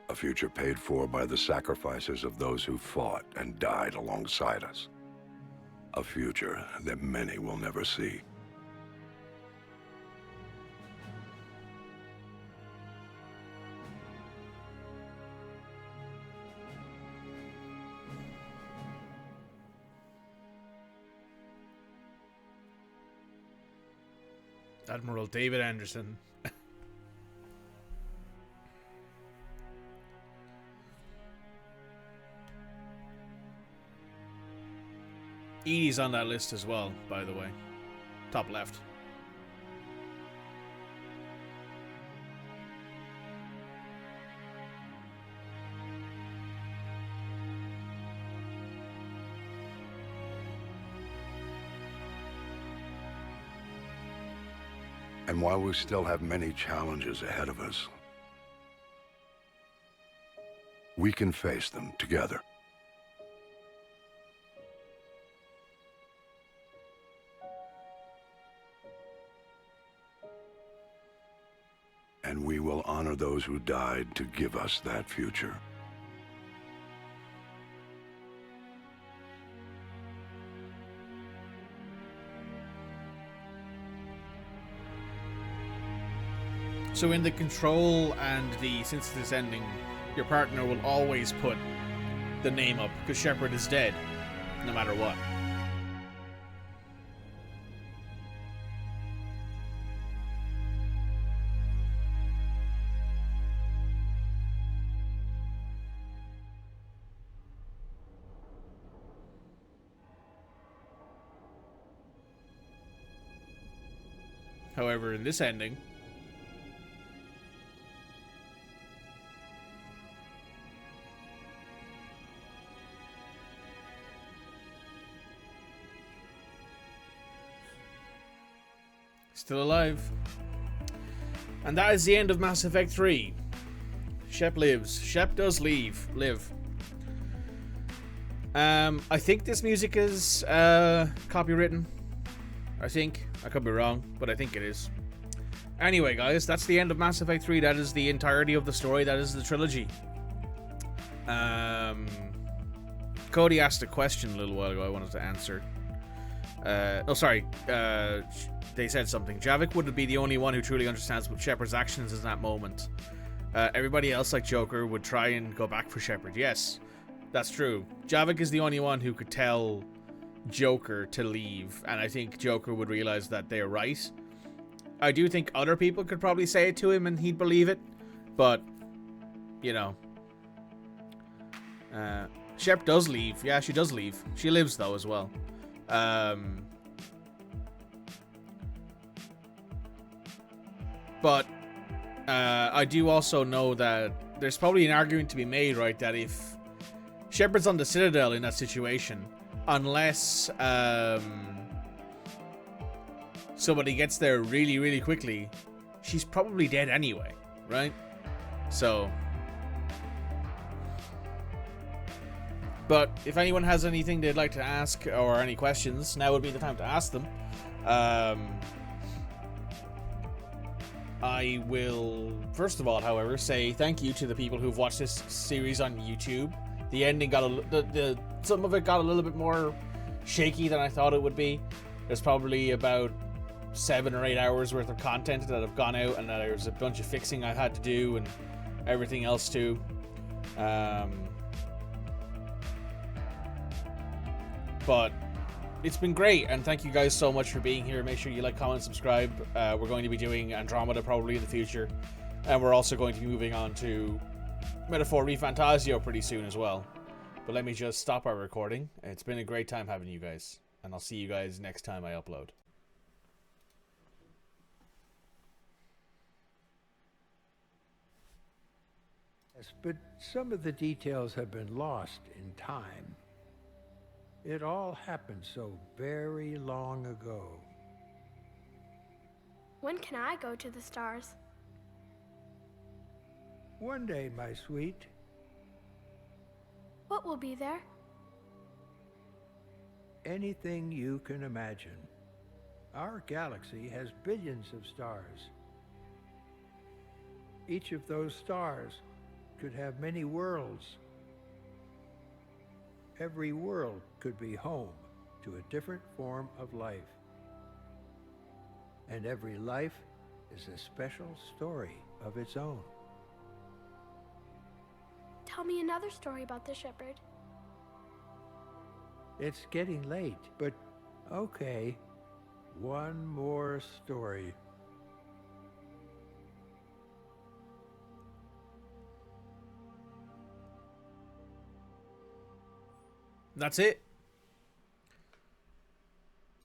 A future paid for by the sacrifices of those who fought and died alongside us. A future that many will never see. Admiral David Anderson. Edie's on that list as well, by the way. Top left. And while we still have many challenges ahead of us, we can face them together. And we will honor those who died to give us that future. So in the control and the synthesis ending, your partner will always put the name up, because Shepard is dead, no matter what. However, in this ending, still alive. And that is the end of Mass Effect 3. Shep lives. Shep does live. I think this music is copywritten. I think. I could be wrong, but I think it is. Anyway, guys, that's the end of Mass Effect 3. That is the entirety of the story. That is the trilogy. Cody asked a question a little while ago I wanted to answer. They said something. Javik wouldn't be the only one who truly understands what Shepard's actions in that moment. Everybody else, like Joker, would try and go back for Shepard. Yes, that's true. Javik is the only one who could tell Joker to leave, and I think Joker would realize that they're right. I do think other people could probably say it to him and he'd believe it, but, you know. Shep does leave. Yeah, she does leave. She lives, though, as well. But I do also know that there's probably an argument to be made, right, that if Shepard's on the Citadel in that situation, unless somebody gets there really, really quickly, she's probably dead anyway, right? So, but if anyone has anything they'd like to ask or any questions, now would be the time to ask them. I will, first of all, however, say thank you to the people who've watched this series on YouTube. The ending got some of it got a little bit more shaky than I thought it would be. There's probably about 7 or 8 hours worth of content that have gone out, and there's a bunch of fixing I had to do and everything else too. But it's been great, and thank you guys so much for being here. Make sure you like, comment, subscribe. We're going to be doing Andromeda probably in the future, and we're also going to be moving on to Metaphor ReFantasio pretty soon as well. But let me just stop our recording. It's been a great time having you guys, and I'll see you guys next time I upload. Yes, but some of the details have been lost in time. It all happened so very long ago. When can I go to the stars? One day, my sweet. What will be there? Anything you can imagine. Our galaxy has billions of stars. Each of those stars could have many worlds. Every world could be home to a different form of life. And every life is a special story of its own. Tell me another story about the Shepard. It's getting late, but okay. One more story. That's it.